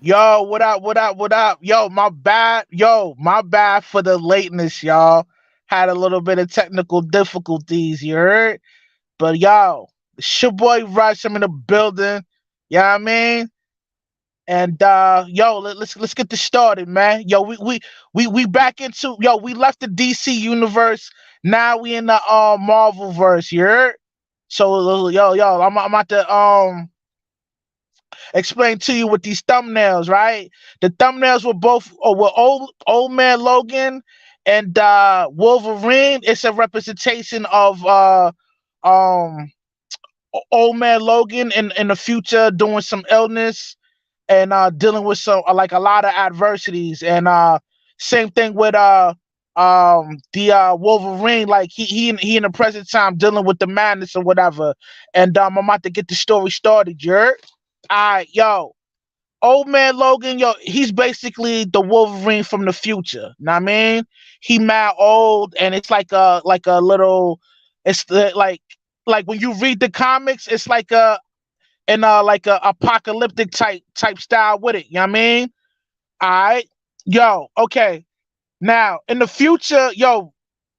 Yo, what up? What up? What up? Yo, my bad. Yo, my bad for the lateness, y'all. Had a little bit of technical difficulties, you heard? But yo, it's your boy Rush. I'm in the building. You know what I mean? And yo, let's get this started, man. Yo, we back into yo, we left the DC universe. Now we in the Marvel verse, you heard? So yo, I'm about to explain to you with these thumbnails, right? The thumbnails were both were old man Logan and Wolverine. It's a representation of um old man Logan in the future doing some illness and dealing with some like a lot of adversities and same thing with the Wolverine, like he in the present time dealing with the madness or whatever. And I'm about to get the story started, you heard? All right, yo, old man Logan, yo, he's basically the Wolverine from the future. Know what I mean? He mad old, and it's like a little, it's like when you read the comics, it's like a in like a apocalyptic type style with it. You know what I mean? All right, yo, okay. Now in the future, yo,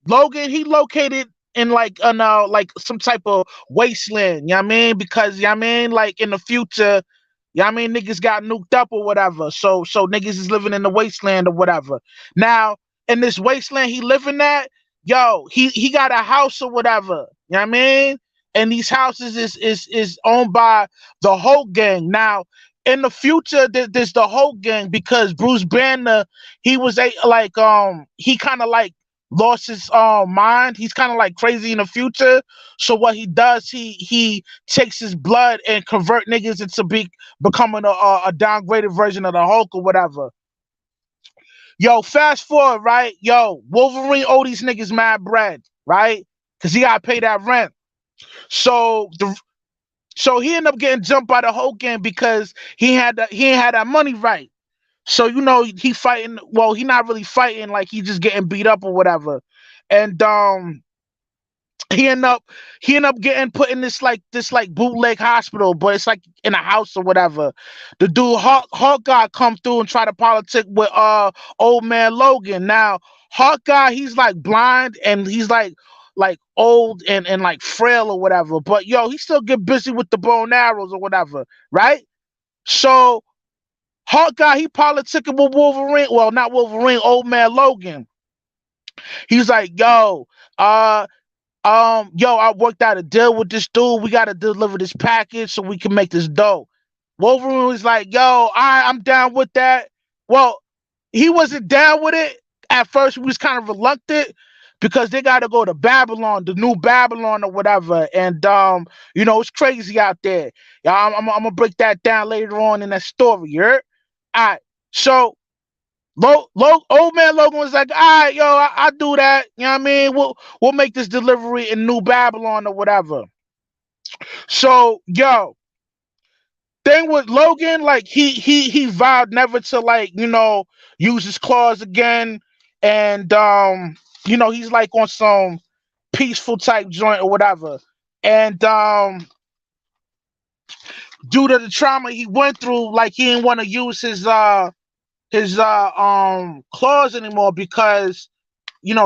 Logan, he located in like some type of wasteland, you know what I mean? Because you know what I mean, like in the future, you know what I mean, niggas got nuked up or whatever. So niggas is living in the wasteland or whatever. Now, in this wasteland he living at, yo, he got a house or whatever. You know what I mean? And these houses is owned by the Hulk gang. Now, in the future, there's the Hulk gang because Bruce Banner, he was a like he kind of like lost his mind. He's kind of like crazy in the future. So what he does, he takes his blood and convert niggas into becoming a downgraded version of the Hulk or whatever. Yo, fast forward, right? Yo, Wolverine owe these niggas mad bread, right? Cause he gotta pay that rent. So the so he ended up getting jumped by the Hulk gang because he ain't had that money right. So you know he fighting. Well, he not really fighting. Like he just getting beat up or whatever. And he end up he end up getting put in this like bootleg hospital, but it's like in a house or whatever. The dude Hawkeye come through and try to politic with old man Logan. Now Hawkeye, he's like blind and he's like old and like frail or whatever. But yo, he still get busy with the bow and arrows or whatever, right? So Hawkeye, he politicking with Wolverine. Well, not Wolverine, old man Logan. He's like, uh, yo, I worked out a deal with this dude. We gotta deliver this package so we can make this dough. Wolverine was like, yo, I'm down with that. Well, he wasn't down with it. At first, he was kind of reluctant because they gotta go to Babylon, the new Babylon or whatever. And it's crazy out there. Yeah, I'm gonna break that down later on in that story, you heard? All right. So old man Logan was like, all right, yo, I do that. You know what I mean? We'll make this delivery in New Babylon or whatever. So, yo, thing with Logan, like he vowed never to use his claws again. And he's like on some peaceful type joint or whatever. And due to the trauma he went through, like he didn't want to use his claws anymore because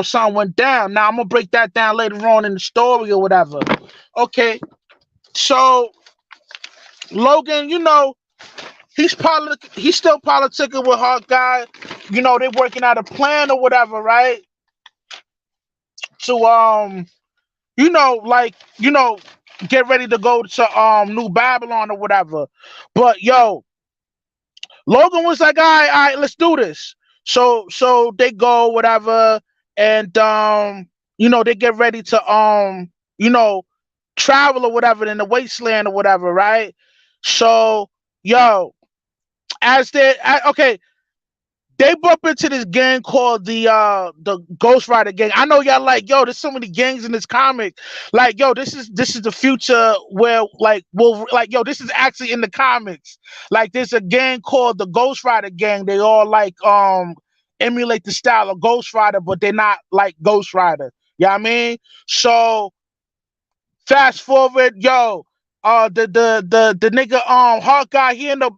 something went down. Now I'm gonna break that down later on in the story or whatever. Okay, so Logan, he's still politicking with Hawkeye. They're working out a plan or whatever, right? To like get ready to go to New Babylon or whatever. But yo, Logan was like, all right, let's do this. So they go, whatever, and they get ready to you know, travel or whatever in the wasteland or whatever, right? So, yo, okay, they bump into this gang called the Ghost Rider gang. I know y'all like, yo, there's so many gangs in this comic. Like, yo, this is the future where yo, this is actually in the comics. Like, there's a gang called the Ghost Rider gang. They all like emulate the style of Ghost Rider, but they're not like Ghost Rider. You know what I mean? So fast forward, yo, the nigga Hawkeye, he end up,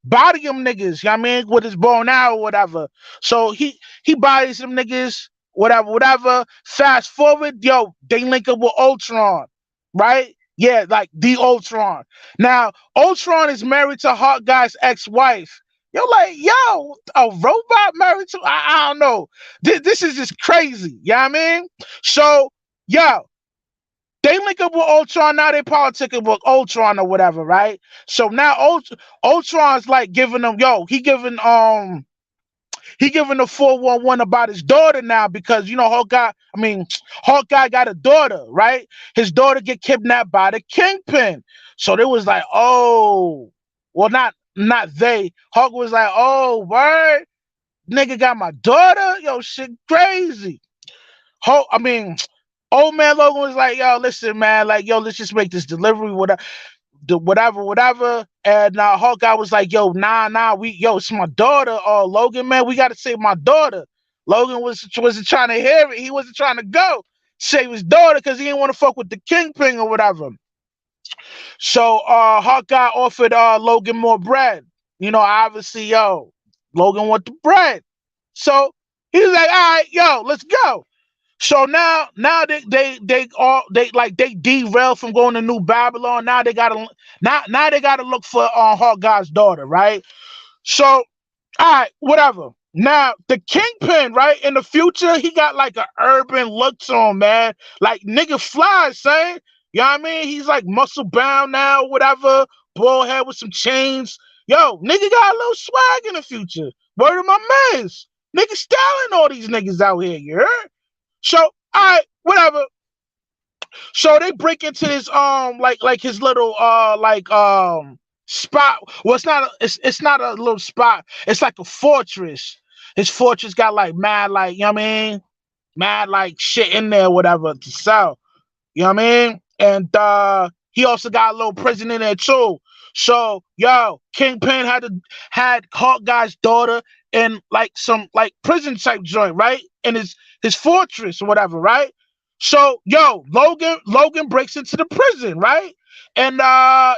body them niggas, you know what I mean, with his bow and arrow or whatever. So he bodies them niggas, whatever, whatever. Fast forward, yo, they link up with Ultron, right? Yeah, like the Ultron. Now, Ultron is married to Hawkeye's ex-wife. You're like, yo, a robot married to, I don't know. This is just crazy. You know what I mean? So, yo, they link up with Ultron. Now they politicking with Ultron or whatever, right? So now Ultron's like giving them, yo, he giving the 411 about his daughter now because you know Hawkeye got a daughter, right? His daughter get kidnapped by the Kingpin. So they was like, oh, well, not they. Hawk was like, oh, word, nigga got my daughter, yo, shit crazy. Ho, I mean, Old man Logan was like, yo, listen, man, like, yo, let's just make this delivery, whatever, whatever. And Hawkeye was like, yo, nah, it's my daughter. Logan, man, we gotta save my daughter. Logan wasn't trying to hear it. He wasn't trying to go save his daughter because he didn't want to fuck with the Kingpin or whatever. So Hawkeye offered Logan more bread. You know, obviously, yo, Logan want the bread. So he was like, all right, yo, let's go. So now they derail from going to New Babylon. Now they gotta look for Hawkeye's daughter, right? So all right, whatever. Now the Kingpin, right, in the future, he got like an urban look to him, man. Like nigga fly, saying, you know what I mean? He's like muscle bound now, whatever, bald head with some chains. Yo, nigga got a little swag in the future. Word of my mans. Nigga styling all these niggas out here, you heard? So, all right, whatever. So they break into his like his little spot. Well, it's not a little spot. It's like a fortress. His fortress got like mad like, you know what I mean? Mad like shit in there, whatever to sell. You know what I mean? And he also got a little prison in there too. So yo, Kingpin had Hawkeye's daughter in like some like prison type joint, right? In his fortress or whatever, right? So yo, Logan breaks into the prison, right? And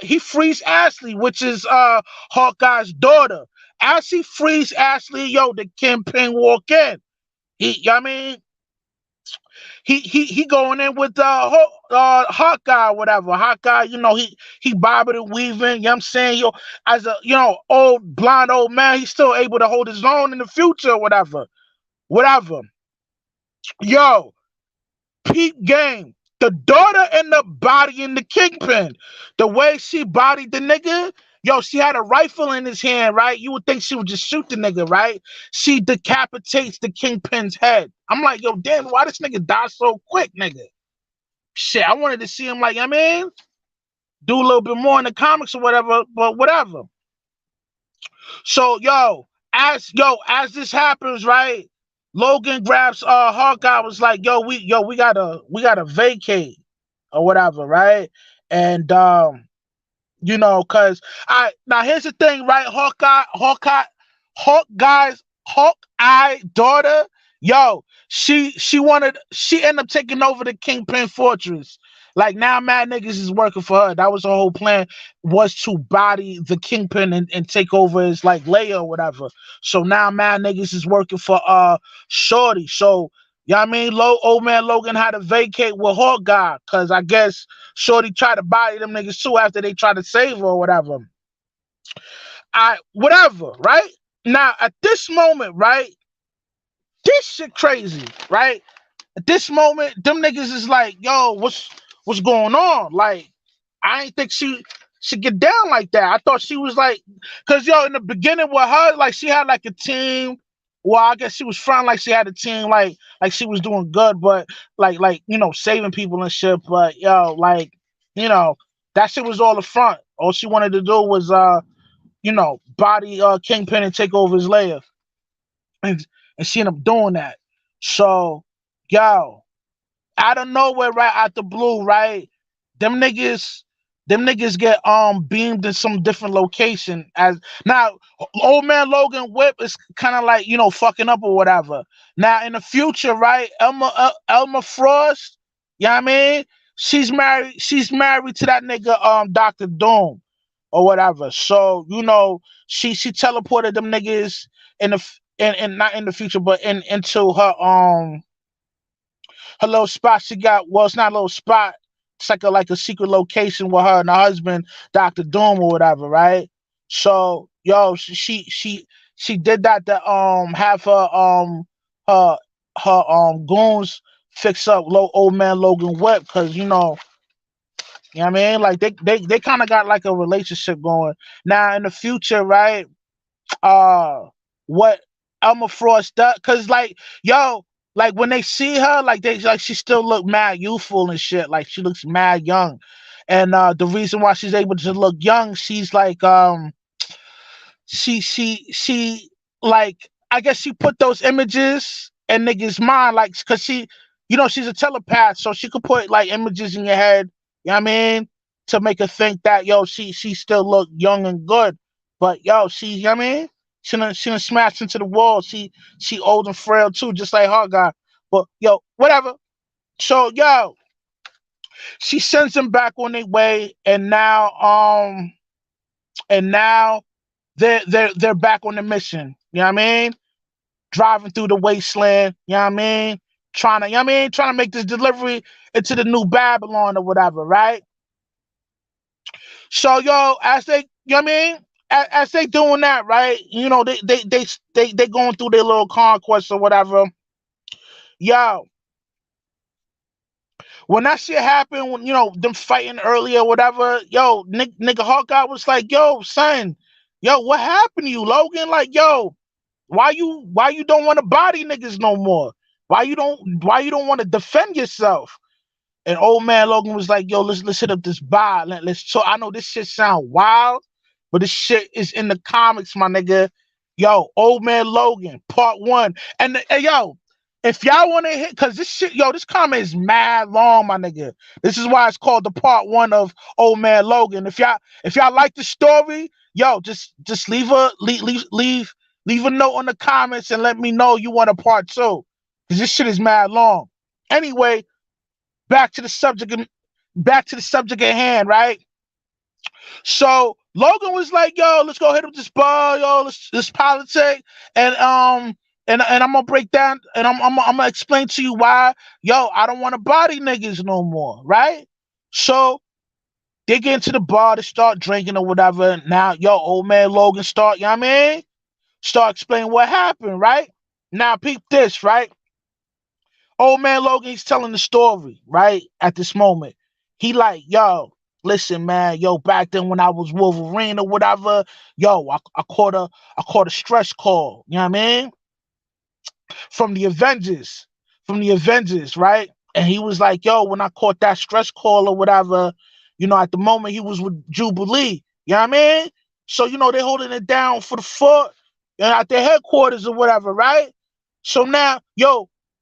he frees Ashley, which is Hawkeye's daughter. As he frees Ashley, yo, the Kingpin walk in. You know what I mean? He going in with Hawkeye or whatever. Hawkeye, you know, he bobbing and weaving, you know what I'm saying? Yo, as a old blonde old man, he's still able to hold his own in the future or whatever. Whatever. Yo, peep game. The daughter ended up bodying the Kingpin. The way she bodied the nigga, yo, she had a rifle in his hand, right? You would think she would just shoot the nigga, right? She decapitates the Kingpin's head. I'm like, yo, damn, why this nigga die so quick, nigga? Shit, I wanted to see him like, I mean, do a little bit more in the comics or whatever, but whatever. So as this happens, right? Logan grabs Hawkeye, was like, we gotta vacate or whatever, right? And cause I now here's the thing, right? Hawkeye daughter, yo, she ended up taking over the Kingpin Fortress. Like now mad niggas is working for her. That was her whole plan, was to body the Kingpin and take over his like layer or whatever. So now mad niggas is working for Shorty. So you know what I mean? Old man Logan had to vacate with Hawkeye because I guess Shorty tried to body them niggas too after they tried to save her or whatever. Whatever, right? Now at this moment, right? This shit crazy, right? At this moment, them niggas is like, yo, what's going on? Like, I ain't think she should get down like that. I thought she was like, cause yo, in the beginning with her, like she had like a team. Well, I guess she was fronting like she had a team, like she was doing good, but like saving people and shit. But yo, like that shit was all the front. All she wanted to do was body Kingpin and take over his lair, and she ended up doing that. So, yo, out of nowhere, right out the blue, right? Them niggas, them niggas get beamed in some different location. As now, old man Logan Whip is kind of like fucking up or whatever. Now in the future, right? Elma Frost, you know what I mean? She's married to that nigga Doctor Doom. or whatever. So she teleported them niggas in the in not in the future, but into her little spot she got. Well, it's not a little spot. It's like a secret location with her and her husband, Doctor Doom or whatever, right? So she did that to have her goons fix up old man Logan Webb, because you know what I mean? Like they kind of got like a relationship going. Now in the future, right? Uh what Elma Frost does, cause like like when they see her, like she still look mad youthful and shit. Like she looks mad young. And the reason why she's able to look young, she's like she like, I guess she put those images in niggas' mind, like, cause she's a telepath, so she could put like images in your head, you know what I mean, to make her think that she still look young and good. But you know what I mean, she done smashed into the wall. She old and frail too, just like her guy. But whatever. So she sends them back on their way, and now they're back on the mission. You know what I mean? Driving through the wasteland. You know what I mean? Trying to make this delivery into the new Babylon or whatever, right? So as they, you know what I mean? As they doing that, right? They going through their little conquest or whatever. Yo, when that shit happened, when them fighting earlier, or whatever, nigga Hawkeye was like, yo, son, what happened to you, Logan? Like, why you don't want to body niggas no more? Why you don't want to defend yourself? And old man Logan was like, yo, let's hit up this bar. Let's talk. I know this shit sound wild, but this shit is in the comics, my nigga. Old man Logan, part one. And if y'all want to hit, cause this shit, this comic is mad long, my nigga. This is why it's called the part one of Old Man Logan. If y'all like the story, just leave a note on the comments and let me know you want a part two. Cause this shit is mad long. Anyway, back to the subject at hand, right? So Logan was like, "Yo, let's go hit up this bar, let's politic, and I'm gonna break down, and I'm gonna explain to you why, I don't want to body niggas no more, right?" So they get into the bar, to start drinking or whatever. Now, old man Logan start, you know what I mean? Start explaining what happened, right? Now, peep this, right? Old man Logan, he's telling the story, right? At this moment. He like, listen, man, back then when I was Wolverine or whatever, I caught a stress call, you know what I mean? From the Avengers. Right? And he was like, when I caught that stress call or whatever, at the moment he was with Jubilee, you know what I mean? So, they holding it down for the fort at their headquarters or whatever, right? So now,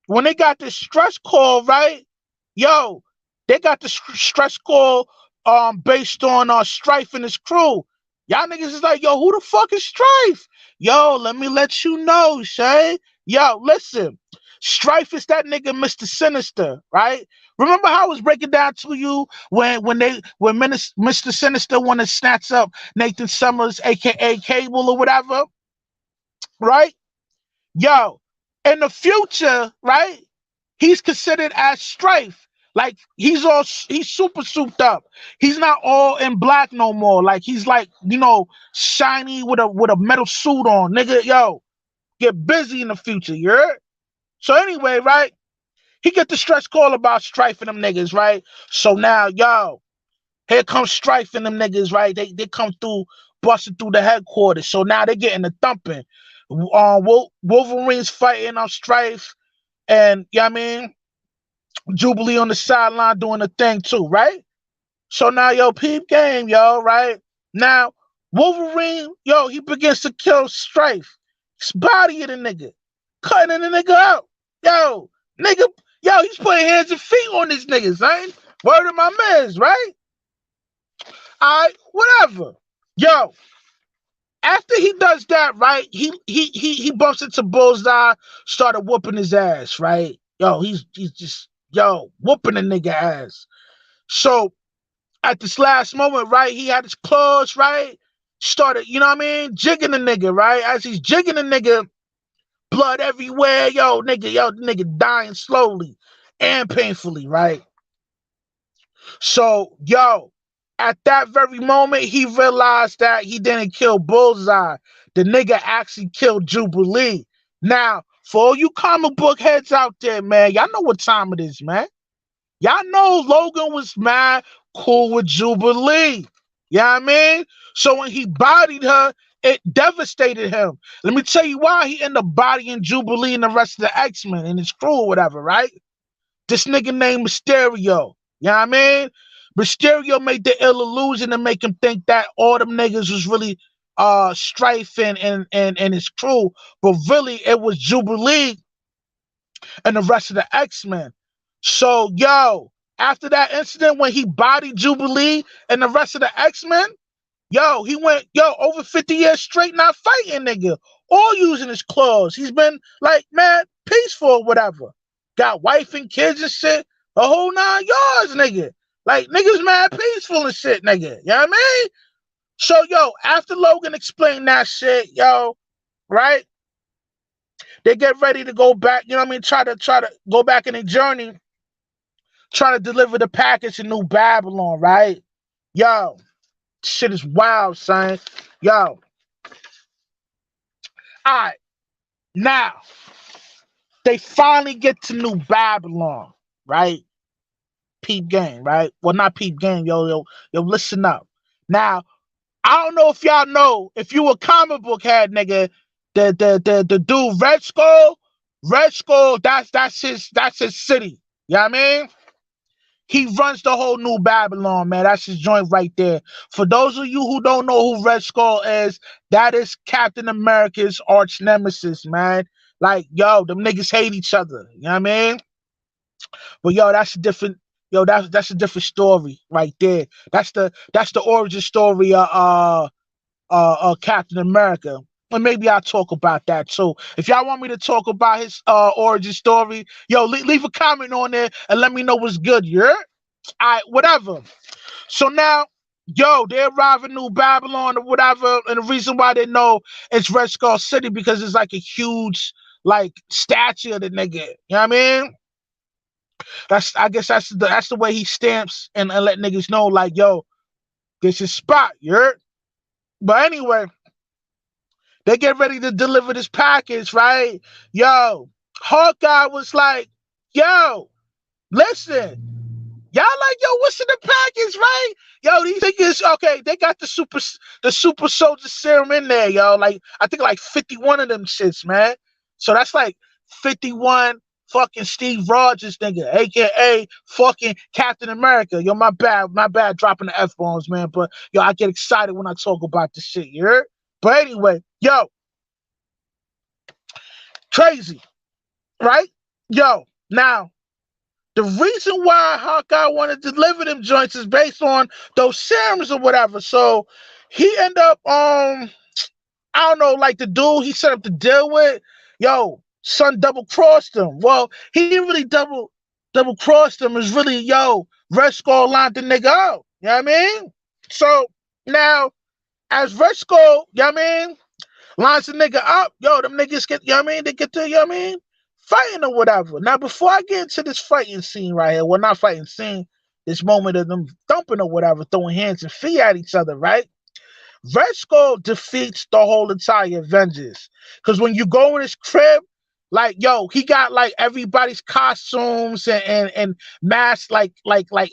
when they got this stress call, right? Yo, they got the stress call based on Strife and his crew. Y'all niggas is like, who the fuck is Strife? Let me let you know, Shay. Listen. Strife is that nigga Mr. Sinister, right? Remember how I was breaking down to you when Mr. Sinister wanted to snatch up Nathan Summers, aka Cable or whatever, right? In the future, right? He's considered as Strife. Like he's super souped up. He's not all in black no more. Like he's like, shiny with a metal suit on. Nigga, get busy in the future, you heard? So anyway, right? He get the stress call about Strife and them niggas, right? So now, here comes Strife and them niggas, right? They come through, busting through the headquarters. So now they getting the thumping. Wolverine's fighting on Strife, and you know what I mean, Jubilee on the sideline doing the thing too, right? So now, peep game, right? Now, Wolverine, he begins to kill Strife. He's bodying the nigga, cutting the nigga out. Nigga, he's putting hands and feet on these niggas, right? Word of my mans, right? Alright, whatever. After he does that, right? He bumps into Bullseye, started whooping his ass, right? He's just whooping the nigga ass. So at this last moment, right, he had his claws, right, started, you know what I mean, jigging the nigga, right? As he's jigging the nigga, blood everywhere, yo, nigga dying slowly and painfully, right? So, yo, at that very moment, he realized that he didn't kill Bullseye. The nigga actually killed Jubilee. Now, for all you comic book heads out there, man, y'all know what time it is, man. Y'all know Logan was mad cool with Jubilee. You know what I mean? So when he bodied her, it devastated him. Let me tell you why he ended up bodying Jubilee and the rest of the X-Men and his crew or whatever, right? This nigga named Mysterio. You know what I mean? Mysterio made the ill illusion to make him think that all them niggas was really Strife and his crew, but really it was Jubilee and the rest of the X-Men. So, yo, after that incident when he bodied Jubilee and the rest of the X-Men, yo, he went, yo, over 50 years straight not fighting, nigga. All using his claws. He's been, like, man, peaceful or whatever. Got wife and kids and shit. The whole 9 yards, nigga. Like, niggas mad peaceful and shit, nigga. You know what I mean? So, yo, after Logan explained that shit, yo, right? They get ready to go back, you know what I mean? Try to go back in their journey, try to deliver the package to New Babylon, right? Yo, shit is wild, son. Yo. All right. Now, they finally get to New Babylon, right? Peep game, right? Well, not peep game, yo, listen up. Now, I don't know if y'all know, if you a comic book head, nigga, the dude Red Skull, that's his city. You know what I mean? He runs the whole New Babylon, man. That's his joint right there. For those of you who don't know who Red Skull is, that is Captain America's arch nemesis, man. Like, yo, them niggas hate each other. You know what I mean? But yo, that's a different, that's a different story right there. That's the origin story of Captain America. And maybe I'll talk about that too. If y'all want me to talk about his origin story, yo, leave a comment on there and let me know what's good. Yeah? Alright, whatever. So now, yo, they arrive in New Babylon or whatever, and the reason why they know it's Red Skull City because it's like a huge like statue of the nigga. You know what I mean? I guess that's the way he stamps and let niggas know, like, yo, this is spot, you heard? But anyway, they get ready to deliver this package, right? Yo, Hawkeye was like, yo, listen, y'all like, yo, what's in the package, right? Yo, these niggas, okay, they got the super soldier serum in there, yo. Like, I think like 51 of them shits, man. So that's like 51 fucking Steve Rogers, nigga, aka fucking Captain America. Yo, my bad dropping the F-bombs, man. But yo, I get excited when I talk about this shit, you heard? But anyway, yo, crazy, right? Yo, now, the reason why Hawkeye wanted to deliver them joints is based on those serums or whatever. So he ended up, I don't know, like the dude he set up to deal with, yo, son double crossed him. Well, he didn't really double crossed him. It's really, yo, Red Skull lined the nigga out. You know what I mean? So now, as Red Skull, you know what I mean, lines the nigga up, yo, them niggas get, you know what I mean, they get to, you know what I mean, fighting or whatever. Now, before I get into this fighting scene right here, well, not fighting scene, this moment of them thumping or whatever, throwing hands and feet at each other, right? Red Skull defeats the whole entire Avengers. Because when you go in his crib, like, yo, he got like everybody's costumes and mass like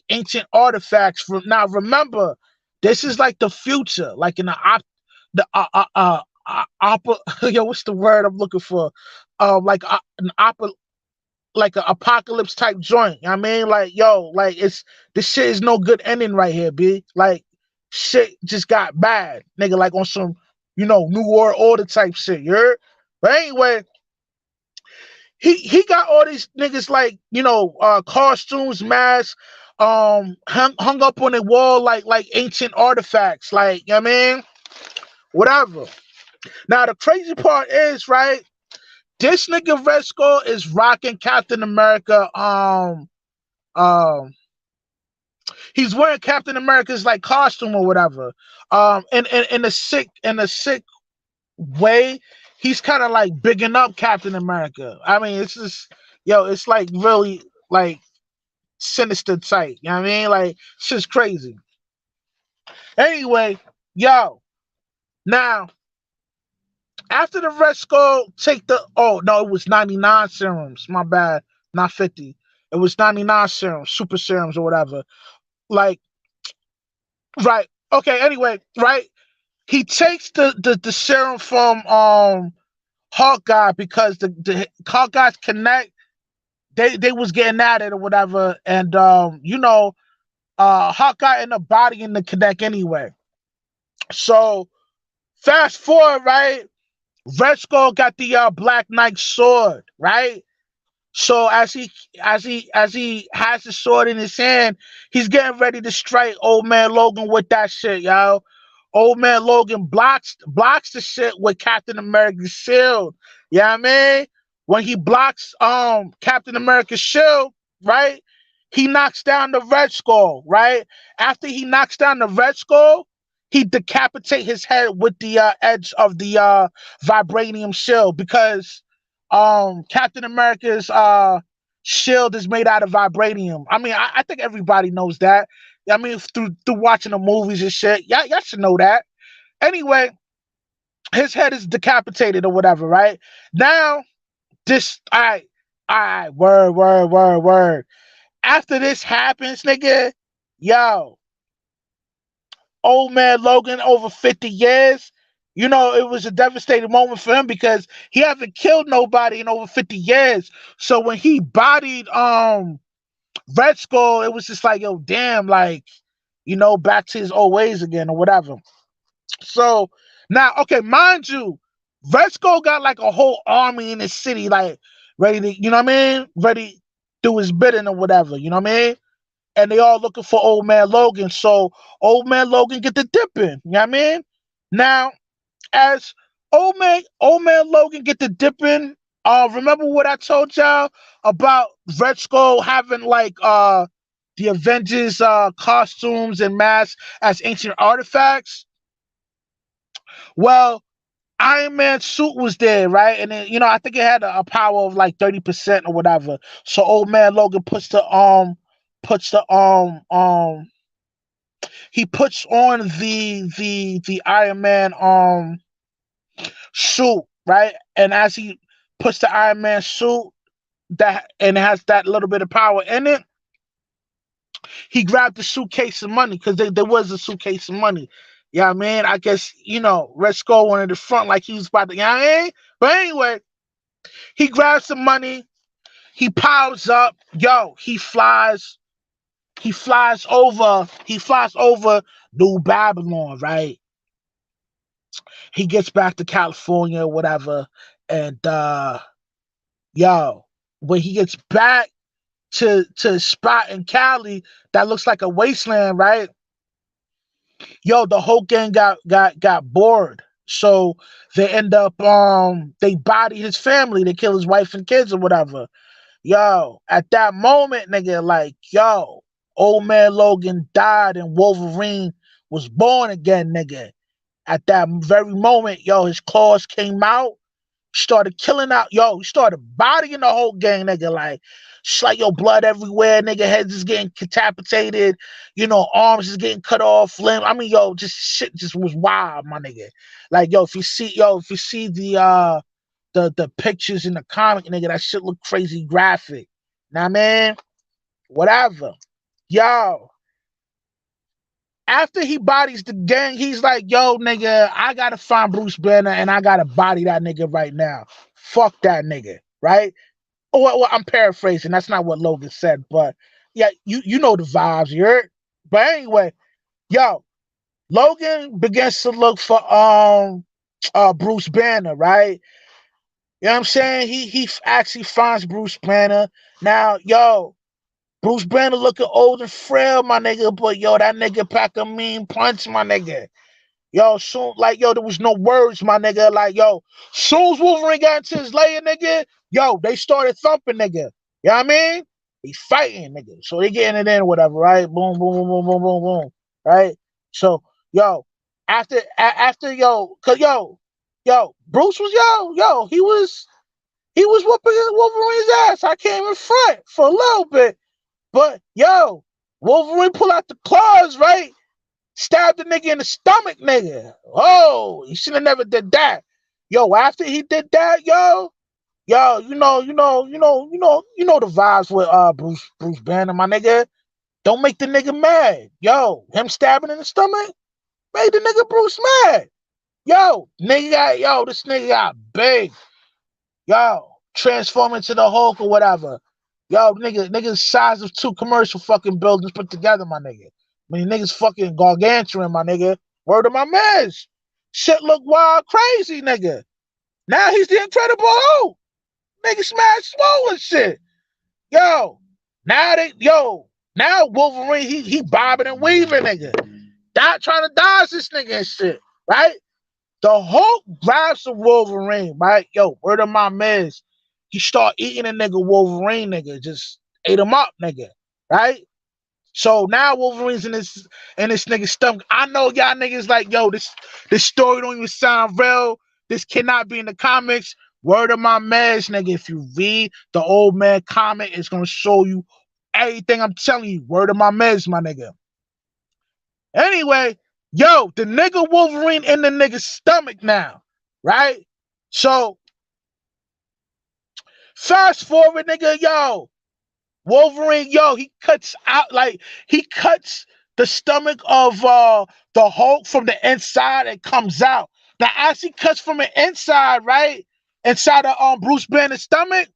ancient artifacts from now. Remember, this is like the future, like in yo, what's the word I'm looking for? Like an apocalypse type joint. You know what I mean, like, yo, like this shit is no good ending right here, B. Like, shit just got bad, nigga. Like on some, New World Order type shit. You heard? But anyway, he got all these niggas like, costumes, masks, hung up on the wall like ancient artifacts, like, you know what I mean, whatever. Now the crazy part is, right, this nigga Red Skull is rocking Captain America He's wearing Captain America's like costume or whatever. In a sick way, he's kind of like bigging up Captain America. I mean, it's just it's like really like sinister tight. You know what I mean? Like it's just crazy. Anyway, yo, now after the Red Skull take the no, it was 99 serums. My bad, not 50. It was 99 serums, super serums or whatever. Like, right. Okay, anyway, right. He takes the serum from Hawkeye because the Hawkeye's connect they was getting at it or whatever, and Hawkeye ended up bodying the connect anyway. So fast forward, right? Red Skull got the Black Knight sword, right? So as he has the sword in his hand, he's getting ready to strike Old Man Logan with that shit, yo. Old Man Logan blocks the shit with Captain America's shield. You know what I mean? When he blocks Captain America's shield, right? He knocks down the Red Skull, right? After he knocks down the Red Skull, he decapitate his head with the edge of the vibranium shield because Captain America's shield is made out of vibranium. I mean, I think everybody knows that. I mean, through watching the movies and shit, y'all should know that. Anyway, his head is decapitated or whatever, right? Now, all right, word. After this happens, nigga, yo, Old Man Logan over 50 years. It was a devastating moment for him because he haven't killed nobody in over 50 years. So when he bodied Red Skull, it was just like, yo, damn, like, back to his old ways again or whatever. So now, okay, mind you, Red Skull got like a whole army in his city, like ready to, you know what I mean? Ready to do his bidding or whatever, you know what I mean? And they all looking for Old Man Logan. So Old Man Logan get the dip in, you know what I mean? Now, as old man Logan get the dip in, remember what I told y'all about Red Skull having like the Avengers costumes and masks as ancient artifacts? Well, Iron Man's suit was there, right? And then, I think it had a power of like 30% or whatever. So Old Man Logan puts the he puts on the Iron Man suit, right? And as he puts the Iron Man suit that and has that little bit of power in it, he grabbed the suitcase of money because there was a suitcase of money. Yeah, man. I guess Red Skull wanted the front like he was about to. You know what I mean? But anyway, he grabs the money. He piles up. Yo, he flies. He flies over. He flies over New Babylon, right? He gets back to California or whatever, and yo, when he gets back to a spot in Cali that looks like a wasteland, right? Yo, the whole gang got bored. So they end up they body his family, they kill his wife and kids or whatever. Yo, at that moment, nigga, like, yo, Old Man Logan died and Wolverine was born again, nigga. At that very moment, yo, his claws came out, started killing out, yo, he started bodying the whole gang, nigga, like, it's like, yo, blood everywhere, nigga, heads is getting decapitated, arms is getting cut off, limb. I mean, yo, just shit just was wild, my nigga. Like, yo, if you see the pictures in the comic, nigga, that shit look crazy graphic. Now, man, whatever. Yo, after he bodies the gang, he's like, yo, nigga, I gotta find Bruce Banner and I gotta body that nigga right now. Fuck that nigga, right? Well, I'm paraphrasing. That's not what Logan said, but yeah, you know the vibes, you heard? But anyway, yo, Logan begins to look for Bruce Banner, right? You know what I'm saying? He actually finds Bruce Banner. Now, yo, Bruce Banner looking old and frail, my nigga, but yo, that nigga pack a mean punch, my nigga. Yo, soon, like, yo, there was no words, my nigga. Like, yo, soon as Wolverine got into his lair, nigga, yo, they started thumping, nigga. You know what I mean? They fighting, nigga. So they getting it in, whatever, right? Boom, boom, boom, boom, boom, boom, boom, right? So, yo, after yo, Bruce was he was whooping Wolverine's ass. I came in front for a little bit, but yo, Wolverine pull out the claws, right? Stabbed the nigga in the stomach, nigga. Oh, he should have never did that. Yo, after he did that, yo, the vibes with Bruce Banner, my nigga. Don't make the nigga mad. Yo, him stabbing in the stomach made the nigga Bruce mad. This nigga got big. Yo, transform into the Hulk or whatever. Yo, niggas size of 2 commercial fucking buildings put together, my nigga. I mean, niggas fucking gargantuan, my nigga. Word of my mans. Shit look wild crazy, nigga. Now he's the Incredible Hulk. Nigga smash swollen shit. Yo, now Wolverine, he bobbing and weaving, nigga. Trying to dodge this nigga and shit, right? The Hulk grabs the Wolverine, right? Yo, word of my mans. He start eating a nigga Wolverine, nigga. Just ate him up, nigga. Right? So now Wolverine's in this nigga's stomach. I know y'all niggas like, yo, this story don't even sound real. This cannot be in the comics. Word of my mans, nigga. If you read the Old Man comic, it's gonna show you everything I'm telling you. Word of my mans, my nigga. Anyway, yo, the nigga Wolverine in the nigga's stomach now, right? So fast forward, nigga, yo, Wolverine, yo, he cuts the stomach of the Hulk from the inside and comes out. Now, as he cuts from the inside, right, inside of Bruce Banner's stomach,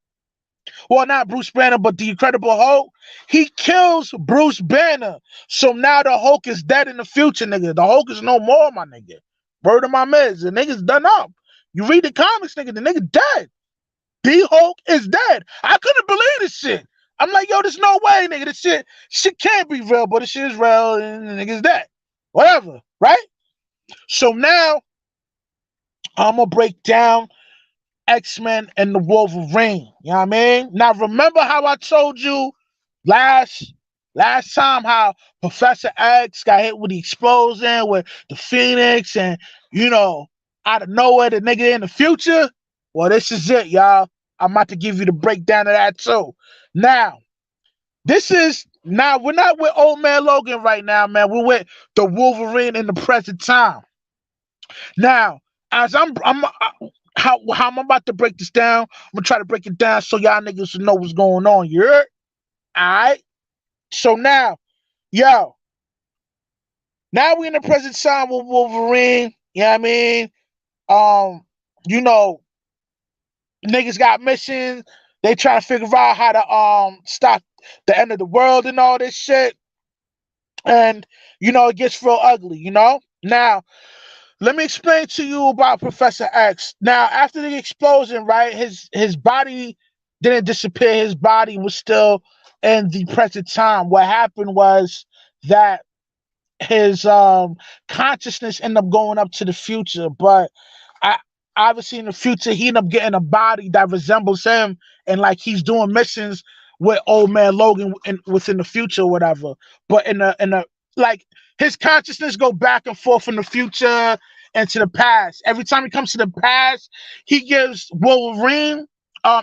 well, not Bruce Banner, but the Incredible Hulk, he kills Bruce Banner. So now the Hulk is dead in the future, nigga. The Hulk is no more, my nigga. Word of my meds. The nigga's done up. You read the comics, nigga, the nigga dead. The Hulk is dead. I couldn't believe this shit. I'm like, yo, there's no way, nigga. This shit can't be real, but this shit is real, and the nigga's dead. Whatever, right? So now I'm gonna break down X-Men and the Wolverine. You know what I mean? Now remember how I told you last time how Professor X got hit with the explosion with the Phoenix and out of nowhere the nigga in the future? Well, this is it, y'all. I'm about to give you the breakdown of that too. Now, we're not with Old Man Logan right now, man. We're with the Wolverine in the present time. Now, as how I'm about to break this down, I'm gonna try to break it down so y'all niggas know what's going on. You heard? Alright? So now we in the present time with Wolverine. You know what I mean? Niggas got missions. They try to figure out how to stop the end of the world and all this shit. And it gets real ugly, Now, let me explain to you about Professor X. Now, after the explosion, right, his body didn't disappear. His body was still in the present time. What happened was that his consciousness ended up going up to the future, but obviously in the future he ended up getting a body that resembles him, and like he's doing missions with Old Man Logan within the future or whatever. But in a like his consciousness go back and forth from the future and to the past. Every time he comes to the past, he gives Wolverine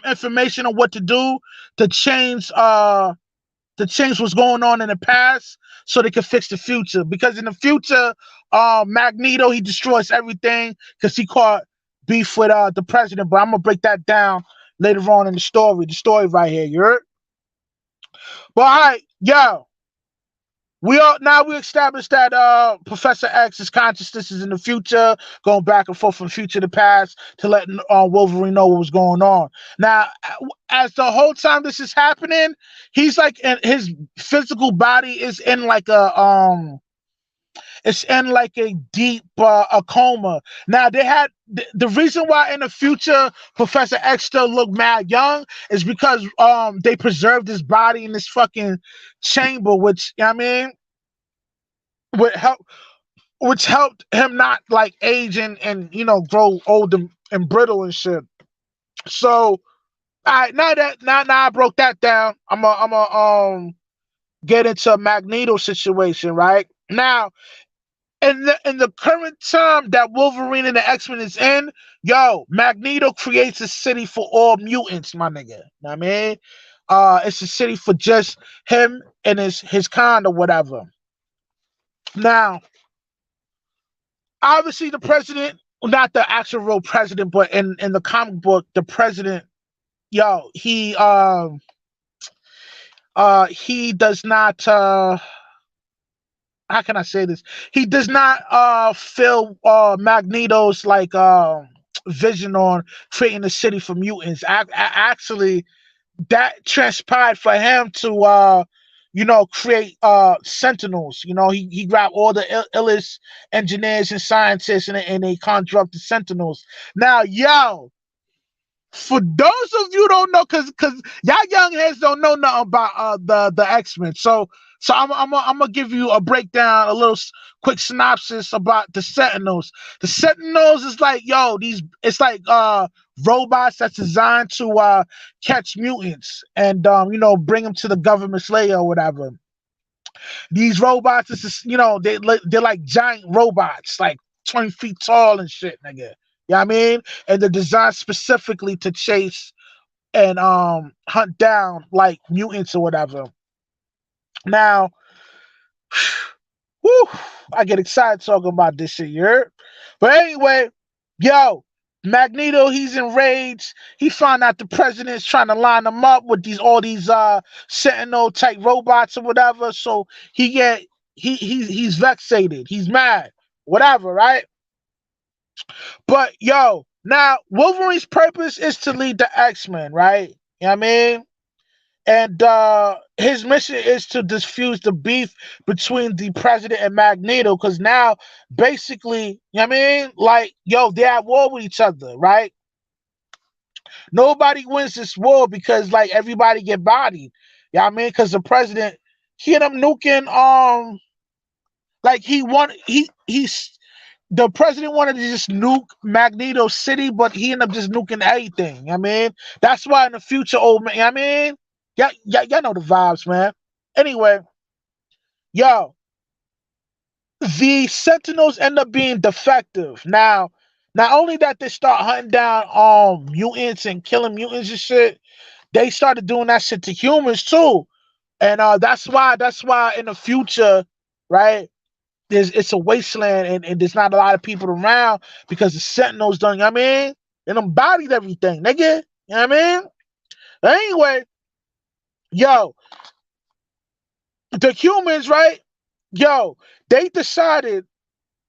information on what to do to change what's going on in the past so they can fix the future. Because in the future, Magneto, he destroys everything because he caught beef with the president. But I'm gonna break that down later on in the story. The story right here, you heard? But all right, yo. We established that Professor X's consciousness is in the future, going back and forth from future to past to let Wolverine know what was going on. Now, as the whole time this is happening, he's like his physical body is in like a deep a coma. Now they had the reason why in the future Professor X still looked mad young is because they preserved his body in this fucking chamber, which I mean which helped him not like age and grow old and brittle and shit. So All right, now I broke that down. I'm a get into a Magneto situation, right? Now, in the current time that Wolverine and the X-Men is in, yo, Magneto creates a city for all mutants, my nigga. Know what I mean? It's a city for just him and his kind or whatever. Now, obviously the president, not the actual real president, but in the comic book, the president, yo, he does not how can I say this? He does not feel Magneto's like vision on creating a city for mutants. Actually, that transpired for him to create sentinels. He grabbed all the illest engineers and scientists, and they conjure up the sentinels. Now, yo, for those of you who don't know, cause y'all young heads don't know nothing about the X-Men. So I'm gonna give you a breakdown, a little quick synopsis about the Sentinels. The Sentinels is like, yo, it's like robots that's designed to catch mutants and bring them to the government's lair or whatever. These robots is just, they're like giant robots, like 20 feet tall and shit, nigga. You know what I mean? And they're designed specifically to chase and hunt down like mutants or whatever. Now, whew, I get excited talking about this shit, you heard? But anyway, yo, Magneto, he's enraged. He found out the president's trying to line him up with all these Sentinel type robots or whatever. So he get he's vexated. He's mad. Whatever, right? But yo, now Wolverine's purpose is to lead the X-Men, right? You know what I mean? And his mission is to diffuse the beef between the president and Magneto, because now basically, you know what I mean? Like, yo, they're at war with each other, right? Nobody wins this war because like everybody get bodied. You know what I mean? Because the president, he ended up nuking like he's the president wanted to just nuke Magneto City, but he ended up just nuking everything. You know what I mean? That's why in the future, old man, you know what I mean? Y'all know the vibes, man. Anyway, yo, the Sentinels end up being defective. Now, not only that they start hunting down mutants and killing mutants and shit, they started doing that shit to humans too. And that's why in the future, right? It's a wasteland and there's not a lot of people around because the Sentinels done, you know what I mean? They done bodied everything, nigga. You know what I mean? But anyway, yo, the humans, right? Yo, they decided,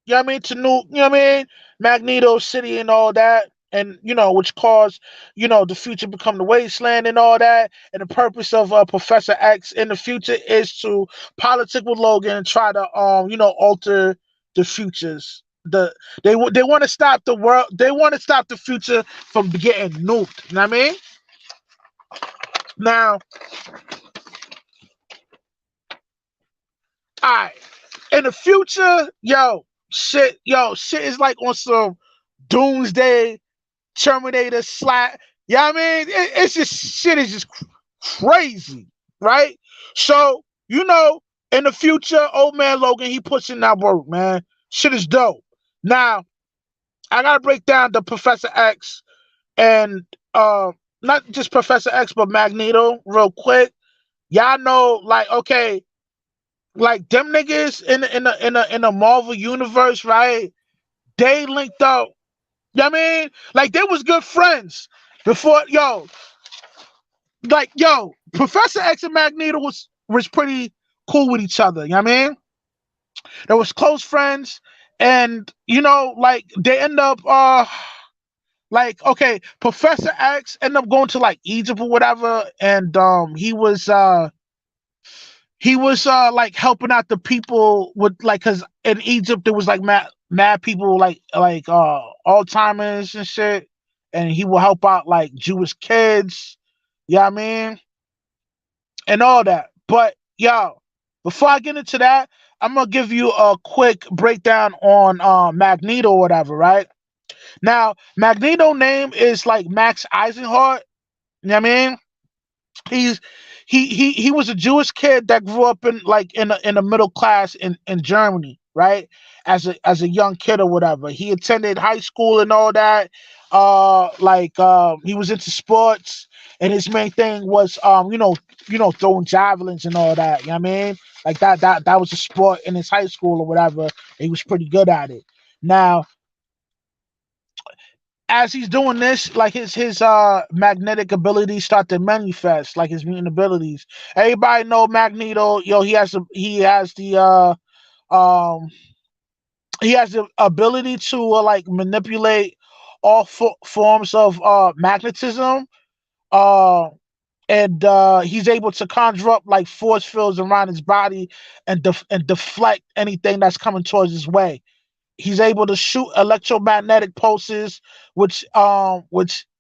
you know what I mean, to nuke, you know what I mean, Magneto City and all that. And which caused, the future become the wasteland and all that. And the purpose of Professor X in the future is to politic with Logan and try to alter the futures. They want to stop the world. They want to stop the future from getting nuked. You know what I mean? Now, all right, in the future, shit is like on some doomsday Terminator slap. Yeah, I mean, it's just shit is just crazy, right? So, in the future, old man Logan, he puts in that work, man. Shit is dope. Now, I gotta break down the Professor X and not just Professor X, but Magneto real quick. Y'all know, like, okay, like them niggas in the Marvel universe, right? They linked up. You know what I mean? Like they was good friends before, Professor X and Magneto was pretty cool with each other. You know what I mean? They was close friends, and like they end up like, okay, Professor X ended up going to like Egypt or whatever, and he was like helping out the people with like, cause in Egypt there was like mad people like Alzheimer's and shit, and he will help out like Jewish kids. Yeah, I mean, and all that. But yo, before I get into that, I'm gonna give you a quick breakdown on Magneto or whatever, right? Now, Magneto name is like Max Eisenhart, You know what I mean? He's he was a Jewish kid that grew up in like in a middle class in Germany, right? As a young kid or whatever. He attended high school and all that. He was into sports, and his main thing was throwing javelins and all that. You know what I mean? Like that was a sport in his high school or whatever. He was pretty good at it. Now, as he's doing this, like his magnetic abilities start to manifest, like his mutant abilities. Everybody know Magneto. Yo, um he has the ability to like manipulate all forms of magnetism. Uh, and he's able to conjure up like force fields around his body and deflect anything that's coming towards his way. He's able to shoot electromagnetic pulses, which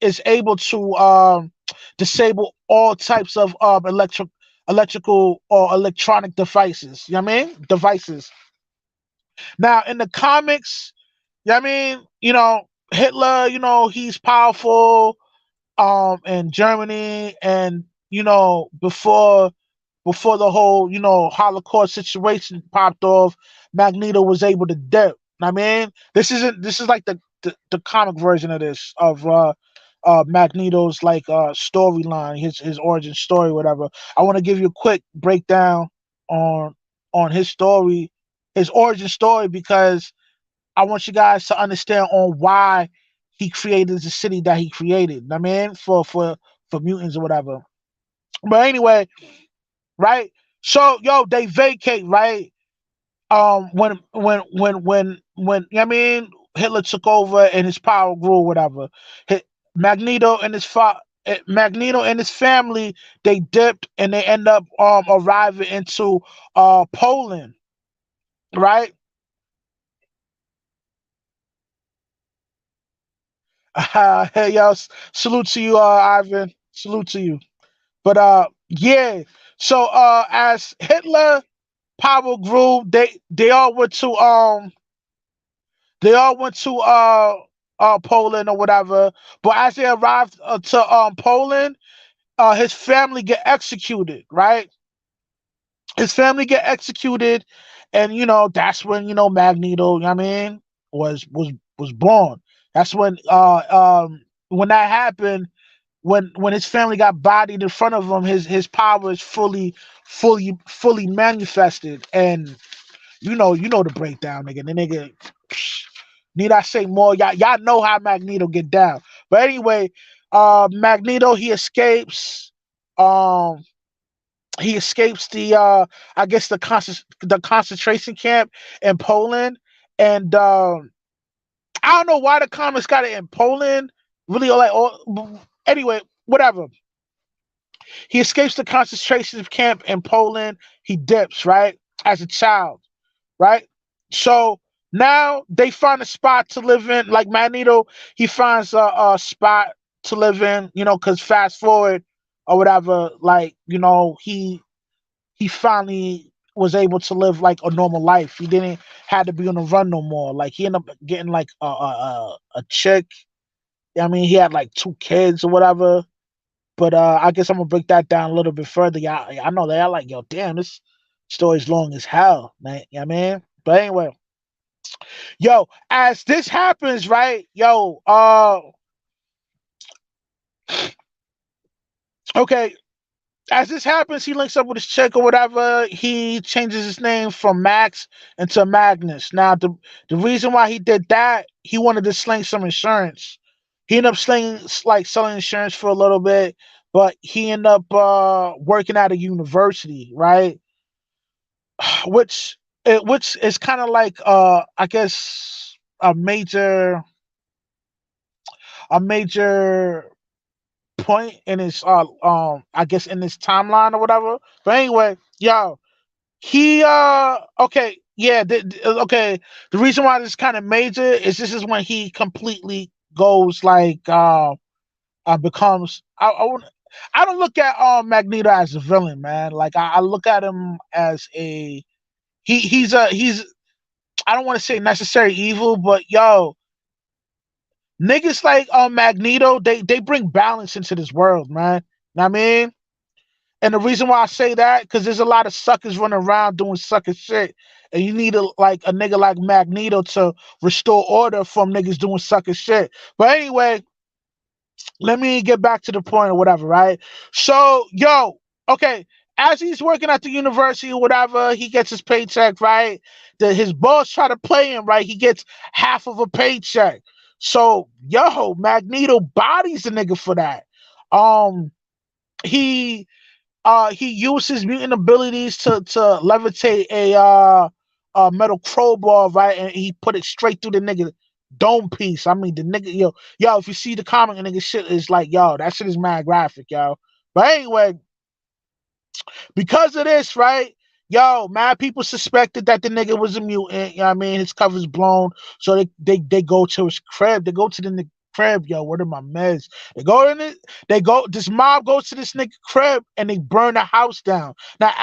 is able to disable all types of electrical or electronic devices. You know what I mean? Devices. Now in the comics, you know what I mean, Hitler, he's powerful in Germany, and before the whole, Holocaust situation popped off, Magneto was able to dip. I mean, this is like the comic version of this of Magneto's like storyline, his origin story, whatever. I want to give you a quick breakdown on his story, his origin story, because I want you guys to understand on why he created the city that he created. I mean, for mutants or whatever. But anyway, right? So yo, they vacate, right? When I mean Hitler took over and his power grew, or whatever. Magneto and Magneto and his family, they dipped and they end up arriving into Poland, right? Hey yo, salute to you, Ivan. Salute to you. But yeah. So as Hitler power grew, they all went to Poland or whatever. But as they arrived to Poland, his family get executed, right? His family get executed, and that's when Magneto, you know what I mean, was born. That's when that happened, when his family got bodied in front of him, his power is fully manifested. And you know the breakdown, nigga. The nigga, need I say more? Y'all know how Magneto get down. But anyway, Magneto, um he escapes the I guess the concentration camp in Poland. And I don't know why the comics got it in Poland. Really, like, anyway, whatever. He escapes the concentration camp in Poland. He dips, right, as a child, right? So now they find a spot to live in. Like Magneto, he finds a spot to live in, because fast forward or whatever, like, he finally was able to live like a normal life. He didn't had to be on the run no more. Like he ended up getting like a chick. I mean, he had like two kids or whatever. But I guess I'm gonna break that down a little bit further. Yeah, I know that. I like, yo, damn, this story's long as hell, man. You know what I mean? But anyway, yo, as this happens, right? Yo, okay, as this happens, he links up with his chick or whatever. He changes his name from Max into Magnus. Now, the reason why he did that, he wanted to sling some insurance. He ended up selling insurance for a little bit, but he ended up working at a university, right? Which is kind of like I guess a major point in his I guess in his timeline or whatever. But anyway, yo, he okay, yeah, okay. The reason why this is kind of major is this is when he completely goes like becomes I don't look at Magneto as a villain, man. Like I look at him as he's I don't want to say necessary evil, but yo, Niggas like Magneto, they bring balance into this world, man. Know what I mean? And the reason why I say that, because there's a lot of suckers running around doing sucker shit. And you need a nigga like Magneto to restore order from niggas doing sucker shit. But anyway, let me get back to the point or whatever, right? So, yo, okay, as he's working at the university or whatever, he gets his paycheck, right? His boss try to play him, right? He gets half of a paycheck. So, yo, Magneto bodies the nigga for that. Um, he he used his mutant abilities to levitate a metal crowbar, right, and he put it straight through the nigga dome piece. I mean, the nigga, yo, if you see the comic, and nigga shit is like, yo, that shit is mad graphic, yo. But anyway, because of this, right? Yo, mad people suspected that the nigga was a mutant. You know what I mean? His cover's blown. So they go to his crib. They go to the nigga crib. Yo, what are my meds? They go in it. This mob goes to this nigga crib and they burn the house down. Now,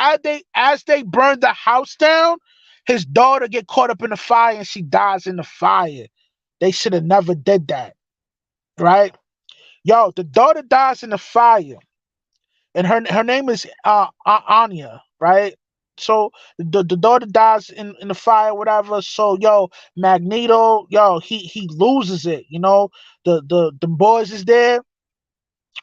as they burn the house down, his daughter get caught up in the fire and she dies in the fire. They should have never did that. Right? Yo, the daughter dies in the fire and her name is Anya, right? So the daughter dies in the fire, whatever. So yo, Magneto, yo, he loses it. You know, the boys is there.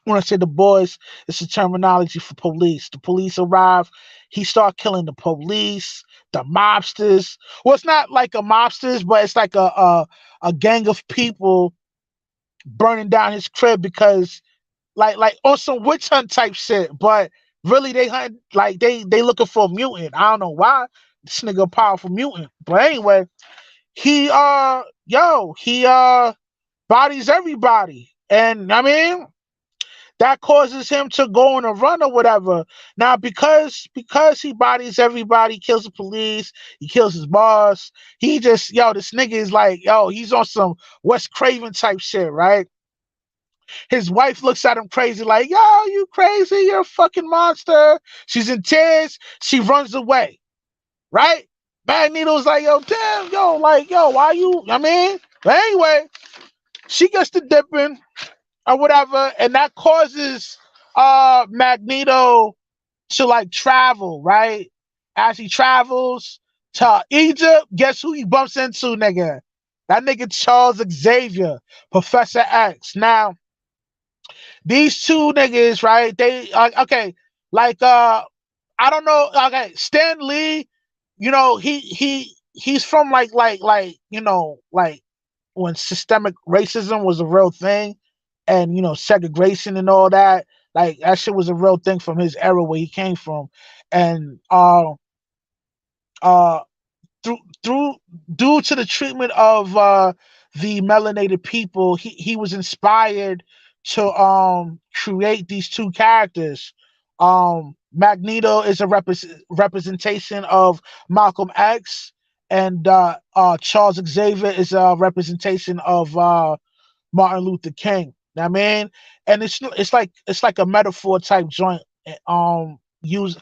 When I say the boys, it's a terminology for police. The police arrive. He start killing the police, the mobsters. Well, it's not like a mobsters, but it's like a gang of people burning down his crib because like on some witch hunt type shit, but really they hunt like they looking for a mutant. I don't know why this nigga a powerful mutant, but anyway, he bodies everybody, and I mean that causes him to go on a run or whatever. Now because he bodies everybody, kills the police, he kills his boss. He just this nigga is like he's on some Wes Craven type shit, right? His wife looks at him crazy, like, yo, you crazy, you're a fucking monster. She's in tears, she runs away, right? Magneto's like, yo, damn, yo, like, yo, why you, I mean? But anyway, she gets to dipping or whatever, and that causes Magneto to like travel, right? As he travels to Egypt, guess who he bumps into, nigga? That nigga Charles Xavier, Professor X. Now, these two niggas, right? They okay, like I don't know. Okay, Stan Lee, he's from like like when systemic racism was a real thing, and segregation and all that. Like that shit was a real thing from his era where he came from, and uh through due to the treatment of the melanated people, he was inspired to create these two characters. Magneto is a representation of Malcolm X, and Charles Xavier is a representation of Martin Luther King. Know what I mean, and it's like a metaphor type joint. Use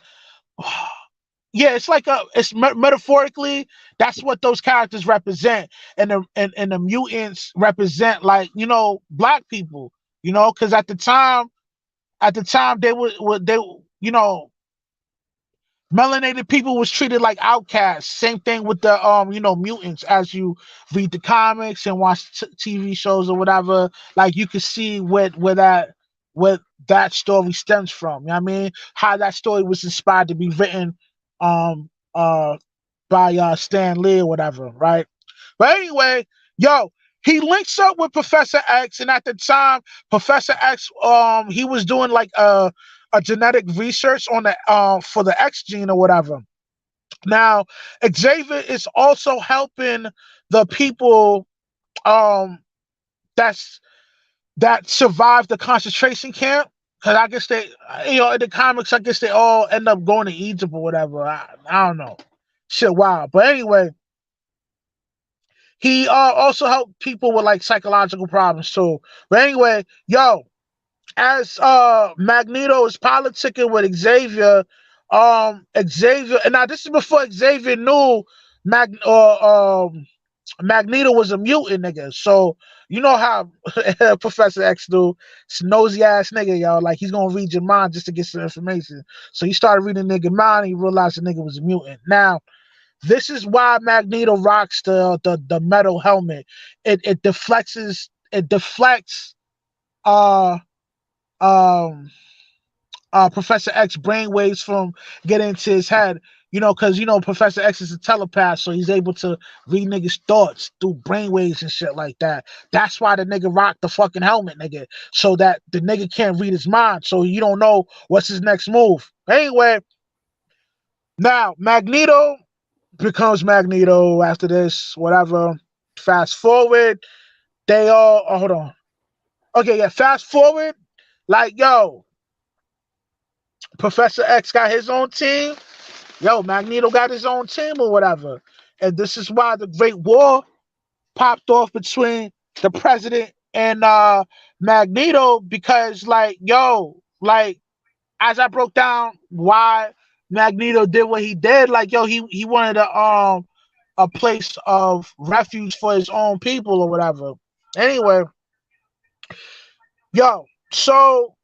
Yeah, it's like metaphorically that's what those characters represent, and the mutants represent like black people, because at the time they melanated people was treated like outcasts. Same thing with the mutants. As you read the comics and watch TV shows or whatever, like you can see where that story stems from. You know what I mean? How that story was inspired to be written um uh by Stan Lee or whatever, right? But anyway, yo, he links up with Professor X, and at the time, Professor X, he was doing like a genetic research on the for the X gene or whatever. Now, Xavier is also helping the people um that's that survived the concentration camp. Cause I guess they, in the comics, I guess they all end up going to Egypt or whatever. I don't know, shit, wow. But anyway, he also helped people with like psychological problems too. But anyway, yo, as Magneto is politicking with Xavier, Xavier, and now this is before Xavier knew Magneto was a mutant nigga. So you know how Professor X do, it's a nosy ass nigga, y'all. Like he's gonna read your mind just to get some information. So he started reading nigga mind and he realized the nigga was a mutant. Now, this is why Magneto rocks the metal helmet. It deflects uh um Professor X brainwaves from getting into his head. Because Professor X is a telepath, so he's able to read niggas' thoughts through brainwaves and shit like that. That's why the nigga rocked the fucking helmet, nigga, so that the nigga can't read his mind, so you don't know what's his next move. Anyway, now Magneto becomes Magneto after this, whatever. Fast forward, they all. Oh, hold on. Okay, yeah. Fast forward, like yo, Professor X got his own team. Yo, Magneto got his own team or whatever. And this is why the Great War popped off between the president and Magneto, because like as I broke down why Magneto did what he did, like yo, he wanted a place of refuge for his own people or whatever. Anyway, yo, so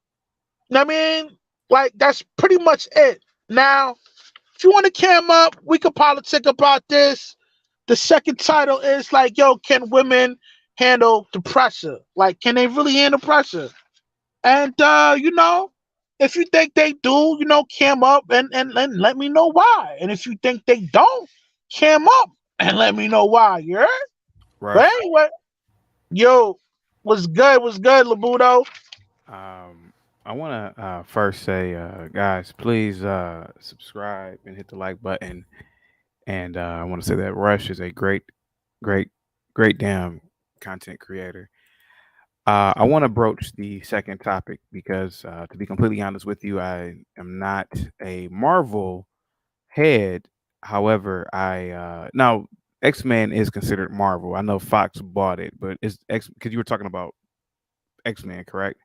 I mean, like that's pretty much it. Now, if you want to cam up, we could politic about this. The second title is like, yo, can women handle the pressure? Like, can they really handle pressure? And if you think they do, cam up and let me know why. And if you think they don't, cam up and let me know why. You heard? Right. But anyway, yo, what's good? What's good, Labudo? I want to first say, guys, please subscribe and hit the like button. And I want to say that Rush is a great, great damn content creator. I want to broach the second topic because, to be completely honest with you, I am not a Marvel head. However, I now X-Men is considered Marvel. I know Fox bought it, but it's X because you were talking about X-Men, correct?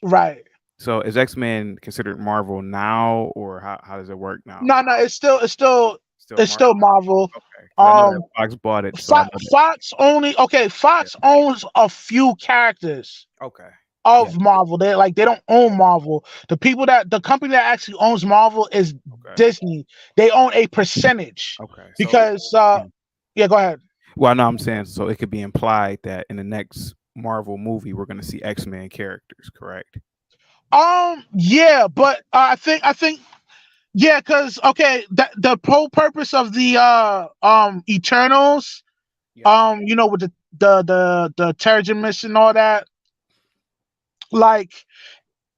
Right. So is X-Men considered Marvel now, or how does it work now? No, no, Still it's Marvel? still Marvel. Okay, because I know that Um, Fox bought it, so I know that. Fox only okay. Yeah. Fox owns a few characters Okay. Yeah. of Marvel. They don't own Marvel. The company that actually owns Marvel is Okay. Disney. They own a percentage Okay. So because yeah. yeah, go ahead. Well, no, I'm saying so it could be implied that in the next Marvel movie we're going to see X-Men characters, correct? Yeah, but I think yeah, because okay, the whole purpose of the Eternals, Yep. with the Terrigen mission and all that, like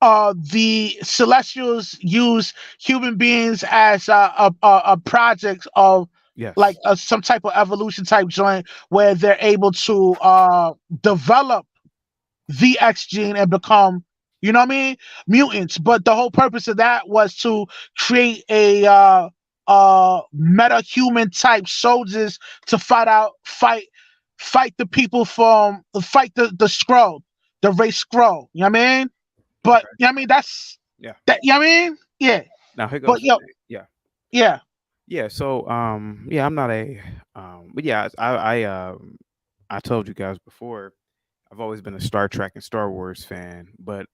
the Celestials use human beings as a project of like Yes. some type of evolution type joint where they're able to develop the X gene and become, you know what I mean, mutants. But the whole purpose of that was to create a meta human type soldiers to fight the people from fight the Skrull, the race Skrull. You know what I mean? But Okay. you know what I mean, that's Yeah. that. You know what I mean? Yeah. Now here But goes. yo, Yeah. yeah. Yeah. So yeah, I'm not a but yeah, I told you guys before I've always been a Star Trek and Star Wars fan, but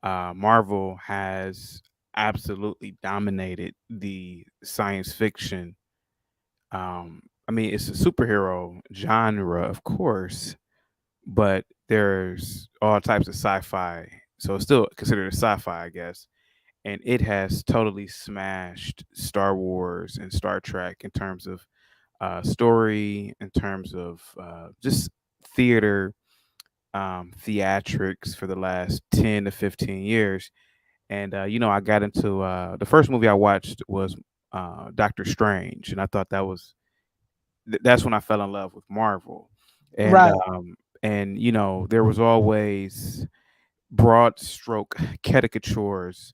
Marvel has absolutely dominated the science fiction. I mean, it's a superhero genre, of course, but there's all types of sci-fi, so it's still considered a sci-fi, I guess. And it has totally smashed Star Wars and Star Trek in terms of story, in terms of just theater, theatrics for the last 10 to 15 years. And I got into the first movie I watched was Doctor Strange, and I thought that's when I fell in love with Marvel. And Right. there was always broad stroke caricatures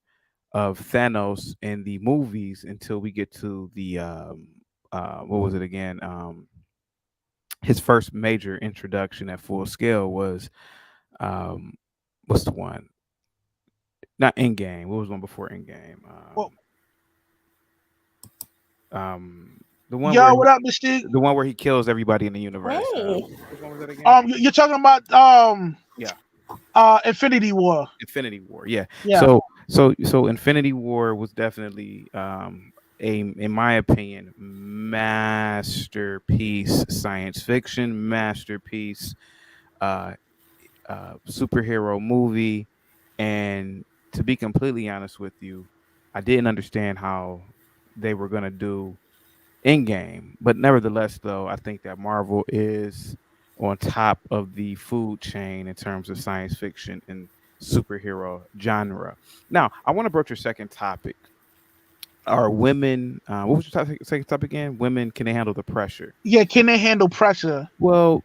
of Thanos in the movies until we get to the what was it again? His first major introduction at full scale was um what's the one? Not Endgame. What was one before Endgame? Well, Um, The one where Yo, he, what up, Mystique? the one where he kills everybody in the universe. Hey. Which one was that again? You're talking about Yeah, Infinity War. Infinity War. Yeah. Yeah. So Infinity War was definitely a, in my opinion, masterpiece science fiction, masterpiece uh superhero movie. And to be completely honest with you, I didn't understand how they were gonna do in game. But nevertheless, though, I think that Marvel is on top of the food chain in terms of science fiction and superhero genre. Now, I want to broach your second topic. Are women, what was your second topic again? Women, can they handle the pressure? Yeah, can they handle pressure? Well,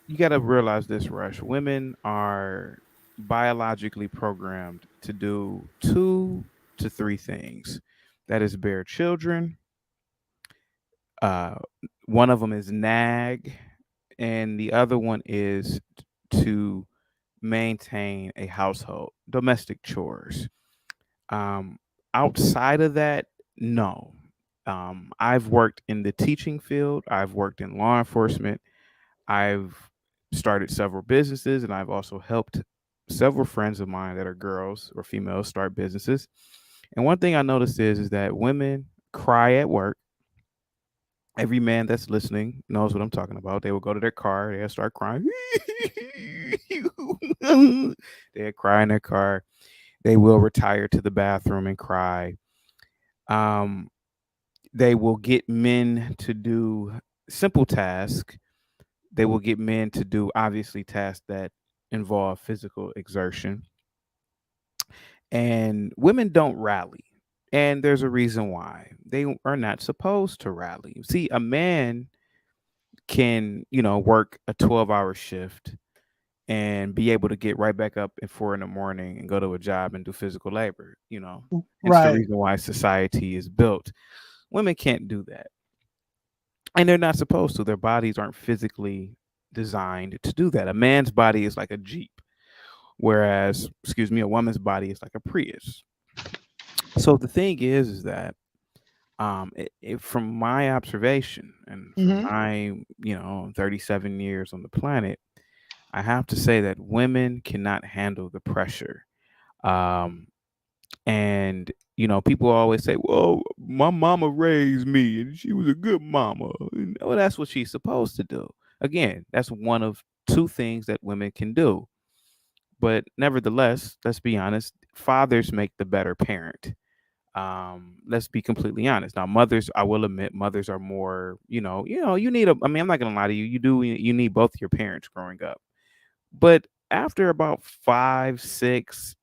you got to realize this, Rush. Women are biologically programmed to do two to three things. That is bear children. Uh, One of them is nag, and the other one is to maintain a household, domestic chores. Um, Outside of that, no. I've worked in the teaching field. I've worked in law enforcement. I've started several businesses, and I've also helped several friends of mine that are girls or females start businesses. And one thing I noticed is that women cry at work. Every man that's listening knows what I'm talking about. They will go to their car, they'll start crying. They'll cry in their car. They will retire to the bathroom and cry. Um, they will get men to do simple tasks. They will get men to do obviously tasks that involve physical exertion. And women don't rally. And there's a reason why. They are not supposed to rally. See, a man can, work a 12-hour shift and be able to get right back up at 4 in the morning and go to a job and do physical labor. It's the Right. reason why society is built. Women can't do that. And they're not supposed to. Their bodies aren't physically designed to do that. A man's body is like a Jeep, whereas, excuse me, a woman's body is like a Prius. So the thing is that from my observation and from Hmm. my 37 years on the planet, I have to say that women cannot handle the pressure. Um, and people always say, "Well, my mama raised me, and she was a good mama." Well, that's what she's supposed to do. Again, that's one of two things that women can do. But nevertheless, let's be honest, fathers make the better parent. Let's be completely honest. Now, mothers, I will admit, mothers are more, you need I mean, I'm not gonna lie to you. You need both your parents growing up. But after about 5, 6,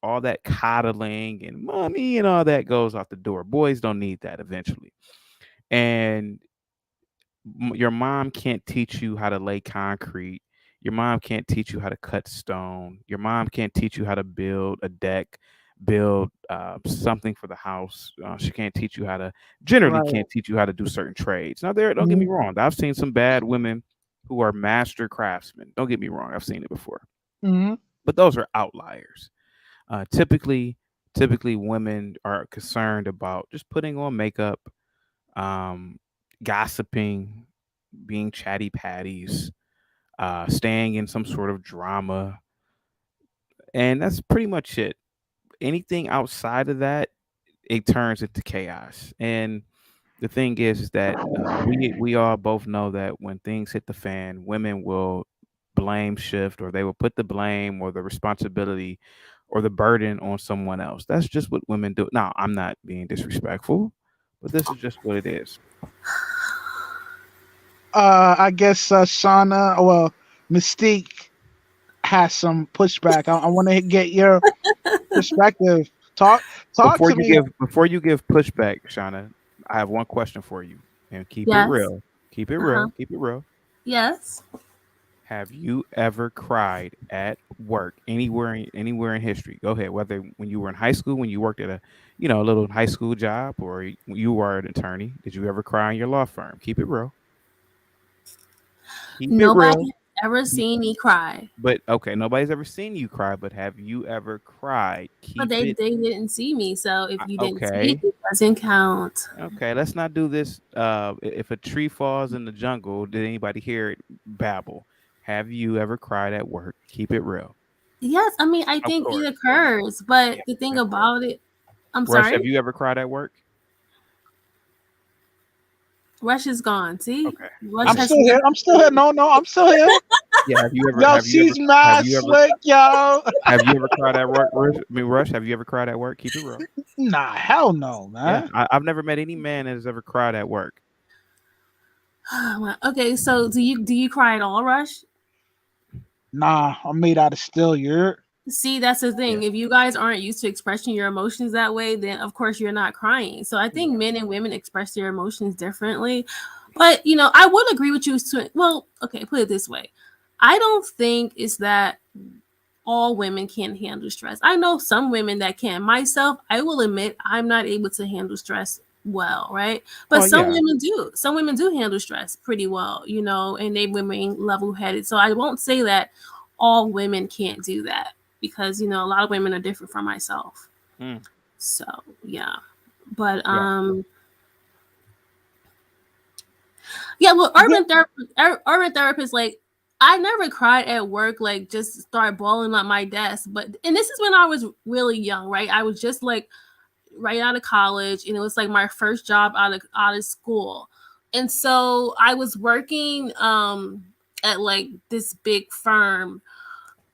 all that coddling and mommy and all that goes out the door. Boys don't need that eventually. And your mom can't teach you how to lay concrete. Your mom can't teach you how to cut stone. Your mom can't teach you how to build a deck, build something for the house. She can't teach you how to, generally Right. can't teach you how to do certain trades. Now, don't get me Hmm. wrong. I've seen some bad women who are master craftsmen. Don't get me wrong. I've seen it before. Hmm. But those are outliers. Typically, women are concerned about just putting on makeup, um, gossiping, being chatty patties, staying in some sort of drama, and that's pretty much it. Anything outside of that, it turns into chaos. And the thing is that we all both know that when things hit the fan, women will blame shift, or they will put the blame or the responsibility or the burden on someone else. That's just what women do. Now, I'm not being disrespectful, but this is just what it is. I guess Shauna, well, Mystique has some pushback. I want to get your perspective. Talk to me. Before you give pushback, Shauna, I have one question for you, and keep it Yes. real. Keep it Uh-huh. real. Keep it real. Yes. Have you ever cried at work anywhere in history? Go ahead. Whether when you were in high school, when you worked at a little high school job, or you were an attorney, did you ever cry in your law firm? Keep it real. Keep it Nobody real. has ever seen me cry. But okay, nobody's ever seen you cry. But have you ever cried? But Keep they it they didn't see me, so if you didn't see okay. it, it doesn't count. Okay, let's not do this. If a tree falls in the jungle, did anybody hear it babble? Have you ever cried at work? Keep it real. Yes, I mean I Of think it course. occurs, but Yeah, the thing of course. about it, I'm Rush, sorry, have you ever cried at work? Rush is gone. See, Okay. Rush I'm Okay. has still here. I'm still here. No, no, I'm still here. Yeah. Have you ever? Yo, Have you ever? she's Have mad you ever? slick, yo. Have you ever cried at work? Rush, I mean, Rush. Have you ever cried at work? Keep it real. Nah, hell no, Yeah. man. I've never met any man that has ever cried at work. okay, so do you cry at all, Rush? Nah, I'm made out of steel. You're See, that's the Yeah. thing. If you guys aren't used to expressing your emotions that way, then of course you're not crying. So I think Yeah. men and women express their emotions differently. But I would agree with you. Well, okay, put it this way. I don't think it's that all women can't handle stress. I know some women that can. Myself, I will admit I'm not able to handle stress well, right? But Well, some yeah. women do. Some women do handle stress pretty well, and they remain level headed. So I won't say that all women can't do that because a lot of women are different from myself. Mm, So yeah. But yeah. yeah, well, yeah, urban therapist, like I never cried at work, like just start bawling at my desk. And this is when I was really young, right? I was just like right out of college, and it was like my first job out of school, and so I was working at like this big firm,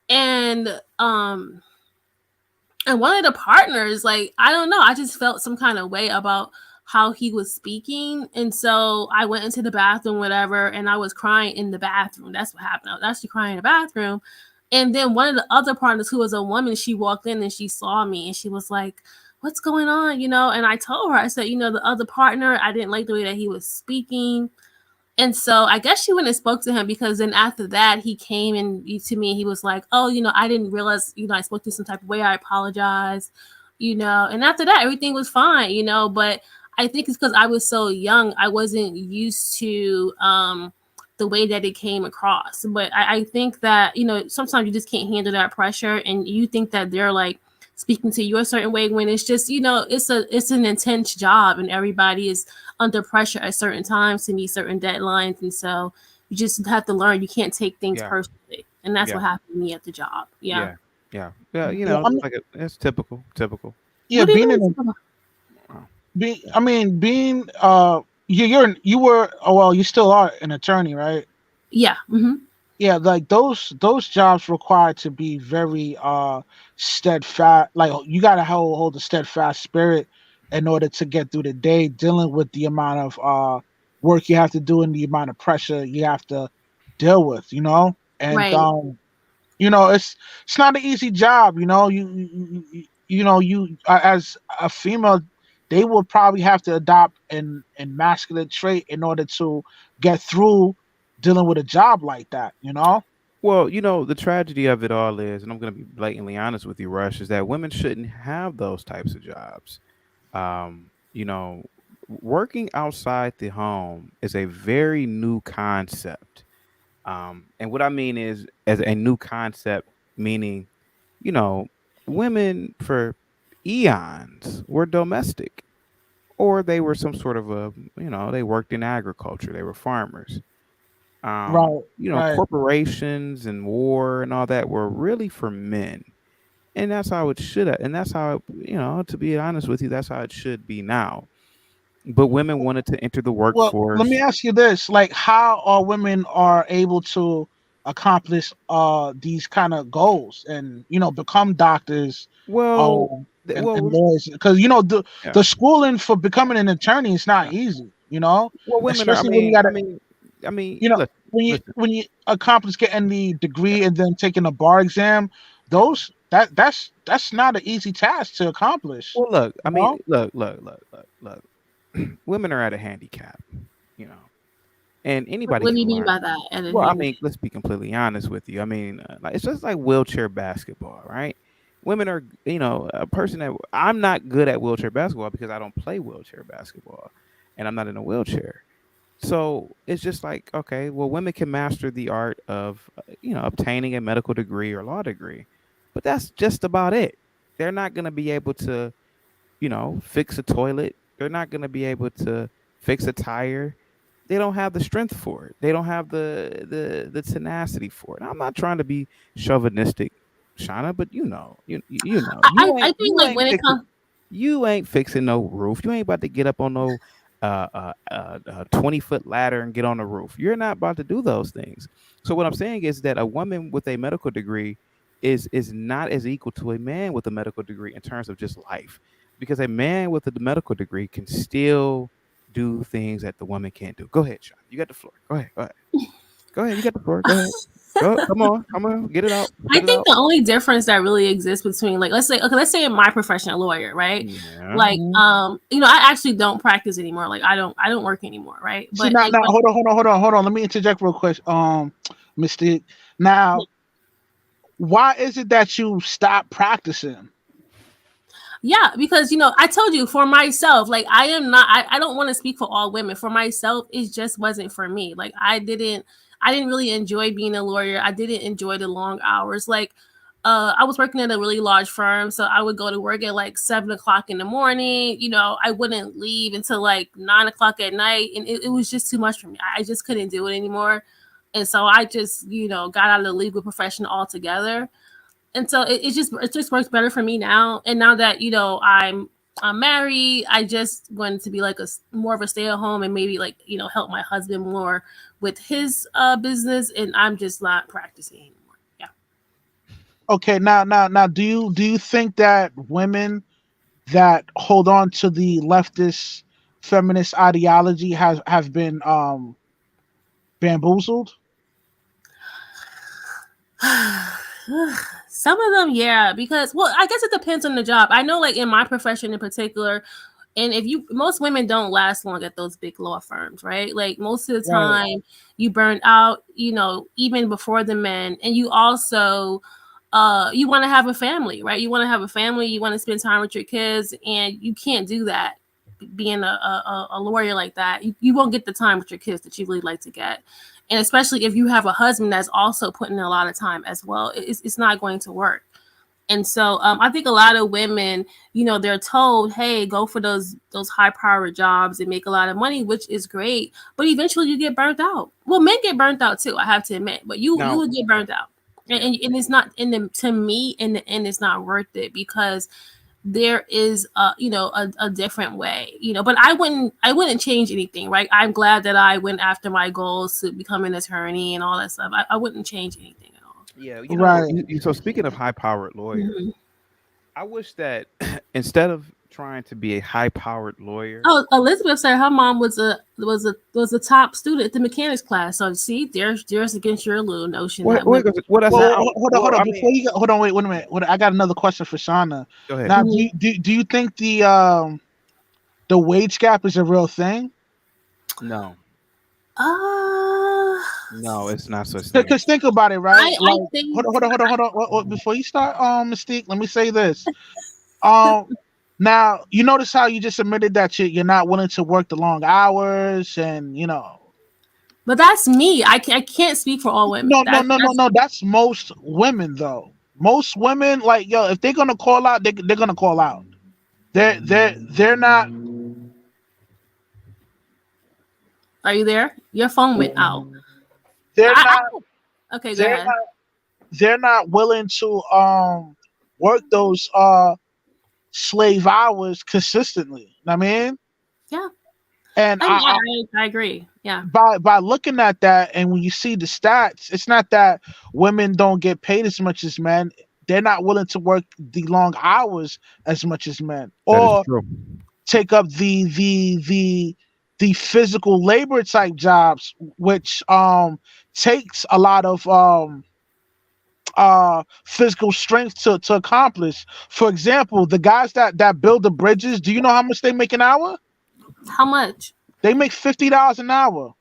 and and one of the partners, like, I don't know, I just felt some kind of way about how he was speaking. And so I went into the bathroom, whatever, and I was crying in the bathroom. That's what happened. I was actually crying in the bathroom. And then one of the other partners, who was a woman, she walked in and she saw me and she was like, "What's going on?" And I told her, I said, the other partner, I didn't like the way that he was speaking. And so I guess she went and spoke to him, because then after that he came and to me, he was like, "Oh, I didn't realize, I spoke to you some type of way. I apologize." And after that everything was fine, but I think it's because I was so young. I wasn't used to the way that it came across. But I think that, sometimes you just can't handle that pressure, and you think that they're like speaking to you a certain way, when it's just, it's an intense job, and everybody is under pressure at certain times to meet certain deadlines. And so you just have to learn you can't take things Yeah. personally. And that's Yeah. what happened to me at the job. Yeah. Yeah. Yeah. Yeah. yeah, I'm It's typical. Typical. yeah, What do you being in mean? a Wow. I mean, being you were, oh, well, you still are an attorney, right? Yeah. Yeah, like those jobs require to be very steadfast. Like you gotta hold a steadfast spirit in order to get through the day, dealing with the amount of work you have to do and the amount of pressure you have to deal with. And Right. it's not an easy job. As a female, they will probably have to adopt an masculine trait in order to get through dealing with a job like that. Well, the tragedy of it all is, and I'm going to be blatantly honest with you, Rush, is that women shouldn't have those types of jobs. Um, you know, Working outside the home is a very new concept. And what I mean is, as a new concept, meaning, you know, women for eons were domestic, or they were some sort of they worked in agriculture, they were farmers. Right, right. Corporations and war and all that were really for men. And that's how it should have, and that's how, to be honest with you, that's how it should be now. But women wanted to enter the Well, let me workforce. ask you this: like, how are women are able to accomplish these kind of goals and become doctors, Well, and lawyers? Because the yeah. schooling for becoming an attorney is not Yeah. easy. Well, women are. Especially when you got to Listen, listen. when you accomplish getting the degree and then taking a bar exam. That's not an easy task to accomplish. Well, look. You know? Look. Women are at a handicap, you know, and anybody What do you can mean learn. by that? At a Well, I hand? mean, let's be completely honest with you. I mean, like, it's just like wheelchair basketball, right? Women are, a person that I'm not good at wheelchair basketball because I don't play wheelchair basketball, and I'm not in a wheelchair. So it's just like, okay, well, women can master the art of, obtaining a medical degree or law degree, but that's just about it. They're not going to be able to, fix a toilet. They're not going to be able to fix a tire. They don't have the strength for it. They don't have the tenacity for it. I'm not trying to be chauvinistic, Shauna, but I think like when it comes, you ain't fixing no roof. You ain't about to get up on no 20-foot ladder and get on the roof. You're not about to do those things. So what I'm saying is that a woman with a medical degree is not as equal to a man with a medical degree in terms of just life, because a man with a medical degree can still do things that the woman can't do. Go ahead, Sean. You got the floor. Go ahead. Go ahead. You got the floor. Go ahead. Come on, get it out. I think the only difference that really exists between, like, let's say in my profession, a lawyer, right? Yeah. Like, I actually don't practice anymore. Like, I don't work anymore, right? But now, hold on. Let me interject real quick, Mystique. Now, why is it that you stopped practicing? Yeah, because I told you, for myself, like, I don't want to speak for all women. For myself, it just wasn't for me. Like, I didn't really enjoy being a lawyer. I didn't enjoy the long hours. Like, I was working at a really large firm, so I would go to work at like 7:00 in the morning. I wouldn't leave until like 9:00 at night, and it was just too much for me. I just couldn't do it anymore, and so I just got out of the legal profession altogether. And so it just works better for me now. And now that I'm married, I just wanted to be like more of a stay at home and maybe like help my husband more with his business, and I'm just not practicing anymore. Yeah. Okay, now, do you think that women that hold on to the leftist feminist ideology have been bamboozled? Some of them, yeah, because, well, I guess it depends on the job. I know, like in my profession in particular, and most women don't last long at those big law firms, right? Like most of the time, you burn out, even before the men, and you also, you want to have a family, right? You want to have a family, you want to spend time with your kids, and you can't do that being a lawyer like that. You won't get the time with your kids that you really like to get. And especially if you have a husband that's also putting in a lot of time as well, it's not going to work. And so I think a lot of women, they're told, hey, go for those high powered jobs and make a lot of money, which is great. But eventually you get burnt out. Well, men get burnt out too, I have to admit. But you would get burnt out. And it's not, to me, in the end, it's not worth it, because there is a different way, but I wouldn't change anything, right? I'm glad that I went after my goals to become an attorney and all that stuff. I wouldn't change anything at all. Yeah, right. So speaking of high-powered lawyers, I wish that instead of trying to be a high-powered lawyer. Oh, Elizabeth said her mom was a top student at the mechanics class. So see, there's against your little notion. Hold on. Hold on. Wait a minute. I got another question for Shauna. Go ahead. Now, do you think the wage gap is a real thing? No. No, it's not such. Because think about it, right? Hold on. Before you start, Mystique, let me say this. Now, you notice how you just admitted that you're not willing to work the long hours, and But that's me. I can't speak for all women. No. That's most women, though. Most women, like, if they're gonna call out, they're gonna call out. They're not. Are you there? Your phone went out. They're not. Okay, go ahead. They're not willing to work those slave hours consistently. I mean, yeah, and I agree. Yeah, by looking at that, and when you see the stats, it's not that women don't get paid as much as men. They're not willing to work the long hours as much as men, or take up the physical labor type jobs, which takes a lot of physical strength to accomplish. For example, the guys that build the bridges, do you know how much they make an hour? How much? They make $50 an hour.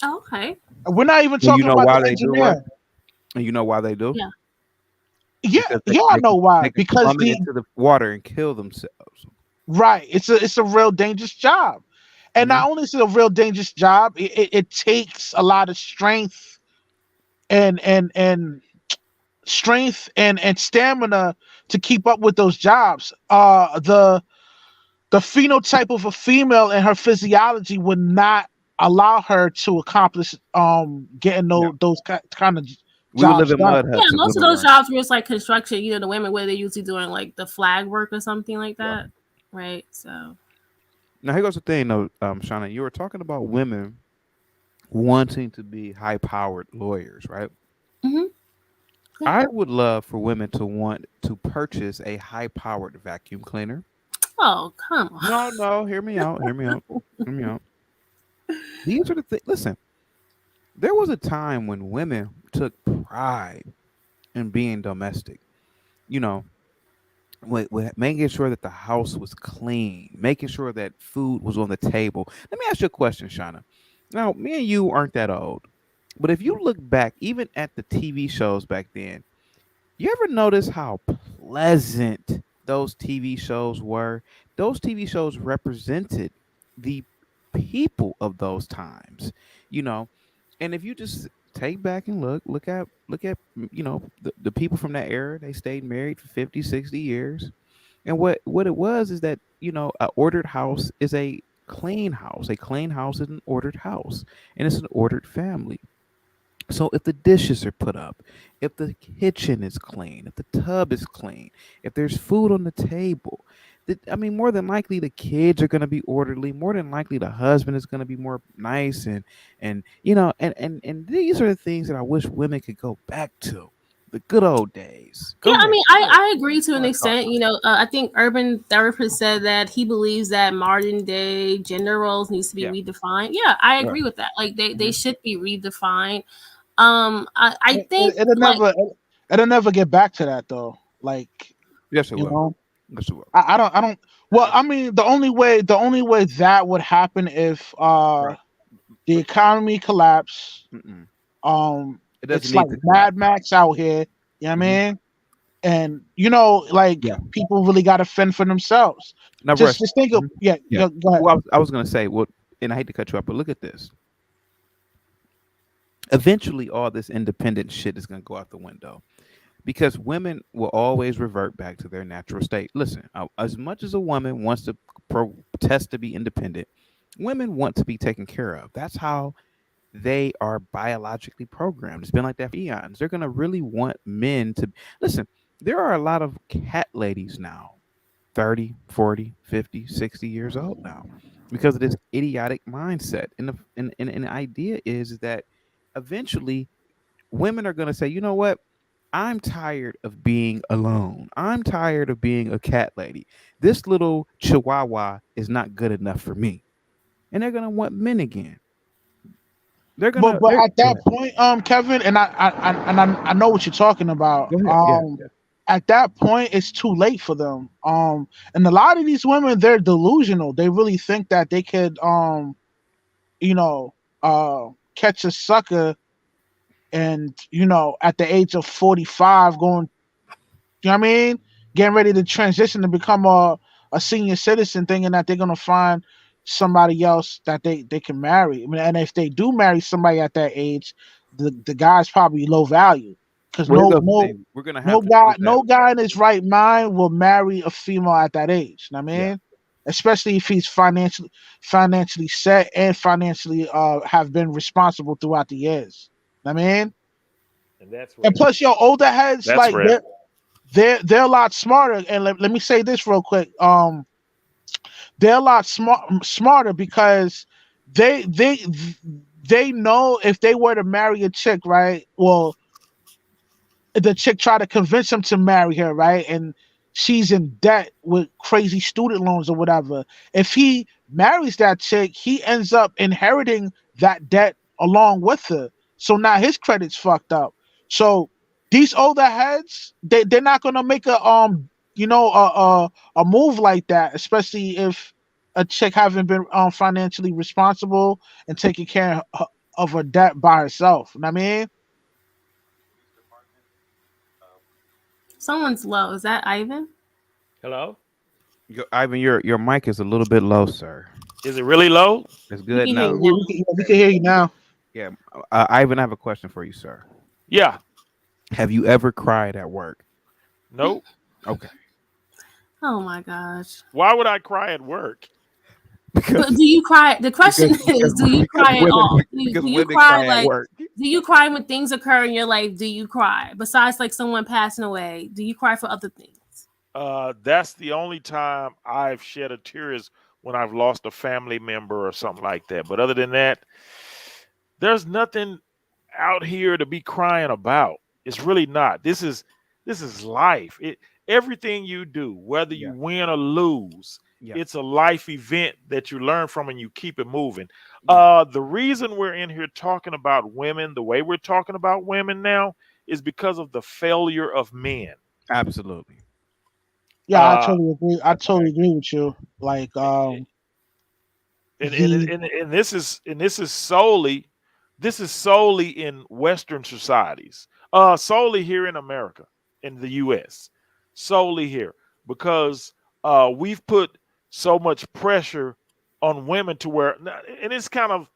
Oh, okay. We're not even talking about the engineer. And you know why they do? Yeah, I know why. Because into the water and kill themselves. Right. It's a real dangerous job. And not only is it a real dangerous job, it takes a lot of strength and strength and stamina to keep up with those jobs. The phenotype of a female and her physiology would not allow her to accomplish getting those kind of We would jobs live in done. mud Yeah, huts. if most we of those weren't. jobs where it's like construction, you know, the women where they're usually doing like the flag work or something like that, right? So Now here goes the thing, though, Shauna. You were talking about women wanting to be high-powered lawyers, right? Mhm. Yeah. I would love for women to want to purchase a high-powered vacuum cleaner. Oh, come on. No, hear me out. Hear me out. Hear me out. These are the things. Listen, there was a time when women took pride in being domestic. You know, with making sure that the house was clean, making sure that food was on the table. Let me ask you a question, Shauna. Now, me and you aren't that old, but if you look back, even at the TV shows back then, you ever notice how pleasant those TV shows were? Those TV shows represented the people of those times, you know. And if you just take back and look at the people from that era, they stayed married for 50, 60 years. And what it was is that, a ordered house is a clean house. A clean house is an ordered house, and it's an ordered family. So if the dishes are put up, if the kitchen is clean, if the tub is clean, if there's food on the table, more than likely the kids are going to be orderly. More than likely the husband is going to be more nice, and these are the things that I wish women could go back to, the good old days. Go Yeah, I ahead. mean, I agree to an Go ahead. extent. You know, I think Urban Therapist said that he believes that modern day gender roles needs to be Yeah. redefined. Yeah, I agree Right. with that. Like they Mhm. should be redefined. I think It'll never get back to that though. Like, Yes, it you will. know, Yes, it will. I don't. Well, I mean, the only way that would happen if Right. the economy collapse. Mm-mm. It doesn't It's need like to Mad collapse. Max out here. You know what I Mhm. mean? And like Yeah. people really got to fend for themselves. Now, Russ. Just think of Mhm. yeah. Yeah. Go ahead. Well, I was going to say, well, and I hate to cut you off, but look at this. Eventually, all this independent shit is going to go out the window because women will always revert back to their natural state. Listen, as much as a woman wants to protest to be independent, women want to be taken care of. That's how they are biologically programmed. It's been like that for eons. They're going to really want men to listen. There are a lot of cat ladies now, 30, 40, 50, 60 years old now because of this idiotic mindset. And the idea is that eventually women are going to say, you know what? I'm tired of being alone. I'm tired of being a cat lady. This little chihuahua is not good enough for me. And they're going to want men again. They're going to. But at that point, Kevin, and I know what you're talking about. Go ahead. Yeah. At that point, it's too late for them. And a lot of these women, they're delusional. They really think that they could, catch a sucker, and at the age of 45, going, you know what I mean, getting ready to transition to become a senior citizen, thinking that they're gonna find somebody else that they can marry. I mean, and if they do marry somebody at that age, the guy's probably low value because Well, here's the thing. We're gonna have to prove that. no guy in his right mind will marry a female at that age. You know what I mean? Yeah. Especially if he's financially set and financially have been responsible throughout the years. You know what I mean? And that's And plus, your older heads, That's like real. they're a lot smarter. And let me say this real quick. They're a lot smarter because they know if they were to marry a chick, right? Well, the chick tried to convince him to marry her, right? And she's in debt with crazy student loans or whatever. If he marries that chick, he ends up inheriting that debt along with her. So now his credit's fucked up. So these older heads, they're not gonna make a move like that, especially if a chick haven't been financially responsible and taking care of her debt by herself. You know what I mean? Someone's low. Is that Ivan? Hello? Ivan, your mic is a little bit low, sir. Is it really low? It's We good can hear now. you Yeah, now. we can hear you now. Yeah. Ivan, I have a question for you, sir. Yeah. Have you ever cried at work? Nope. Okay. Oh my gosh. Why would I cry at work? But Because do you cry? The question is, do you because cry at all? because Do you women cry cry at like? work. Do you cry when things occur in your life? Do you cry? Besides, like someone passing away, do you cry for other things? That's the only time I've shed a tear is when I've lost a family member or something like that. But other than that, there's nothing out here to be crying about. It's really not. This is life. Everything you do, whether you Yeah. win or lose, Yeah. it's a life event that you learn from and you keep it moving. Yeah. The reason we're in here talking about women the way we're talking about women now is because of the failure of men. Absolutely. Yeah, I Uh, totally agree. I totally agree with you. Like, and and, the and and this is solely in Western societies, solely here in America, in the U.S., solely here because we've put so much pressure on women to where, and it's kind of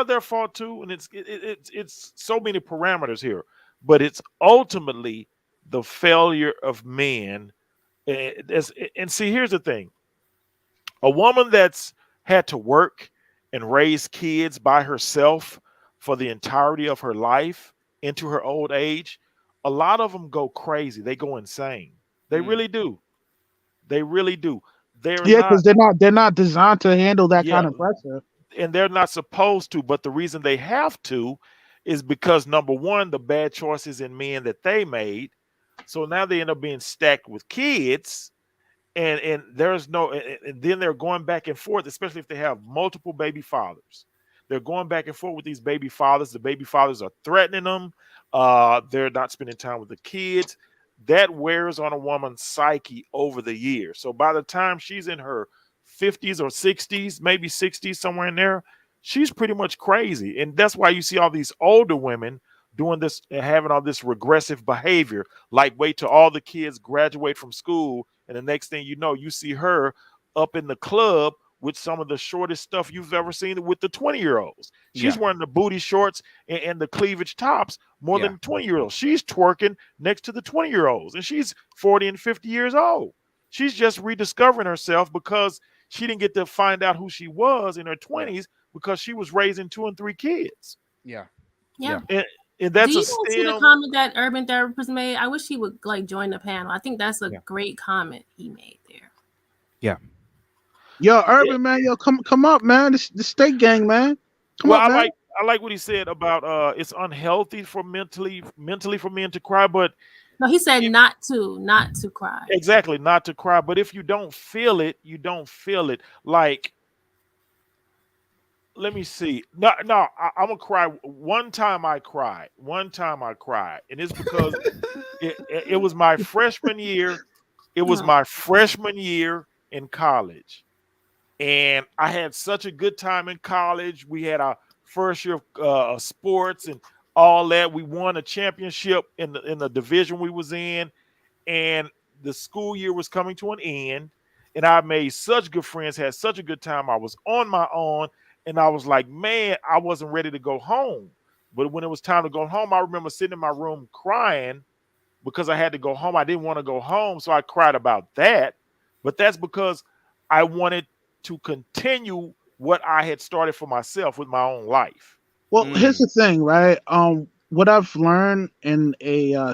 their fault too, and it's so many parameters here, but it's ultimately the failure of men. And see, here's the thing: a woman that's had to work and raise kids by herself for the entirety of her life into her old age, a lot of them go crazy. They go insane. They Mm. really do. They really do. They're yeah, not, because they're not designed to handle that yeah, kind of pressure. and they're not supposed to. But the reason they have to is because number one, the bad choices in men that they made. So now they end up being stacked with kids, and there's no, and then they're going back and forth, especially if they have multiple baby fathers. They're going back and forth with these baby fathers. The baby fathers are threatening them. They're not spending time with the kids. That wears on a woman's psyche over the years. So by the time she's in her 50s or 60s, maybe 60s, somewhere in there, she's pretty much crazy. And that's why you see all these older women doing this and having all this regressive behavior. Like, wait till all the kids graduate from school, and the next thing you know, you see her up in the club with some of the shortest stuff you've ever seen with the 20-year-olds. She's Yeah. wearing the booty shorts and the cleavage tops more Yeah. than 20-year-olds. She's twerking next to the 20-year-olds, and she's 40 and 50 years old. She's just rediscovering herself because she didn't get to find out who she was in her 20s because she was raising 2 and 3 kids. Yeah. Yeah. And, and Do that's a you guys see the stem. comment that Urban Therapist made? I wish he would like join the panel. I think that's a Yeah. great comment he made there. Yeah. Yo, Urban man, yo, come up, man. The state gang, man. Come Well, up, man. I like what he said about it's unhealthy for mentally for men to cry, but No, he said if, not to cry. exactly, not to cry. But if you don't feel it, you don't feel it. Like, let me see. No, no, I'm gonna cry. One time I cried. One time I cried, and it's because it was my freshman year. It was No. my freshman year in college, and I had such a good time in college. We had our first year of sports and all that. We won a championship in the division we was in, and the school year was coming to an end. And I made such good friends, had such a good time. I was on my own, and I was like, man, I wasn't ready to go home. But when it was time to go home, I remember sitting in my room crying because I had to go home. I didn't want to go home, so I cried about that. But that's because I wanted to continue what I had started for myself with my own life. Well, here's Mm. the thing, right? What I've learned in a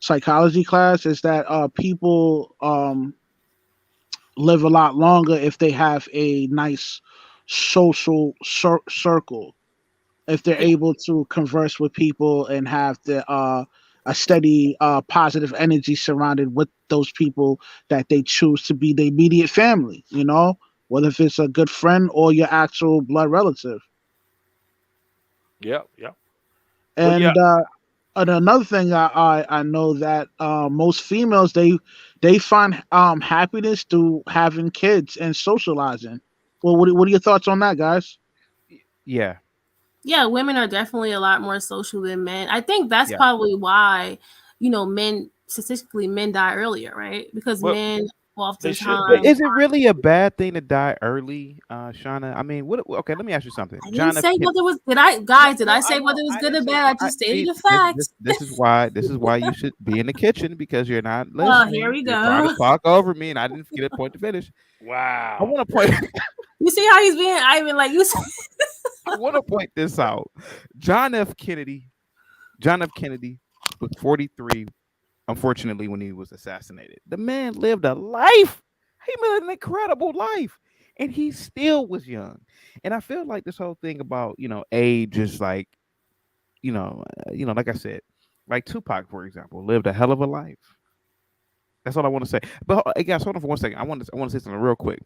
psychology class is that people live a lot longer if they have a nice social circle, if they're Yeah. able to converse with people and have a steady positive energy surrounded with those people that they choose to be the immediate family, whether if it's a good friend or your actual blood relative. Yeah, yeah. But yeah, And another thing I know that most females they find happiness through having kids and socializing. Well, what are your thoughts on that, guys? Yeah. Yeah, women are definitely a lot more social than men. I think that's Yeah. probably why, men, statistically, men die earlier, right? Because but men oftentimes. Is it really a bad thing to die early, Shauna? I mean, what? Okay, let me ask you something. I John didn't F. say Kennedy. whether it was did I guys did No, I I say know. whether it was I good didn't or say. bad? No, I just stated see, the facts. this is why you should be in the kitchen because you're not Oh, here listening. we You're trying to go. talk over me, and I didn't get a point to finish. I Wow. want to point. You see how he's being Ivan like you said. I want to point this out. John F. Kennedy. John F. Kennedy was 43. Unfortunately, when he was assassinated, the man lived a life. He lived an incredible life, and he still was young. And I feel like this whole thing about age is like like I said, like Tupac, for example, lived a hell of a life. That's all I want to say. But hey, guys, hold on for 1 second. I want to say something real quick.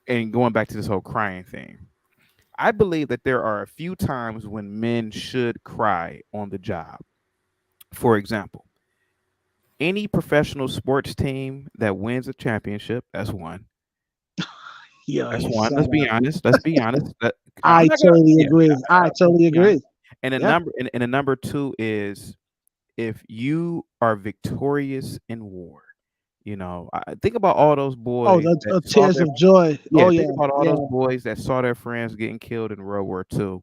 And going back to this whole crying thing, I believe that there are a few times when men should cry on the job. For example, any professional sports team that wins a championship, that's one. Yo, That's he's one. Let's be honest. Let's be honest. I'm I not gonna. totally Yeah, agree. I totally be honest. agree. And the Yeah. number two is if you are victorious in war. Think about all those Oh, boys that the saw tears their of joy. yeah. Oh yeah, Think about all yeah. those boys that saw their friends getting killed in World War II,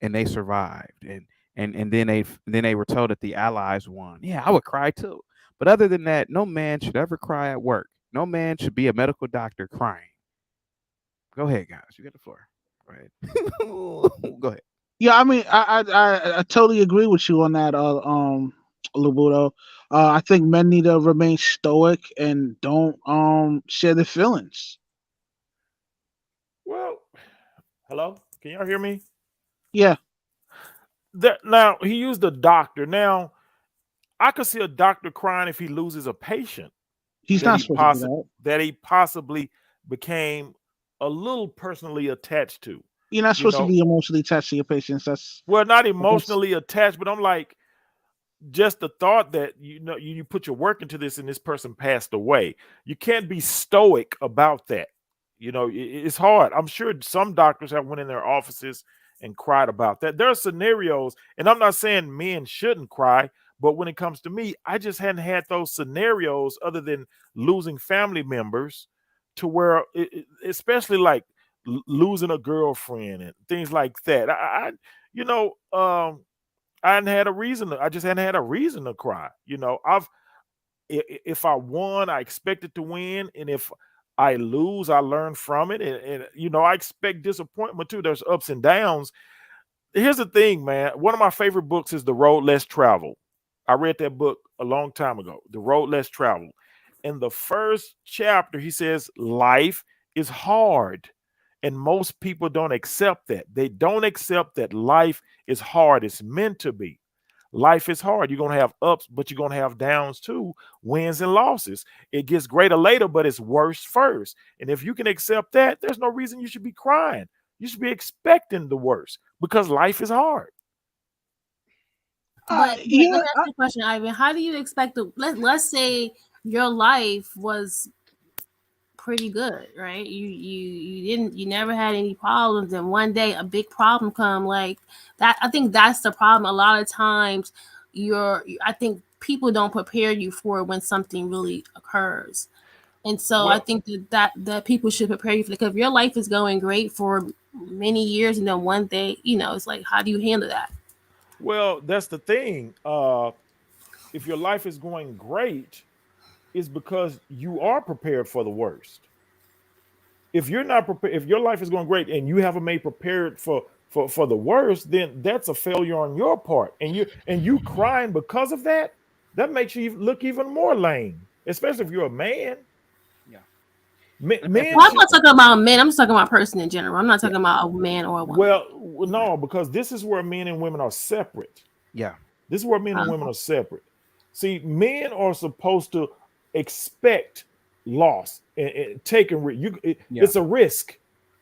and they survived, and then they were told that the Allies won. Yeah, I would cry too. But other than that, no man should ever cry at work. No man should be a medical doctor crying. Go ahead, guys. You got the floor. Right. Go ahead. Yeah, I mean, I totally agree with you on that, Labuto. I think men need to remain stoic and don't share their feelings. Well, hello? Can y'all hear me? Yeah, Now, he used a doctor. Now, I could see a doctor crying if he loses a patient he's that not he supposed to do that. that he possibly became a little personally attached to. You're not You supposed to know, be emotionally attached to your patients. well, not That's emotionally attached, but I'm like, just the thought that you put your work into this and this person passed away. You can't be stoic about that. It's hard. I'm sure some doctors have went in their offices and cried about that. There are scenarios, and I'm not saying men shouldn't cry, but when it comes to me, I just hadn't had those scenarios other than losing family members to where, especially like losing a girlfriend and things like that. You know, um, I hadn't had a reason. I just hadn't had a reason to cry. If I won, I expected to win, and if I lose, I learn from it, and I expect disappointment too. There's ups and downs. Here's the thing, man. One of my favorite books is The Road Less Traveled. I read that book a long time ago. The Road Less Traveled. In the first chapter, he says life is hard. And most people don't accept that. They don't accept that life is hard. It's meant to be. Life is hard. You're going to have ups, but you're going to have downs too, wins and losses. It gets greater later, but it's worse first. And if you can accept that, there's no reason you should be crying. You should be expecting the worst because life is hard. But yeah, let me ask you a question, Ivan. How do you expect let's say your life was pretty good, right? You never had any problems, and one day a big problem come like that. I think that's the problem. A lot of times I think people don't prepare you for when something really occurs. And so I think that people should prepare you for because if your life is going great for many years and then one day, it's like, how do you handle that? Well, that's the thing. If your life is going great, it's because you are prepared for the worst. If you're not prepared, if your life is going great and you haven't made prepared for the worst, then that's a failure on your part. And you crying because of that, that makes you look even more lame, especially if you're a man. Yeah. Men I'm not talking about men. I'm just talking about person in general. I'm not talking about a man or a woman. Well, no, because this is where men and women are separate. Yeah. This is where men and women are separate. See, men are supposed to expect loss and taking it's a risk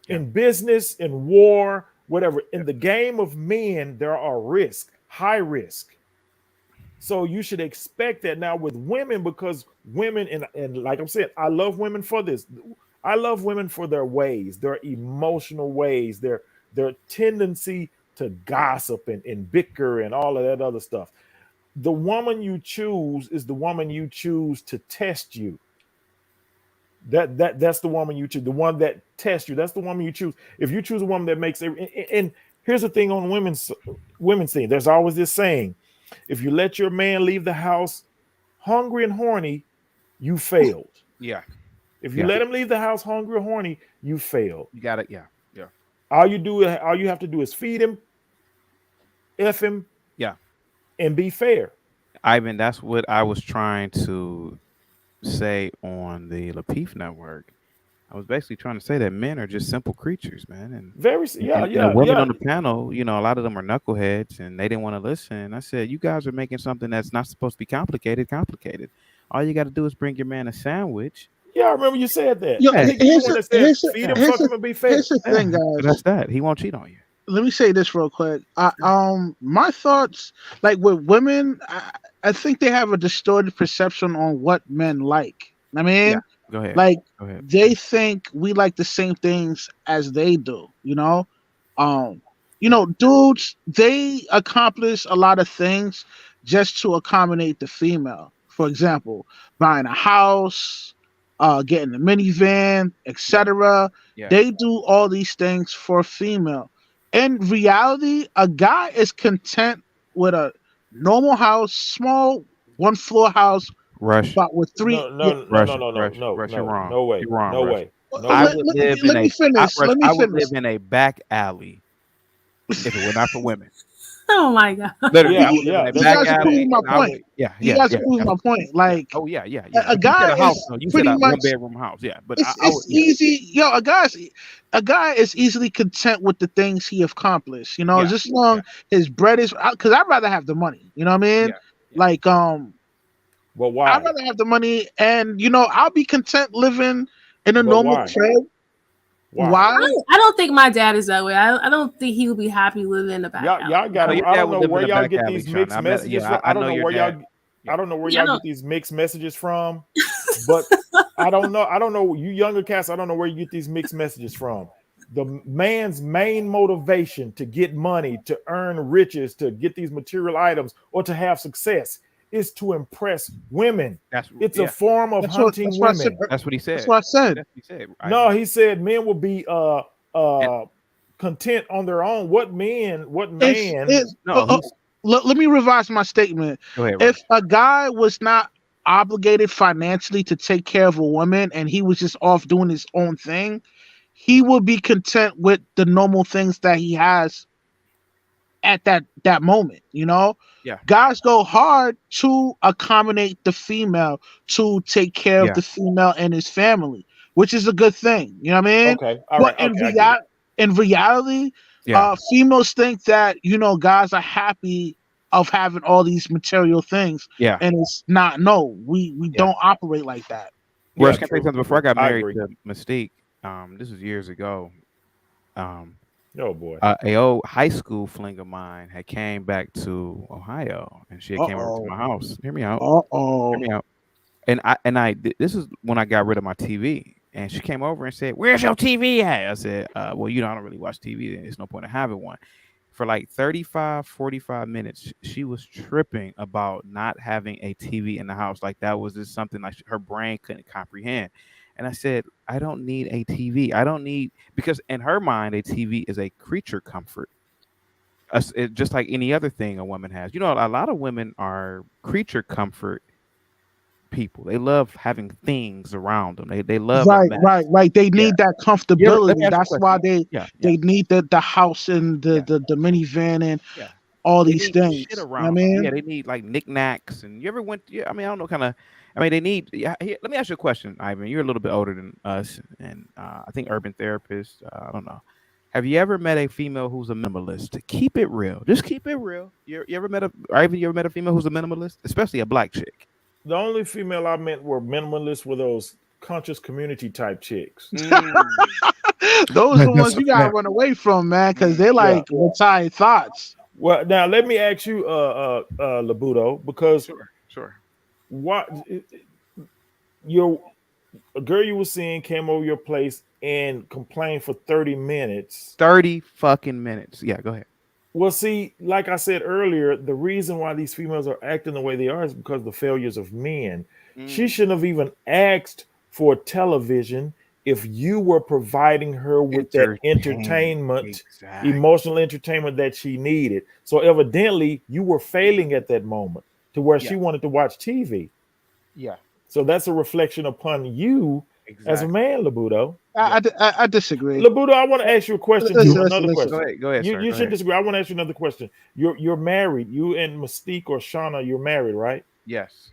in business, in war, whatever. In the game of men, there are risks, high risk. So you should expect that now with women, because women, and like I'm saying, I love women for this. I love women for their ways, their emotional ways, their tendency to gossip and bicker and all of that other stuff. The woman you choose is the woman you choose to test you. That's the woman you choose. The one that tests you. That's the woman you choose. If you choose a woman that makes and here's the thing on women's thing. There's always this saying: if you let your man leave the house hungry and horny, you failed. Yeah. If you let him leave the house hungry or horny, you failed. You got it. Yeah. All you have to do is feed him, F him, and be fair. Ivan, that's what I was trying to say on the Lapeef network. I was basically trying to say that men are just simple creatures, man. And the women on the panel, a lot of them are knuckleheads and they didn't want to listen. I said, you guys are making something that's not supposed to be complicated. All you got to do is bring your man a sandwich. Yeah, I remember you said that. Feed him, fuck him, and be fair. Here's the thing, guys. That's that. He won't cheat on you. Let me say this real quick. My thoughts, like with women, I think they have a distorted perception on what men like. I mean, go ahead. They think we like the same things as they do. Dudes, they accomplish a lot of things just to accommodate the female. For example, buying a house, getting a minivan, etc. Yeah. They do all these things for a female. In reality, a guy is content with a normal house, small 1-floor house, Rush. but with three. No way. I would live in a back alley if it were not for women. Oh my God! Literally, you guys are proving my point. You guys are proving my point. Like, a guy is pretty much one bedroom house. Yeah, but it's easy. Yo, a guy is easily content with the things he accomplished. Just as long his bread is. Because I'd rather have the money. You know what I mean? Like, But why? I'd rather have the money, and I'll be content living in a normal crib. Why? I don't think my dad is that way. I don't think he would be happy living in the back. Y'all got. I don't know where y'all get these mixed messages from. I don't know where y'all. I don't know where y'all get these mixed messages from. But I don't know. You younger cats, I don't know where you get these mixed messages from. The man's main motivation to get money, to earn riches, to get these material items, or to have success is to impress women. It's a form of hunting women. That's what he said. That's what I said. No, he said men will be content on their own. What man? Let me revise my statement. Go ahead, if a guy was not obligated financially to take care of a woman and he was just off doing his own thing, he would be content with the normal things that he has at that moment. Guys go hard to accommodate the female, to take care of the female and his family, which is a good thing. You know what I mean? Okay. In reality, females think that guys are happy of having all these material things. Yeah. And it's not. No, we don't operate like that. Whereas, can I say something? Before I got married to Mystique, this was years ago. Oh boy! A old high school fling of mine had came back to Ohio, and she came over to my house. Hear me out. Hear me out. And I this is when I got rid of my TV, and she came over and said, "Where's your TV at?" I said, "Well, I don't really watch TV. There's no point in having one." For like 35, 45 minutes, she was tripping about not having a TV in the house. Like that was just something like her brain couldn't comprehend. And I said, I don't need a TV. I don't need, because in her mind, a TV is a creature comfort. Just like any other thing a woman has. A lot of women are creature comfort people. They love having things around them. They love right. They need that comfortability. That's why they need the house and the minivan and all these things. Shit around them. They need like knickknacks. And you ever went? I don't know, kind of. They need. Let me ask you a question, Ivan. You're a little bit older than us, and I think Urban Therapist. I don't know. Have you ever met a female who's a minimalist? Keep it real. Just keep it real. You ever met a female who's a minimalist, especially a black chick? The only female I met were minimalists, were those conscious community type chicks. Those are the ones you gotta run away from, man, because they're like retired thoughts. Well, now let me ask you, Labudo, because sure. What a girl you were seeing came over your place and complained for 30 minutes. 30 fucking minutes. Yeah, go ahead. Well, see, like I said earlier, the reason why these females are acting the way they are is because of the failures of men. She shouldn't have even asked for television if you were providing her with that entertainment, exactly. emotional entertainment that she needed. So evidently you were failing at that moment to where she wanted to watch TV. Yeah. So that's a reflection upon you as a man, Labudo. I disagree. Labudo, I want to ask you a question. Another question. Go ahead, sir. You should disagree. I want to ask you another question. You're married. You and Mystique or Shauna, you're married, right? Yes.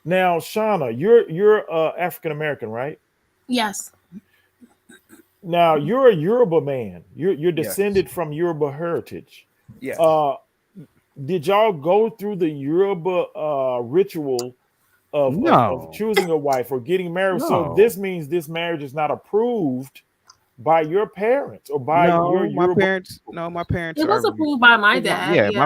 Now, Shauna, you're African American, right? Yes. Now you're a Yoruba man. You're descended from Yoruba heritage. Yes. Did y'all go through the Yoruba ritual of choosing a wife or getting married? No. So this means this marriage is not approved by your parents or by your Yoruba parents. No, my parents. It was approved by my dad. Yeah.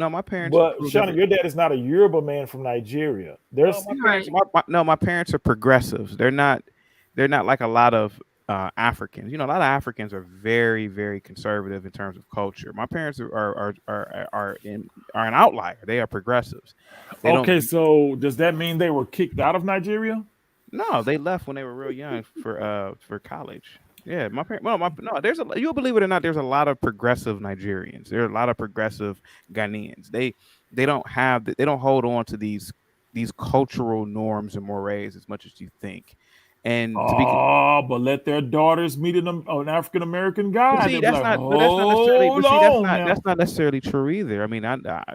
My parents. But Shauna, your dad is not a Yoruba man from Nigeria. There's my parents are progressives. They're not like a lot of Africans. A lot of Africans are very, very conservative in terms of culture. My parents are an outlier. They are progressives. So does that mean they were kicked out of Nigeria? No, they left when they were real young for college. Yeah, my parents. You'll believe it or not, there's a lot of progressive Nigerians. There are a lot of progressive Ghanaians. They don't hold on to these cultural norms and mores as much as you think. And but let their daughters meet an African American guy. That's not necessarily true either. I mean,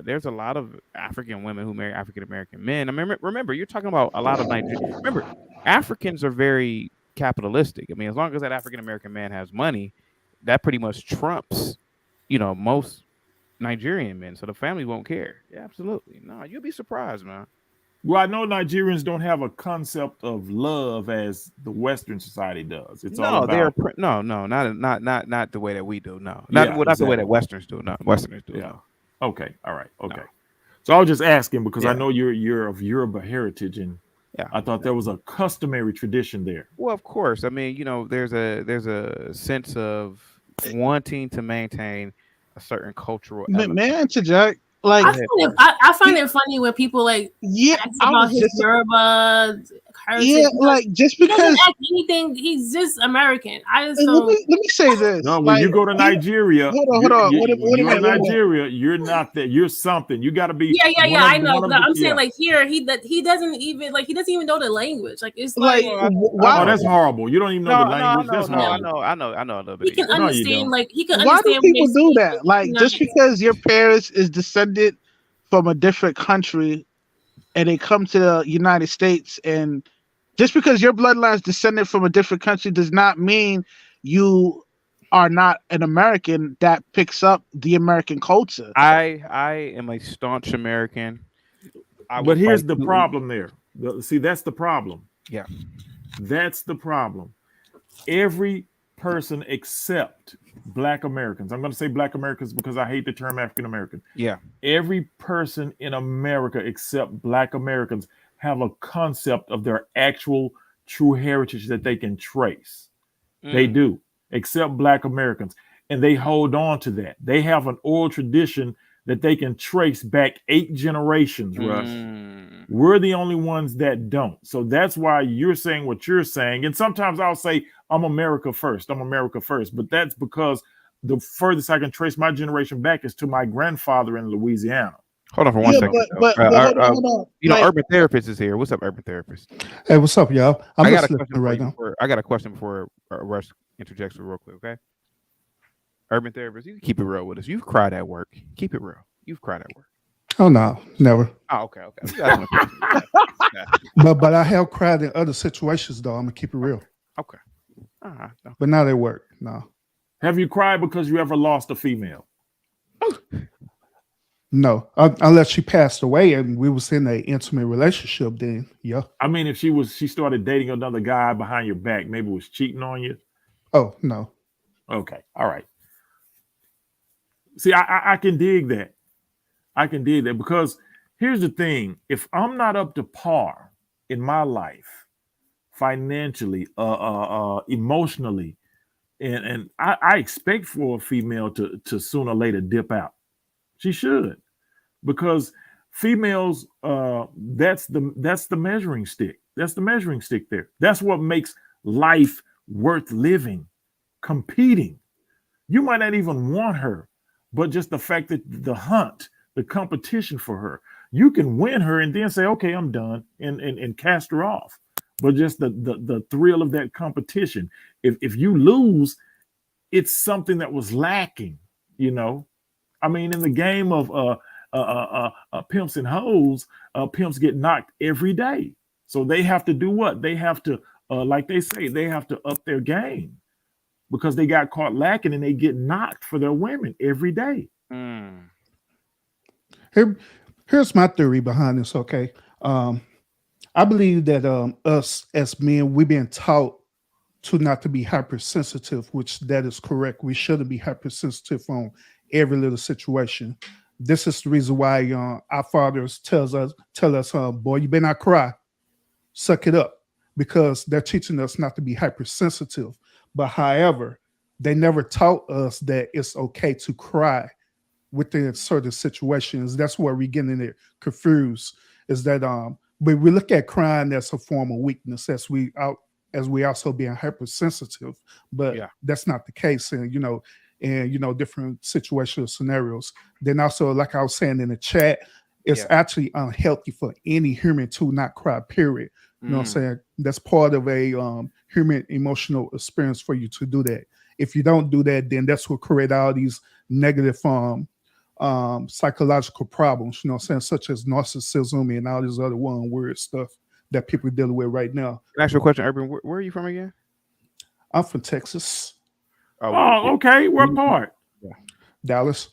there's a lot of African women who marry African American men. I mean, remember, you're talking about a lot of Nigerians. Remember, Africans are very capitalistic. I mean, as long as that African American man has money, that pretty much trumps, most Nigerian men. So the family won't care. Yeah, absolutely. No, you'll be surprised, man. Well, I know Nigerians don't have a concept of love as the Western society does. It's all about not the way that we do. No, not the way that Westerners do. No, Westerners do. Yeah. Okay. All right. Okay. No. So I was just asking because I know you're of Yoruba heritage, and I thought there was a customary tradition there. Well, of course. I mean, there's a sense of wanting to maintain a certain cultural element. May I interject? Like, I find it funny when people ask about his Yoruba heritage. Yeah, like just because he doesn't act anything, he's just American. I just don't. Let me say this. No, when you go to Nigeria, hold on. You're in Nigeria, you're not that. You're something. You got to be. Yeah. I know. I'm saying like here, he doesn't even know the language. Like it's like wow, oh, that's horrible. You don't even know the language. That's horrible. I know a little bit. He can understand. Like he can Why understand. Why do people do that? Like just because your parents is descended from a different country and they come to the United States, and just because your bloodline is descended from a different country does not mean you are not an American that picks up the American culture. I am a staunch American. But here's the problem there. See, that's the problem. Yeah. That's the problem. Every person except Black Americans. I'm going to say Black Americans because I hate the term African American. Yeah. Every person in America except Black Americans have a concept of their actual true heritage that they can trace. They do, except Black Americans. And they hold on to that. They have an oral tradition that they can trace back 8 generations, Russ. We're the only ones that don't. So that's why you're saying what you're saying. And sometimes I'll say, I'm America first. But that's because the furthest I can trace my generation back is to my grandfather in Louisiana. Hold on for 1 second. But hold on. Urban Therapist is here. What's up, Urban Therapist? Hey, what's up, y'all? I got a question before Russ interjects real quick, okay? Urban Therapist, you can keep it real with us. You've cried at work. Keep it real. You've cried at work. Oh no, never. Oh, okay. But I have cried in other situations, though. I'm gonna keep it real. Okay. No. But not at work. No. Have you cried because you ever lost a female? No, unless she passed away and we was in an intimate relationship. Then, yeah. I mean, if she started dating another guy behind your back, maybe was cheating on you. Oh no. Okay. All right. See, I can dig that. I can dig that because here's the thing. If I'm not up to par in my life, financially, emotionally, and I expect for a female to sooner or later dip out. She should, because females, that's the measuring stick. That's the measuring stick there. That's what makes life worth living, competing. You might not even want her, but just the fact that the hunt, the competition for her, you can win her and then say, okay, I'm done, and cast her off. But just the thrill of that competition. If you lose, it's something that was lacking, you know. I mean, in the game of pimps and hoes, pimps get knocked every day. So they have to do what? They have to, like they say, they have to up their game because they got caught lacking and they get knocked for their women every day. Mm. Here's my theory behind this. Okay, I believe that us as men, we've been taught to not to be hypersensitive, which that is correct. We shouldn't be hypersensitive on every little situation. This is the reason why our fathers tell us, boy, you better not cry, suck it up, because they're teaching us not to be hypersensitive. But however, they never taught us that it's okay to cry within certain situations. That's where we're getting it confused. Is that but we look at crying as a form of weakness, as we also being hypersensitive, but that's not the case. And different situational scenarios. Then also, like I was saying in the chat, it's actually unhealthy for any human to not cry, period. You know what I'm saying? That's part of a human emotional experience for you to do that. If you don't do that, then that's what create all these negative psychological problems, you know what I'm saying, such as narcissism and all this other one word stuff that people are dealing with right now. Can I ask you a question, Urban? Where are you from again? I'm from Texas. Oh, okay. What part? Dallas.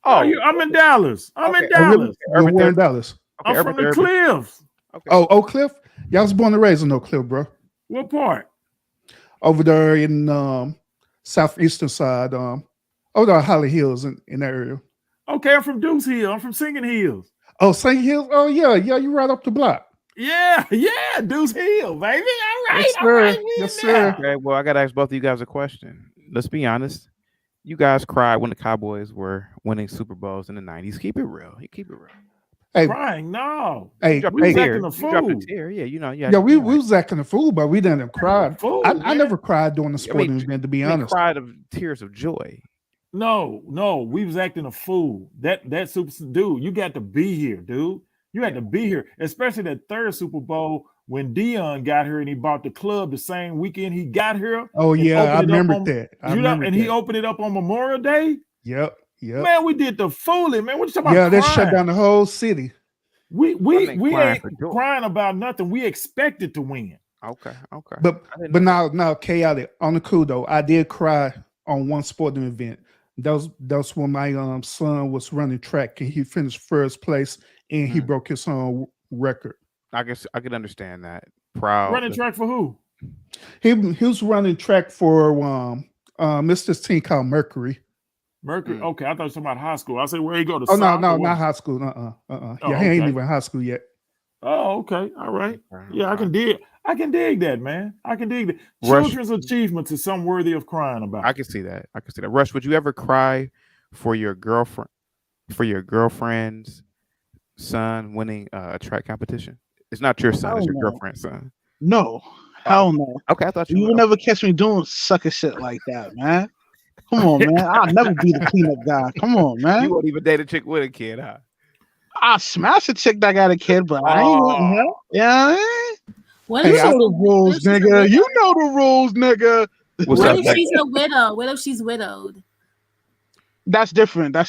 Oh, I'm in Dallas. I'm in Dallas. We're in Dallas. Okay, I'm from the Cliffs. Okay. Oh, Oak Cliff? Yeah, I was born and raised in Oak Cliff, bro. What part? Over there in southeastern side, over there Holly Hills in that area. Okay, I'm from Deuce Hill. I'm from Singing Hills. Oh, Singing Hills? Oh, yeah, you're right up the block. Yeah, Deuce Hill, baby. All right, yes, sir. all right, yes, sir. Okay, well, I gotta ask both of you guys a question. Let's be honest. You guys cried when the Cowboys were winning Super Bowls in the 90s. Keep it real. You keep it real. Hey, crying? No. Hey, we was acting a You fool. dropped a tear. Yeah, you know. Yeah, we was acting a fool, but we didn't cry. I never cried during the I sporting mean, event, to be they honest. cried of tears of joy. No, we was acting a fool. That super dude, you got to be here, dude. You had to be here, especially that third Super Bowl when Dion got here and he bought the club the same weekend he got here. Oh yeah, I remember that. He opened it up on Memorial Day. Yep. Man, we did the fooling, man. What you talking about? Yeah, they shut down the whole city. We ain't crying about nothing. We expected to win. Okay. But now chaotic on the cool though. I did cry on one sporting event. That's when my son was running track and he finished first place and he broke his own record. I guess I could understand that. Proud. Running track for who? He was running track for Mr. team called Mercury. Mercury. Okay, I thought you were talking about high school. I said where he go to. Oh no, not high school. He ain't even high school yet. Oh, okay. All right. Yeah, I can dig that, man. I can dig that. Children's achievements is something worthy of crying about. I can see that. Rush, would you ever cry for your girlfriend's son winning a track competition? It's not your son, it's your girlfriend's son. No. Hell no. Okay, I thought you would never catch me doing sucker shit like that, man. Come on, man. I'll never be the cleanup guy. Come on, man. You won't even date a chick with a kid, huh? I'll smash a chick that got a kid, but I ain't wanting her. Yeah. What You if know the rules, nigga. You know the rules, nigga. What if she's a widow? What if she's widowed? That's different. Hey,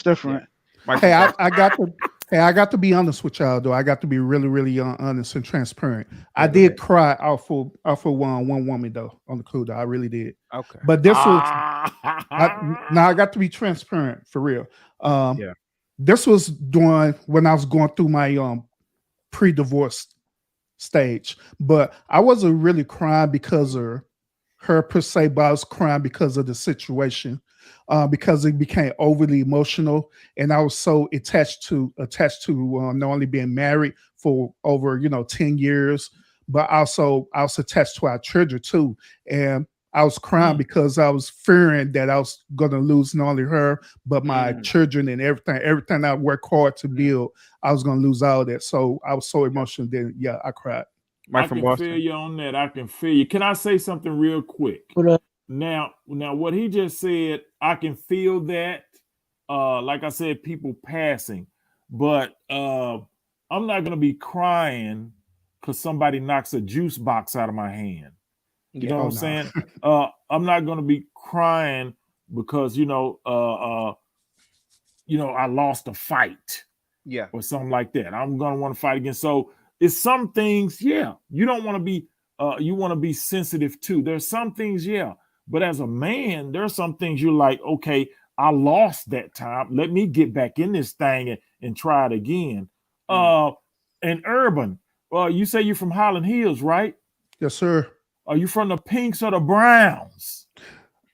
I got to be honest with y'all though. I got to be really, really honest and transparent. I did cry off of one woman though on the cool though. I really did. Okay. But this was now I got to be transparent for real. This was during when I was going through my pre-divorce stage, but I wasn't really crying because of her per se, but I was crying because of the situation. Because it became overly emotional, and I was so attached to not only being married for over 10 years, but also I was attached to our children too. And I was crying because I was fearing that I was going to lose not only her but my children and everything I worked hard to build. I was going to lose all that. So I was so emotional. Then I cried. Mike I from can Boston. feel you on that. I can feel you. Can I say something real quick? Now, what he just said, I can feel that. Like I said, people passing, but I'm not gonna be crying because somebody knocks a juice box out of my hand. You know what I'm saying? I'm not gonna be crying because I lost a fight. Yeah. Or something like that. I'm gonna want to fight again. So it's some things, yeah, you don't want to be you want to be sensitive too. There's some things, yeah, but as a man, there's some things you're like, okay, I lost that time. Let me get back in this thing and try it again. And Urban, you say you're from Highland Hills, right? Yes, sir. Are you from the Pinks or the Browns?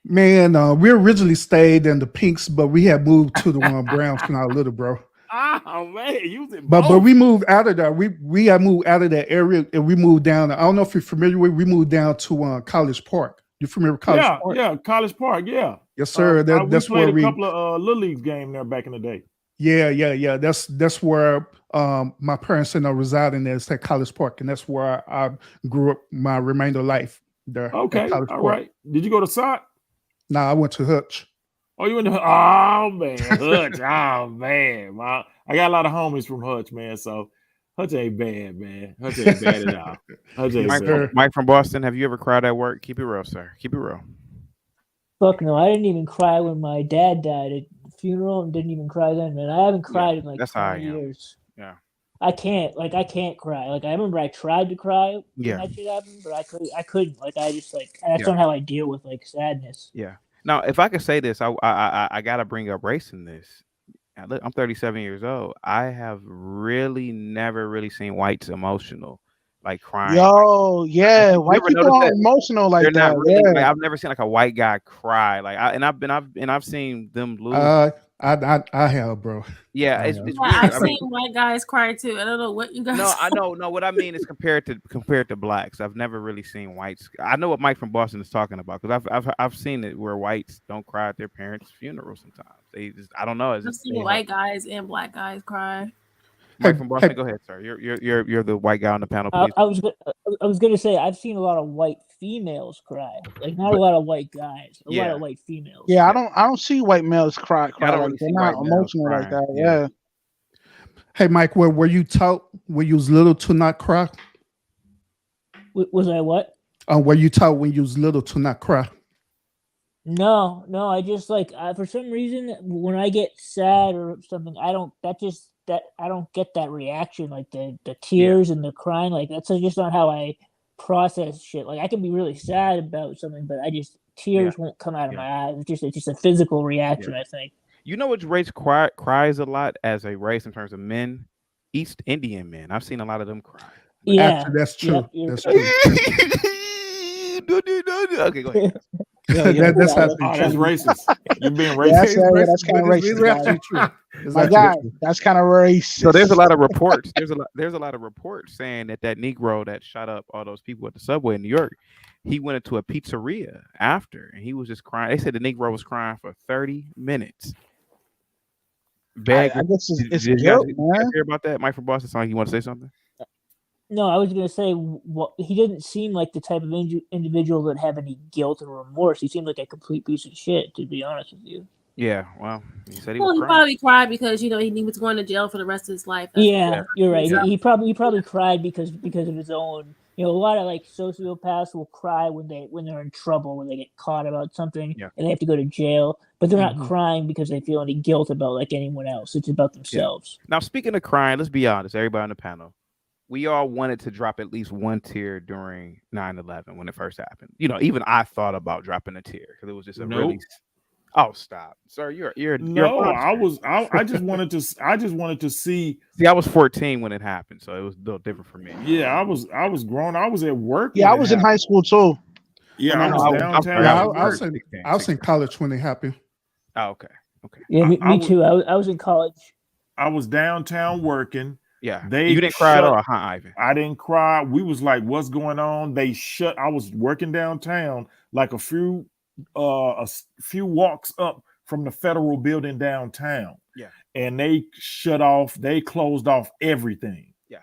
Man, we originally stayed in the Pinks, but we had moved to the Browns when I was little, bro. Oh man, you was in but we moved out of there. We got moved out of that area and we moved down. I don't know if you're familiar with. We moved down to College Park. You familiar with College Park? Yeah, College Park. Yeah. Yes, sir. That's where we a couple of Little League game there back in the day. Yeah. That's where my parents residing there. It's at College Park, and that's where I grew up my remainder of life there. Okay, all right. Did you go to SOC? No, I went to Hutch. Oh, you went to oh man, Hutch. Oh man, I got a lot of homies from Hutch, man. So Hutch ain't bad, man. Hutch ain't bad at all. Hutch ain't bad. Mike from Boston, have you ever cried at work? Keep it real, sir. Keep it real. Fuck no, I didn't even cry when my dad died at the funeral, and didn't even cry then, man. I haven't cried in like 20 years. Yeah. I can't cry. Like I remember I tried to cry when that shit happened, but I couldn't. Like I just that's not how I deal with like sadness. Yeah. Now, if I could say this, I gotta bring up race in this. I'm 37 years old. I have really never really seen whites emotional, like crying. Yo, yeah, white people are emotional like that. Really, like, I've never seen like a white guy cry. Like I've seen them lose. I have, bro. Yeah, it's weird. I've seen white guys cry too. I don't know what you guys. No, I know. No, what I mean is compared to blacks. I've never really seen whites. I know what Mike from Boston is talking about because I've seen it where whites don't cry at their parents' funerals. Sometimes they just I don't know. I've seen white guys and black guys cry. Mike from Boston, go ahead, sir. You're the white guy on the panel. Please. I was gonna say I've seen a lot of white females cry, like not a lot of white guys, a lot of white females. Yeah, I don't see white males cry. They're not emotional like that. Yeah. Hey, Mike, were you taught when you was little to not cry? Was I what? Were you taught when you was little to not cry? No. I just for some reason when I get sad or something, I don't get that reaction, like the tears and the crying. Like that's just not how I process shit. Like I can be really sad about something, but tears won't come out of my eyes. It's just a physical reaction, I think. You know which race cries a lot as a race in terms of men? East Indian men. I've seen a lot of them cry. Yeah, that's true. That's true. Okay, go ahead. That's racist. You're being racist. That's kind of racist. True. My guy, that's kind of racist. So there's a lot of reports. There's a lot of reports saying that Negro that shot up all those people at the subway in New York, he went into a pizzeria after, and he was just crying. They said the Negro was crying for 30 minutes. I guess it's guilt, man. Hear about that, Mike from Boston? Sound like you want to say something? No, I was going to say he didn't seem like the type of individual that have any guilt or remorse. He seemed like a complete piece of shit, to be honest with you. Yeah, well, he said he probably cried because he was going to jail for the rest of his life. You're right. Yeah. He probably cried because of his own. A lot of like sociopaths will cry when they're in trouble, when they get caught about something and they have to go to jail, but they're not crying because they feel any guilt about like anyone else. It's about themselves. Now, speaking of crying, let's be honest, everybody on the panel, we all wanted to drop at least one tear during 9/11 when it first happened. Even I thought about dropping a tear because it was just a really. Oh, stop, sir! You're no. I just wanted to see. See, I was 14 when it happened, so it was a little different for me. Yeah, I was grown. I was at work. Yeah, I was in high school too. Yeah, I was downtown. I was in college when it happened. Oh, okay. Yeah, me too. I was in college. I was downtown working. Yeah, you didn't cry at all, huh, Ivan? I didn't cry. We was like, "What's going on?" I was working downtown, like a few walks up from the Federal Building downtown. Yeah, and they closed off everything. Yeah.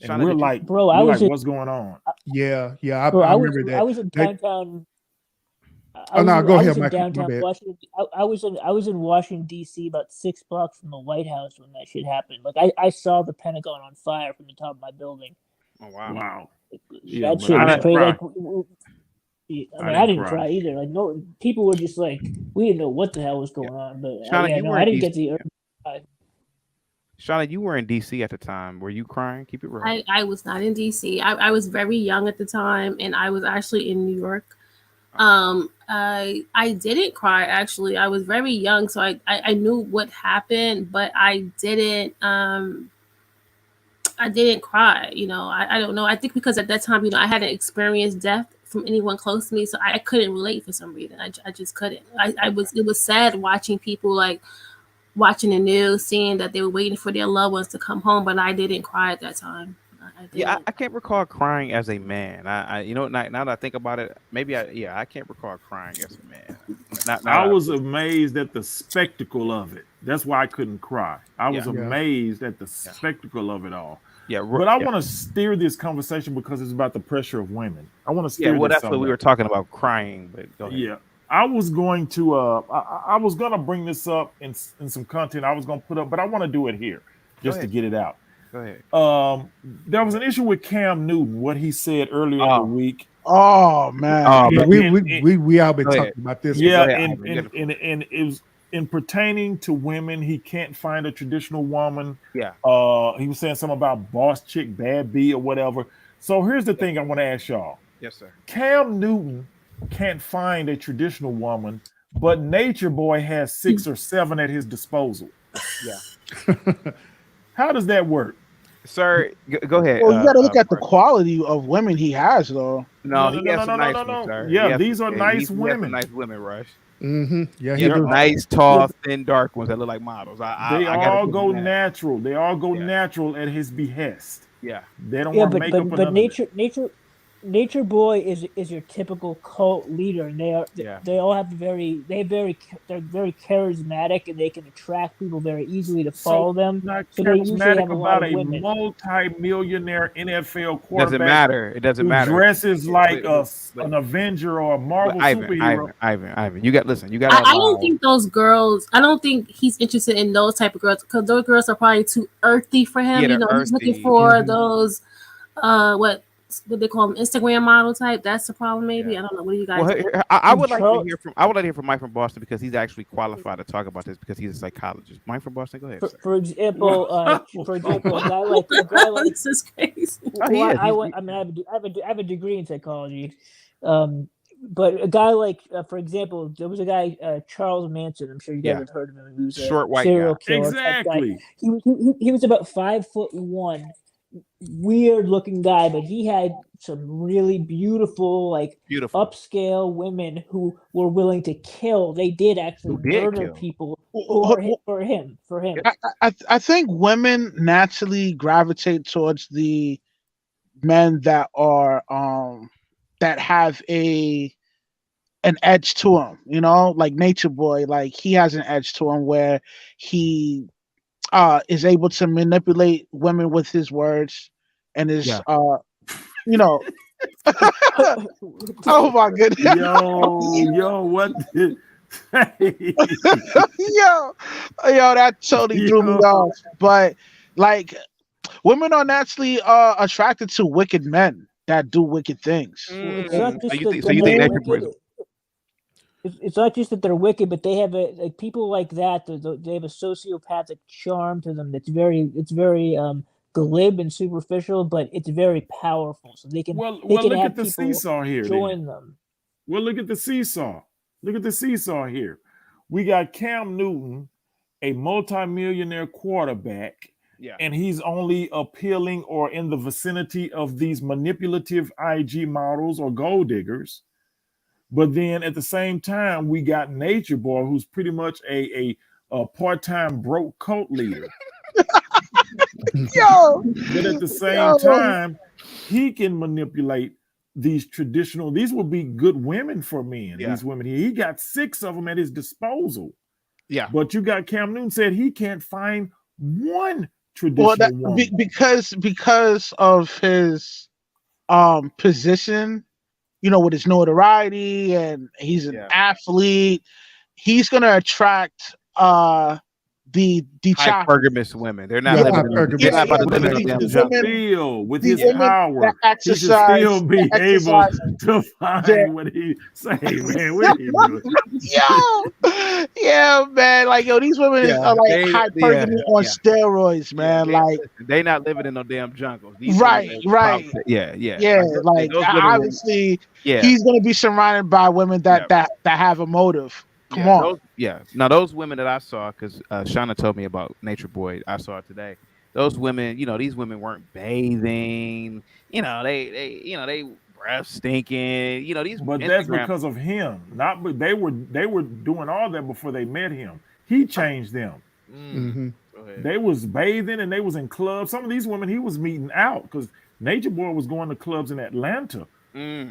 And Shauna, we're did you- like, Bro, we're I was like, in, what's going on? Yeah, bro, I remember that. I was in They- downtown. Oh, no, go I ahead, was in Michael. My downtown bad. Washington. I was in Washington D.C. about 6 blocks from the White House when that shit happened. Like I saw the Pentagon on fire from the top of my building. Oh wow. Wow. Yeah, That but shit I was didn't crazy. cry. Like, I didn't cry either. Like no, people were just like, we didn't know what the hell was going on. But Shauna, yeah, you no, were I in didn't DC. get the urge. Shauna, you were in DC at the time. Were you crying? Keep it real. I was not in DC. I was very young at the time, and I was actually in New York. I didn't cry actually. I was very young, so I knew what happened, but I didn't cry. You know, I don't know. I think because at that time, you know, I hadn't experienced death from anyone close to me, so I couldn't relate for some reason. I just couldn't. It was sad watching people like watching the news, seeing that they were waiting for their loved ones to come home, but I didn't cry at that time. I Yeah, didn't. I can't recall crying as a man. I you know, now that I think about it, maybe I can't recall crying as a man. I was amazed at the spectacle of it. That's why I couldn't cry. I was Yeah. amazed at the spectacle of it all. Yeah, But I want to steer this conversation because it's about the pressure of women. I want to steer. Yeah, well, this that's what we were talking about, crying. But go ahead. Yeah, I was going to. I was going to bring this up in some content I was going to put up, but I want to do it here just to get it out. Go ahead. There was an issue with Cam Newton, what he said earlier in the week. Oh man, Yeah, we all been talking about this. Yeah, and it was in pertaining to women. He can't find a traditional woman. Yeah. He was saying something about boss chick, bad B, or whatever. So here's the thing I want to ask y'all. Yes, sir. Cam Newton can't find a traditional woman, but Nature Boy has 6 or 7 at his disposal. Yeah. How does that work? Sir, go ahead. Well, you got to look at the quality of women he has, though. No, he has some nice ones, sir. Yeah, these are nice He has women. some nice women, Rush. Mm-hmm. Yeah, He has nice, tall, thin, dark ones that look like models. They all go natural. They all go natural at his behest. Yeah. They don't want makeup. But Nature Boy is your typical cult leader, and they all have they're very charismatic, and they can attract people very easily to follow them. Not so they usually have charismatic a lot about of a women. multi-millionaire NFL quarterback. Doesn't matter. It doesn't matter. Dresses like an Avenger or a Marvel superhero. Ivan, you got I don't think those girls. I don't think he's interested in those type of girls because those girls are probably too earthy for him. Yeah, You know, he's looking for those what they call them Instagram model type. That's the problem. Maybe I don't know. What do you guys? think? I would like to hear from Mike from Boston because he's actually qualified to talk about this because he's a psychologist. Mike from Boston, go ahead. For example, a guy like this is crazy. I have a degree in psychology, but a guy like, for example, there was a guy Charles Manson. I'm sure you guys have heard of him. He was a short white serial guy. killer. Exactly. He was about 5'1", weird looking guy, but he had some really beautiful upscale women who were willing to kill. They did actually murder people for him. I think women naturally gravitate towards the men that are that have an edge to him, you know, like Nature Boy. Like he has an edge to him where he is able to manipulate women with his words and his you know. Oh my goodness. Yo, what did yo, that totally threw me off. But like women are naturally attracted to wicked men that do wicked things. It's not just it's not just that they're wicked, but they have people like that. They have a sociopathic charm to them. It's very glib and superficial, but it's very powerful. So they can look have at the seesaw here. Join them. Well, look at the seesaw. Look at the seesaw here. We got Cam Newton, a multimillionaire quarterback, and he's only appealing or in the vicinity of these manipulative IG models or gold diggers. But then at the same time, we got Nature Boy, who's pretty much a part-time broke cult leader. But at the same time, he can manipulate these traditional. These would be good women for men. These women here, he got 6 of them at his disposal. Yeah. But you got Cam Newton said he can't find one traditional woman. because of his position, with his notoriety, and he's an athlete, he's gonna attract the chop. Hypergamous women. They're not Yeah, living. hypergamous. They're not about to live in no These damn women- jungle. Still, with these his women power, that he should still be that able exercise to find their- what he say, man. What he doing? yeah, man. Like, these women Yeah, are like they- hypergamy yeah, on yeah. steroids, man. They not living in no damn jungles. These Right, women, right. Yeah. Like those women, obviously, yeah. he's gonna be surrounded by women that have a motive. Come on. Now those women that I saw, because Shauna told me about Nature Boy, I saw it today. Those women, these women weren't bathing. They breath stinking. These. But Instagram, that's because of him. Not, but they were doing all that before they met him. He changed them. They was bathing and they was in clubs. Some of these women he was meeting out because Nature Boy was going to clubs in Atlanta. I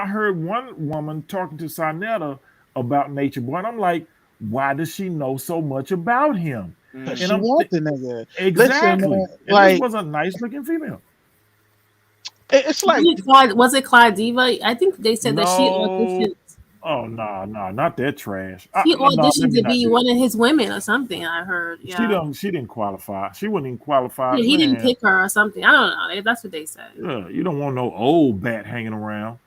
heard one woman talking to Sonetta about Nature Boy, and I'm like, why does she know so much about him? And She wants the nigga. Exactly. Listen, man, and like, this was a nice looking female. It's like, was it Clyde Diva? I think they said that she No. auditioned. Oh no, not that trash. She No, let auditioned me to not be do one of his women or something. I heard. Yeah. She didn't qualify. She wouldn't even qualify. Yeah, he Man. didn't pick her or something. I don't know. That's what they said. Yeah, you don't want no old bat hanging around.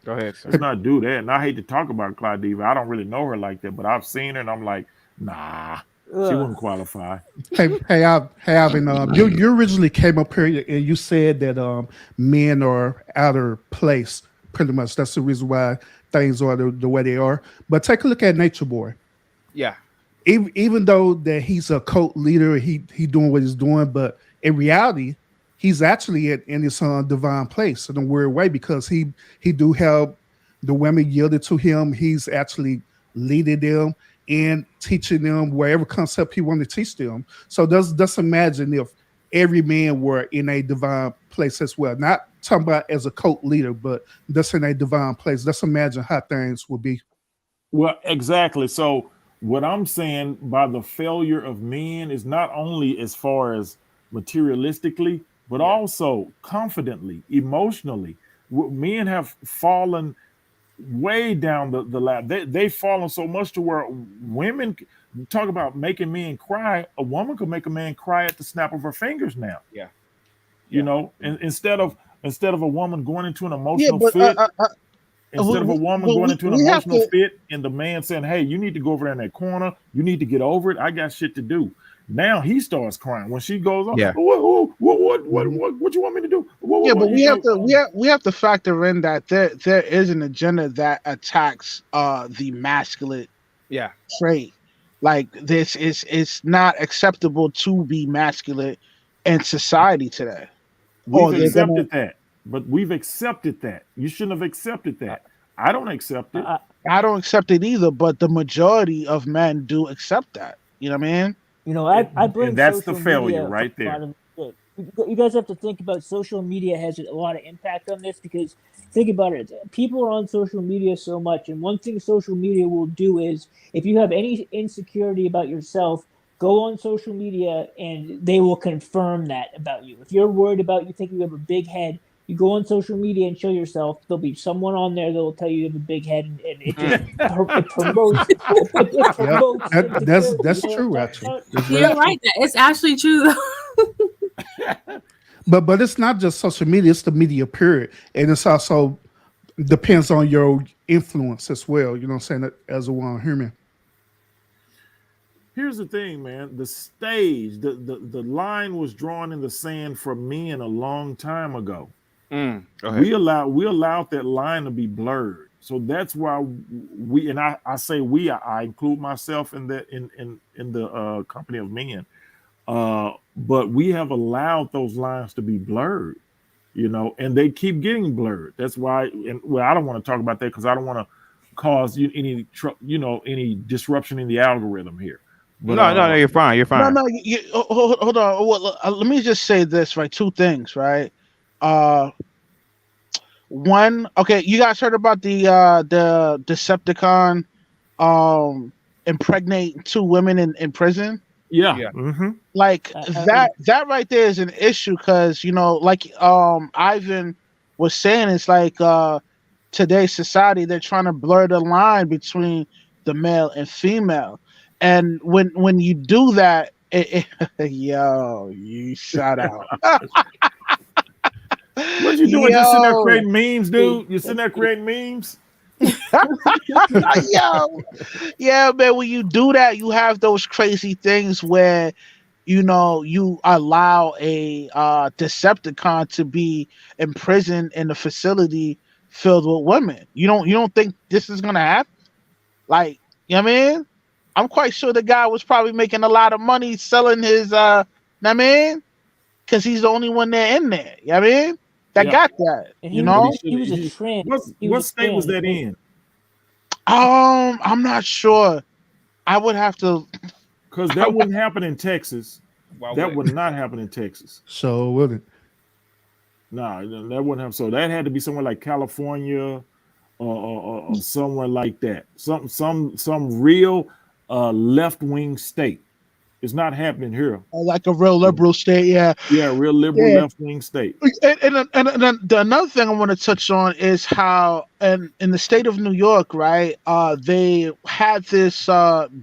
Go ahead, sir. Let's not do that. And I hate to talk about Clyde Diva. I don't really know her like that, but I've seen her and I'm like, nah, she wouldn't qualify. Hey, Alvin, you originally came up here and you said that men are out of place. Pretty much, that's the reason why things are the way they are. But take a look at Nature Boy. Yeah. Even though that he's a cult leader, he doing what he's doing, but in reality, he's actually in his divine place in a weird way because he do have the women yielded to him. He's actually leading them and teaching them whatever concept he wanted to teach them. So just imagine if every man were in a divine place as well. Not talking about as a cult leader, but just in a divine place. Let's imagine how things would be. Well, exactly. So what I'm saying by the failure of men is not only as far as materialistically, but also confidently, emotionally. Men have fallen way down the ladder. They've fallen so much to where women talk about making men cry. A woman could make a man cry at the snap of her fingers now. Yeah. You know, and instead of a woman going into an emotional fit, instead of a woman going into an emotional fit and the man saying, hey, you need to go over there in that corner, you need to get over it, I got shit to do. Now he starts crying when she goes on. What you want me to do? But we have to factor in that there is an agenda that attacks the masculine trait. Like, this is not acceptable to be masculine in society today. We've accepted that, but we've accepted that. You shouldn't have accepted that. I don't accept it. I don't accept it either, but the majority of men do accept that. You know what I mean? You know, I bring and that's the social failure media right there. You guys have to think about social media has a lot of impact on this because think about it. People are on social media so much, and one thing social media will do is if you have any insecurity about yourself, go on social media and they will confirm that about you. If you're worried about, you think you have a big head, you go on social media and show yourself. There'll be someone on there that will tell you have a big head, and it just it promotes. It promotes that's true, actually. You're right. It's actually true, though. But it's not just social media; it's the media period, and it's also depends on your influence as well. You know what I'm saying? As a one human. Here's the thing, man. The stage, the line was drawn in the sand for men a long time ago. We allowed that line to be blurred. So that's why I say we, I include myself in the company of men. But we have allowed those lines to be blurred, you know, and they keep getting blurred. That's why, I don't want to talk about that because I don't want to cause any disruption in the algorithm here. But, no, you're fine. You're fine. No, hold on. Well, let me just say this, right? Two things, right? One, okay, you guys heard about the Decepticon impregnating 2 women in prison? Yeah. Yeah. Like I- that right there is an issue because like Ivan was saying, it's like today's society, they're trying to blur the line between the male and female, and when you do that, yo, you shout out. What you doing? Just sitting there Yo. creating memes, dude? You sitting there creating memes? Yo, yeah, man. When you do that, you have those crazy things where you allow a Decepticon to be imprisoned in a facility filled with women. You don't think this is gonna happen? Like, you know what I mean? I'm quite sure the guy was probably making a lot of money selling his know what I mean? Because he's the only one there in there. You know what I mean? That Yeah. got that. and You know? he was a trans. He What was a state was trans, that right? in? I'm not sure. I would have to. Because that wouldn't happen in Texas. Why That would would not happen in Texas. So wouldn't. Nah, that wouldn't happen. So that had to be somewhere like California or somewhere like that. Some real left-wing state. It's not happening here. Like a real liberal state, yeah. Yeah, real liberal Yeah. left-wing state. And the another thing I want to touch on is how in the state of New York, right? They had this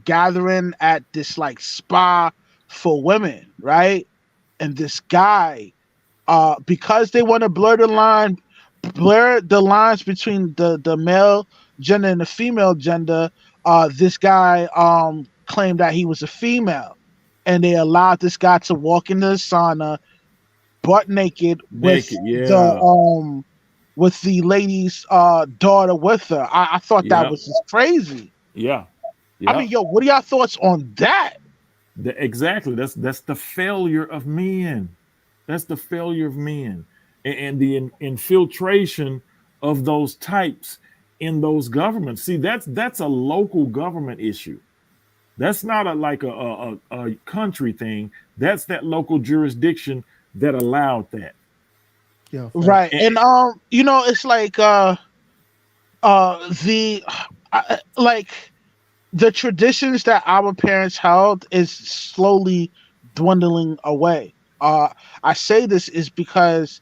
gathering at this like spa for women, right? And this guy, because they want to blur the lines between the male gender and the female gender. This guy claimed that he was a female, and they allowed this guy to walk into the sauna butt naked with with the lady's daughter with her. I thought Yeah. that was just crazy. Yeah. I mean, yo, what are y'all thoughts on that? Exactly. That's the failure of men. That's the failure of men, and the infiltration of those types in those governments. See, that's a local government issue. That's not a country thing. That's that local jurisdiction that allowed that. Yeah. Right. And it's like the traditions that our parents held is slowly dwindling away. I say this is because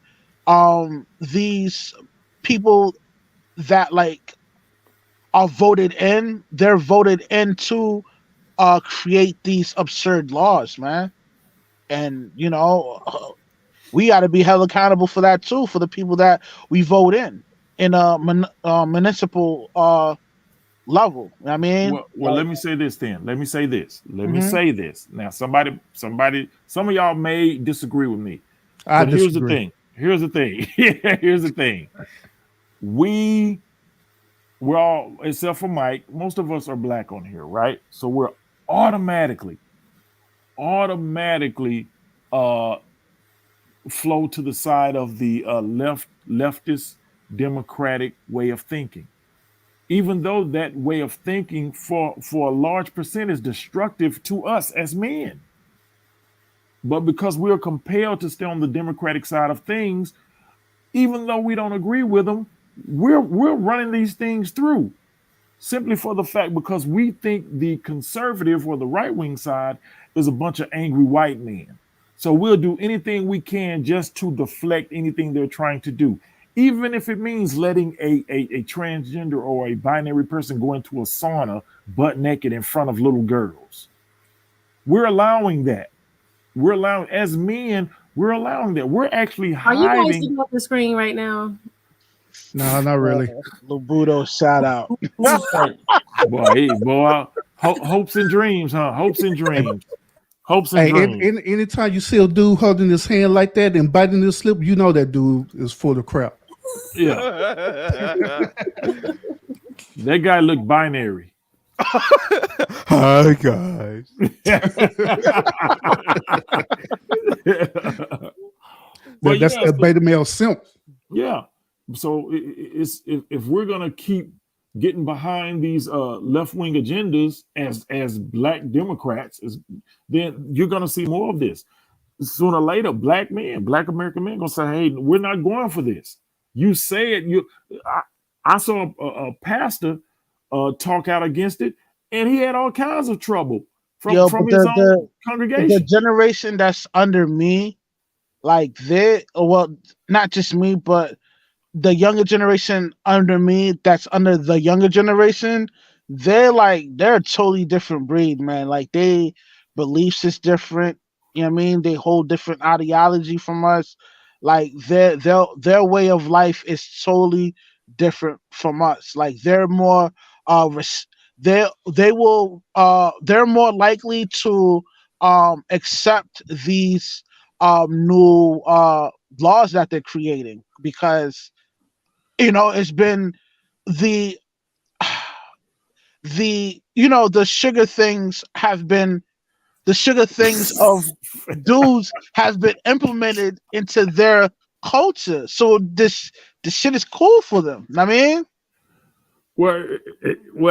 these people that like are voted in, they're voted in to create these absurd laws, man. And we got to be held accountable for that too, for the people that we vote in a municipal level. I mean, well, let me say this then. Let me say this. Now, somebody, some of y'all may disagree with me. But here's the thing. Here's the thing. We're all, except for Mike, most of us are black on here, right? So we're automatically flow to the side of the leftist democratic way of thinking, even though that way of thinking for a large percent is destructive to us as men. But because we're compelled to stay on the democratic side of things, even though we don't agree with them, we're running these things through, simply for the fact because we think the conservative or the right-wing side is a bunch of angry white men. So we'll do anything we can just to deflect anything they're trying to do, even if it means letting a transgender or a binary person go into a sauna butt naked in front of little girls. We're allowing that. We're allowing, as men, we're allowing that. We're actually Are you guys hiding. looking at the screen right now? No, not really. Lobudo, shout out. Boy, hopes and dreams, huh? Hopes and dreams. Hopes and dreams. Anytime you see a dude holding his hand like that and biting his lip, you know that dude is full of crap. Yeah. That guy looked binary. Hi guys. That's a beta male simp. Yeah. So it's if we're gonna keep getting behind these left-wing agendas as black Democrats, then you're gonna see more of this. Sooner or later, black American men gonna say, "Hey, we're not going for this." You say it. I saw a pastor talk out against it, and he had all kinds of trouble from Yo, from but his the own the congregation. generation that's under me, like well, not just me, but the younger generation under me, that's under the younger generation, they're a totally different breed, man. Like they beliefs is different. You know what I mean? They hold different ideology from us. Like their way of life is totally different from us. Like they're more they're more likely to accept these new laws that they're creating, because it's been the the sugar things have been the sugar things of dudes has been implemented into their culture, so this shit is cool for them. I mean, Well,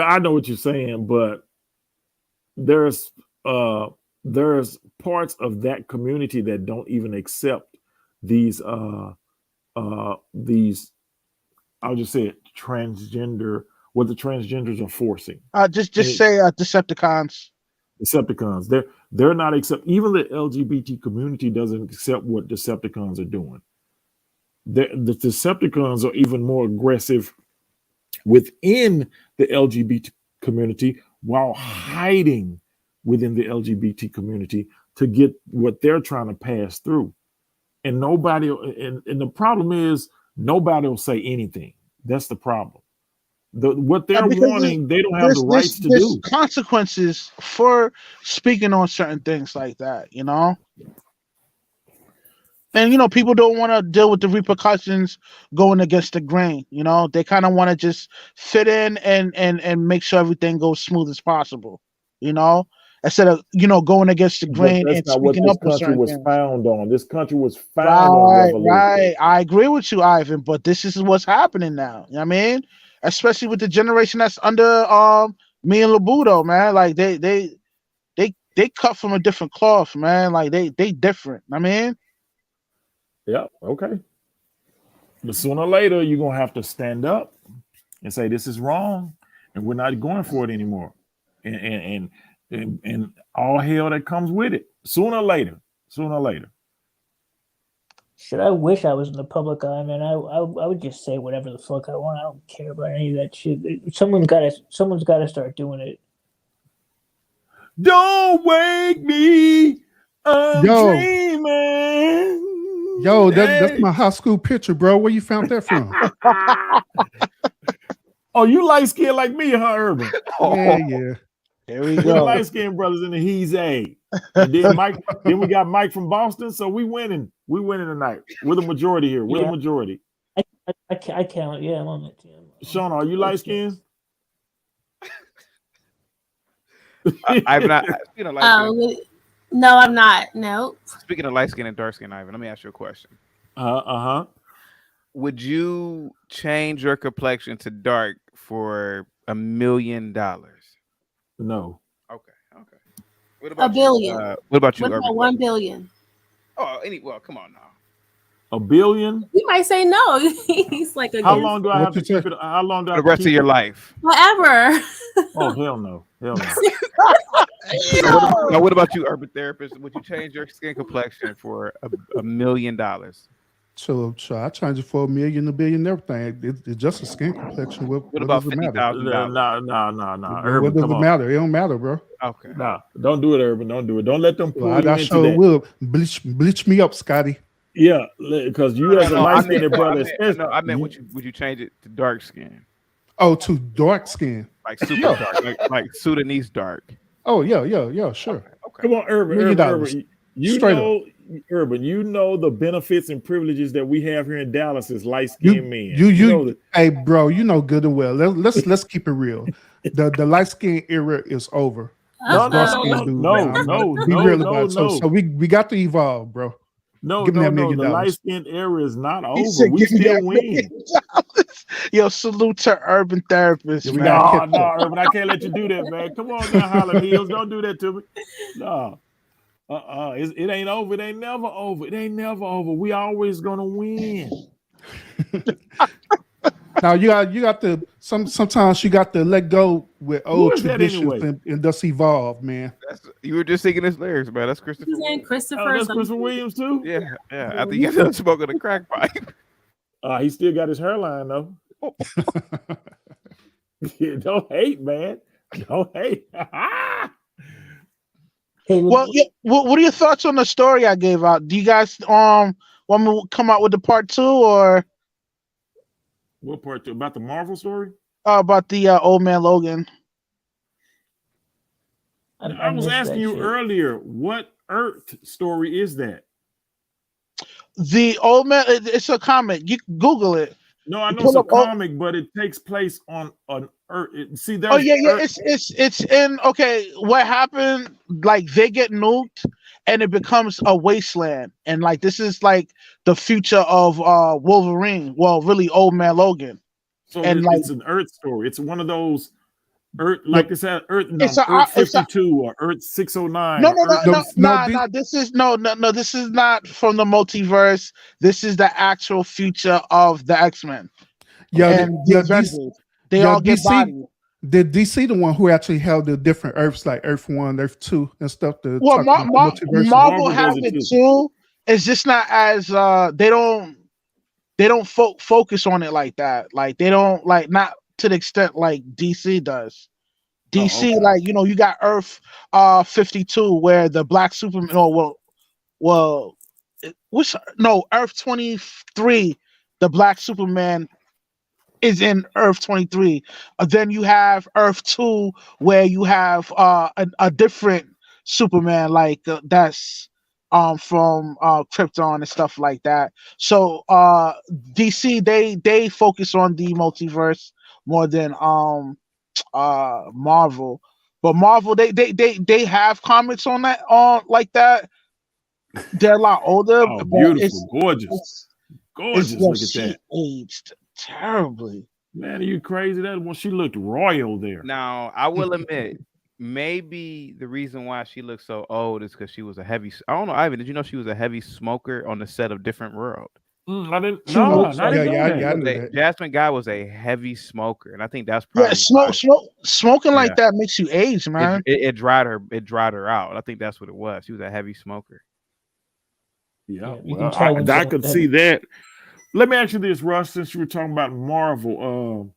I know what you're saying, but there's there's parts of that community that don't even accept these these, I'll just say it, transgender, what the transgenders are forcing. just And it, say Decepticons. Decepticons, they're not accept, even the LGBT community doesn't accept what Decepticons are doing. The Decepticons are even more aggressive within the LGBT community while hiding within the LGBT community to get what they're trying to pass through. And and the problem is nobody will say anything. That's the problem. What they're Because wanting, they don't have the rights to there's do. consequences for speaking on certain things like that, and people don't want to deal with the repercussions going against the grain. They kind of want to just fit in and make sure everything goes smooth as possible, instead of going against the But grain that's and not what speaking this up on country certain was things. found on. This country was found on revolution. Right. I agree with you, Ivan, but this is what's happening now. You know what I mean? Especially with the generation that's under me and Labudo, man. Like they cut from a different cloth, man. Like they different. I mean, Yeah, okay. But sooner or later, you're gonna have to stand up and say this is wrong, and we're not going for it anymore. And all hell that comes with it. Sooner or later. Sooner or later. Shit, I wish I was in the public eye, man. I would just say whatever the fuck I want. I don't care about any of that shit. Someone's got to start doing it. Don't wake me. I'm Yo. dreaming. Yo, that's my high school picture, bro. Where you found that from? Oh, you light skinned like me, huh, Urban? Yeah. here we We're the go. light skinned brothers in the He's A. And then Mike, then we got Mike from Boston, so we winning. We winning tonight. We're the majority here. We're the majority. I count. Yeah, I'm on that team. Sean, are you light skinned? I'm not. No, I'm not. No. Speaking of light skin and dark skin, Ivan, let me ask you a question. Would you change your complexion to dark for $1 million? No. Okay. What about $1 billion. What about you? What about 1 billion? Oh, well, come on now. $1 billion? You might say no. He's like, how long do I have to keep it? How long do I have the rest of your life? Forever. Oh, hell no. Hell no. Now, what about you, urban therapist? Would you change your skin complexion for $1 million? So I change it for $1 million, $1 billion, everything. It's just a skin complexion. What about does it matter? No. What does it matter? It don't matter, bro. Okay. Nah, don't do it, Urban. Don't do it. Don't let them pull you I into sure that. will. Bleach me up, Scotty. Yeah, because you as a light-skinned brother. I meant would you change it to dark skin? Oh, to dark skin. Like super dark, like Sudanese dark. Oh, yeah, sure. Okay. Come on, Urban. Urban. Urban, you know the benefits and privileges that we have here in Dallas as light-skinned men. Hey, bro, you know good and well. Let's keep it real. The light skin era is over. No. Be real about it. So we got to evolve, bro. No. The light skin era is not over. We still win. Yo, salute to urban therapists. No, Urban, I can't let you do that, man. Come on now, Holland Hills. Don't do that to me. No. It ain't over. It ain't never over. It ain't never over. We always gonna win. Now you got to sometimes you got to let go with old is that traditions anyway? and just evolve, man. You were just singing his lyrics, man. That's Christopher. His name Williams. Christopher. Oh, that's something. Christopher Williams too. Yeah. After you get done smoking a crack pipe. He still got his hairline though. Yeah, don't hate, man. Don't hate. Hey, Well, yeah, what are your thoughts on the story I gave out? Do you guys want me to come out with the part 2 or What part 2? About the Marvel story? about the Old Man Logan? I was missed asking that you shit. earlier, what Earth story is that? The Old Man, it's a comic. You can Google it. No, I know Pull it's a up all- comic, but it takes place on Earth. See, Oh there's yeah, Earth. it's in. Okay, what happened? Like they get nuked, and it becomes a wasteland, and like this is like the future of Wolverine. Well, really, Old Man Logan. So and it's an Earth story. It's one of those Earth, like this at Earth number, It's a- Earth it's a- 52 or Earth 609. No, or no, no, Earth- no, no, nah, these- nah. This is no. This is not from the multiverse. This is the actual future of the X-Men Yeah, and the yeah, Avengers. They yeah, all get DC bodied. the DC the one who actually held the different Earths like Earth 1, Earth 2, and stuff. To Well, talk about the multiverse. Marvel Marvel has does it it too. It's just not as they don't focus on it like that. Like they don't like not to the extent like DC does. DC, okay. like you got Earth 52 where the Black Superman. Earth 23, the Black Superman is in Earth 23. Then you have Earth 2 where you have a different Superman like that's from Krypton and stuff like that. So DC they focus on the multiverse more than Marvel. But Marvel they have comics on that like that. They're a lot older. Oh, but beautiful, gorgeous, it's gorgeous. just Look at she that, aged terribly. man. Are you crazy? That one, she looked royal there. Now, I will admit, maybe the reason why she looks so old is because she was a heavy. I don't know, Ivan. Did you know she was a heavy smoker on the set of Different World? I didn't. She No, looks I didn't like- know Yeah, that. yeah, I knew that. Jasmine Guy was a heavy smoker, and I think that's Yeah, probably smoking like Yeah. that makes you age, man. it dried her. It dried her out. I think that's what it was. She was a heavy smoker. Yeah, you well, can tell when I someone- could see that. Let me ask you this, Russ, since you were talking about Marvel.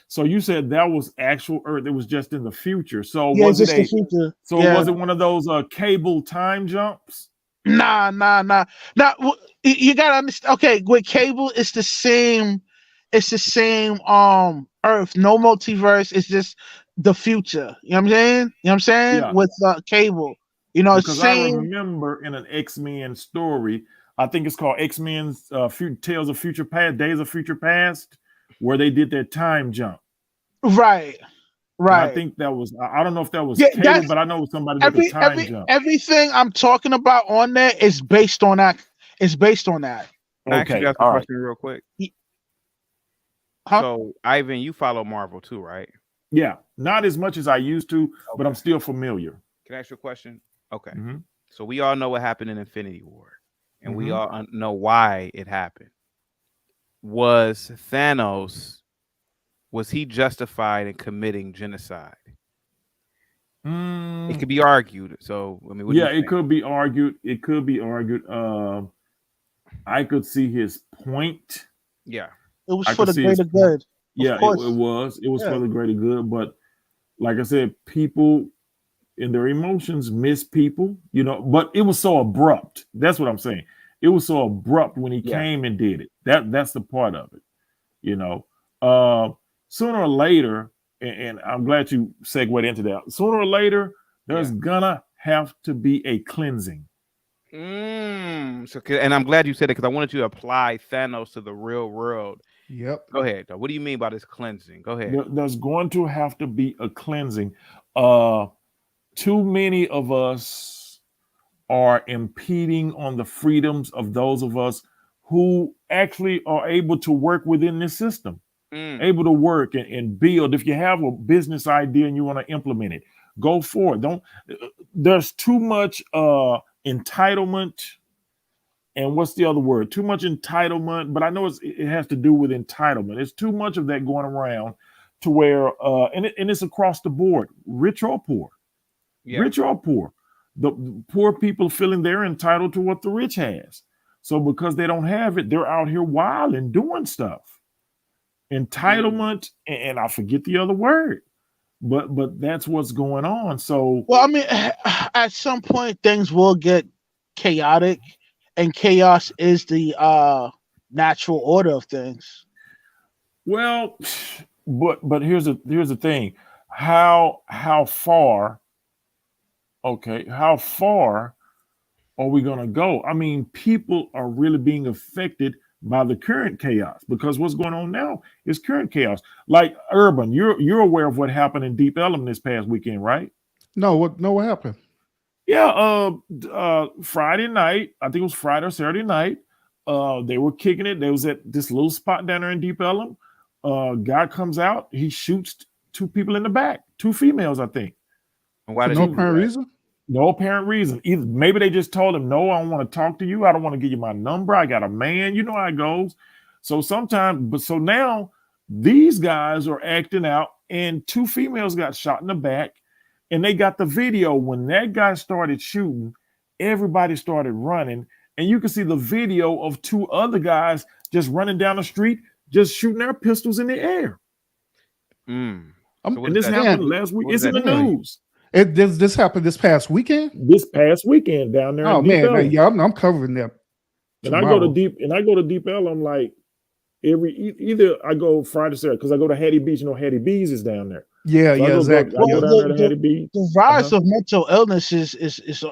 So you said that was actual Earth. It was just in the future. So Yeah, was just the it future. so Yeah. was it one of those cable time jumps? Nah. You gotta understand. Okay, with Cable, it's the same. It's the same. Earth, no multiverse. It's just the future. You know what I'm saying? You know what I'm saying? Yeah. With Cable, it's Because I same. remember in an X-Men story, I think it's called X-Men's Tales of Future Past, Days of Future Past, where they did their time jump. Right. And Right. I think that was, I don't know if that was Yeah, Cable, that's- but I know it was somebody with a time jump. Everything I'm talking about on there is based on that. It's based on that. Can I actually Okay, ask a all right. question real quick? Huh? So, Ivan, you follow Marvel too, right? Yeah, not as much as I used to, but I'm still familiar. Can I ask you a question? Okay. Mhm. So we all know what happened in Infinity War, and we Mhm. all know why it happened. Was Thanos, was he justified in committing genocide? It could be argued. So, I mean, what do you Yeah, it think? could be argued. It could be argued. I could see his point. Yeah. It was I for can the see his greater point. good. Yeah, course. it was. It was Yeah. for the greater good. But like I said, people in their emotions miss people, but it was so abrupt. That's what I'm saying. It was so abrupt when he Yeah. came and did it. That's the part of it. Sooner or later, and I'm glad you segued into that. Sooner or later, there's gonna have to be a cleansing. So, and I'm glad you said it because I wanted you to apply Thanos to the real world. Yep. Go ahead, though. What do you mean by this cleansing? Go ahead. There's going to have to be a cleansing. Too many of us are impeding on the freedoms of those of us who actually are able to work within this system, able to work and build. If you have a business idea and you want to implement it, go for it. There's too much entitlement and what's the other word? Too much entitlement, but I know it has to do with entitlement. It's too much of that going around to where, and it's across the board, rich or poor, rich or poor. The poor people feeling they're entitled to what the rich has. So because they don't have it, they're out here wild and doing stuff. Entitlement, and I forget the other word, but that's what's going on. So, well, I mean, at some point things will get chaotic, and chaos is the natural order of things. Well, but here's the thing. How far? Okay, how far are we going to go? I mean, people are really being affected by the current chaos, because what's going on now is current chaos. Like Urban, you're aware of what happened in Deep Ellum this past weekend, right? No, what happened? Yeah, Friday night, I think it was Friday or Saturday night. They were kicking it. They was at this little spot down there in Deep Ellum. Guy comes out, he shoots 2 people in the back, 2 females, I think. And why did No he do apparent that? reason? No apparent reason. Either maybe they just told him, no, I don't want to talk to you. I don't want to give you my number. I got a man. You know how it goes. So now these guys are acting out, and 2 females got shot in the back, and they got the video. When that guy started shooting, everybody started running, and you can see the video of 2 other guys just running down the street, just shooting their pistols in the air. Mm. And this happened last week. It's in the news. This happened this past weekend? This past weekend down there. Oh in Deep man, Ellum. yeah, I'm covering that. And I go to Deep Ellum like either I go Friday, Saturday, because I go to Hattie Beach. You know, Hattie B's is down there. Yeah, So exactly. I go down there to Hattie Beach. The rise of mental illness is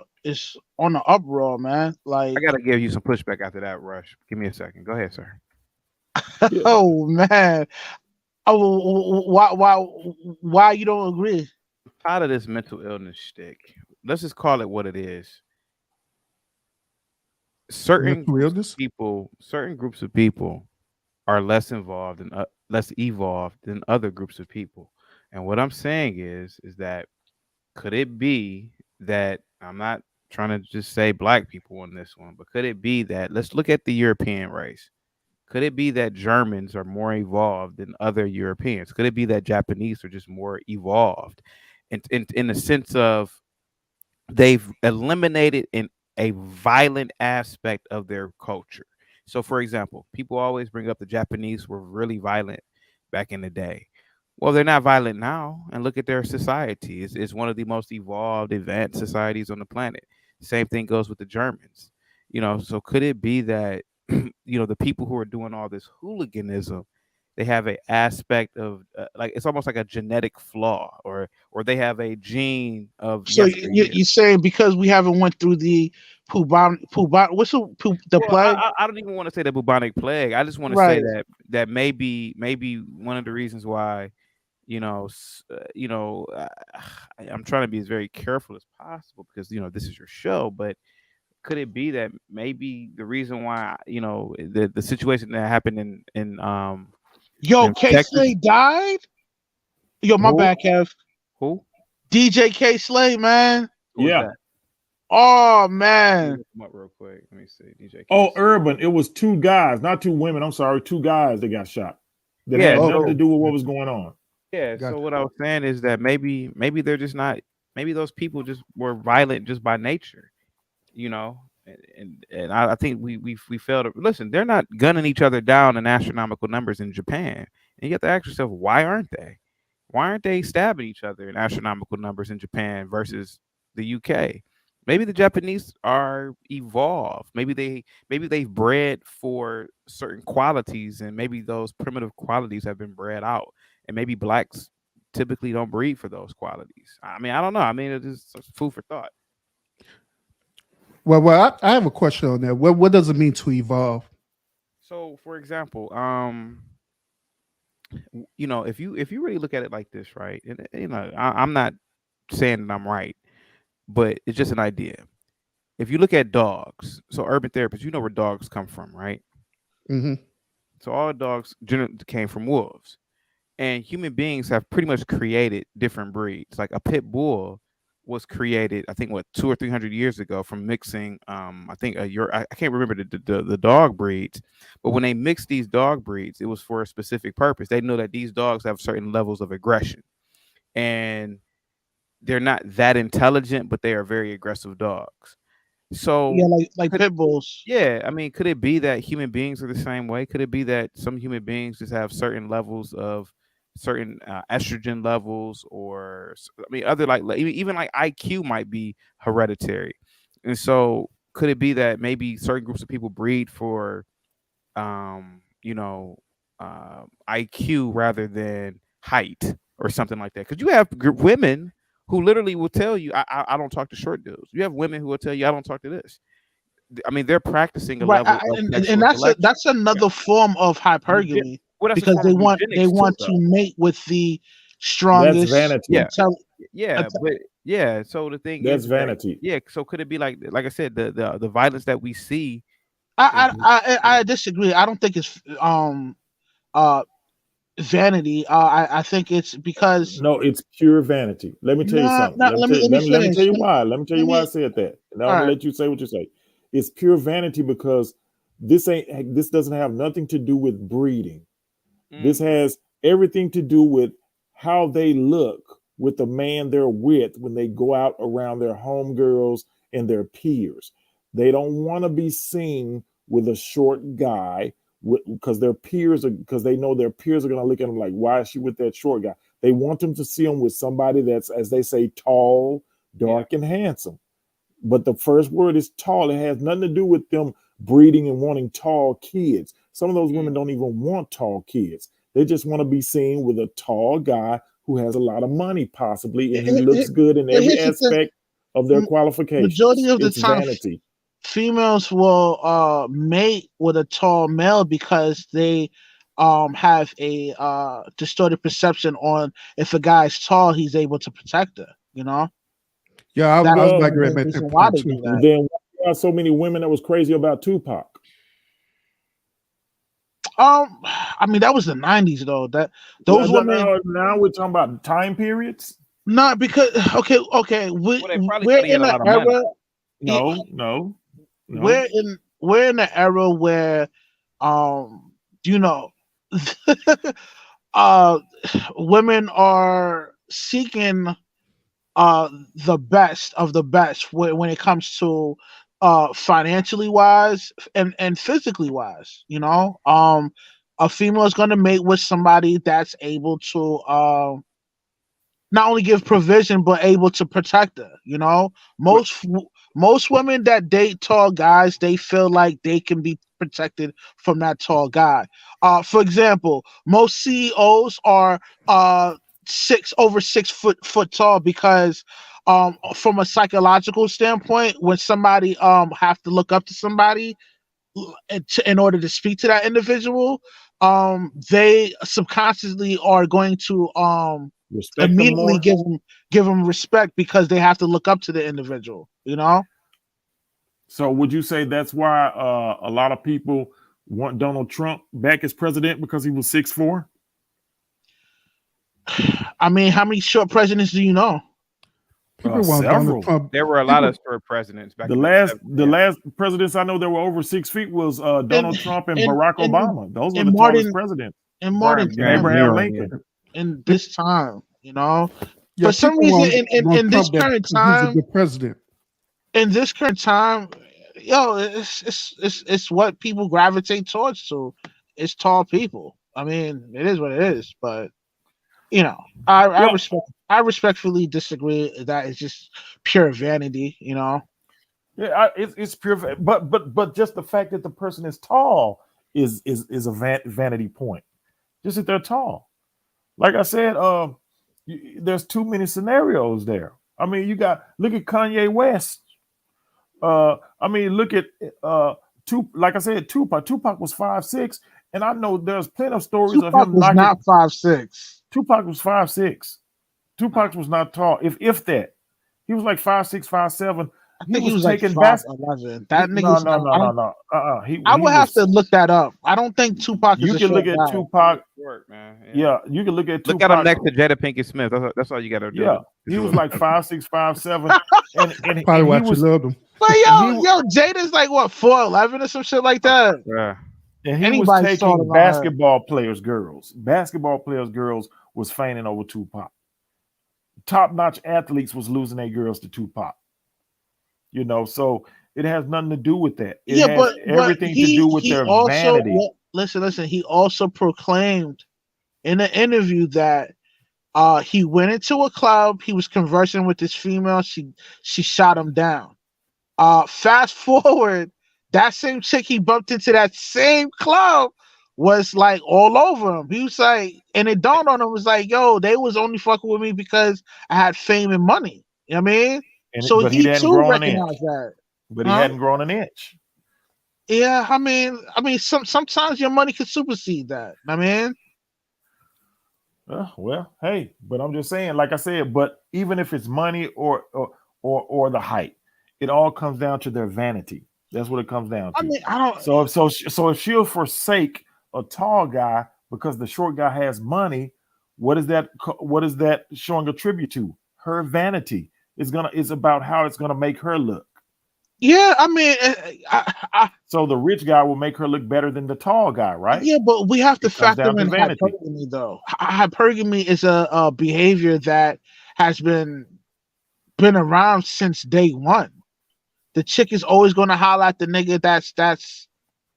on the uproar, man. Like, I gotta give you some pushback after that, Rush. Give me a second. Go ahead, sir. Yeah. oh man, why you don't agree? Out of this mental illness shtick, let's just call it what it is. Certain groups of people are less involved and less evolved than other groups of people. And what I'm saying is that could it be that, I'm not trying to just say black people on this one, but could it be that, let's look at the European race. Could it be that Germans are more evolved than other Europeans? Could it be that Japanese are just more evolved in the sense of they've eliminated a violent aspect of their culture? So, for example, people always bring up the Japanese were really violent back in the day. Well, they're not violent now, and look at their society. It's one of the most evolved, advanced societies on the planet. Same thing goes with the Germans. So could it be that the people who are doing all this hooliganism, they have an aspect of like it's almost like a genetic flaw, or they have a gene of. So you're saying because we haven't went through the bubonic what's the plague? I don't even want to say the bubonic plague. I just want to say that maybe one of the reasons why I'm trying to be as very careful as possible because this is your show, but could it be that maybe the reason why the situation that happened in K Slade died? My bad, Kev. Who? DJ K Slade, man. Yeah. Oh man. Come up real quick. Let me see. DJ. Oh, Urban. It was 2 guys, not 2 women. I'm sorry, 2 guys that got shot. That had nothing to do with what was going on. Yeah. So what I was saying is that maybe they're just not. Maybe those people just were violent just by nature. And I think we failed to listen. They're not gunning each other down in astronomical numbers in Japan, and you have to ask yourself, why aren't they? Why aren't they stabbing each other in astronomical numbers in Japan versus the UK? Maybe the Japanese are evolved. Maybe they've bred for certain qualities, and maybe those primitive qualities have been bred out, and maybe blacks typically don't breed for those qualities. I mean, I don't know. I mean, it's just food for thought. Well, I have a question on that. What does it mean to evolve? So, for example, if you really look at it like this, right? And I'm not saying that I'm right, but it's just an idea. If you look at dogs, so Urban Therapists, where dogs come from, right? Mm-hmm. So all dogs came from wolves, and human beings have pretty much created different breeds. Like a pit bull was created, I think, what 200 or 300 years ago from mixing. I think I can't remember the dog breeds, but when they mixed these dog breeds, it was for a specific purpose. They know that these dogs have certain levels of aggression, and they're not that intelligent, but they are very aggressive dogs. So Yeah, like pit bulls. yeah, I mean, could it be that human beings are the same way? Could it be that some human beings just have certain levels of certain estrogen levels, or I mean, other like even like IQ might be hereditary, and so could it be that maybe certain groups of people breed for, you know, IQ rather than height or something like that? Because you have women who literally will tell you, I don't talk to short dudes. You have women who will tell you, I don't talk to this. I mean, they're practicing a Right, level of and sexual that's selection. that's another form of hypergamy Well, that's a because form they of want eugenics too, to though. mate with the That's strongest. vanity. Yeah. intel- Yeah, Inte- but yeah. So the thing That's is, that, vanity. yeah. So could it be like I said, the violence that we see? I disagree. I don't think it's uh vanity. I think it's because No, it's pure vanity. Let me tell you nah, something. nah, Let me let me tell finish. you why. Let me tell you Let why I me said that. And I'm all gonna right. let you say what you say. It's pure vanity because this doesn't have nothing to do with breeding. This has everything to do with how they look with the man they're with when they go out around their homegirls and their peers. They don't want to be seen with a short guy because because they know their peers are going to look at them like, why is she with that short guy? They want them to see them with somebody that's, as they say, tall, dark, and handsome. But the first word is tall. It has nothing to do with them breeding and wanting tall kids. Some of those women don't even want tall kids. They just want to be seen with a tall guy who has a lot of money, possibly, and he looks good in every Here's the thing. aspect of their qualifications. Majority of the It's time, vanity. females will mate with a tall male because they have a distorted perception on if a guy's tall, he's able to protect her. You know, Yeah, I was that's about to the make reason that why point they do too. that. Then why there are so many women that was crazy about Tupac? I mean, that was the '90s though. That those women, Now we're talking about time periods. not because okay, Well, they probably we're thought he had in a an lot of money. era. No. We're in an era where, you know, women are seeking the best of the best when it comes to financially wise and physically wise. You know, a female is going to mate with somebody that's able to not only give provision but able to protect her. You know, most women that date tall guys, they feel like they can be protected from that tall guy. For example, most CEOs are over 6 foot tall because from a psychological standpoint, when somebody have to look up to somebody in order to speak to that individual, they subconsciously are going to Respect them immediately more. give them respect because they have to look up to the individual. You know. So would you say that's why a lot of people want Donald Trump back as president because he was 6'4"? I mean, how many short presidents do you know? People want Several. Donald Trump. There were a lot of short presidents back. The in last presidents I know that were over 6 feet was Donald Trump and Barack Obama. Those were the tallest presidents. And modern And Abraham Lincoln. in this time, you know. Yeah, For some people reason, want in this Trump current he's a time, good president. in this current time, yo, it's what people gravitate towards. So it's tall people. I mean, it is what it is. But you know, I respectfully disagree. That it's just pure vanity. You know. Yeah, it's pure, but just the fact that the person is tall is a vanity point. Just that they're tall. Like I said, there's too many scenarios there. I mean, look at Kanye West. I mean, look at like I said, Tupac. Tupac was 5'6", and I know there's plenty of stories Tupac of him was not 5'6". Tupac was 5'6". Tupac was not tall, if that. He was like 5'6", 5'7". I think he was taking like 5'11". That nigga. No. I would have to look that up. I don't think Tupac is You a can short look at guy. Tupac. Short, man. Yeah, you can look at Look at him Tupac. next to Jada Pinkett Smith. That's all you got to do. Yeah, he was like 5'6", 5'7", and Probably why he you was loved him. But he- yo, Jada's like what 4'11" or some shit like that. Yeah. and he was Anybody saw taking it on her. basketball players' girls. Basketball players' girls was fainting over Tupac. Top-notch athletes was losing their girls to Tupac. You know, so it has nothing to do with that. It has but everything to do with their also, vanity. well, listen. He also proclaimed in an interview that he went into a club. He was conversing with this female. She shot him down. Fast forward, that same chick he bumped into that same club was like all over him. He was like, and it dawned on him, was like, yo, they was only fucking with me because I had fame and money. You know what I mean? So But he hadn't too grown an inch. recognized that. But he Huh? hadn't grown an inch. Yeah, I mean, sometimes your money could supersede that. I mean, Well, hey, but I'm just saying, like I said, but even if it's money or the height, it all comes down to their vanity. That's what it comes down to. I mean, I don't. So if she'll forsake a tall guy because the short guy has money, what is that showing a tribute to? Her vanity. It's about how it's gonna make her look. Yeah, I mean, So the rich guy will make her look better than the tall guy, right? yeah, but we have to It comes factor down to in vanity. hypergamy, though. Hypergamy is a behavior that has been around since day one. The chick is always going to holler at the nigga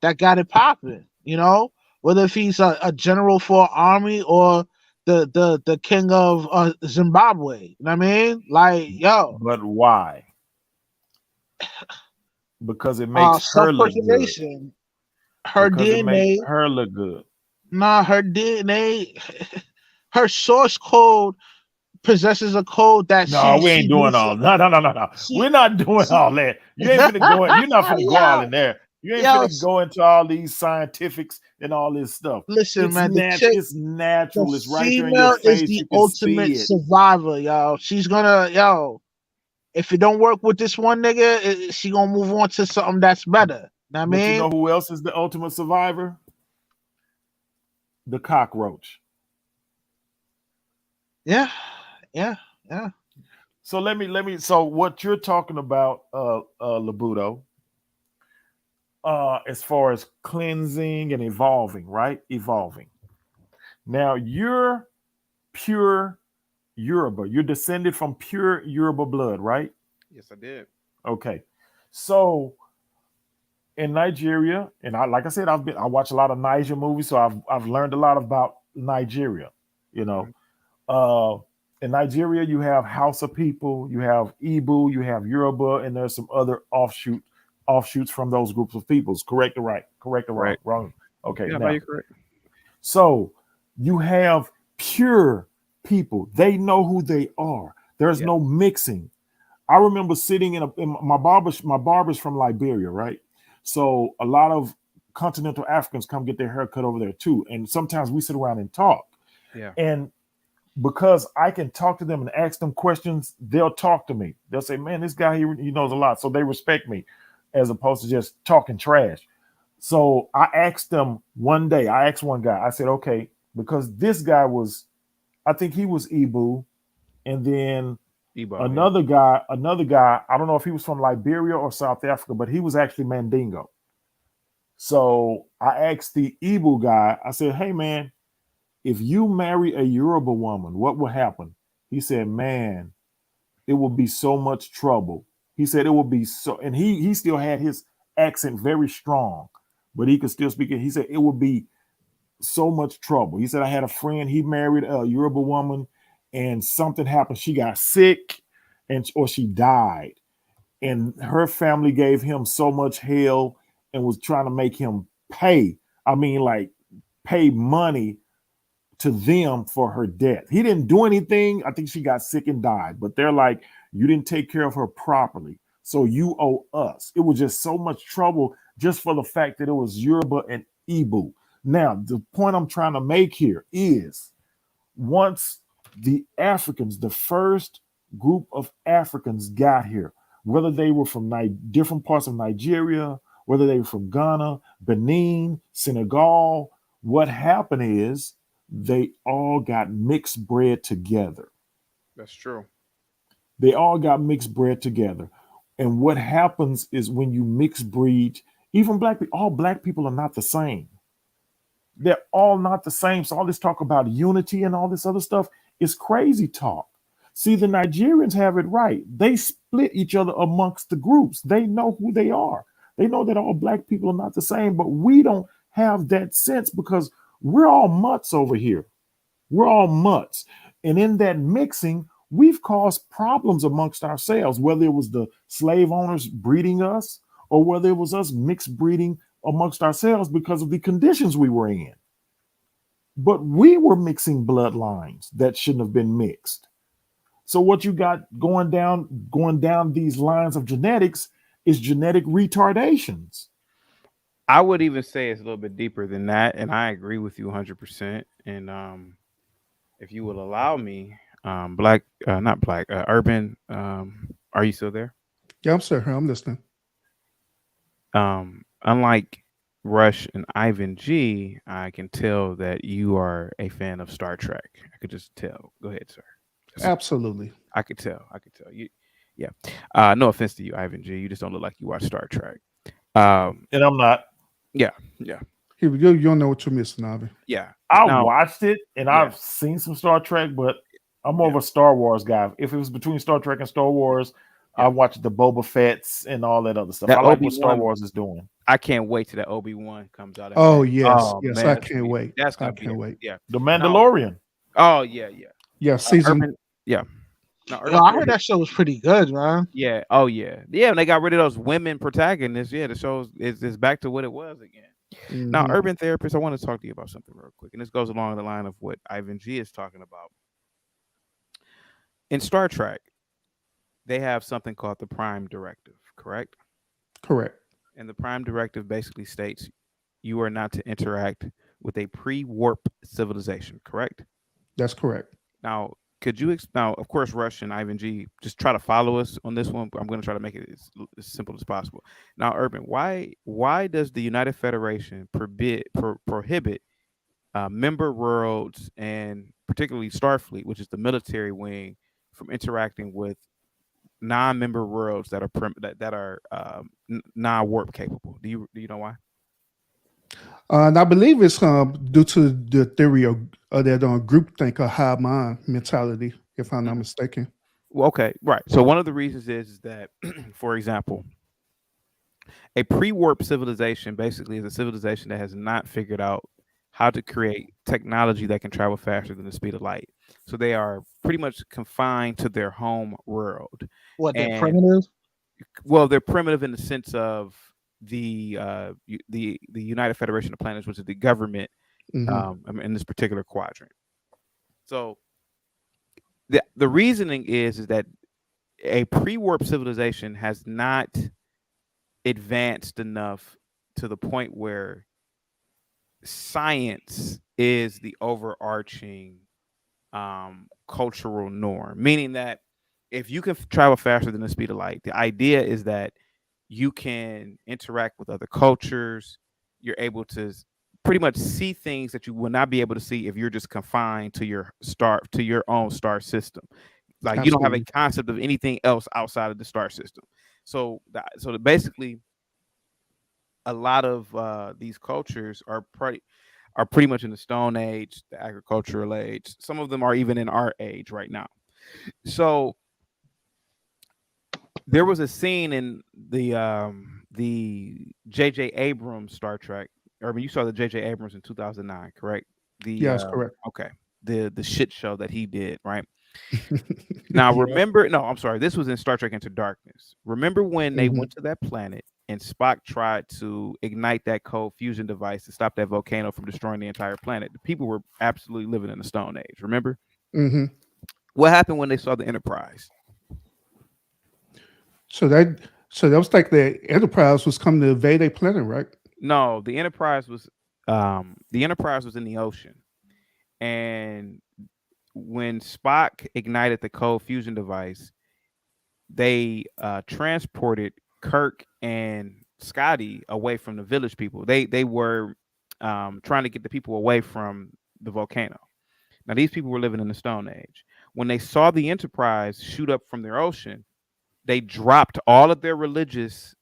that got it popping. You know, whether if he's a general for an army or the king of Zimbabwe. You know what I mean? Like, yo, But why? Because it makes her look good. self-preservation. Her Because it DNA. makes her look good. Nah, her DNA, her source code possesses a code that No, we ain't doing all. No. We're not doing all that. You ain't finna go. You're not finna go all in there. You ain't finna go into all these scientifics and all this stuff. Listen, It's man, it's natural. the It's right there in female your face. is the You can ultimate see it. survivor, y'all. She's gonna, if it don't work with this one nigga, she gonna move on to something that's better. Know what I But mean? you know who else is the ultimate survivor? The cockroach. Yeah. So let me. So what you're talking about, Labudo, as far as cleansing and evolving, right? Evolving. Now you're pure Yoruba. You're descended from pure Yoruba blood, right? Yes, I did. Okay. So in Nigeria, and I watch a lot of Niger movies, so I've learned a lot about Nigeria. You know, in Nigeria, you have Hausa people, you have Igbo, you have Yoruba, and there's some other offshoots from those groups of peoples. Correct or right? Correct or Right. wrong? Okay. Yeah, now, no, you're correct. so you have pure people. They know who they are. There's Yeah. no mixing. I remember sitting in my barber's from Liberia, right? So a lot of continental Africans come get their hair cut over there too. And sometimes we sit around and talk. Yeah. And because I can talk to them and ask them questions, they'll talk to me. They'll say, man, this guy here, he knows a lot. So they respect me as opposed to just talking trash. So I asked them one day, I asked one guy, I said, okay, because this guy I think he was Igbo, and then Igbo, another guy, I don't know if he was from Liberia or South Africa, but he was actually Mandingo. So I asked the Igbo guy, I said, hey man, if you marry a Yoruba woman, what will happen? He said, man, it will be so much trouble. He said it will be so, and he still had his accent very strong, but he could still speak it. He said it would be so much trouble. He said, I had a friend, he married a Yoruba woman and something happened. She got sick or she died. And her family gave him so much hell and was trying to make him pay. I mean, like pay money to them for her death. He didn't do anything. I think she got sick and died, but they're like, you didn't take care of her properly, so you owe us. It was just so much trouble just for the fact that it was Yoruba and Igbo. Now, the point I'm trying to make here is once the Africans, the first group of Africans got here, whether they were from different parts of Nigeria, whether they were from Ghana, Benin, Senegal, what happened is they all got mixed breed together. That's true. They all got mixed breed together. And what happens is when you mix breed, even black people, all black people are not the same. They're all not the same. So all this talk about unity and all this other stuff is crazy talk. See, the Nigerians have it right. They split each other amongst the groups. They know who they are. They know that all black people are not the same, but we don't have that sense because we're all mutts over here. We're all mutts. And in that mixing, we've caused problems amongst ourselves, whether it was the slave owners breeding us or whether it was us mixed breeding amongst ourselves because of the conditions we were in. But we were mixing bloodlines that shouldn't have been mixed. So what you got going down these lines of genetics is genetic retardations. I would even say it's a little bit deeper than that, and I agree with you 100%. And if you will allow me, Urban, are you still there? Yeah, I'm sorry. I'm listening. Unlike Rush and Ivan G, I can tell that you are a fan of Star Trek. I could just tell. Go ahead, sir. Absolutely. I could tell. You, yeah. No offense to you, Ivan G. You just don't look like you watch Star Trek. And I'm not. Yeah. Here we go. You don't know what you're missing, Ivan. Yeah. I watched it and I've seen some Star Trek, but I'm more of a Star Wars guy. If it was between Star Trek and Star Wars, I watched the Boba Fett's and all that other stuff. I like what Star Wars is doing. I can't wait till that Obi-Wan comes out. Oh yes, yes, man, I can't wait. I can't wait. Yeah, The Mandalorian. Oh yeah. Season. I heard that show was pretty good, man. Yeah. Oh yeah. And they got rid of those women protagonists. Yeah, the show is back to what it was again. Mm-hmm. Now, Urban Therapist, I want to talk to you about something real quick, and this goes along the line of what Ivan G is talking about. In Star Trek, they have something called the Prime Directive, correct? Correct. And the Prime Directive basically states you are not to interact with a pre-warp civilization, correct? That's correct. Now, now, of course, Rush and Ivan G, just try to follow us on this one. I'm going to try to make it as simple as possible. Now, Urban, why does the United Federation prohibit member worlds and particularly Starfleet, which is the military wing, from interacting with non-member worlds that are non-warp capable? Do you know why? And I believe it's due to the theory of that groupthink or hive mind mentality, if I'm not mistaken. Well, okay, right. So one of the reasons is that, for example, a pre-warp civilization basically is a civilization that has not figured out how to create technology that can travel faster than the speed of light. So they are pretty much confined to their home world. What, they're primitive? Well, they're primitive in the sense of the United Federation of Planets, which is the government in this particular quadrant. So the reasoning is that a pre-warp civilization has not advanced enough to the point where science is the overarching cultural norm, meaning that if you can travel faster than the speed of light, the idea is that you can interact with other cultures. You're able to pretty much see things that you will not be able to see if you're just confined to your own star system. Like Absolutely. You don't have a concept of anything else outside of the star system. So basically, a lot of these cultures are pretty much in the Stone Age, the agricultural age. Some of them are even in our age right now. So there was a scene in the J.J. Abrams Star Trek. Urban, you saw the J.J. Abrams in 2009, correct? Yes, correct. Okay. The shit show that he did, right? Now, remember, no, I'm sorry. This was in Star Trek Into Darkness. Remember when they went to that planet and Spock tried to ignite that cold fusion device to stop that volcano from destroying the entire planet? The people were absolutely living in the Stone Age, remember? Mm-hmm. What happened when they saw the Enterprise? So that was like the Enterprise was coming to invade a planet, right? No, the Enterprise was in the ocean, and when Spock ignited the cold fusion device, they transported Kirk and Scotty away from the village people. They were trying to get the people away from the volcano. Now, these people were living in the Stone Age. When they saw the Enterprise shoot up from their ocean, they dropped all of their religious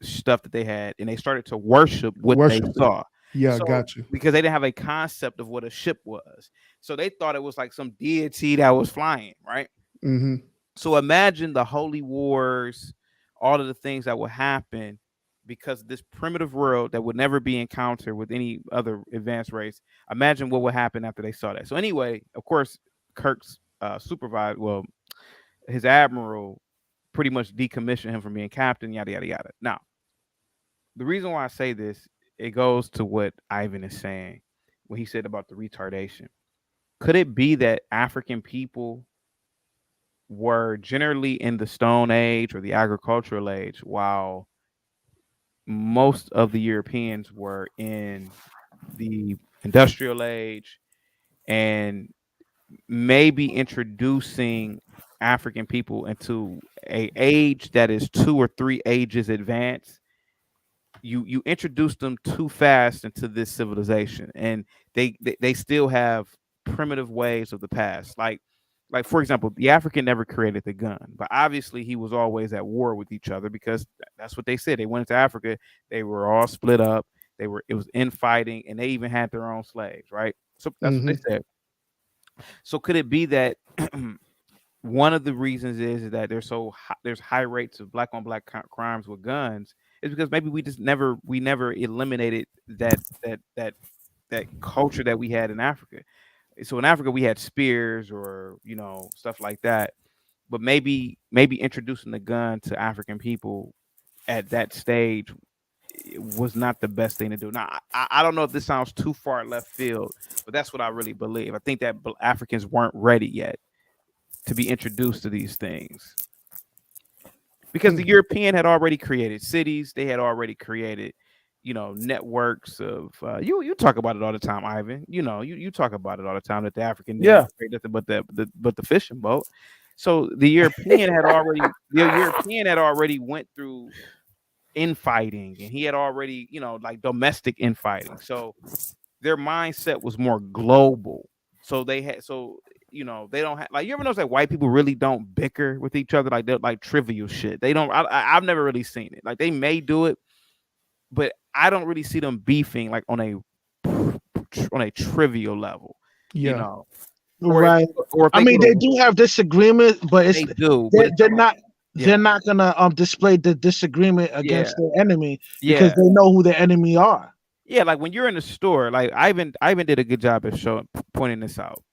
stuff that they had, and they started to worship what they saw. Yeah, So, got you. because they didn't have a concept of what a ship was. So they thought it was like some deity that was flying, right? Mm-hmm. So imagine the holy wars, all of the things that would happen because of this primitive world that would never be encountered with any other advanced race. Imagine what would happen after they saw that. So anyway, of course, Kirk's his admiral pretty much decommissioned him from being captain, yada, yada, yada. Now, the reason why I say this, it goes to what Ivan is saying, what he said about the retardation. Could it be that African people were generally in the Stone Age or the agricultural age, while most of the Europeans were in the industrial age, and maybe introducing African people into a age that is 2 or 3 ages advanced? You introduce them too fast into this civilization, and they still have primitive ways of the past. Like for example, the African never created the gun, but obviously he was always at war with each other because that's what they said. They went into Africa, they were all split up. It was infighting, and they even had their own slaves, right? So that's what they said. So could it be that one of the reasons is that there's high rates of black on black crimes with guns is because maybe we never eliminated that culture that we had in Africa. So in Africa we had spears or stuff like that, but maybe introducing the gun to African people at that stage was not the best thing to do. Now I don't know if this sounds too far left field, but that's what I really believe. I think that Africans weren't ready yet to be introduced to these things because the European had already created cities. They had already created networks of you talk about it all the time, Ivan. You talk about it all the time that the African didn't create nothing but the fishing boat. So the European had already went through infighting, and he had already like domestic infighting. So their mindset was more global. So they don't have, like, you ever notice that white people really don't bicker with each other, like they're like trivial shit. They don't. I've never really seen it. Like they may do it, but I don't really see them beefing like on a trivial level. Yeah. Right. Or I mean, they do have disagreement, but they're not. Yeah. They're not gonna display the disagreement against their enemy because Yeah. they know who their enemy are. Yeah, like when you're in the store, like Ivan did a good job of pointing this out.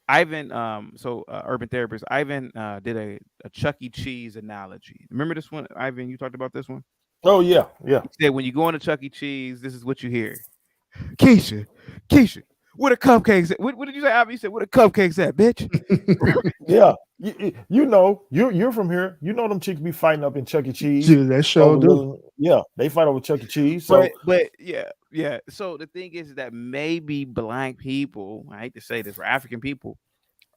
Ivan, Urban Therapist, Ivan did a Chuck E. Cheese analogy. Remember this one, Ivan? You talked about this one? Oh, yeah. He said when you go into Chuck E. Cheese, this is what you hear. Keisha, where the cupcakes at? What did you say, Ivan? You said, where the cupcakes at, bitch? Yeah. You're from here. You know them chicks be fighting up in Chuck E. Cheese. Dude, that show do. Yeah, they fight over Chuck E. Cheese. So, but yeah. So the thing is that maybe black people, I hate to say this, for African people,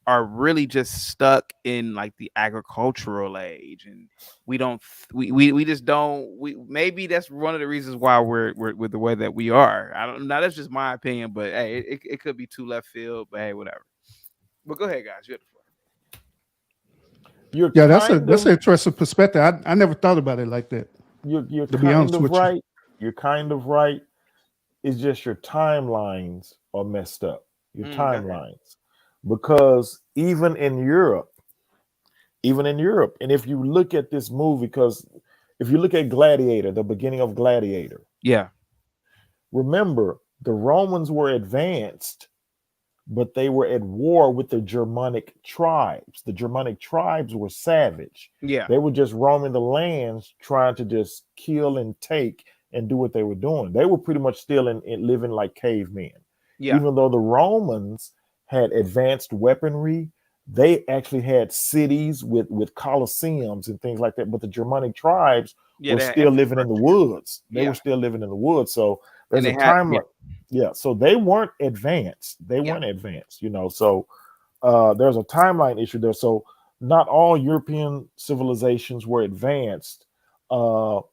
are really just stuck in like the agricultural age, and we just don't. Maybe that's one of the reasons why we're the way that we are. I don't know. That's just my opinion, but hey, it could be too left field. But hey, whatever. But go ahead, guys. You have the floor. That's an interesting perspective. I never thought about it like that. You're to be honest with right. You're kind of right. It's just your timelines are messed up. Your timelines, because even in Europe, and if you look at this movie, because if you look at Gladiator, the beginning of Gladiator, remember the Romans were advanced, but they were at war with the Germanic tribes. The Germanic tribes were savage. Yeah. They were just roaming the lands, trying to just kill and take and do what they were doing. They were pretty much still in living like cavemen. Yeah. Even though the Romans had advanced weaponry, they actually had cities with coliseums and things like that. But the Germanic tribes were still living in the woods. They were still living in the woods. So there's a timeline. So they weren't advanced. So there's a timeline issue there. So not all European civilizations were advanced. But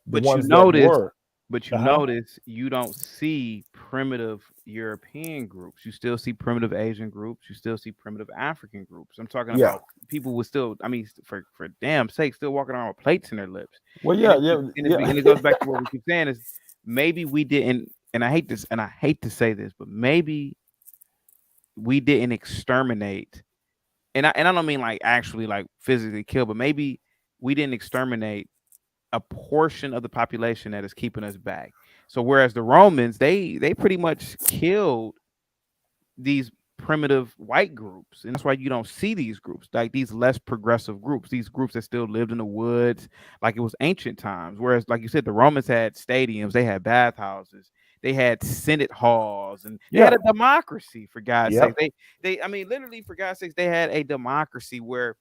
you notice you don't see primitive European groups. You still see primitive Asian groups. You still see primitive African groups. I'm talking Yeah. about people with still, I mean, for damn sake, still walking around with plates in their lips. Well, And it goes back to what we keep saying is maybe we didn't, and I hate to say this, but maybe we didn't exterminate, and I don't mean like actually like physically kill, but maybe we didn't exterminate a portion of the population that is keeping us back. So whereas the Romans, they pretty much killed these primitive white groups, and that's why you don't see these groups, like these less progressive groups, these groups that still lived in the woods like it was ancient times. Whereas, like you said, the Romans had stadiums, they had bathhouses, they had senate halls, and they had a democracy, for God's sake. I mean, literally, for God's sakes, they had a democracy where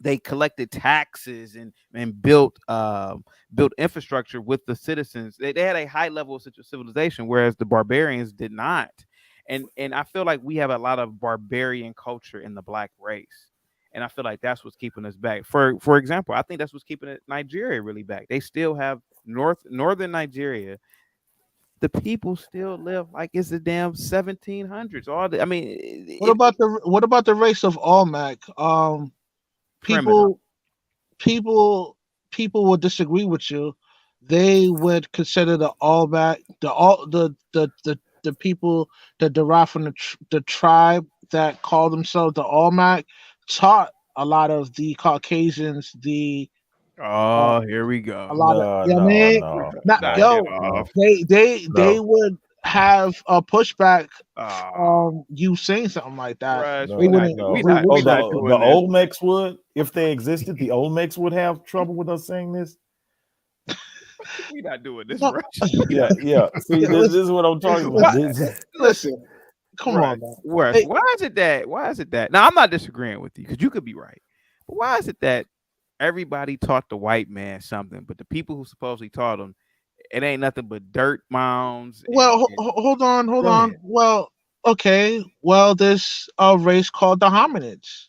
they collected taxes and built infrastructure with the citizens. They had a high level of civilization, whereas the barbarians did not. And I feel like we have a lot of barbarian culture in the black race. And I feel like that's what's keeping us back. For example, I think that's what's keeping Nigeria really back. They still have northern Nigeria. The people still live like it's the damn 1700s. What about the race of Olmec? People will disagree with you. They would consider the Olmec, the people that derive from the tribe that call themselves the Olmec, taught a lot of the Caucasians here we go. A lot they would have a pushback you saying something like that. The Olmecs would, if they existed, the Olmecs would have trouble with us saying this. We're not doing this, Rush. Yeah. See, this is what I'm talking about. Listen, come on, man. Hey, why is it that? Now, I'm not disagreeing with you because you could be right. But why is it that everybody taught the white man something, but the people who supposedly taught him, it ain't nothing but dirt mounds? Hold on. Well, okay. Well, there's a race called the hominids.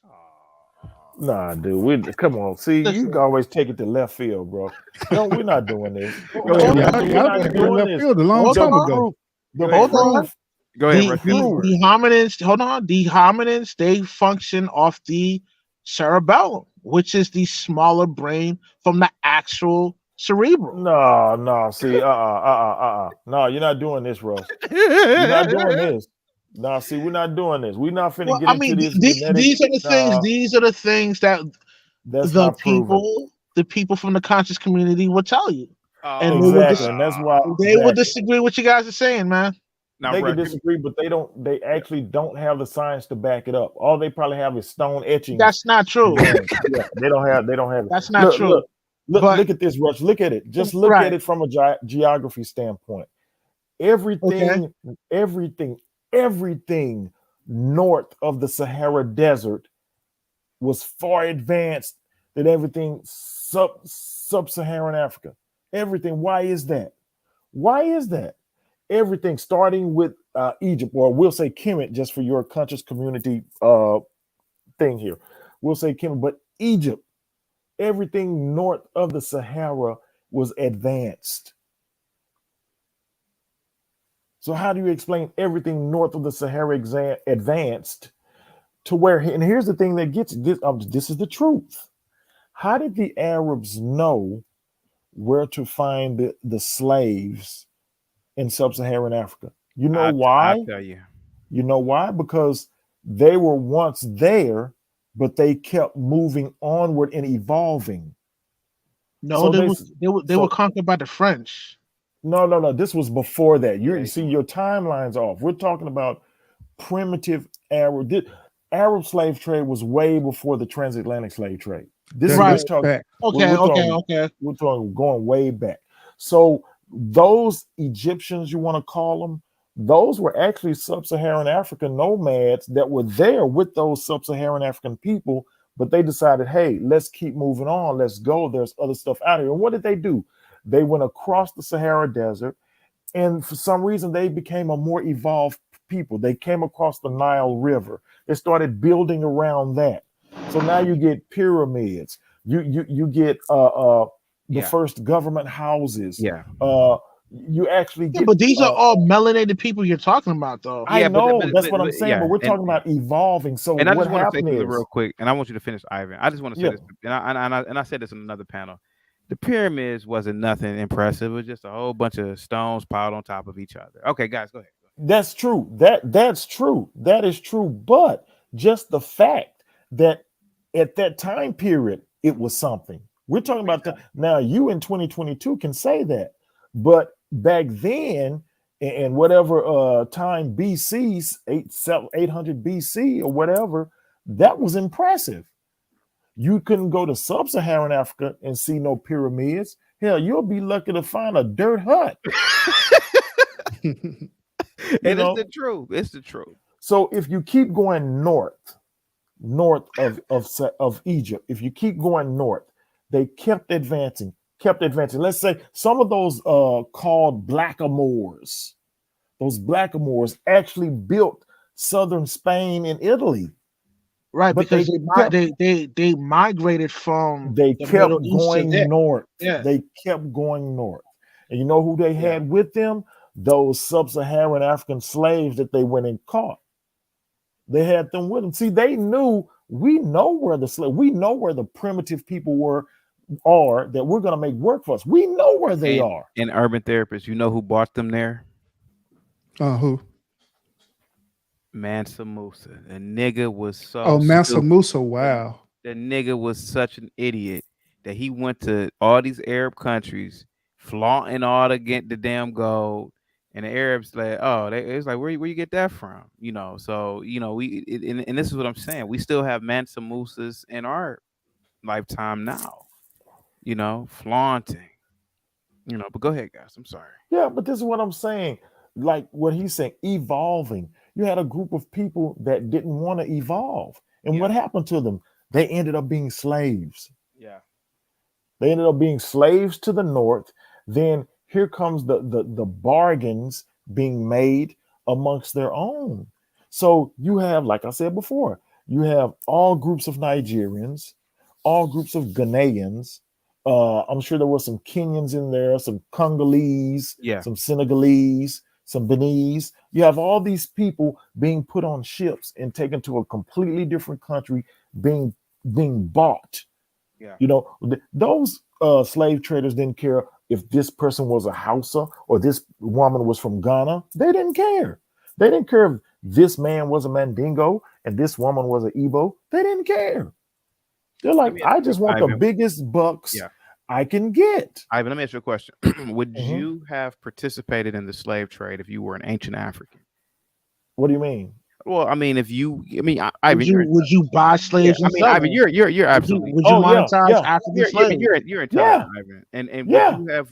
Nah, dude. Come on. See, you always take it to left field, bro. No, we're not doing this. Y'all been doing left field a long time ago. Hold on. Go ahead. The hominids. Hold on. The hominids, they function off the cerebellum, which is the smaller brain from the actual cerebral. No. See, no, you're not doing this, Russ. You're not doing this. No, see, we're not doing this. We're not finna get into this. These are the things that the people from the conscious community will tell you. And that's why they will disagree with what you guys are saying, man. They can disagree, but they actually don't have the science to back it up. All they probably have is stone etching. That's not true. They don't have it. That's not true. Look at this, Rush. Look at it. Just look at it from a geography standpoint. Everything north of the Sahara Desert was far advanced than everything sub-Saharan Africa. Everything. Why is that? Everything starting with Egypt, or we'll say Kemet, just for your conscious community thing here. We'll say Kemet, but Egypt, everything north of the Sahara was advanced. So how do you explain everything north of the Sahara advanced to where? And here's the thing that gets this. This is the truth. How did the Arabs know where to find the slaves in sub-Saharan Africa? You know why? I'll tell you. You know why? Because they were once there, but they kept moving onward and evolving. No, so they were conquered by the French. No. This was before that. You see, your timeline's off. We're talking about primitive Arab. Arab slave trade was way before the transatlantic slave trade. This is okay. We're talking going way back. So those Egyptians, you want to call them, those were actually sub-Saharan African nomads that were there with those sub-Saharan African people, but they decided, hey, let's keep moving on. Let's go. There's other stuff out here. And what did they do? They went across the Sahara Desert, and for some reason, they became a more evolved people. They came across the Nile River. They started building around that. So now you get pyramids. You get the first government houses. you actually Yeah, get. but these are all melanated people you're talking about, though. I Yeah, know but- that's but- what I'm but- saying, yeah, but we're and- talking about evolving. So And I what just want to say happened something is, real quick, and I want you to finish, Ivan. I just want to say Yeah. this, and I said this in another panel. The pyramids wasn't nothing impressive. It was just a whole bunch of stones piled on top of each other. Okay, guys, go ahead. that's true. That's true. That is true. But just the fact that at that time period, it was something. We're talking about now. You in 2022 can say that, but back then, and whatever time BC, 800 BC or whatever, that was impressive. You couldn't go to sub-Saharan Africa and see no pyramids. Hell, you'll be lucky to find a dirt hut. And know? it's the truth. It's the truth. So if you keep going north of Egypt, if you keep going north, they kept advancing. Let's say some of those called blackamoors, those blackamoors actually built southern Spain and Italy. Right, But because they they migrated from They the kept Middle East to going there. north. Yeah. They kept going north. And you know who they had with them? Those sub-Saharan African slaves that they went and caught. They had them with them. See, they knew, we know where the primitive people are that we're going to make work for us. We know where they are. And Urban Therapists, you know who bought them there? Who? Mansa Musa. The nigga was so Oh, Mansa stupid. Musa. Wow. The nigga was such an idiot that he went to all these Arab countries, flaunting all the damn gold, and the Arabs like, oh, it was like, where you get that from? You know, so you know, and this is what I'm saying. We still have Mansa Musas in our lifetime now. You know, flaunting. You know, but go ahead, guys. I'm sorry. Yeah, but this is what I'm saying. Like what he's saying, evolving. You had a group of people that didn't want to evolve. And what happened to them? They ended up being slaves. Yeah. They ended up being slaves to the north. Then here comes the bargains being made amongst their own. So you have, like I said before, you have all groups of Nigerians, all groups of Ghanaians. I'm sure there were some Kenyans in there, some Congolese, some Senegalese, some Beninese. You have all these people being put on ships and taken to a completely different country, being bought. Yeah. You know, those slave traders didn't care if this person was a Hausa or this woman was from Ghana. They didn't care. They didn't care if this man was a Mandingo and this woman was an Igbo. They didn't care. They're like, I just want the biggest bucks I can get. Ivan, let me ask you a question. Would you have participated in the slave trade if you were an ancient African? What do you mean? Well, I mean, Ivan, would you buy slaves? I mean, Ivan, you're absolutely. Would you monetize African slaves? You're intelligent, Ivan, and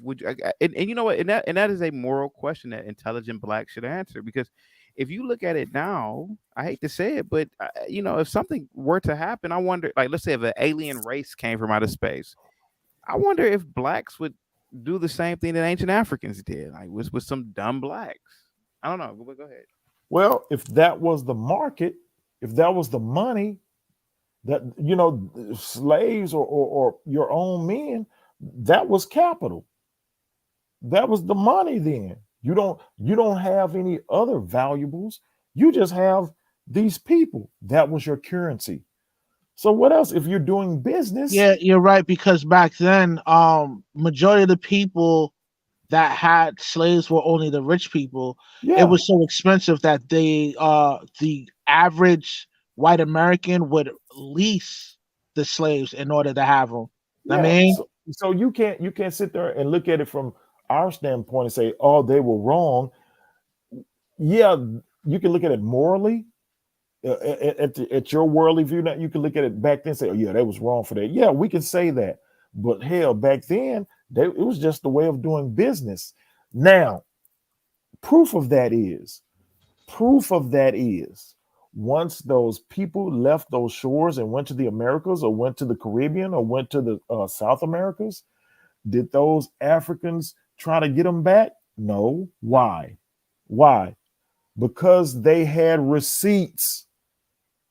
would you and you know what? And that is a moral question that intelligent blacks should answer, because if you look at it now, I hate to say it, but you know, if something were to happen, I wonder, like, let's say if an alien race came from outer space, I wonder if blacks would do the same thing that ancient Africans did, like with some dumb blacks. I don't know. Go ahead. Well, if that was the market, if that was the money, that, you know, slaves or your own men, that was capital. That was the money then. You don't have any other valuables. You just have these people. That was your currency. So what else if you're doing business? Yeah, you're right, because back then, majority of the people that had slaves were only the rich people. Yeah. It was so expensive that the average white American would lease the slaves in order to have them. Yeah. I mean, so you can't sit there and look at it from our standpoint and say, oh, they were wrong. Yeah, you can look at it morally. At your worldly view, now you can look at it back then and say, oh yeah, that was wrong for that. Yeah, we can say that. But hell, back then, it was just the way of doing business. Now, proof of that is once those people left those shores and went to the Americas or went to the Caribbean or went to the South Americas, did those Africans try to get them back? No. Why? Because they had receipts.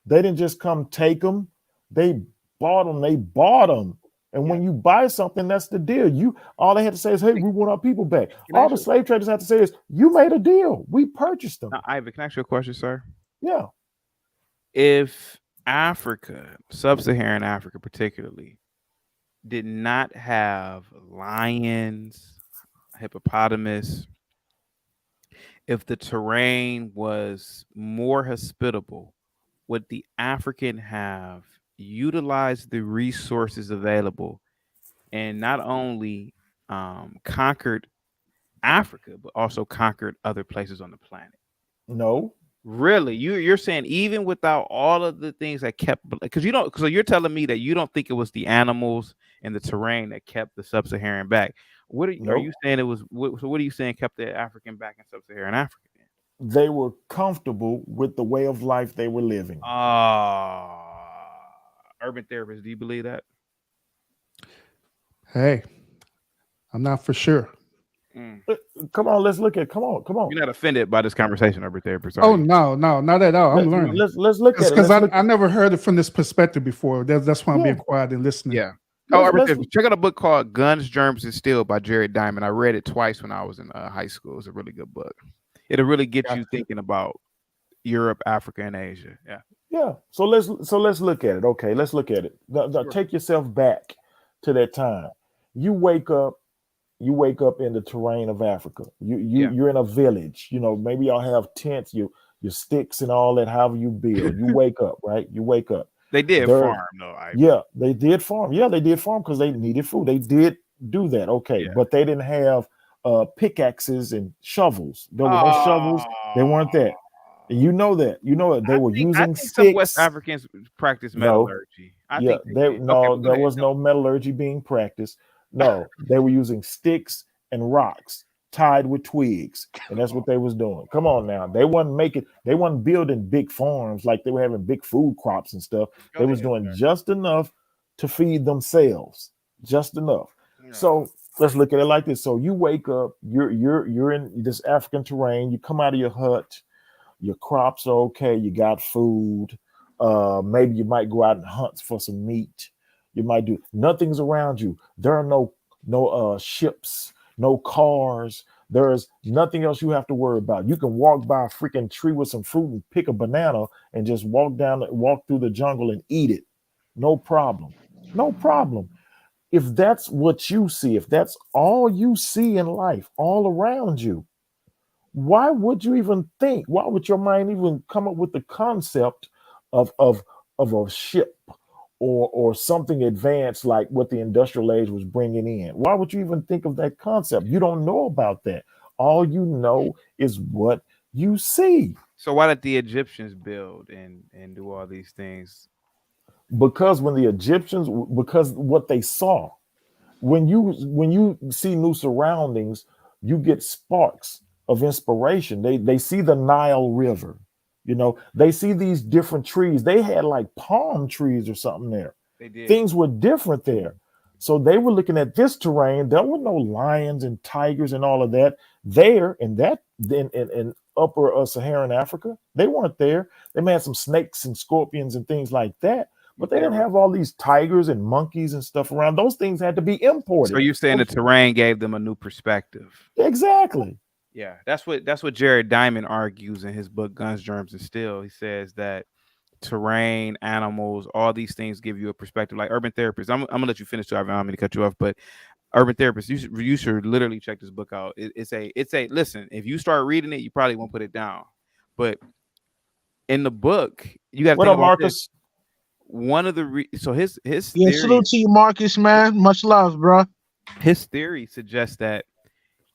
They didn't just come take them. They bought them. And when you buy something, that's the deal. All they had to say is, hey, we want our people back. All the slave traders have to say is, you made a deal. We purchased them. Now, Ivan, can I ask you a question, sir? Yeah. If Africa, sub-Saharan Africa particularly, did not have lions, hippopotamus, if the terrain was more hospitable, would the African have utilized the resources available and not only conquered Africa, but also conquered other places on the planet? No. Really? You're saying even without all of the things that kept, because you don't, so you're telling me that you don't think it was the animals and the terrain that kept the sub-Saharan back. What are you saying it was? So what are you saying kept the African back in sub-Saharan Africa? They were comfortable with the way of life they were living. Urban Therapist, do you believe that? Hey, I'm not for sure. Come on, let's look at. Come on. You're not offended by this conversation, Urban Therapist? Oh no, not at all. I'm learning. Let's look at it because I never heard it from this perspective before. That's why I'm being quiet and listening. Yeah. Urban Therapist, check out a book called "Guns, Germs, and Steel" by Jared Diamond. I read it twice when I was in high school. It's a really good book. It'll really get you thinking about Europe, Africa, and Asia. Yeah. Yeah. So let's look at it. Okay, let's look at it. Take yourself back to that time. You wake up in the terrain of Africa. You're in a village. Maybe y'all have tents, your sticks and all that, however you build. You wake up, right? You wake up. They did farm, though. Yeah, they did farm. Yeah, they did farm because they needed food. They did do that. Okay, but they didn't have pickaxes and shovels. There were no shovels. They weren't that. And you know that. They were using sticks. Some West Africans practice metallurgy. There was no metallurgy being practiced. No, they were using sticks and rocks tied with twigs, and that's what they was doing. Come on now, they wasn't building big farms like they were having big food crops and stuff. They was doing just enough to feed themselves, just enough. Yeah. So let's look at it like this. So you wake up, you're in this African terrain. You come out of your hut, your crops are okay. You got food. Maybe you might go out and hunt for some meat. You might do. Nothing's around you. There are no ships, no cars. There's nothing else you have to worry about. You can walk by a freaking tree with some fruit and pick a banana and just walk through the jungle and eat it. No problem. No problem. If that's what you see, if that's all you see in life, all around you, why would you even think? Why would your mind even come up with the concept of a ship or something advanced like what the industrial age was bringing in? Why would you even think of that concept? You don't know about that. All you know is what you see. So why did the Egyptians build and do all these things? Because what they saw. When you see new surroundings, you get sparks of inspiration. They see the Nile River. They see these different trees. They had like palm trees or something there. They did. Things were different there. So they were looking at this terrain. There were no lions and tigers and all of that there in upper Saharan Africa. They weren't there. They may have some snakes and scorpions and things like that, but they didn't have all these tigers and monkeys and stuff around. Those things had to be imported. So you're saying the terrain gave them a new perspective. Exactly. Yeah, that's what Jared Diamond argues in his book Guns, Germs, and Steel. He says that terrain, animals, all these things give you a perspective. Like Urban Therapist, I'm gonna let you finish, so I don't mean to cut you off, but Urban Therapist, you should literally check this book out. It's a listen. If you start reading it, you probably won't put it down. But in the book, you got to think about Marcus. This. One of the so his theory, salute to you, Marcus, man. Much love, bro. His theory suggests that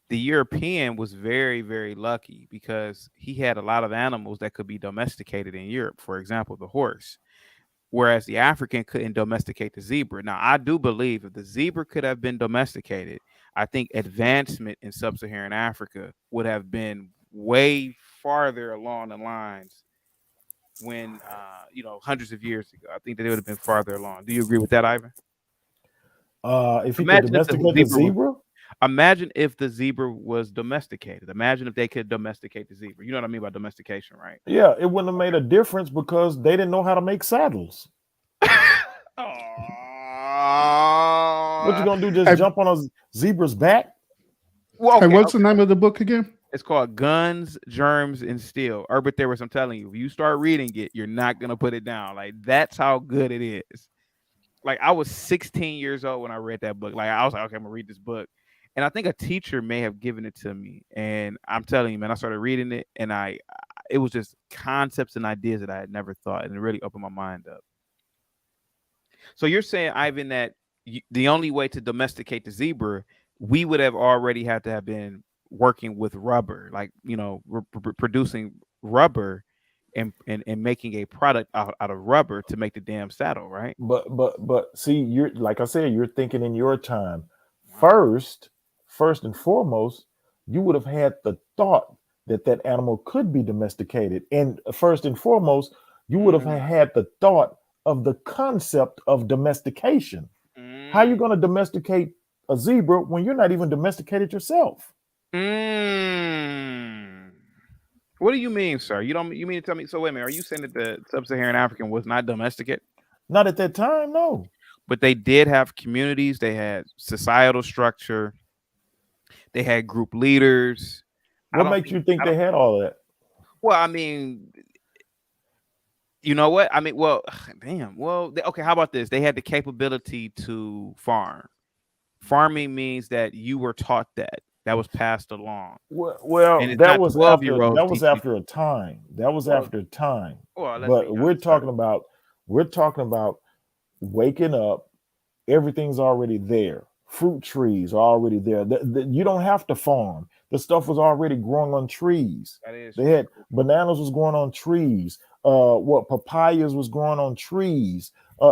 the European was very, very lucky because he had a lot of animals that could be domesticated in Europe. For example, the horse, whereas the African couldn't domesticate the zebra. Now, I do believe if the zebra could have been domesticated, I think advancement in sub-Saharan Africa would have been way farther along the lines when, hundreds of years ago. I think that it would have been farther along. Do you agree with that, Ivan? If you could domesticate the zebra? Imagine if the zebra was domesticated. Imagine if they could domesticate the zebra. You know what I mean by domestication, right? Yeah, it wouldn't have made a difference because they didn't know how to make saddles. Oh, What you gonna do? Just Hey- jump on a zebra's back? Well, Hey, okay, what's the name of the book again? It's called Guns, Germs, and Steel. Urban Theorist, I'm telling you, if you start reading it, you're not gonna put it down. Like, that's how good it is. Like, I was 16 years old when I read that book. Like, I was like, okay, I'm gonna read this book. And I think a teacher may have given it to me. And I'm telling you, man, I started reading it, and it was just concepts and ideas that I had never thought, and it really opened my mind up. So you're saying, Ivan, that the only way to domesticate the zebra, we would have already had to have been working with rubber, like, producing rubber and making a product out of rubber to make the damn saddle, right? But see, you're like I said, you're thinking in your time. First and foremost, you would have had the thought that animal could be domesticated, and first and foremost, you would have had the thought of the concept of domestication. How you going to domesticate a zebra when you're not even domesticated yourself? What do you mean, sir? You mean to tell me? So wait a minute. Are you saying that the sub-Saharan African was not domesticated? Not at that time, no. But they did have communities. They had societal structure. They had group leaders. What makes you think they had all that? Well, I mean, you know what? I mean, well, damn. Well, okay. How about this? They had the capability to farm. Farming means that you were taught that. That was passed along. Well, that was after a time. That was after a time. But we're talking about waking up. Everything's already there. Fruit trees are already there. You don't have to farm. The stuff was already growing on trees. They had bananas was growing on trees. Papayas was growing on trees.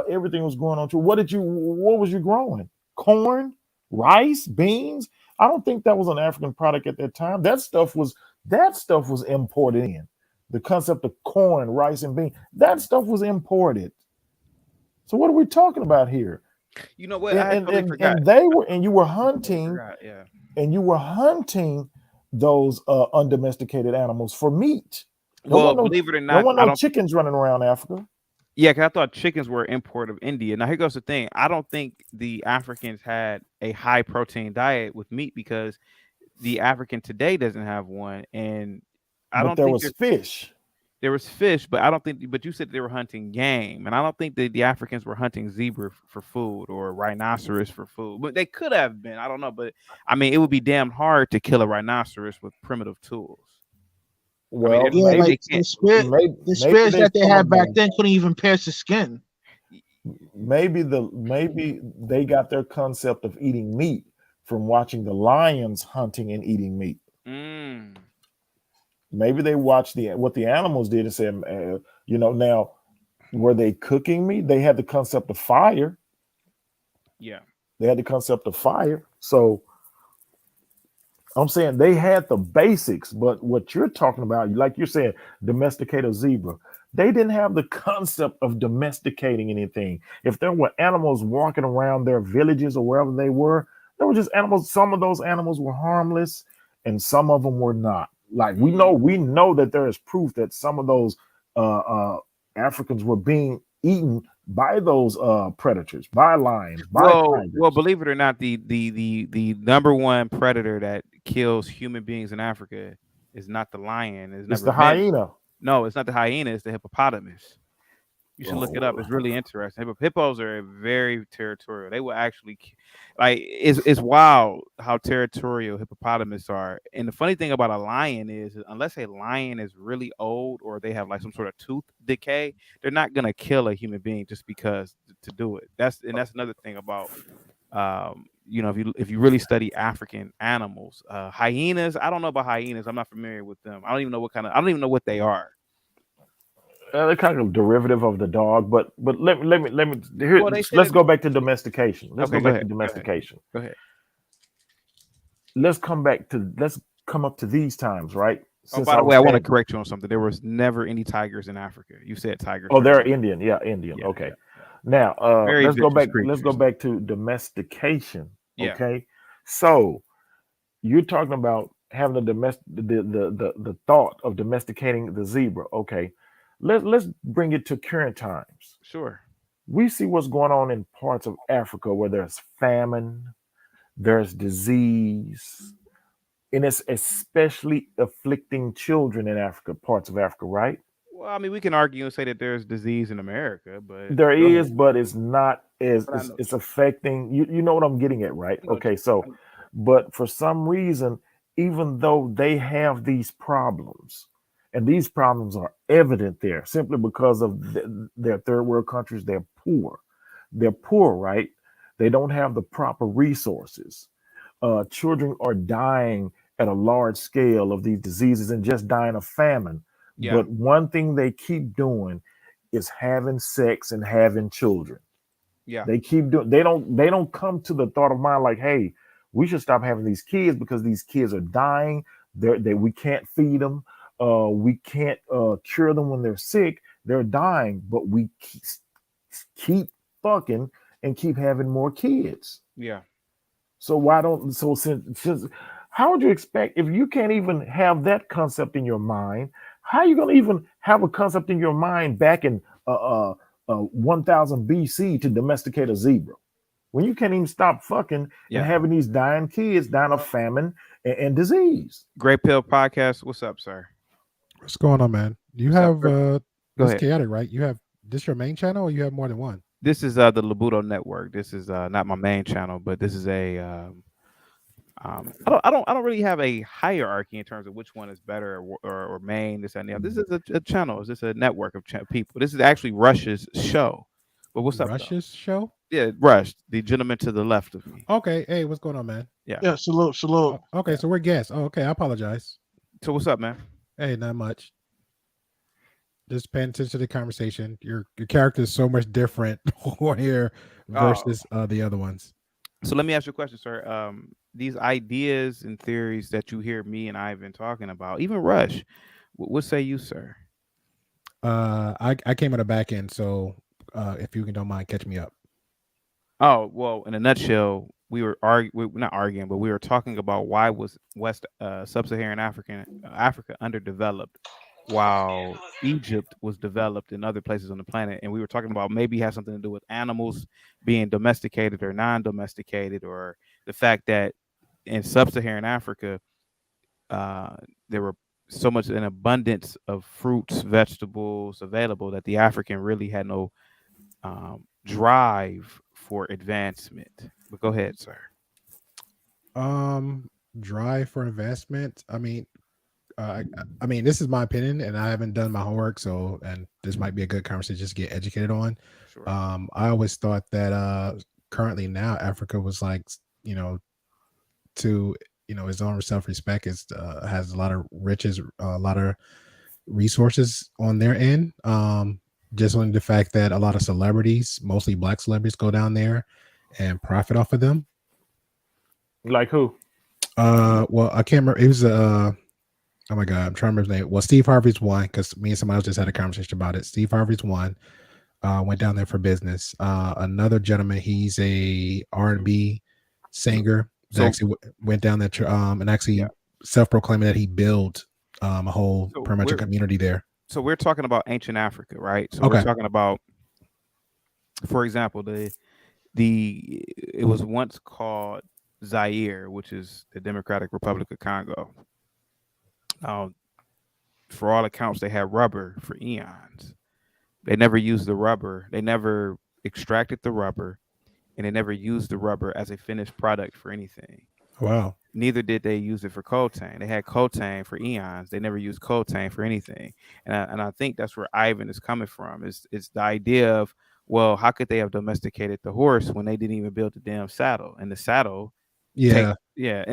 Everything was growing on trees. What was you growing? Corn, rice, beans. I don't think that was an African product at that time. That stuff was imported in. The concept of corn, rice, and beans, that stuff was imported. So what are we talking about here? You know what? And you were hunting, and you were hunting those undomesticated animals for meat. Believe it or not, there weren't no chickens running around Africa. Yeah, because I thought chickens were import of India. Now here goes the thing. I don't think the Africans had a high protein diet with meat because the African today doesn't have one. And there was fish. There was fish, but I don't think. But you said they were hunting game, and I don't think that the Africans were hunting zebra for food or rhinoceros for food. But they could have been. I don't know. But I mean, it would be damn hard to kill a rhinoceros with primitive tools. Well, I mean, like the spears that they had back then couldn't even pierce the skin. Maybe they got their concept of eating meat from watching the lions hunting and eating meat. Maybe they watched what the animals did and said, now, were they cooking meat? They had the concept of fire. Yeah. They had the concept of fire. So I'm saying they had the basics, but what you're talking about, like you're saying, domesticate a zebra. They didn't have the concept of domesticating anything. If there were animals walking around their villages or wherever they were, there were just animals. Some of those animals were harmless and some of them were not. Like we know that there is proof that some of those Africans were being eaten by those predators, by lions, by tigers. Well, believe it or not, the number one predator that kills human beings in Africa is not the lion. It's the hyena. No, it's not the hyena. It's the hippopotamus. You should look it up. It's really interesting. Hippos are very territorial. They will actually, it's wild how territorial hippopotamus are. And the funny thing about a lion is, unless a lion is really old or they have like some sort of tooth decay, they're not gonna kill a human being just because to do it. That's another thing about, if you really study African animals, hyenas. I don't know about hyenas. I'm not familiar with them. I don't even know what they are. They're kind of derivative of the dog, but let me here. Let's go back to domestication. Let's go back to domestication. Go ahead. Let's come up to these times, right? By the way, I want to correct you on something. There was never any tigers in Africa. You said tigers. Oh, they're Indian. Yeah, Indian. Okay. Yeah. Now, let's go back. Let's go back to domestication. Yeah. Okay. So you're talking about having the thought of domesticating the zebra. Okay. Let's bring it to current times. Sure. We see what's going on in parts of Africa where there's famine, there's disease, and it's especially afflicting children in Africa, parts of Africa, right? Well, I mean, we can argue and say that there's disease in America, but There go is, ahead. but it's not as But I know. it's affecting you. You know what I'm getting at, right? I know what Okay, you- so, but for some reason, even though they have these problems, and these problems are evident there simply because of their third world countries, they're poor. They're poor, right? They don't have the proper resources. Children are dying at a large scale of these diseases and just dying of famine. Yeah. But one thing they keep doing is having sex and having children. Yeah. They keep doing. They don't come to the thought of mind like, hey, we should stop having these kids because these kids are dying. We can't feed them. We can't cure them when they're sick. They're dying, but we keep fucking and keep having more kids. Yeah. So why don't since how would you expect if you can't even have that concept in your mind? How are you going to even have a concept in your mind back in 1000 BC to domesticate a zebra when you can't even stop fucking Yeah. and having these dying kids dying of famine and disease? Great Pill Podcast. What's up, sir? What's going on, man? You What's up, have Go this ahead. chaotic, right? You have this your main channel, or you have more than one? This is the Labuto Network. This is not my main channel, but this is a I don't really have a hierarchy in terms of which one is better or main, this and the other. This is a channel. It's just a network of people. This is actually Rush's show. But what's up, though? Rush's show? Yeah, Rush, the gentleman to the left of me. Okay. Hey, what's going on, man? Yeah, salute. Okay, so we're guests. Oh, okay. I apologize. So what's up, man? Hey, not much. Just paying attention to the conversation. Your character is so much different on here versus the other ones. So let me ask you a question, sir. These ideas and theories that you hear me and Ivan talking about, even Rush, what say you, sir? I came on the back end, so if you don't mind, catch me up. Oh, well, in a nutshell, we were not arguing, but we were talking about why was sub-Saharan Africa underdeveloped while Egypt was developed in other places on the planet. And we were talking about maybe it has something to do with animals being domesticated or non-domesticated, or the fact that in sub-Saharan Africa, there were so much an abundance of fruits, vegetables available that the African really had no drive for advancement. But go ahead, sir. Drive for investment. I mean, this is my opinion, and I haven't done my homework, and this might be a good conversation just to get educated on. Sure. I always thought that currently now Africa was like, to its own self-respect, has a lot of riches, a lot of resources on their end. Just on the fact that a lot of celebrities, mostly black celebrities, go down there and profit off of them. Like who? Well, I can't remember. It was oh my god, I'm trying to remember his name. Well, Steve Harvey's one, because me and somebody else just had a conversation about it. Steve Harvey's one. Went down there for business. Another gentleman, he's a R&B singer. So, actually went down there and actually self-proclaiming that he built a whole pretty much a community there. So we're talking about ancient Africa, right? So we're talking about, for example, it was once called Zaire, which is the Democratic Republic of Congo. For all accounts, they had rubber for eons. They never used the rubber. They never extracted the rubber, and they never used the rubber as a finished product for anything. Wow. Neither did they use it for coltan. They had coltan for eons. They never used coltan for anything. And I think that's where Ivan is coming from. It's the idea of, well, how could they have domesticated the horse when they didn't even build the damn saddle? And the saddle, and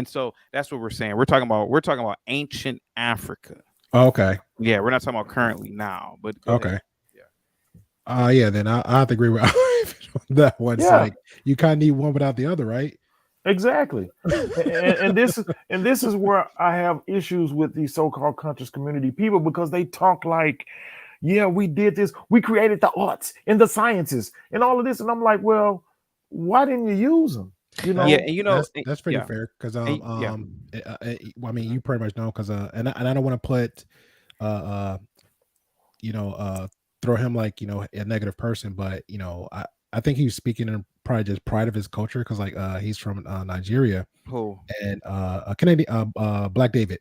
so that's what we're saying. We're talking about ancient Africa. Oh, okay. Yeah, we're not talking about currently now, but okay. Then I have to agree with that one. Yeah. Like you kind of need one without the other, right? Exactly. and this is where I have issues with these so-called conscious community people, because they talk like, yeah, we did this, we created the arts and the sciences and all of this, and I'm like, well, why didn't you use them? That's pretty fair, because I mean, you pretty much know, because and I don't want to put throw him like, you know, a negative person, but you know, I think he was speaking in probably just pride of his culture because like he's from Nigeria Who? and a Canadian Black David.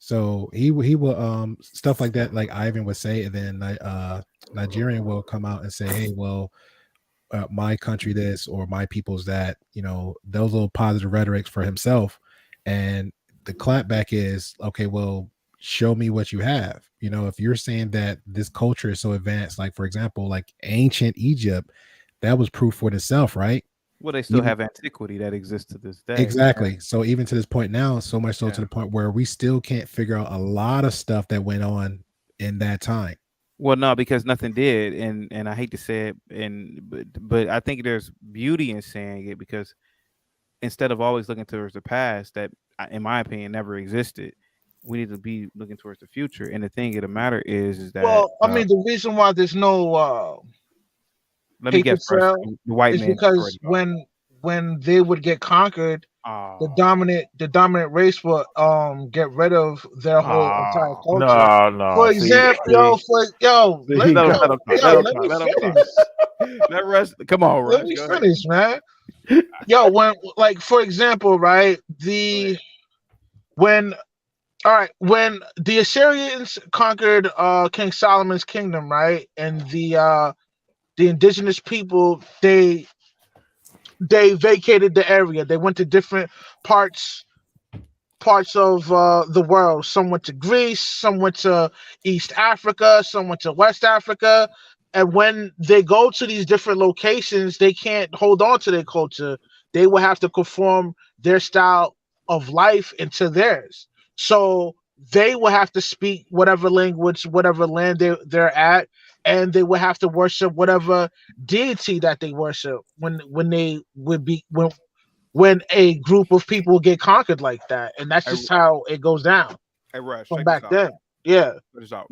So he will stuff like that, like Ivan would say, and then Nigerian will come out and say, hey, well, my country this or my people's that, you know, those little positive rhetorics for himself. And the clapback is, okay, well, show me what you have. You know, if you're saying that this culture is so advanced, like for example, like ancient Egypt, that was proof for itself, right? Well, they still Even- have antiquity that exists to this day. Exactly. So even to this point now, so much so to the point where we still can't figure out a lot of stuff that went on in that time. Well, no, because nothing did, and I hate to say it, but I think there's beauty in saying it because instead of always looking towards the past, that in my opinion never existed, we need to be looking towards the future. And the thing of the matter is that Well, I mean, the reason why there's no let me paper guess first, trail the white is man because when they would get conquered, the dominant race would get rid of their whole entire culture. No. For example, let me finish. Let rest. Come on, Russ. Let me finish, man. Yo, when for example, right? When the Assyrians conquered King Solomon's kingdom, right? And the indigenous people, they vacated the area. They went to different parts of the world. Some went to Greece, some went to East Africa, some went to West Africa. And when they go to these different locations, they can't hold on to their culture. They will have to conform their style of life into theirs. So they will have to speak whatever language, whatever land they're at, and they will have to worship whatever deity that they worship when a group of people get conquered like that. And that's just how it goes down. Hey, Rush, from back then. Yeah. Check this out.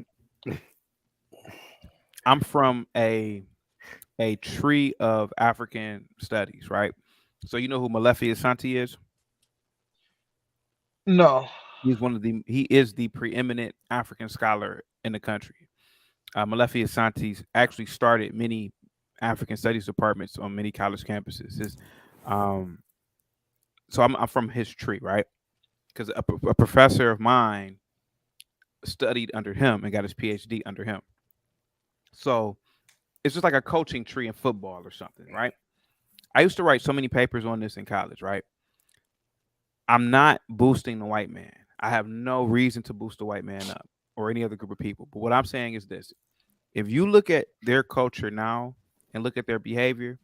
I'm from a tree of African studies, right? So you know who Molefi Asante is? No. He is the preeminent African scholar in the country. Molefi Asante actually started many African studies departments on many college campuses. So I'm from his tree, right? Because a professor of mine studied under him and got his PhD under him. So it's just like a coaching tree in football or something, right? I used to write so many papers on this in college, right? I'm not boosting the white man. I have no reason to boost the white man up or any other group of people. But what I'm saying is this. If you look at their culture now and look at their behavior,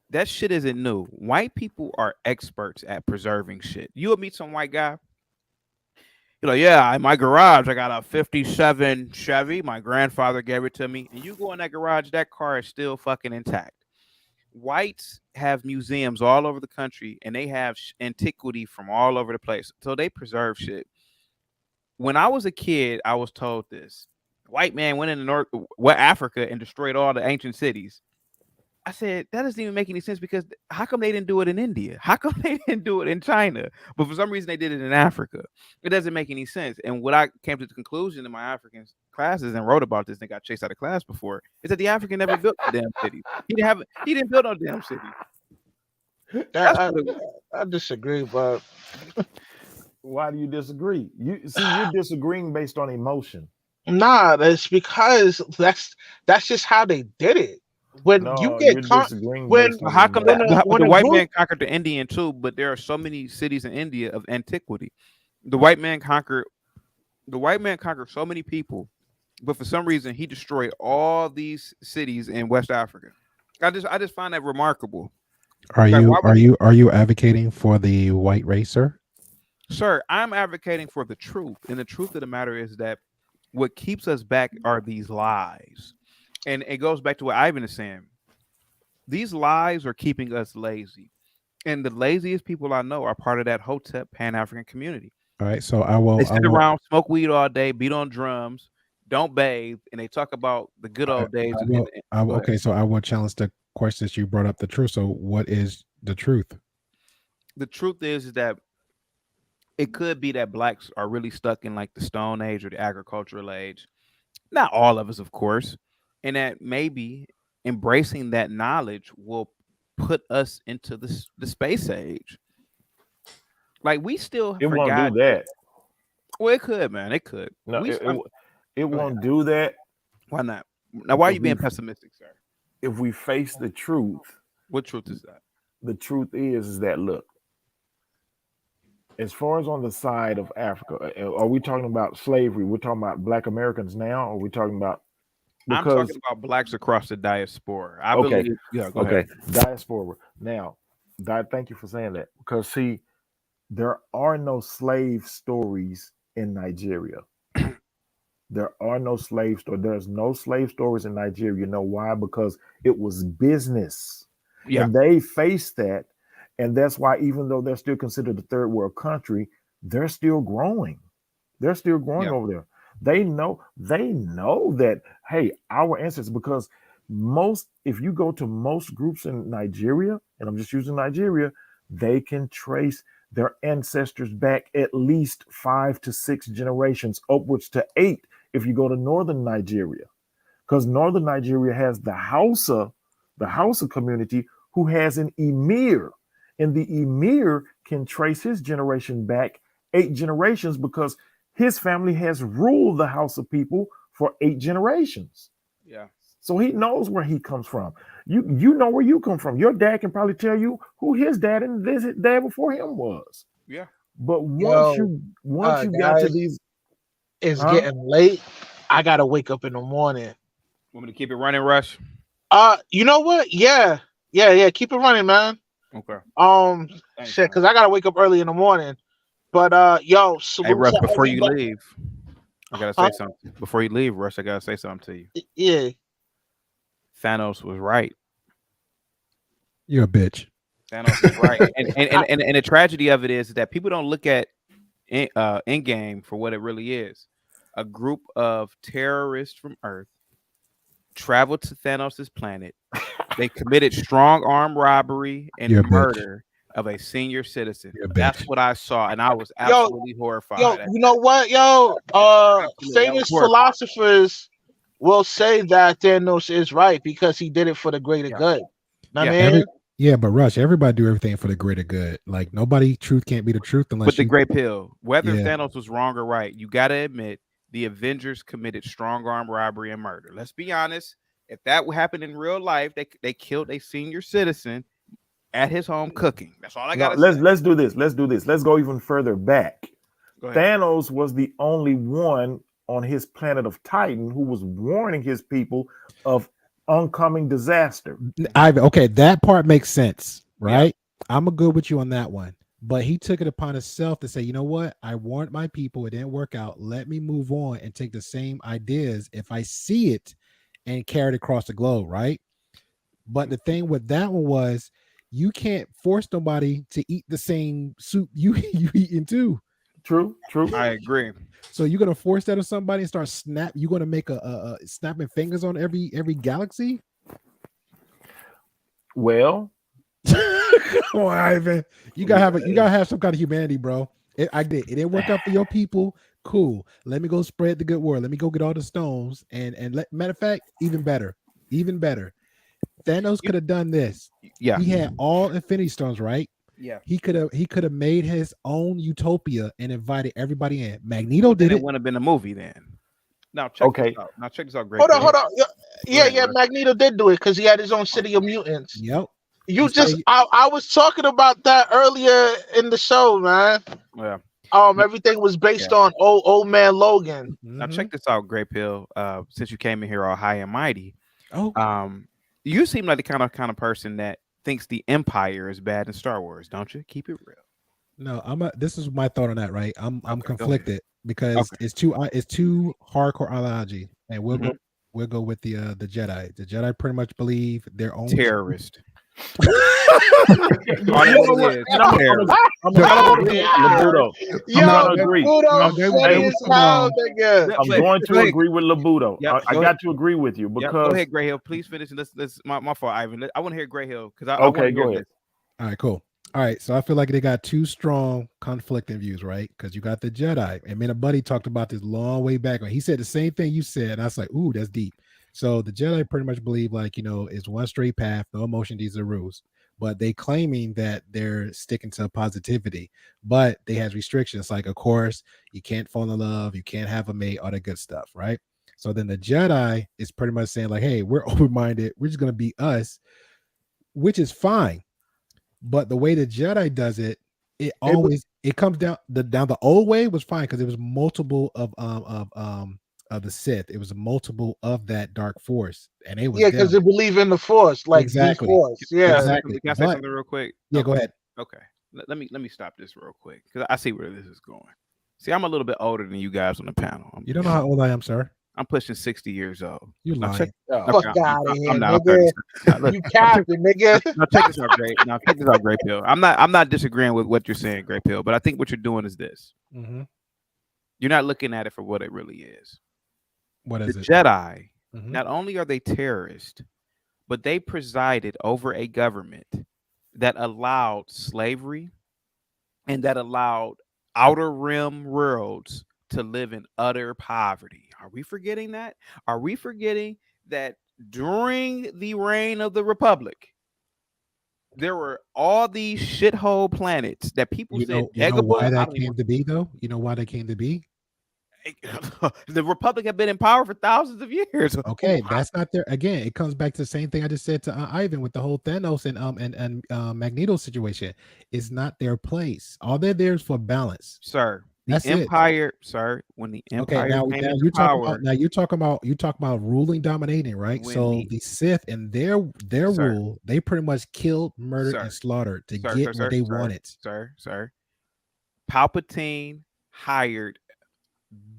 that shit isn't new. White people are experts at preserving shit. You'll meet some white guy. You're like, yeah, in my garage, I got a 57 Chevy. My grandfather gave it to me. And you go in that garage, that car is still fucking intact. Whites have museums all over the country, and they have antiquity from all over the place. So they preserve shit. When I was a kid, I was told this. White man went into Africa and destroyed all the ancient cities. I said, that doesn't even make any sense because how come they didn't do it in India? How come they didn't do it in China? But for some reason, they did it in Africa. It doesn't make any sense. And what I came to the conclusion in my African classes and wrote about this and got chased out of class before is that the African never built a damn city. He didn't build no damn city. I disagree, but why do you disagree? You're disagreeing based on emotion. Nah, that's because that's just how they did it. When you get how come the white man conquered the Indian too? But there are so many cities in India of antiquity. The white man conquered so many people, but for some reason he destroyed all these cities in West Africa. I just find that remarkable. Are you advocating for the white race, sir? Sir, I'm advocating for the truth, and the truth of the matter is that what keeps us back are these lies. And it goes back to what Ivan is saying. These lies are keeping us lazy. And the laziest people I know are part of that Hotep Pan-African community. All right. So I will. They sit around, smoke weed all day, beat on drums, don't bathe, and they talk about the good old days. Okay. So I will challenge the questions you brought up, the truth. So what is the truth? The truth is that it could be that blacks are really stuck in like the Stone Age or the agricultural age. Not all of us, of course. and that maybe embracing that knowledge will put us into the space age. Like we still It forgot. won't do that. Well, it could, man. It could. No, it won't do that. Why not? Now, why are you being pessimistic, sir? If we face the truth, what truth is that? The truth is that, look, as far as on the side of Africa, are we talking about slavery? We're talking about Black Americans now, or are we talking about? I'm talking about blacks across the diaspora. I believe. Yeah, go ahead. Diaspora. Now, thank you for saying that, because see, there are no slave stories in Nigeria. There are no slave stories. There's no slave stories in Nigeria. You know why? Because it was business. Yeah. And they faced that. And that's why, even though they're still considered a third world country, they're still growing. They're still growing over there. They know that, hey, our ancestors, because if you go to most groups in Nigeria, and I'm just using Nigeria, they can trace their ancestors back at least 5 to 6 generations, upwards to 8 if you go to northern Nigeria. Because northern Nigeria has the Hausa community, who has an emir. And the emir can trace his generation back 8 generations, because his family has ruled the Hausa people for 8 generations. Yeah. So he knows where he comes from. You know where you come from. Your dad can probably tell you who his dad and his dad before him was. Yeah. But once you got to these, it's getting late. I gotta wake up in the morning. Want me to keep it running, Rush? You know what? Yeah. Keep it running, man. Okay. Shit, because I gotta wake up early in the morning. But yo, hey Russ, before you leave, I gotta say something. Before you leave, Russ, I gotta say something to you. Yeah. Thanos was right. You're a bitch. Thanos was right. and the tragedy of it is that people don't look at Endgame for what it really is. A group of terrorists from Earth traveled to Thanos' planet. They committed strong armed robbery and murder of a senior citizen. That's what I saw, and I was absolutely horrified. Yo, you know what, famous philosophers will say that Thanos is right because he did it for the greater good. But Rush, everybody do everything for the greater good. Like truth can't be the truth unless. With the great pill, whether Thanos was wrong or right, you got to admit the Avengers committed strong armed robbery and murder. Let's be honest. If that happened in real life, they killed a senior citizen at his home cooking. That's all I got to say. Let's do this. Let's go even further back. Thanos was the only one on his planet of Titan who was warning his people of oncoming disaster. Okay, that part makes sense, right? Yeah. I'm good with you on that one. But he took it upon himself to say, you know what? I warned my people. It didn't work out. Let me move on and take the same ideas if I see it and carry it across the globe, right? But the thing with that one was you can't force nobody to eat the same soup you eating too. True. I agree. So you're gonna force that on somebody and start you're gonna make a snapping fingers on every galaxy? Well, come on, Ivan. You gotta have some kind of humanity, bro. It didn't work out for your people. Cool. Let me go spread the good word. Let me go get all the stones and matter of fact, even better. Thanos could have done this. Yeah. He had all Infinity Stones, right? Yeah. He could have made his own utopia and invited everybody in. Magneto did it. It wouldn't have been a movie then. Now check this out. Great. Hold on. Yeah. Magneto did do it because he had his own city of mutants. Yep. I was talking about that earlier in the show, man. Yeah. Everything was based on old man Logan. Now check this out, Great Pill. Since you came in here all high and mighty, you seem like the kind of person that thinks the Empire is bad in Star Wars, don't you? Keep it real. No, this is my thought on that, right? I'm conflicted because it's too hardcore ideology, and we'll go with the Jedi. The Jedi pretty much believe their own terrorist. I'm gonna agree. I'm going to agree with Labudo. I got to agree with you because. Go ahead, Gray Hill. Please finish. This my fault, Ivan. I want to hear Gray Hill because okay, go ahead. All right, cool. All right, so I feel like they got two strong conflicting views, right? Because you got the Jedi, and me and a buddy talked about this long way back when he said the same thing you said, and I was like, "Ooh, that's deep." So the Jedi pretty much believe, like, it's one straight path, no emotion, these are rules. But they claiming that they're sticking to positivity, but they has restrictions. Like, of course, you can't fall in love, you can't have a mate, all that good stuff, right? So then the Jedi is pretty much saying, like, "Hey, we're open-minded, we're just gonna be us," which is fine. But the way the Jedi does it, it comes down the old way was fine because it was multiple of the Sith. It was a multiple of that dark force, and it was because they believe in the Force, like Exactly. the Force. Yeah, exactly. Can I say something real quick? Yeah, go ahead. Okay. Let me stop this real quick because I see where this is going. See, I'm a little bit older than you guys on the panel. You don't know how old I am, sir. I'm pushing 60 years old. You lying. Fuck out of here, I'm nigga. You capping, nigga. Now check this out, Great. Now check this out, Great Pill. I'm not disagreeing with what you're saying, Great Pill, but I think what you're doing is this. Mm-hmm. You're not looking at it for what it really is. What is the it? Jedi, Mhm. not only are they terrorists, but they presided over a government that allowed slavery and that allowed outer rim worlds to live in utter poverty. Are we forgetting that? Are we forgetting that during the reign of the Republic, there were all these shithole planets that people said, You know why that came to be, though? You know why they came to be? The Republic had been in power for thousands of years. Okay, that's not there. Again, it comes back to the same thing I just said to Ivan with the whole Thanos and Magneto situation. It's not their place. All they're there is for balance, sir. That's the Empire, sir. When the Empire now came you're into talking power, about you talk about ruling, dominating, right? When So the Sith and their Sir. rule, they pretty much killed, murdered, Sir. and slaughtered to Sir, get sir, what they sir, wanted. Sir. Palpatine hired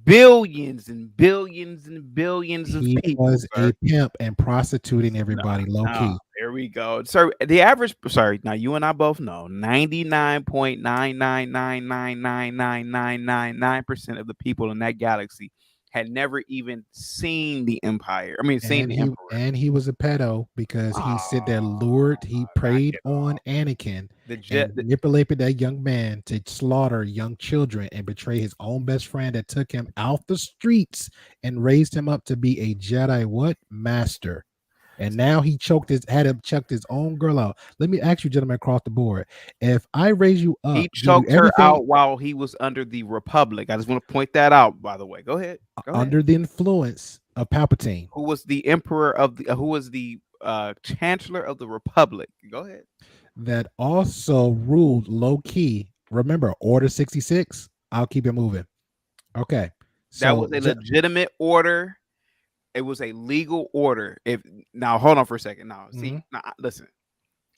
billions and billions and billions of He people. was sir. a pimp and prostituting everybody low key. There we go. Sir, the average, sorry, now you and I both know 99.999999999% of the people in that galaxy had never even seen the Empire. I mean, seen the Emperor. And he was a pedo because he sit there lured, he preyed on Anakin and manipulated that young man to slaughter young children and betray his own best friend that took him out the streets and raised him up to be a Jedi master. And now he had him chucked his own girl out. Let me ask you, gentlemen, across the board. If I raise you up, he choked her out while he was under the Republic. I just want to point that out, by the way. Go ahead. Under the influence of Palpatine, who was the emperor of the who was the chancellor of the Republic. Go ahead. That also ruled low key. Remember, Order 66. I'll keep it moving. Okay. So that was a legitimate order. It was a legal order. Now hold on for a second. Now, see, now listen.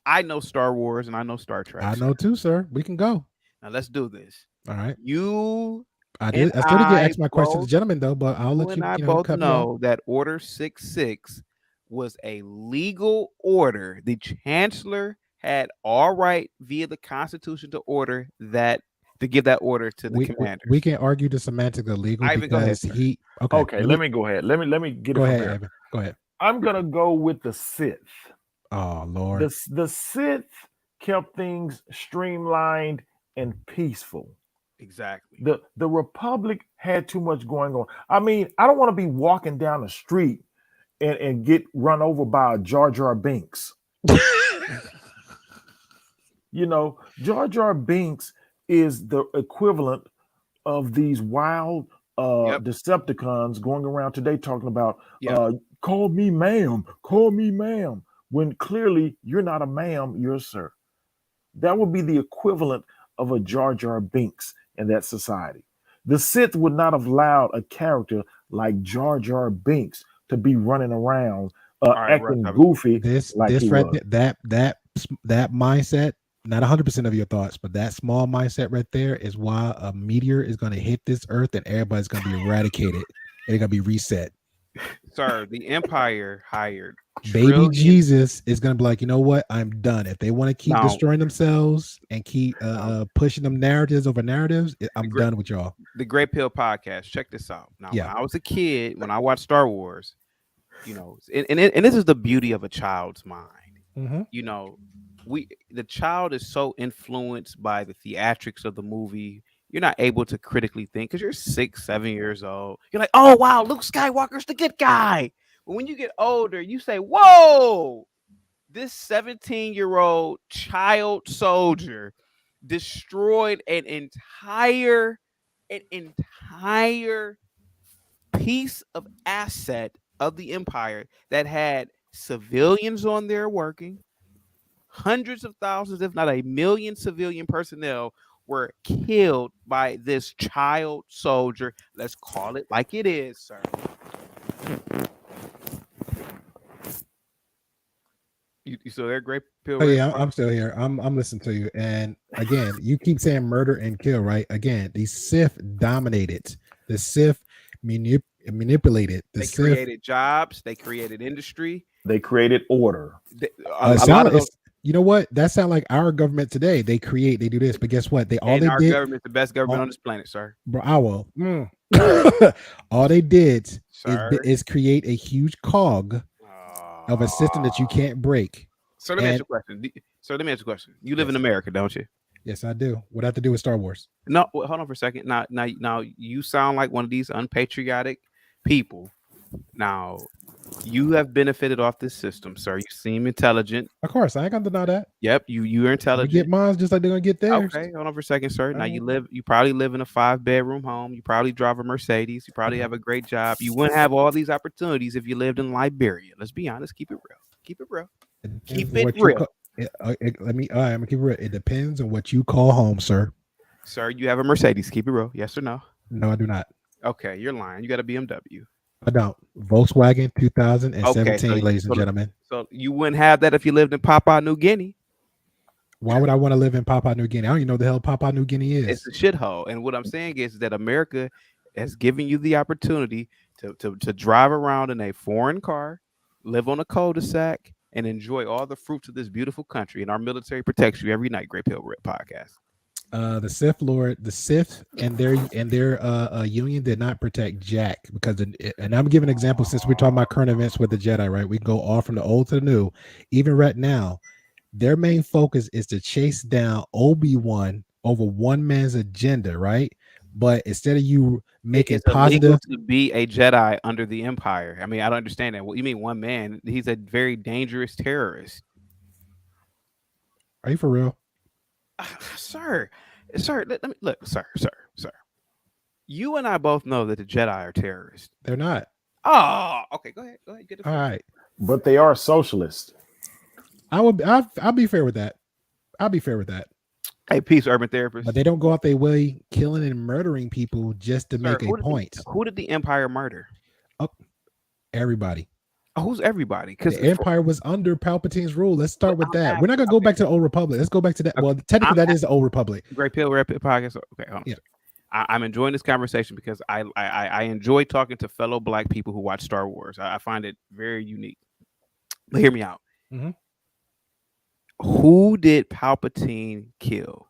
I know Star Wars and I know Star Trek. I know too, sir. We can go. Now let's do this. All right. I still didn't ask my question to the gentleman though, but I'll let you. I both know that Order 66 was a legal order. The chancellor had all right via the Constitution to order that. To give that order to the commander. We can argue the semantics of legal because he. Okay, let me go ahead. Let me get go it. Ahead, Evan. Go ahead. I'm gonna go with the Sith. Oh Lord. The Sith kept things streamlined and peaceful. Exactly. The Republic had too much going on. I mean, I don't want to be walking down the street and get run over by a Jar Jar Binks. Jar Jar Binks is the equivalent of these wild Decepticons going around today talking about call me ma'am, when clearly you're not a ma'am, you're a sir. That would be the equivalent of a Jar Jar Binks in that society. The Sith would not have allowed a character like Jar Jar Binks to be running around acting goofy. That mindset. Not 100% of your thoughts, but that small mindset right there is why a meteor is going to hit this earth and everybody's going to be eradicated. They're going to be reset. Sir, the Empire hired baby Jesus is going to be like, you know what? I'm done. If they want to keep destroying themselves and keep pushing them narratives over narratives, I'm done with y'all. The Great Pill Podcast. Check this out. Now, when I was a kid, when I watched Star Wars, and this is the beauty of a child's mind. Mm-hmm. the child is so influenced by the theatrics of the movie. You're not able to critically think because you're 6, 7 years old. You're like, oh wow, Luke Skywalker's the good guy. But when you get older, you say, whoa, this 17-year-old child soldier destroyed an entire piece of asset of the Empire that had civilians on there working. Hundreds of thousands, if not a million civilian personnel were killed by this child soldier. Let's call it like it is, sir. You still there, Great Pill? Oh yeah, I'm still here. I'm listening to you. And again, you keep saying murder and kill, right? Again, the Sith dominated. The Sith manipulated. The They Sith created jobs. They created industry. They created order. You know what? That sounds like our government today. They do this, but guess what? Our government's the best government on this planet, sir. Bro, all they did is create a huge cog of a system that you can't break. So let me ask you a question. You live in America, don't you? Yes, I do. What I have to do with Star Wars? No, hold on for a second. Now, you sound like one of these unpatriotic people. Now, you have benefited off this system, sir. You seem intelligent. Of course, I ain't gonna deny that. Yep, you're intelligent. You get mine just like they're gonna get theirs. Okay, hold on for a second, sir. Now you probably live in a 5-bedroom home. You probably drive a Mercedes. You probably have a great job. You wouldn't have all these opportunities if you lived in Liberia. Let's be honest. Keep it real. Keep it real. I'm gonna keep it real. It depends on what you call home, sir. Sir, you have a Mercedes. Keep it real. Yes or no? No, I do not. Okay, you're lying. You got a BMW. I don't. Volkswagen 2017, ladies and gentlemen. So you wouldn't have that if you lived in Papua New Guinea. Why would I want to live in Papua New Guinea? I don't even know what the hell Papua New Guinea is. It's a shithole. And what I'm saying is that America has given you the opportunity to drive around in a foreign car, live on a cul-de-sac, and enjoy all the fruits of this beautiful country. And our military protects you every night. Great Pill Rip Podcast. The Sith and their union did not protect Jack because, and I'm giving an example since we're talking about current events with the Jedi, right? We go all from the old to the new. Even right now, their main focus is to chase down Obi-Wan over one man's agenda, right? But instead of you making positive to be a Jedi under the Empire, I mean, I don't understand that. What you mean, one man? He's a very dangerous terrorist. Are you for real? Sir, let me look, sir. You and I both know that the Jedi are terrorists. They're not. Oh, okay. Go ahead. Get it. All right, but they are socialist. I'll be fair with that. Hey, peace, urban therapist. But they don't go out their way killing and murdering people just to make a point. Who did the Empire murder? Oh, everybody. Who's everybody? Because the Empire was under Palpatine's rule. Let's start with that. We're not gonna go back to the Old Republic. Let's go back to that. Well, technically, that is the Old Republic. Great Pill Rapid Podcast. Okay, hold on. Yeah. I'm enjoying this conversation because I enjoy talking to fellow Black people who watch Star Wars. I find it very unique. But hear me out. Mm-hmm. Who did Palpatine kill?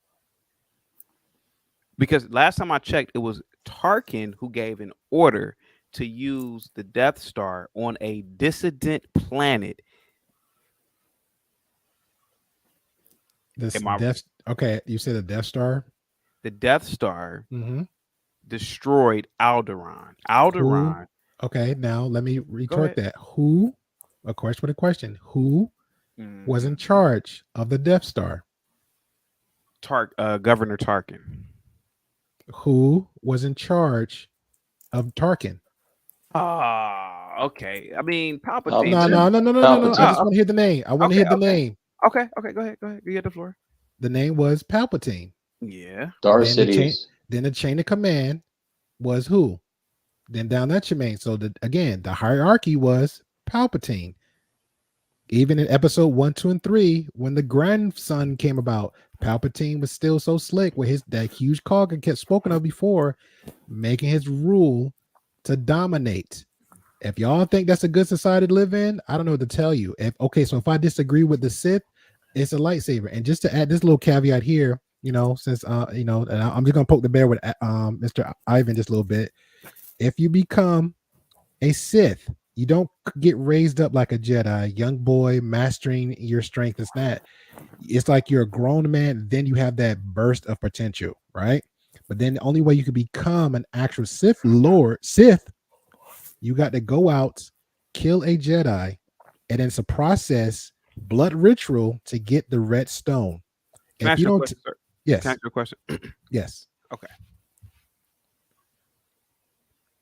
Because last time I checked, it was Tarkin who gave an order to use the Death Star on a dissident planet. Okay, you said the Death Star? The Death Star destroyed Alderaan. Okay, now let me retort that. Who, of course, with a question, who was in charge of the Death Star? Governor Tarkin. Who was in charge of Tarkin? Okay. I mean, Palpatine. No. I just want to hear the name. Name. Okay. Go ahead. You get the floor. The name was Palpatine. Yeah. Darth Sidious. Then the chain of command was who? Then down that chain. So the hierarchy was Palpatine. Even in episode 1, 2, and 3, when the grandson came about, Palpatine was still so slick with that huge cog and kept spoken of before, making his rule to dominate. If y'all think that's a good society to live in, I don't know what to tell you. So if I disagree with the Sith, it's a lightsaber. And just to add this little caveat here, since and I'm just gonna poke the bear with Mr. Ivan just a little bit. If you become a Sith, You don't get raised up like a Jedi, young boy mastering your strength and that. It's like you're a grown man, then you have that burst of potential, right? But then the only way you can become an actual Sith, you got to go out, kill a Jedi, and then it's a process, blood ritual to get the red stone. Can I If ask you you a don't, question, sir? yes, Can I ask you a question? yes. Okay.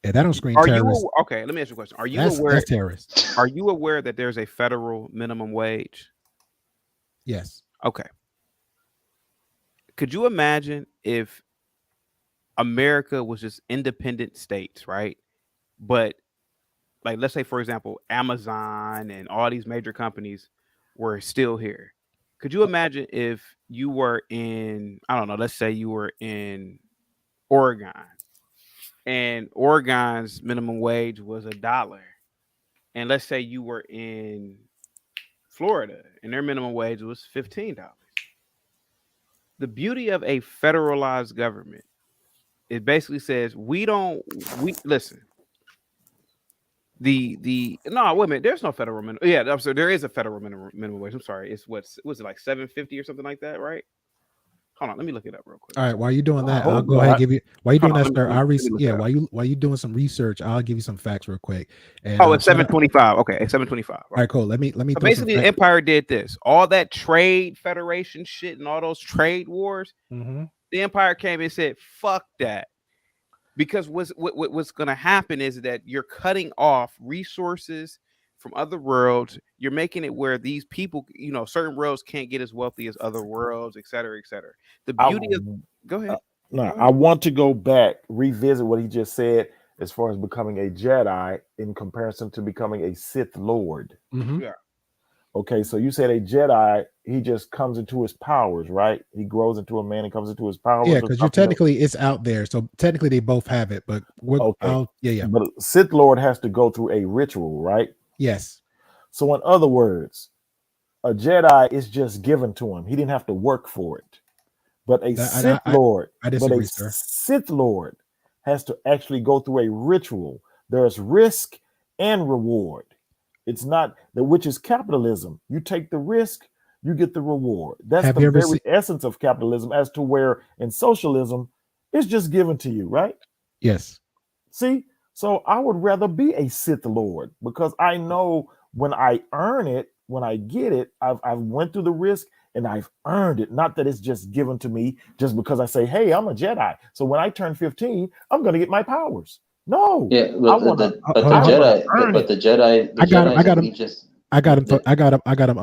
Yeah, that don't scream Are terrorist. you okay? Let me ask you a question. Are you That's aware? terrorist. Are you aware that there's a federal minimum wage? Yes. Okay. Could you imagine if America was just independent states, right? But like, let's say, for example, Amazon and all these major companies were still here. Could you imagine if you were in, I don't know, let's say you were in Oregon, and Oregon's minimum wage was $1, and let's say you were in Florida and their minimum wage was $15. The beauty of a federalized government, it basically says we listen. No, wait a minute. There's no federal minimum. Yeah, I'm sorry, there is a federal minimum wage. I'm sorry. It's was it like $7.50 or something like that, right? Hold on, let me look it up real quick. All right, while you doing that, I'll hope go ahead and not. give you. While you doing Hold that, on, sir, let me look it up. while you doing some research, I'll give you some facts real quick. And Oh, it's $7.25. Okay, it's $7.25. All right, cool. Let me. So throw some basically, the facts. Empire did this. All that trade federation shit and all those trade wars. Mhm. The Empire came and said, "Fuck that," because what's going to happen is that you're cutting off resources from other worlds. You're making it where these people, certain worlds can't get as wealthy as other worlds, et cetera, et cetera. The beauty of go ahead. No, I want to go back, revisit what he just said as far as becoming a Jedi in comparison to becoming a Sith Lord. Mhm. Yeah. Okay, so you said a Jedi, he just comes into his powers, right? He grows into a man and comes into his powers. Yeah, because technically it's out there, so technically they both have it. But okay, yeah. But Sith Lord has to go through a ritual, right? Yes. So in other words, a Jedi is just given to him. He didn't have to work for it. But a Sith Lord, Sith Lord has to actually go through a ritual. There's risk and reward. It's not which is capitalism. You take the risk, you get the reward. That's the very essence of capitalism, as to where in socialism, it's just given to you, right? Yes. See, so I would rather be a Sith Lord because I know when I earn it, when I get it, I've went through the risk and I've earned it. Not that it's just given to me just because I say, hey, I'm a Jedi. So when I turn 15, I'm going to get my powers. No. Yeah, but the Jedi. I got him.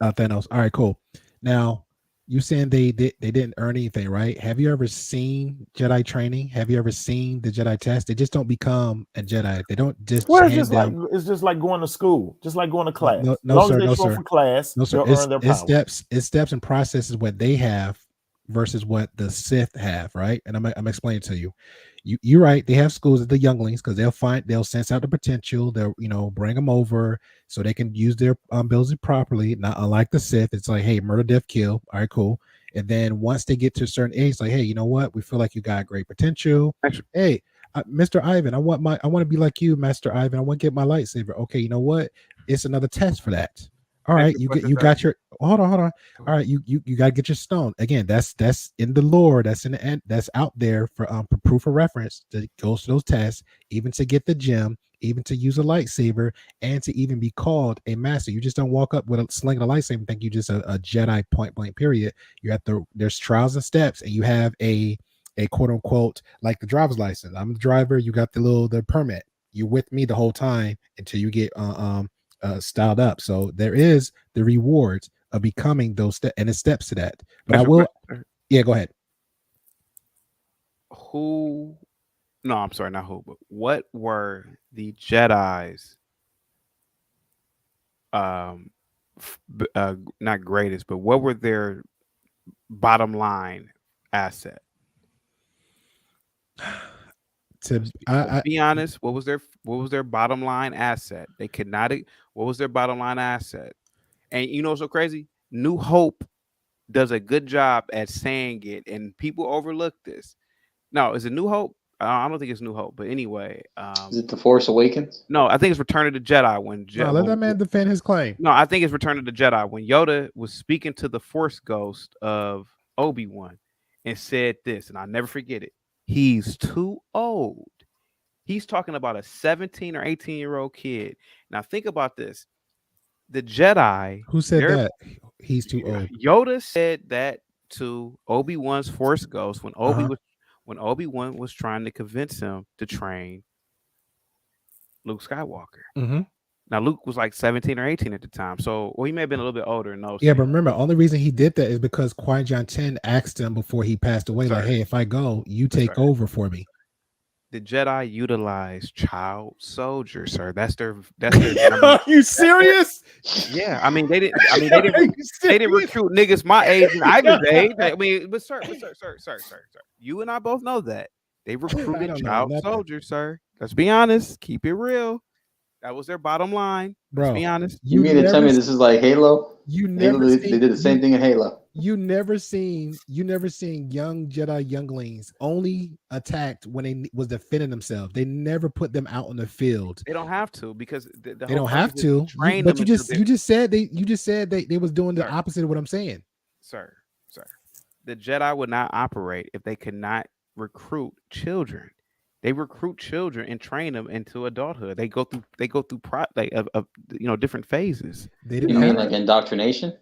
Thanos. All right, cool. Now you saying they didn't earn anything, right? Have you ever seen Jedi training? Have you ever seen the Jedi test? They just don't become a Jedi. They don't just. Well, it's just like going to school, just like going to class. No, sir. Class, no, sir. Earn their it's steps and processes what they have versus what the Sith have, right? And I'm explaining to you. You're right. They have schools at the younglings because they'll sense out the potential. They'll bring them over so they can use their ability properly. Not unlike the Sith, it's like, hey, murder, death, kill. All right, cool. And then once they get to a certain age, like, hey, you know what? We feel like you got great potential. Hey, Mr. Ivan, I want to be like you, Master Ivan. I want to get my lightsaber. Okay, you know what? It's another test for that. All right, you got your hold on. All right, you got to get your stone. Again, that's in the lore. That's in the end. That's out there for proof of reference that goes to those tests, even to get the gem, even to use a lightsaber, and to even be called a master. You just don't walk up with a sling and a lightsaber and think you just a Jedi point blank. Period. You have to. There's trials and steps, and you have a quote unquote like the driver's license. I'm the driver. You got the permit. You're with me the whole time until you get styled up. So there is the rewards of becoming those and the steps to that. But go ahead. No, I'm sorry, not who, but what were the Jedi's not greatest, but what were their bottom line asset? To be honest, what was their bottom line asset? They could not. What was their bottom line asset? And you know what's so crazy? New Hope does a good job at saying it, and people overlook this. No, is it New Hope? I don't think it's New Hope, but anyway, Is it The Force Awakens? no, I think it's Return of the Jedi No, let that man defend his claim. No, I think it's Return of the Jedi when Yoda was speaking to the Force ghost of Obi-Wan and said this, and I'll never forget it. He's too old. He's talking about a 17 or 18-year-old kid. Now think about this. The Jedi. Who said that? He's too old. Yoda said that to Obi-Wan's Force ghost when Obi-Wan was trying to convince him to train Luke Skywalker. Mm-hmm. Now Luke was like 17 or 18 at the time, so he may have been a little bit older in those. Yeah, but remember, only reason he did that is because Qui-Gon Jinn asked him before he passed away, like, "Hey, if I go, you take over for me." The Jedi utilize child soldiers, sir. That's their. Are you serious? Yeah, I mean they didn't. They didn't recruit niggas my age and Ivan's age. I mean, but sir, you and I both know that they recruited child soldiers, sir. Let's be honest. Keep it real. That was their bottom line. Bro, let's be honest. You mean to tell me this is like Halo? They did the same thing in Halo. You never seen young Jedi younglings only attacked when they was defending themselves. They never put them out on the field. They don't have to because they don't have to. But you just said they was doing the opposite of what I'm saying. Sir. The Jedi would not operate if they could not recruit children. They recruit children and train them into adulthood. They go through different phases. You mean like indoctrination?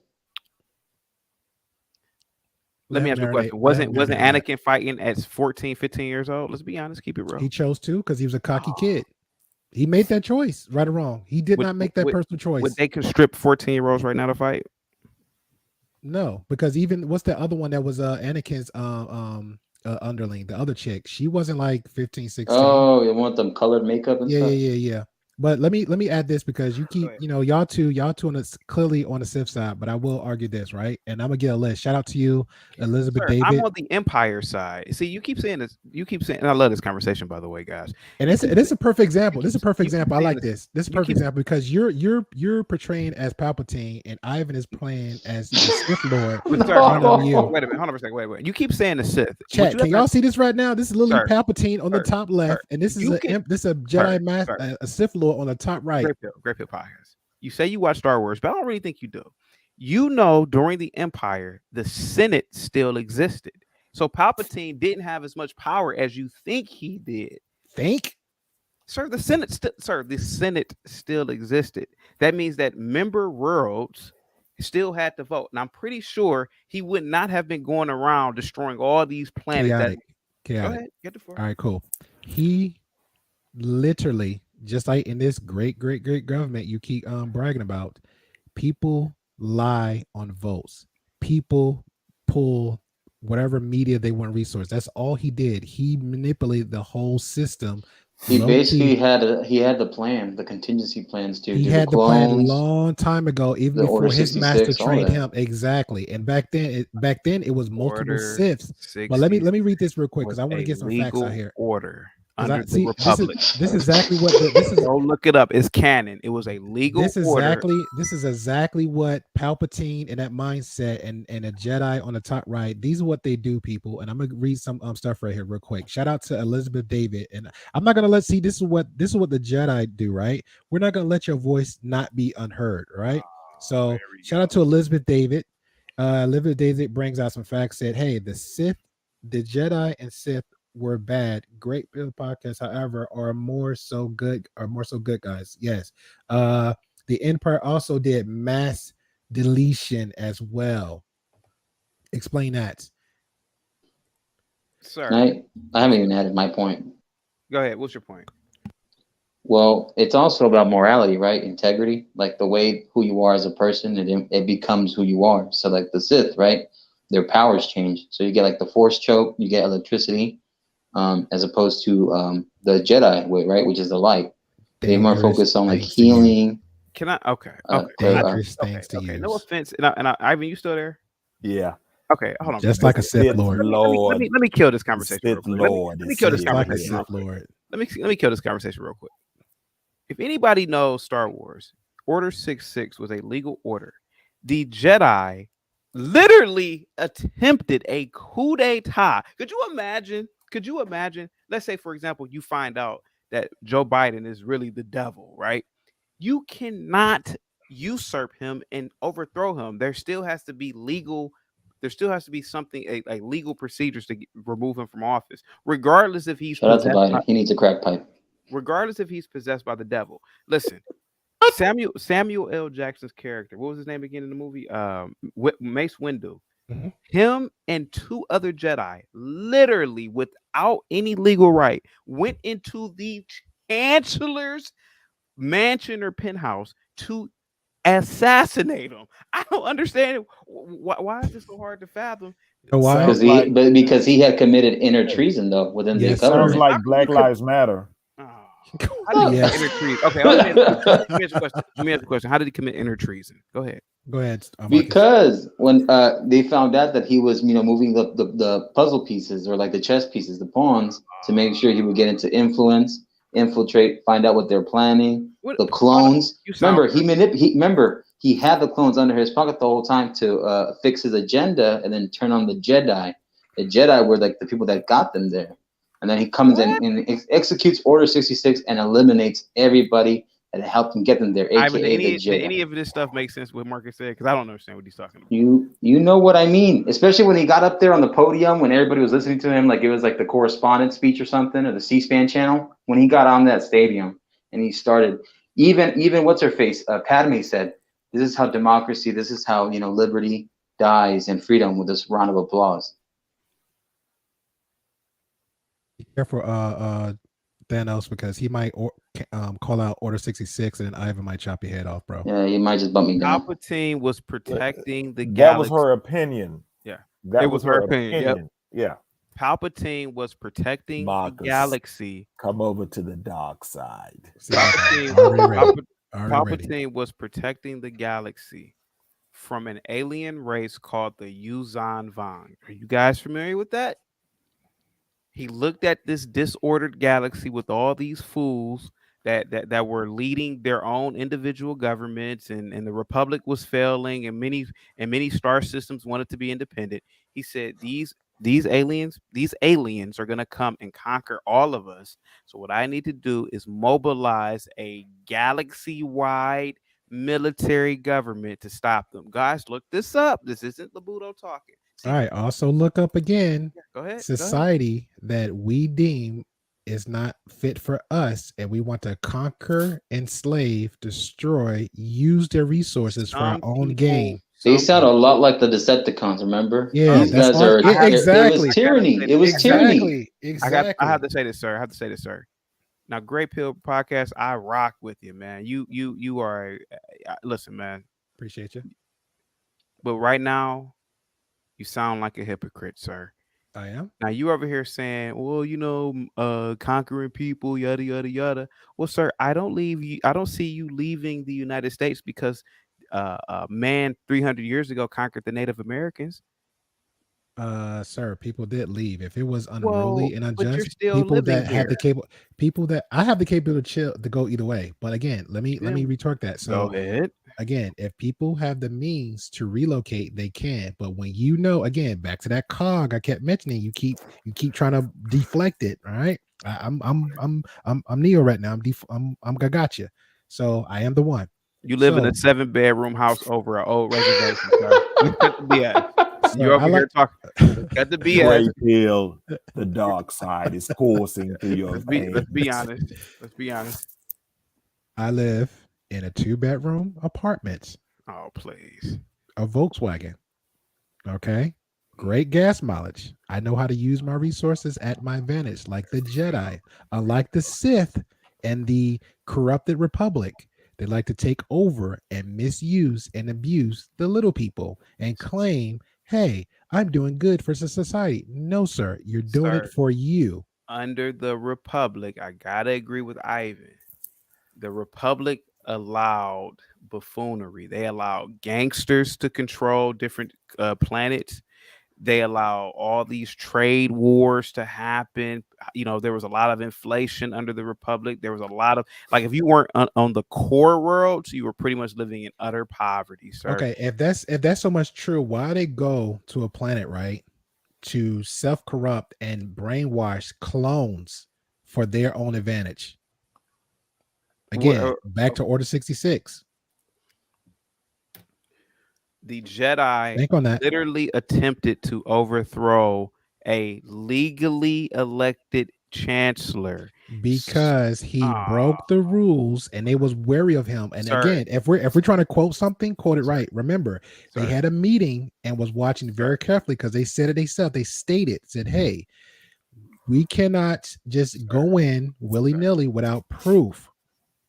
Let me ask you a question. Wasn't Anakin fighting at 14, 15 years old? Let's be honest. Keep it real. He chose to because he was a cocky kid. He made that choice, right or wrong. He did not make that personal choice. Would they constrict 14-year-olds right now to fight? No, because even what's the other one that was Anakin's underling, the other chick, she wasn't like 15, 16. Oh, you want them colored makeup and stuff? Yeah. But let me add this because you keep, y'all two clearly on the Sith side, but I will argue this, right? And I'm gonna get a list. Shout out to you, Elizabeth David. I'm on the Empire side. See, you keep saying this. And I love this conversation, by the way, guys. And it's a perfect example. This is a perfect example. I like this. This is a perfect example because you're portraying as Palpatine and Ivan is playing as the Sith Lord. Wait a minute. Hold on a second. Wait. You keep saying the Sith. Chat, can y'all see this right now? This is literally Palpatine on the top left, and this is a Jedi master, a Sith Lord on the top right. Great Pill Podcast. You say you watch Star Wars, but I don't really think you do. You know, during the Empire, the Senate still existed. So Palpatine didn't have as much power as you think he did. Think? Sir, the Senate still existed. That means that member worlds still had to vote. And I'm pretty sure he would not have been going around destroying all these planets. Chaotic. Go ahead, get the floor. All right, cool. He literally, just like in this great government you keep bragging about, people lie on votes. People pull whatever media they want resource. That's all he did. He manipulated the whole system. He basically had the plan, the contingency plans to he do had the plan a long time ago, even before his master trained him. Exactly. And back then it was multiple Siths. But let me read this real quick because I want to get some facts out here. Order. This is exactly what this is. Don't look it up. It's canon. It was a legal order. This is exactly what Palpatine and that mindset and a Jedi on the top right. These are what they do, people. And I'm gonna read some stuff right here real quick. Shout out to Elizabeth David. And I'm not gonna this is what the Jedi do, right? We're not gonna let your voice not be unheard, right? So shout out to Elizabeth David. Elizabeth David brings out some facts. Said, hey, the Jedi and Sith were bad. Great podcast, however, are more so good, guys. Yes. The Empire also did mass deletion as well. Explain that. Sir. I haven't even added my point. Go ahead. What's your point? Well, it's also about morality, right? Integrity, like the way who you are as a person, it becomes who you are. So like the Sith, right? Their powers change. So you get like the Force choke, you get electricity. As opposed to the Jedi way, right, which is the light. They more focused on like healing. Can I? Okay. Okay. No offense. And Ivan, you still there? Yeah. Okay. Hold on. Just like a Sith Lord. Let me kill this conversation. Sith Lord. Let me kill this conversation. Let me kill this conversation real quick. If anybody knows Star Wars, Order 66 was a legal order. The Jedi literally attempted a coup d'etat. Could you imagine? let's say, for example, you find out that Joe Biden is really the devil, right? You cannot usurp him and overthrow him. There still has to be something, a legal procedures to remove him from office, regardless if he's Shout out to Biden. He needs a crack pipe. Regardless if he's possessed by the devil. Listen, Samuel L. Jackson's character, what was his name again in the movie? Mace Windu. Mm-hmm. Him and 2 other Jedi, literally without any legal right, went into the Chancellor's mansion or penthouse to assassinate him. I don't understand why is this so hard to fathom. Why? Because he had committed inner treason though within the government. Sounds like Black Lives Matter. Yes. Inner treason. Okay, let me ask the question. How did he commit inner treason? Go ahead. Because when they found out that he was, moving the puzzle pieces or like the chess pieces, the pawns, to make sure he would get into influence, infiltrate, find out what they're planning. The clones. Remember, he had the clones under his pocket the whole time to fix his agenda and then turn on the Jedi. The Jedi were like the people that got them there. And then he comes in and executes Order 66 and eliminates everybody that helped him get them there. Any of this stuff makes sense what Marcus said? Because I don't understand what he's talking about. You know what I mean? Especially when he got up there on the podium, when everybody was listening to him, like it was like the correspondent speech or something, or the C-SPAN channel. When he got on that stadium and he started, even what's her face? Padme said, "This is how democracy. This is how liberty dies and freedom," with this round of applause. Be careful, Thanos, because he might call out Order 66 and Ivan might chop your head off, bro. Yeah, he might just bump me down. Palpatine was protecting the That galaxy. was her opinion. Yeah, That was her opinion. Yep. Yeah. Palpatine was protecting Marcus, the galaxy. Come over to the dark side. Palpatine was protecting the galaxy from an alien race called the Yuuzhan Vong. Are you guys familiar with that? He looked at this disordered galaxy with all these fools that were leading their own individual governments, and the Republic was failing, and many star systems wanted to be independent. He said these aliens are going to come and conquer all of us. So what I need to do is mobilize a galaxy-wide military government to stop them. Guys, look this up. This isn't Labuto talking. All right. Also look up again. Go ahead. Society that we deem is not fit for us, and we want to conquer, enslave, destroy, use their resources for our own gain. They sound a lot like the Decepticons, remember? Yeah, these guys are exactly. It was tyranny. It was tyranny. Exactly. I have to say this, sir. Now, Great Pill Podcast, I rock with you, man. You are. Listen, man. Appreciate you. But right now, you sound like a hypocrite, sir. I am. Now you over here saying, well, conquering people, yada yada yada. Well, sir, I don't see you leaving the United States because man 300 years ago conquered the Native Americans. Sir, people did leave. If it was unruly and unjust, people that have I have the capability to go either way. But again, let me retort that. So go ahead. Again, if people have the means to relocate, they can. But when again, back to that cog I kept mentioning, you keep trying to deflect it. All right, I'm Neo right now. I'm Gagacha. So I am the one. You live in a 7-bedroom house over an old reservation, sir. You're over here talking. Got the BS. Great Pill, the dark side is coursing through your veins. Let's be honest. I live in a 2-bedroom apartment. Oh, please. A Volkswagen. Okay. Great gas mileage. I know how to use my resources at my advantage, like the Jedi. Unlike the Sith and the corrupted Republic, they like to take over and misuse and abuse the little people and claim, hey, I'm doing good for society. No, sir. You're doing it for you. Under the Republic, I gotta agree with Ivan. The Republic allowed buffoonery. They allowed gangsters to control different planets. They allow all these trade wars to happen. There was a lot of inflation under the Republic. There was a lot of, like, if you weren't on the core world, you were pretty much living in utter poverty, sir. Okay, if that's so much true, why they go to a planet, right, to self-corrupt and brainwash clones for their own advantage. Again, back to Order 66. The Jedi Think on that. literally attempted to overthrow a legally elected chancellor Because he broke the rules and they was wary of him. And Sir. again, if we're trying to quote something, quote it right. Remember, they Sir. had a meeting and was watching very carefully because they said it themselves. They said, hey, we cannot just go in willy-nilly without proof.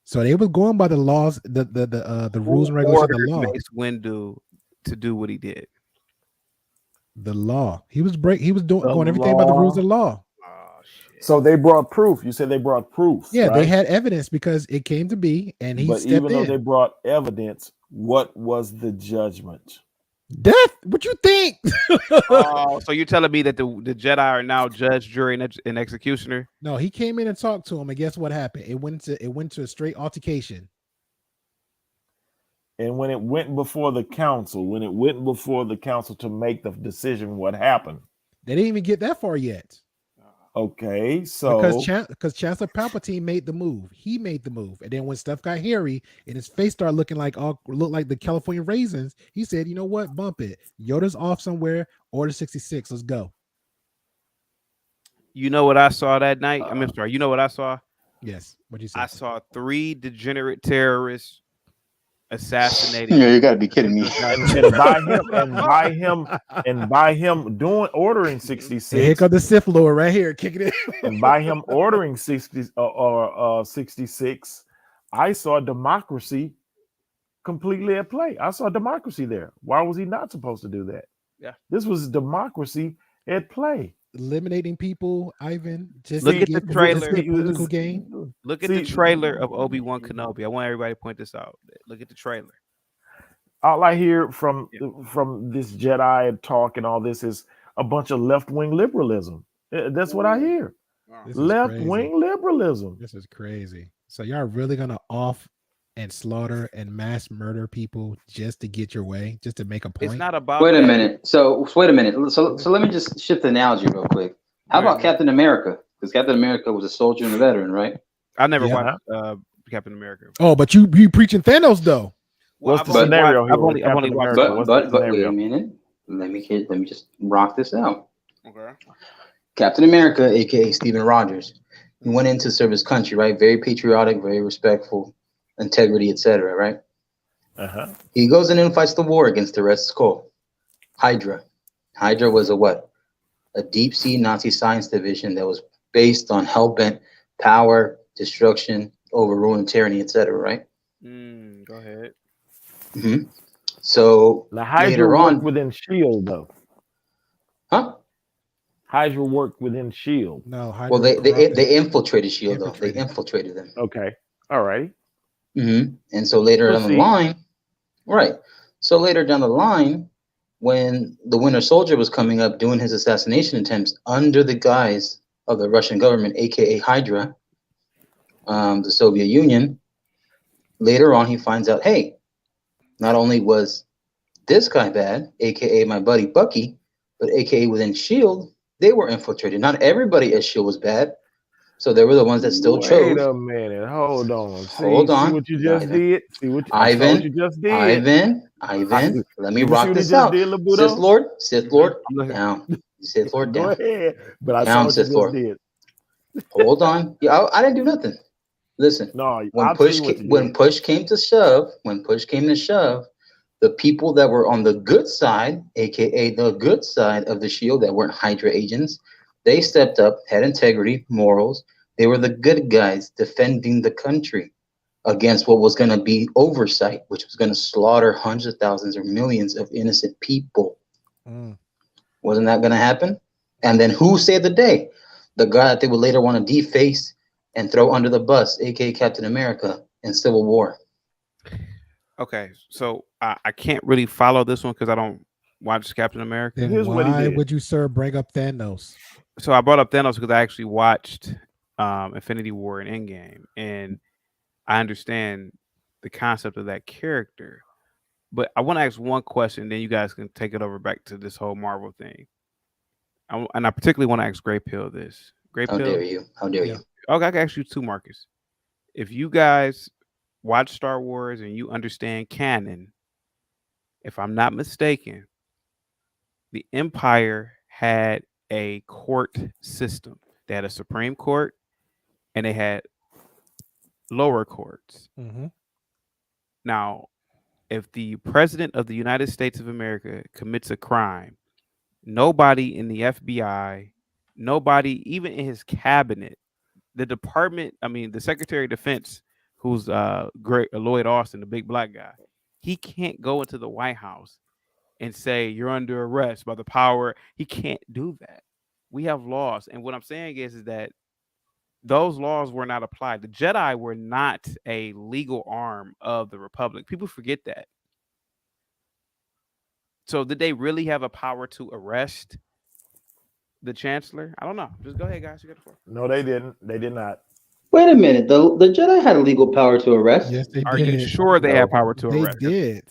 So they were going by the laws, the rules and regulations of the law. Mace Windu to do what he did. The law. He was going everything by the rules of the law. So they brought proof. You said they brought proof. Yeah, right? they had evidence because it came to be, and he But stepped even though in. they brought evidence, what was the judgment? Death. What you think? Oh, so you're telling me that the Jedi are now judge, jury, and executioner? No, he came in and talked to him, and guess what happened? It went to a straight altercation. And when it went before the council, to make the decision, what happened? They didn't even get that far yet. Okay, so because Chancellor Palpatine made the move, he made the move, and then when stuff got hairy and his face started looked like the California raisins, he said, "You know what? Bump it. Yoda's off somewhere. Order 66. Let's go." You know what I saw that night? I'm sorry. You know what I saw? Yes. What you say? I saw 3 degenerate terrorists assassinated. Yeah, you got to be kidding me. and by him ordering 66. And here comes the Sith Lord right here kicking it. And by him ordering 66, I saw democracy completely at play. I saw democracy there. Why was he not supposed to do that? Yeah, this was democracy at play. Eliminating people, Ivan. Just look at the trailer. Political game. Look at the trailer of Obi-Wan Kenobi. I want everybody to point this out. Look at the trailer. All I hear from this Jedi talk and all this is a bunch of left-wing liberalism. That's what I hear. Left-wing liberalism. This is crazy. So y'all really gonna off and slaughter and mass murder people just to get your way, just to make a point? It's not about. Wait a minute. So let me just shift the analogy real quick. How about Captain America? Because Captain America was a soldier and a veteran, right? I never watched Captain America. Oh, but you preaching Thanos though. What's the scenario? I've only watched. But wait a minute. Let me just rock this out. Okay. Captain America, aka Stephen Rogers, he went in to serve his country, right? Very patriotic, very respectful, integrity, etc. Right? He goes in and fights the war against the Red Skull, Hydra. Hydra was a deep sea Nazi science division that was based on hell-bent power, destruction, overruling tyranny, etc. Right? Go ahead. Mm-hmm. So now, Hydra later on, within Shield, though. Huh? Hydra worked within Shield. No, Hydra well, they infiltrated Shield though. They infiltrated them. Okay, all right. Mm-hmm. And so later down the line, right? So later down the line, when the Winter Soldier was coming up doing his assassination attempts under the guise of the Russian government, aka Hydra, the Soviet Union. Later on, he finds out, hey, not only was this guy bad, aka my buddy Bucky, but aka within SHIELD, they were infiltrated. Not everybody at SHIELD was bad. So there were the ones that still chose. Wait a minute, hold on. Hold on. See what you just did? See what you just did? Ivan, let me rock this out. Sith Lord, down. Sith Lord, down. Go ahead. But I down, saw Sith what you Lord. just did. Hold on. Yeah, I didn't do nothing. Listen, no, when push came to shove, the people that were on the good side, aka the good side of the SHIELD, that weren't Hydra agents, they stepped up, had integrity, morals. They were the good guys defending the country against what was going to be oversight, which was going to slaughter hundreds of thousands or millions of innocent people. Wasn't that going to happen? And then who saved the day? The guy that they would later want to deface and throw under the bus, aka Captain America in Civil War. Okay, so I can't really follow this one because I don't watch Captain America. Then why would you, sir, bring up Thanos? So I brought up Thanos because I actually watched Infinity War and Endgame, and I understand the concept of that character. But I want to ask one question, then you guys can take it over back to this whole Marvel thing. and I particularly want to ask Grey Pill this. Grey How Pill. dare you? How dare Yeah. you? Okay, I can ask you too, Marcus. If you guys watch Star Wars and you understand canon, if I'm not mistaken, the Empire had a court system. They had a Supreme Court and they had lower courts. Mm-hmm. Now, if the president of the United States of America commits a crime, nobody in the FBI, nobody even in his cabinet, the department, the Secretary of Defense, who's Lloyd Austin, the big black guy, he can't go into the White House and say you're under arrest by the power. He can't do that. We have laws, and what I'm saying is that those laws were not applied. The Jedi were not a legal arm of the Republic. People forget that. So did they really have a power to arrest the Chancellor? I don't know. Just go ahead, guys. You got the floor. No, they didn't. They did not. Wait a minute. The Jedi had legal power to arrest. Yes, they Are did. you sure they had power to They arrest? did.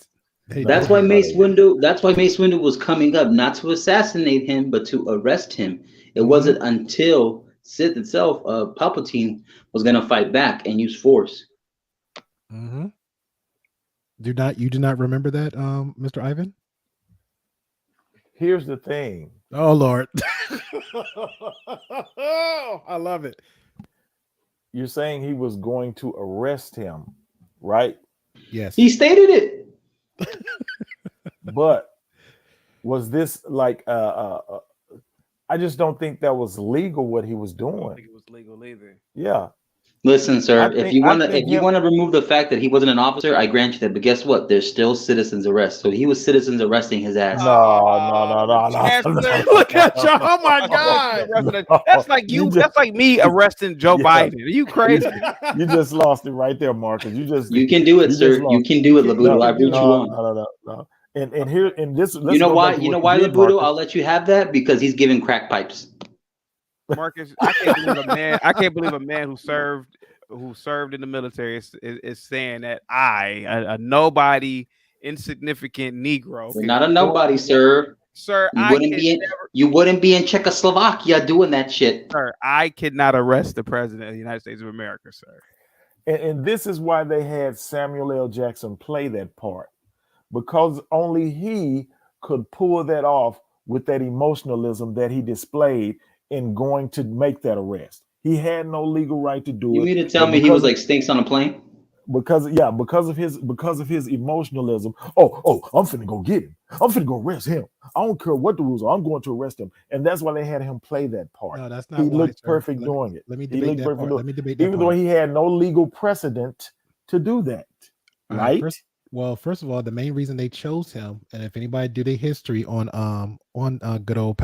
That's why Mace Windu was coming up, not to assassinate him, but to arrest him. It wasn't until Sith itself, Palpatine, was going to fight back and use force. Mm-hmm. You do not remember that, Mr. Ivan? Here's the thing. Oh Lord. I love it. You're saying he was going to arrest him, right? Yes. He stated it. But was this like I just don't think that was legal what he was I don't doing. think it was legal either. Yeah. Listen, sir, I if think- you I want to think if you him- want to remove the fact that he wasn't an officer, I grant you that. But guess what? There's still citizens arrest. So he was citizens arresting his ass. No. Chancellor, Look at y'all. Oh my God. That's like you. That's like me arresting Joe Yeah. Biden. Are you crazy? You just lost it right there, Marcus. You can do it, you sir. just You lost. can do it, Labudo. I root you on. No. And here in this, You know why? You know why, Labudo? I'll let you have that because he's giving crack pipes. Marcus, I can't believe a man who served in the military is saying that a nobody, insignificant Negro. You're not a nobody, sir. Sir, You wouldn't be in Czechoslovakia doing that shit. Sir, I cannot arrest the president of the United States of America, sir. And this is why they had Samuel L. Jackson play that part, because only he could pull that off with that emotionalism that he displayed in going to make that arrest. He had no legal right to do it. You mean to tell me he was like Stinks on a plane? Because of his emotionalism. Oh, I'm finna go get him. I'm finna go arrest him. I don't care what the rules are. I'm going to arrest him. And that's why they had him play that part. No, that's not He why, looked sir. perfect doing it. Let me He debate looked that perfect part. doing Let me it. debate that Even though part. he had no legal precedent to do that. Right? First of all, the main reason they chose him, and if anybody do their history on good old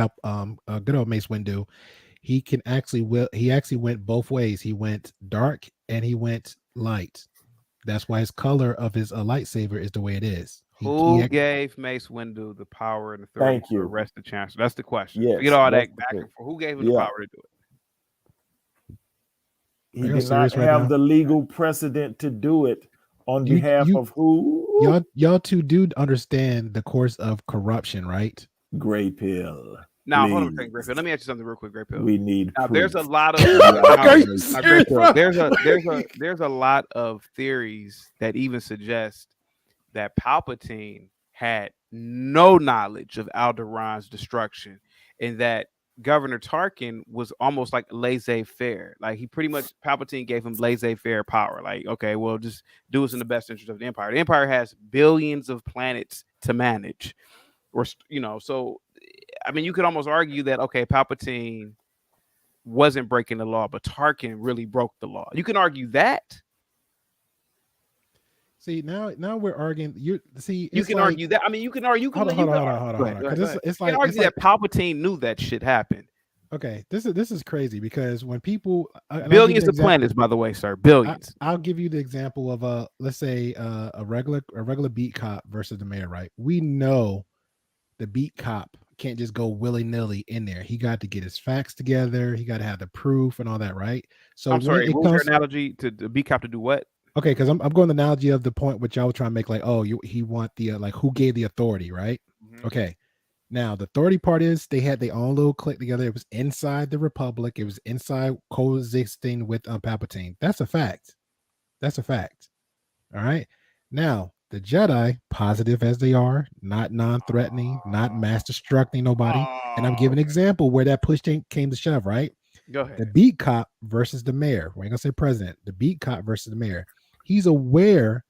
Mace Windu, he actually went both ways. He went dark and he went light. That's why his color of his lightsaber is the way it is. Who gave Mace Windu the power and authority to arrest the chancellor? That's the question. Yes, Forget all that's that the back thing. and forth. Who gave him the power to do it? He did not have the legal precedent to do it on behalf of who? Y'all two do understand the course of corruption, right? Grey Pill. Now, hold on a second, Grey Pill. Let me ask you something real quick, Grey Pill. We need now. proof. There's a lot of there's a lot of theories that even suggest that Palpatine had no knowledge of Alderaan's destruction, and that Governor Tarkin was almost like laissez-faire. Like Palpatine gave him laissez-faire power. Like, okay, well, just do what's in the best interest of the Empire. The Empire has billions of planets to manage, or so. I mean, you could almost argue that Palpatine wasn't breaking the law, but Tarkin really broke the law. You can argue that. See, now we're arguing. You can argue that. I mean, you can argue. Hold on. It's like that Palpatine knew that shit happened. Okay, this is crazy because when people billions of planets, by the way, sir, billions. I'll give you the example of let's say a regular beat cop versus the mayor, right? We know the beat cop can't just go willy-nilly in there. He got to get his facts together. He got to have the proof and all that, right? So I'm sorry. What was your analogy to the beat cop to do what? Okay, because I'm going the analogy of the point which y'all were trying to make, like, he want the like who gave the authority, right? Mm-hmm. Okay, Now, the authority part is they had their own little clique together. It was inside the Republic. It was inside coexisting with Palpatine. That's a fact. That's a fact. All right. Now, the Jedi, positive as they are, not non-threatening, not mass destructing nobody. And I'm giving an example where that push came to shove, right? Go ahead. The beat cop versus the mayor. We ain't gonna say president. The beat cop versus the mayor. He's aware,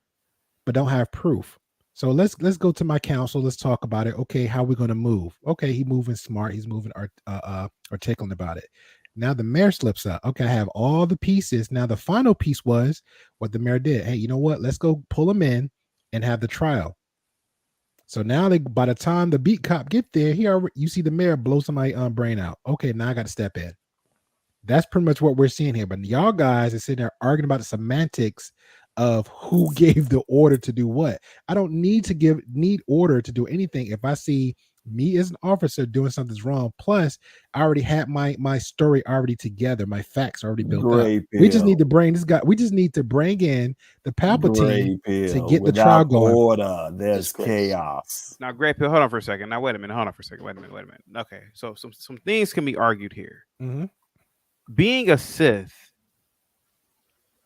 but don't have proof. So let's go to my council. Let's talk about it. Okay, how are we gonna move? Okay, he's moving smart. He's moving articulate about it. Now the mayor slips up. Okay, I have all the pieces. Now the final piece was what the mayor did. Hey, you know what? Let's go pull him in and have the trial. So now by the time the beat cop get there, you see the mayor blow somebody's brain out. Okay, now I got to step in. That's pretty much what we're seeing here. But y'all guys are sitting there arguing about the semantics of who gave the order to do what. I don't need order to do anything if I see me as an officer doing something's wrong. Plus, I already had my story already together. My facts already built up. We just need to bring this guy. We just need to bring in the Palpatine to get the trial going. Order, there's chaos. Now, Great Pill, hold on for a second. Now, wait a minute. Hold on for a second. Wait a minute. Okay, so some things can be argued here. Mm-hmm. Being a Sith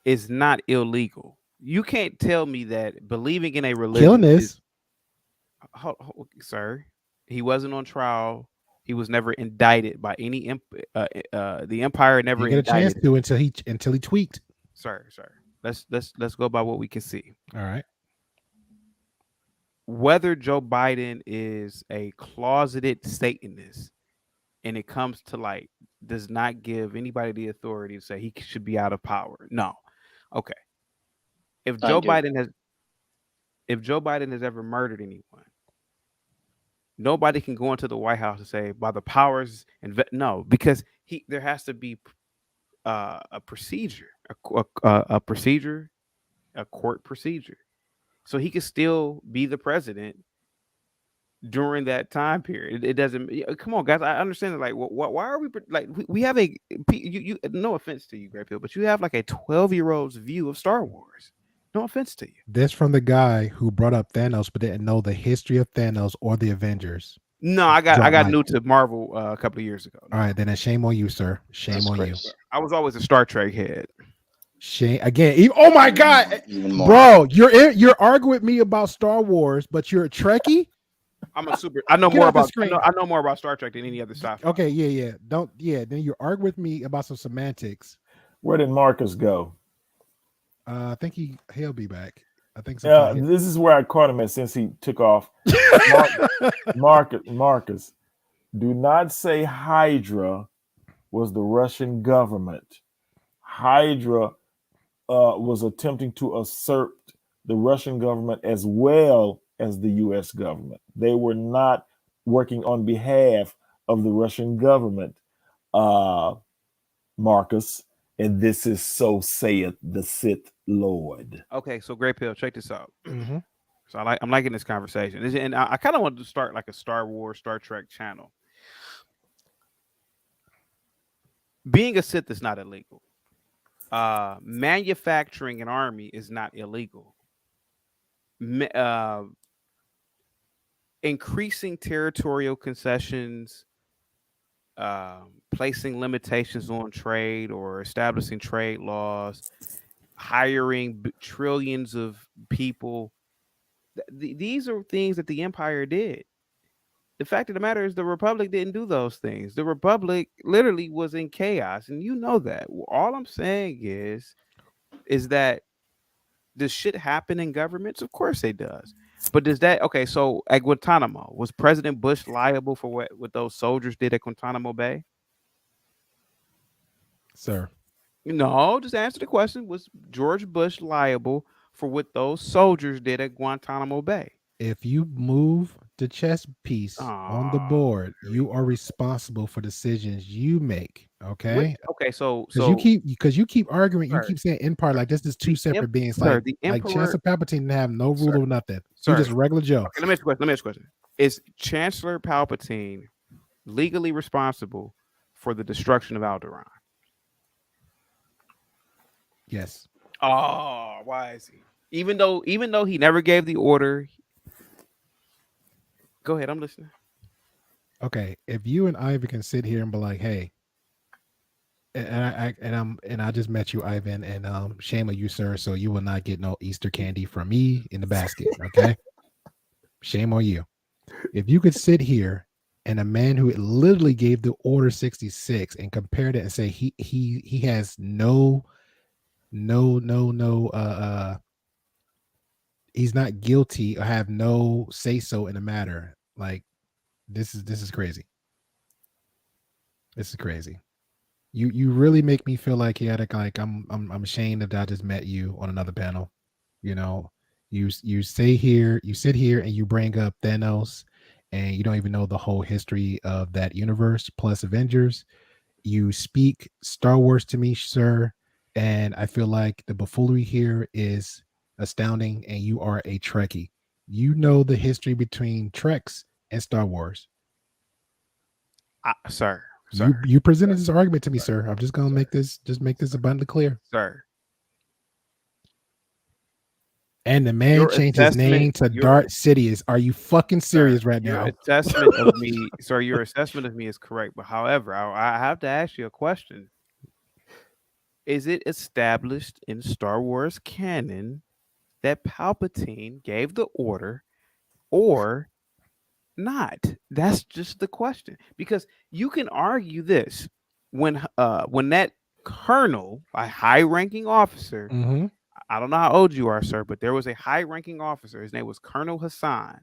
is not illegal. You can't tell me that believing in a religion killing this. Sir, he wasn't on trial. He was never indicted by any the Empire never get a chance to until he tweaked. Sir. Let's go by what we can see. All right. Whether Joe Biden is a closeted Satanist and it comes to light does not give anybody the authority to say he should be out of power. No. Okay. If Joe Biden has ever murdered anyone, nobody can go into the White House and say by the powers no, because there has to be a procedure, a procedure, a court procedure, so he can still be the president during that time period. It doesn't. Come on, guys. I understand that. Like, why are we like we have a you? No offense to you, Great Pill, but you have like a 12-year-old's view of Star Wars. No offense to you. This from the guy who brought up Thanos, but didn't know the history of Thanos or the Avengers. No, I got new to Marvel a couple of years ago. All right, then shame on you, sir. Shame on you. I was always a Star Trek head. Shame again. Oh my God, bro! You're arguing with me about Star Wars, but you're a Trekkie. I know more about Star Trek than any other sci-fi. Okay, yeah. Then you argue with me about some semantics. Where did Marcus go? I think he'll be back. I think so. Yeah, this is where I caught him at since he took off. Marcus, do not say Hydra was the Russian government. Hydra was attempting to usurp the Russian government as well as the U.S. government. They were not working on behalf of the Russian government, Marcus. And this is so saith the Sith Lord. Okay, so Great Pill, check this out. Mm-hmm. So I'm liking this conversation, and I kind of wanted to start like a Star Wars, Star Trek channel. Being a Sith is not illegal. Manufacturing an army is not illegal. Increasing territorial concessions, placing limitations on trade or establishing trade laws, hiring trillions of people. These are things that the Empire did. The fact of the matter is the Republic didn't do those things. The Republic literally was in chaos, and you know that. All I'm saying is that does shit happen in governments? Of course it does. But does that okay? So at Guantanamo, was President Bush liable for what those soldiers did at Guantanamo Bay? Sir, no. Just answer the question: was George Bush liable for what those soldiers did at Guantanamo Bay? If you move the chess piece on the board, you are responsible for decisions you make. Okay. Okay. So you keep arguing, you keep saying Empire like this is two separate beings. Like Chancellor Palpatine didn't have no rule or nothing. He's just regular Joe. Okay, let me ask you a question. Is Chancellor Palpatine legally responsible for the destruction of Alderaan? Yes. Oh, why is he? Even though he never gave the order. Go ahead, I'm listening. Okay, if you and Ivan can sit here and be like, hey, and I just met you, Ivan, and shame on you, sir. So you will not get no Easter candy from me in the basket. Okay, shame on you. If you could sit here and a man who literally gave the order 66 and compared it and say he has no he's not guilty or have no say so in the matter, like this is crazy. This is crazy. You really make me feel like I'm ashamed that I just met you on another panel. You know, you sit here and you bring up Thanos, and you don't even know the whole history of that universe plus Avengers. You speak Star Wars to me, sir, and I feel like the buffoonery here is astounding, and you are a Trekkie. You know the history between Treks and Star Wars. Sir. You presented this argument to me, sir. I'm just gonna make this abundantly clear, sir. And the man changed his name to Darth Sidious. Are you fucking serious right now? Your assessment of me, sir, your assessment of me is correct. But however, I have to ask you a question. Is it established in Star Wars canon that Palpatine gave the order or not? That's just the question. Because you can argue this when that colonel, a high-ranking officer, I don't know how old you are, sir, but there was a high-ranking officer. His name was Colonel Hassan.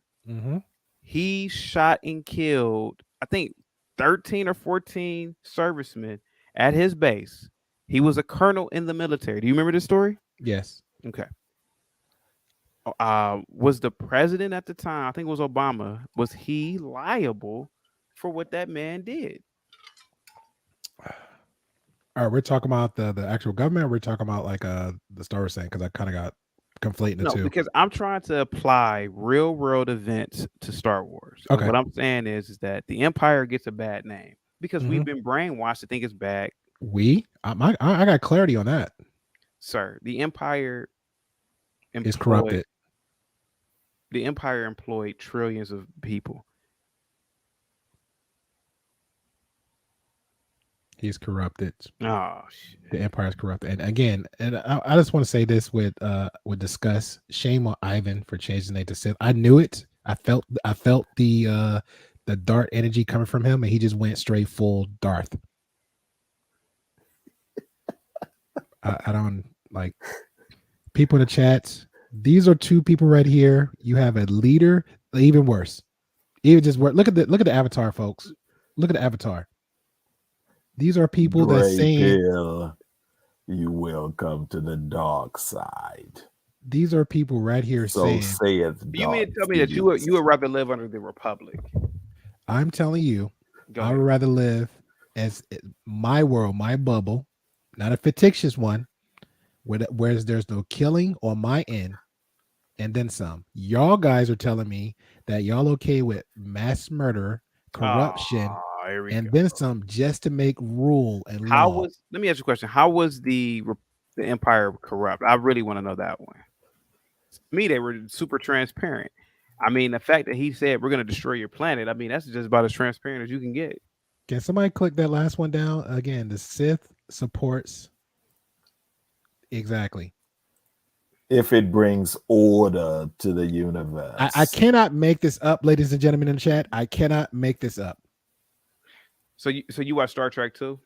He shot and killed, I think, 13 or 14 servicemen at his base. He was a colonel in the military. Do you remember this story? Yes. Okay. Was the president at the time, I think it was Obama, was he liable for what that man did? All right, we're talking about the actual government, or we're talking about like the Star Wars thing, because I kind of got conflating the two. Because I'm trying to apply real world events to Star Wars. Okay. What I'm saying is that the Empire gets a bad name because we've been brainwashed to think it's bad. I got clarity on that. Sir, the Empire is corrupted. The Empire employed trillions of people. He's corrupted. Oh shit. The Empire is corrupted. And again, I just want to say this with discuss. Shame on Ivan for changing name to Sith. I knew it. I felt the Darth energy coming from him, and he just went straight full Darth. I don't like people in the chats. These are two people right here. You have a leader, even worse. Even just look at the avatar, folks. Look at the avatar. These are people that saying you will come to the dark side. These are people right here saying. You mean to tell me that you would rather live under the Republic? I'm telling you, I would rather live as my world, my bubble, not a fictitious one, where there's no killing on my end, and then some. Y'all guys are telling me that y'all okay with mass murder, corruption, and then some, just to make rule and law. Let me ask you a question. How was the Empire corrupt? I really want to know that one. To me, they were super transparent. I mean, the fact that he said we're going to destroy your planet, I mean, that's just about as transparent as you can get. Can somebody click that last one down again? The Sith supports. Exactly. If it brings order to the universe. I cannot make this up, ladies and gentlemen in the chat. I cannot make this up. So you watch Star Trek too?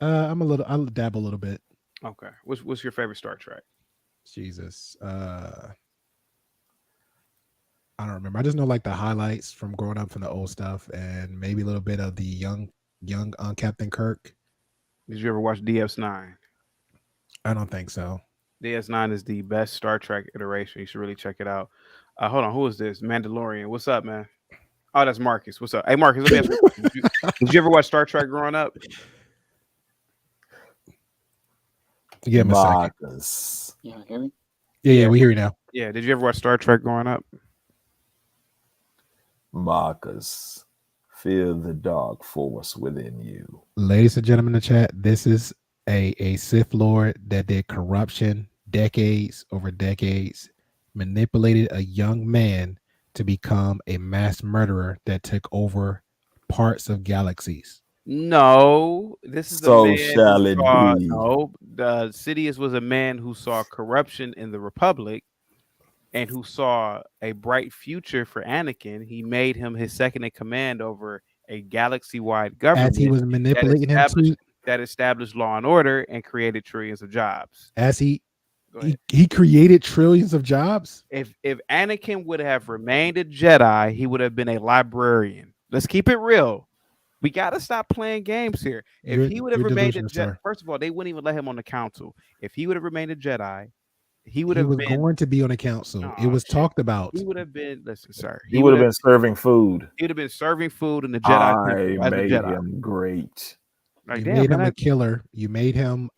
I'll dabble a little bit. Okay. What's your favorite Star Trek? Jesus. I don't remember. I just know like the highlights from growing up from the old stuff, and maybe a little bit of the young Captain Kirk. Did you ever watch DS9? I don't think so. DS9 is the best Star Trek iteration. You should really check it out. Hold on, who is this? Mandalorian. What's up, man? Oh, that's Marcus. What's up? Hey, Marcus, let me ask you, did you ever watch Star Trek growing up? Give him a second. Yeah, hear me? Yeah, we hear you now. Yeah, did you ever watch Star Trek growing up? Marcus, feel the dark force within you. Ladies and gentlemen in the chat, this is a Sith Lord that did corruption over decades, manipulated a young man to become a mass murderer that took over parts of galaxies. No, this is So a man shall who it saw, be. no, the Sidious was a man who saw corruption in the Republic and who saw a bright future for Anakin. He made him his second in command over a galaxy-wide government As he was manipulating him to, that established law and order and created trillions of jobs. as he Go ahead. he created trillions of jobs. If Anakin would have remained a Jedi, he would have been a librarian. Let's keep it real. We got to stop playing games here. If he would have You're remained a delusional, Jedi, sir. first of all, they wouldn't even let him on the council. If he would have remained a Jedi, he would He have was been. going to be on the council. It Nah, was shit. talked about. He would have been. Listen, sir. He would have been serving food. He would have been serving food in the I Jedi temple as a made Jedi. him great. Like, You damn, made him man, a killer. You made him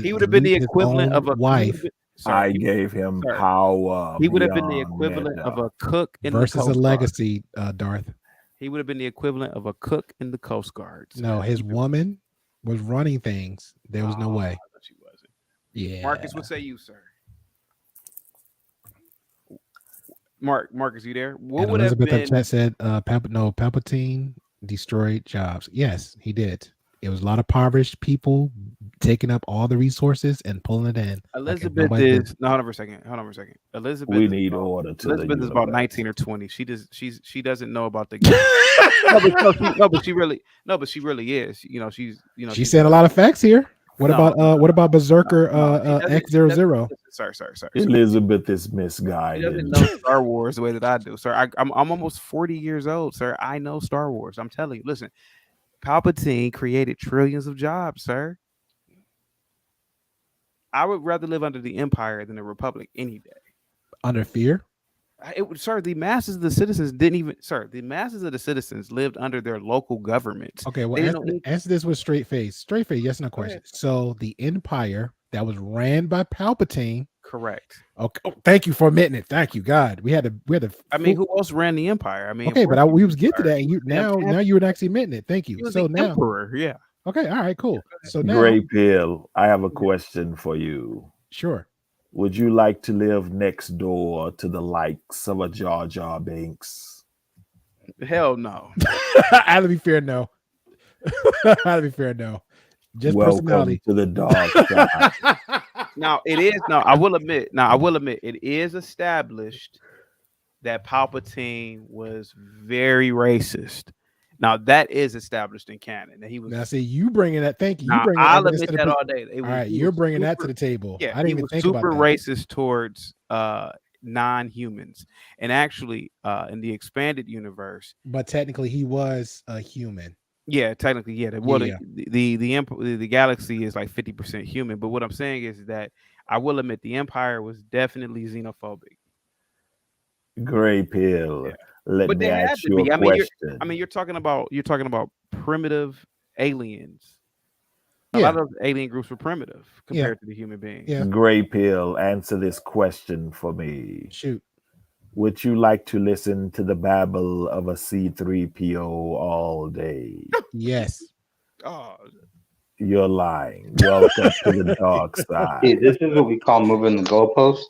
he would have been the delete his equivalent of own a wife I gave him Sir. power. He would have been the beyond equivalent of measure. a cook in the versus Coast a Guard. legacy, Darth. He would have been the equivalent of a cook in the Coast Guard. No, his woman was running things. There was no way. I thought she wasn't. Yeah. Marcus, what say you, sir? Marcus, you there? What And would have Elizabeth been? Chat said, Palpatine destroyed jobs. Yes, he did. It was a lot of impoverished people taking up all the resources and pulling it in. Elizabeth nobody did. is no. Hold on for a second. Elizabeth. We is need about- order to Elizabeth the is about universe. 19 or 20. She doesn't know about the game. But she really is. She she's said a lot of facts here. What No, about Berserker she doesn't- X00? Sir. Elizabeth is She doesn't misguided. know Star Wars the way that I do, sir. I'm almost 40 years old, sir. I know Star Wars. I'm telling you. Listen, Palpatine created trillions of jobs, sir. I would rather live under the Empire than the Republic any day. Under fear? Sir, the masses of the citizens didn't even. Sir, the masses of the citizens lived under their local governments. Okay, well, They didn't know answer this with straight face. Straight face, yes, no question. So the Empire that was ran by Palpatine. Correct. Okay, thank you for admitting it. Thank you, God. We had to. I mean, who else ran the Empire? I mean, Okay, but we was get to that, and you Damn, now you were actually admitting it. Thank he you. was So the now, Emperor. Yeah. okay, all right, cool. So now, Gray Pill, I have a question for you. sure. Would you like to live next door to the likes of a Jar Jar Binks? Hell no. I had to be fair, no. I had to be fair, no. Just Welcome personality. to the dark side. Now it is. No, I will admit. It is established that Palpatine was very racist. Now that is established in canon. That he was. Now, see, you bringing that. Thank you. You Now, bringing I'll evidence admit to the that pre- all day. All right, you're bringing that to the table. Yeah, I didn't he even was think super about that. racist towards non-humans, and actually, in the expanded universe, But technically, he was a human. yeah, technically, yeah. Well, Yeah. the galaxy is like 50% human. But what I'm saying is that I will admit the Empire was definitely xenophobic. Gray Pill. Yeah. Let But me they had ask to you be. a I mean, question. you're talking about primitive aliens. A Yeah. lot of alien groups were primitive compared to the human beings. Yeah. Gray Pill, answer this question for me. Shoot. Would you like to listen to the babble of a C3PO all day? Yes. Oh, You're lying. Welcome to the dark side. See, this is what we call moving the goalpost.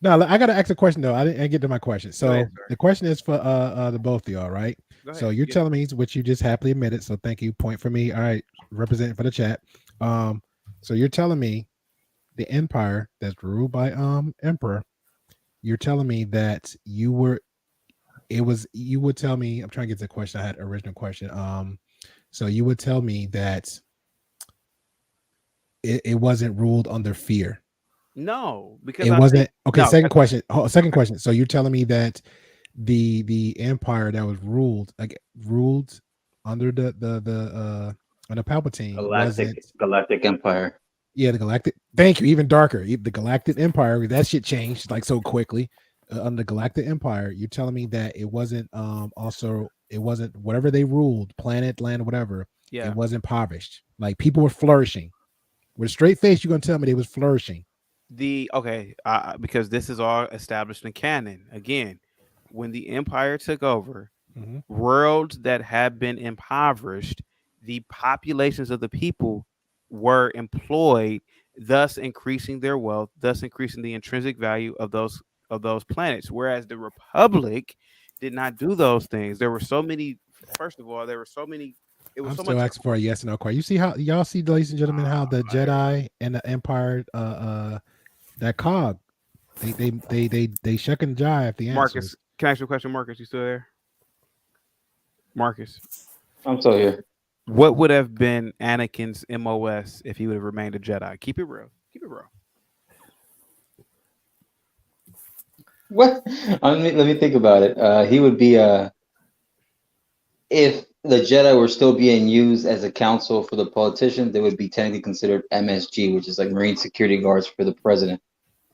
No, I gotta ask a question though. I didn't get to my question. So ahead, sir. the question is for the both of y'all, right? go So ahead. you're Yeah. telling me, which you just happily admitted. So thank you. Point for me. All right, representing for the chat. So you're telling me the empire that's ruled by emperor. You're telling me that you would tell me. I'm trying to get to the question. I had original question. So you would tell me that it wasn't ruled under fear. No, because It I wasn't think- okay. no, Second that's- question. Second question. So you're telling me that the empire that was ruled under the under Palpatine wasn't Galactic Empire. the Galactic. Thank you. Even darker. The Galactic Empire. That shit changed like so quickly. Under the Galactic Empire, you're telling me that it wasn't it wasn't whatever they ruled, planet, land, whatever. Yeah. It was impoverished. Like people were flourishing. With a straight face, you're gonna tell me they was flourishing. Because this is all established in canon. Again, when the Empire took over, Mhm. worlds that had been impoverished, the populations of the people were employed, thus increasing their wealth, thus increasing the intrinsic value of those planets. Whereas the Republic did not do those things. There were so many first of all, there were so many. It was I'm so still much. asking for a yes or no question. You see how y'all see, ladies and gentlemen, how the Jedi and the Empire, that cog, they shuck and jive the Marcus, answers. can I ask you a question, Marcus? You still there? Marcus, I'm still here. what would have been Anakin's MOS if he would have remained a Jedi? Keep it real. Keep it real. What? Let me think about it. He would be if the Jedi were still being used as a council for the politicians, they would be technically considered MSG, which is like Marine Security Guards for the president.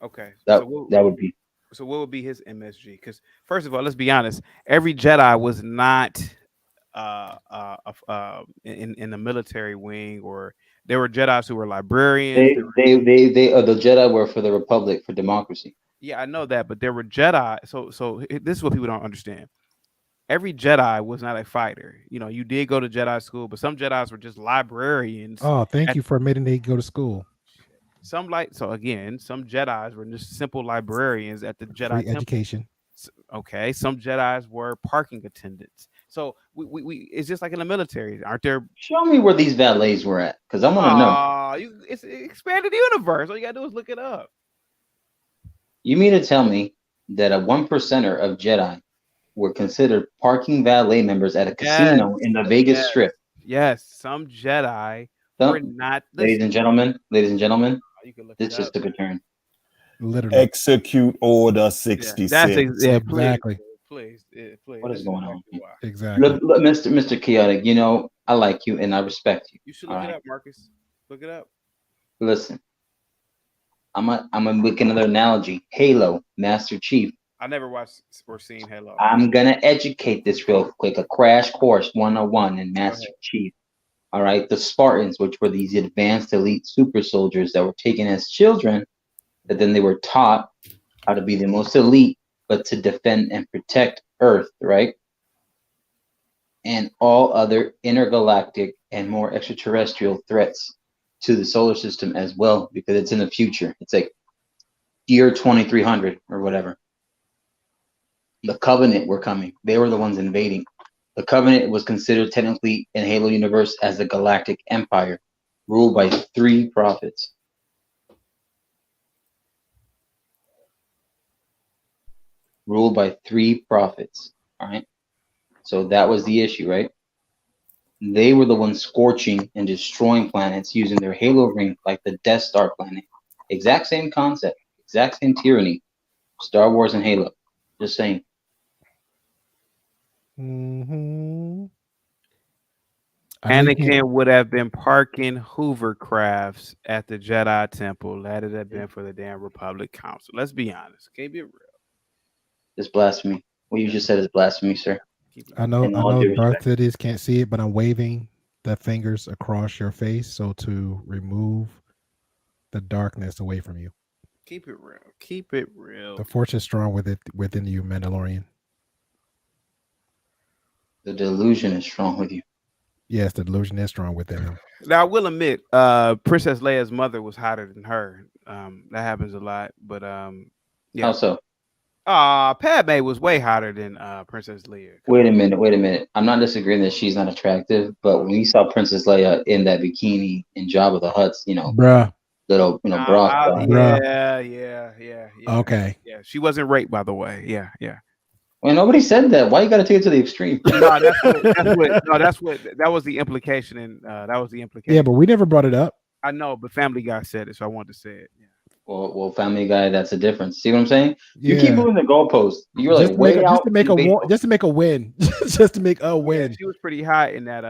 Okay. That would be. So what would be his MSG? Because first of all, let's be honest. Every Jedi was not in the military wing, or there were Jedis who were librarians. The Jedi were for the Republic, for democracy. Yeah, I know that, but there were Jedi. So this is what people don't understand. Every Jedi was not a fighter. You know, you did go to Jedi school, but some Jedis were just librarians. Oh, thank you for admitting they go to school. Some Jedis were just simple librarians at the Jedi Free temple. education. Okay, some Jedis were parking attendants. So we it's just like in the military, aren't there? Show me where these valets were at, because I want to know. It's expanded universe. All you gotta do is look it up. You mean to tell me that a 1%er of Jedi were considered parking valet members at a casino in the Vegas Strip? Yes, some Jedi were not. Ladies and gentlemen, you can look this just took a turn. Literally. Execute Order 66. Exactly. Please. What is going on? Exactly. Look, Mr. Chaotic, you know, I like you and I respect you. You should look it up, Marcus. Look it up. Listen, I'm gonna make another analogy. Halo, Master Chief. I never watched or seen Halo. I'm gonna educate this real quick. A crash course 101 in Master Chief. All right, the Spartans, which were these advanced elite super soldiers that were taken as children, but then they were taught how to be the most elite, but to defend and protect Earth, right? And all other intergalactic and more extraterrestrial threats to the solar system as well, because it's in the future. It's like year 2300 or whatever. The Covenant were coming. They were the ones invading. The Covenant was considered technically in Halo universe as the Galactic Empire, ruled by 3 prophets. Ruled by 3 prophets. All right. So that was the issue, right? They were the ones scorching and destroying planets using their Halo ring, like the Death Star planet. Exact same concept, exact same tyranny. Star Wars and Halo. Just saying. Mm-hmm. Anakin would have been parking hovercrafts at the Jedi Temple had it have been for the damn Republic Council. Let's be honest. Can't be real. It's blasphemy. What you just said is blasphemy, sir. I know Darth Sidious can't see it, but I'm waving the fingers across your face so to remove the darkness away from you. Keep it real. Keep it real. The force is strong within you, Mandalorian. The delusion is strong with you. Yes, the delusion is strong within him. Now I will admit, Princess Leia's mother was hotter than her. That happens a lot, but yeah. How so? Padme was way hotter than Princess Leia. Wait a minute. I'm not disagreeing that she's not attractive, but when you saw Princess Leia in that bikini in Jabba the Hutt's, bruh, little, bra. Yeah. Okay. Yeah, she wasn't raped, by the way. Yeah. Well, nobody said that. Why you got to take it to the extreme? No, that was the implication, and that was the implication. Yeah, but we never brought it up. I know, but Family Guy said it, so I wanted to say it. Yeah. Well, Family Guy, that's the difference. See what I'm saying? Yeah. You keep moving the goalposts. You're just like way out. Just to make a win. Just to make a win. Yeah, she was pretty hot in that.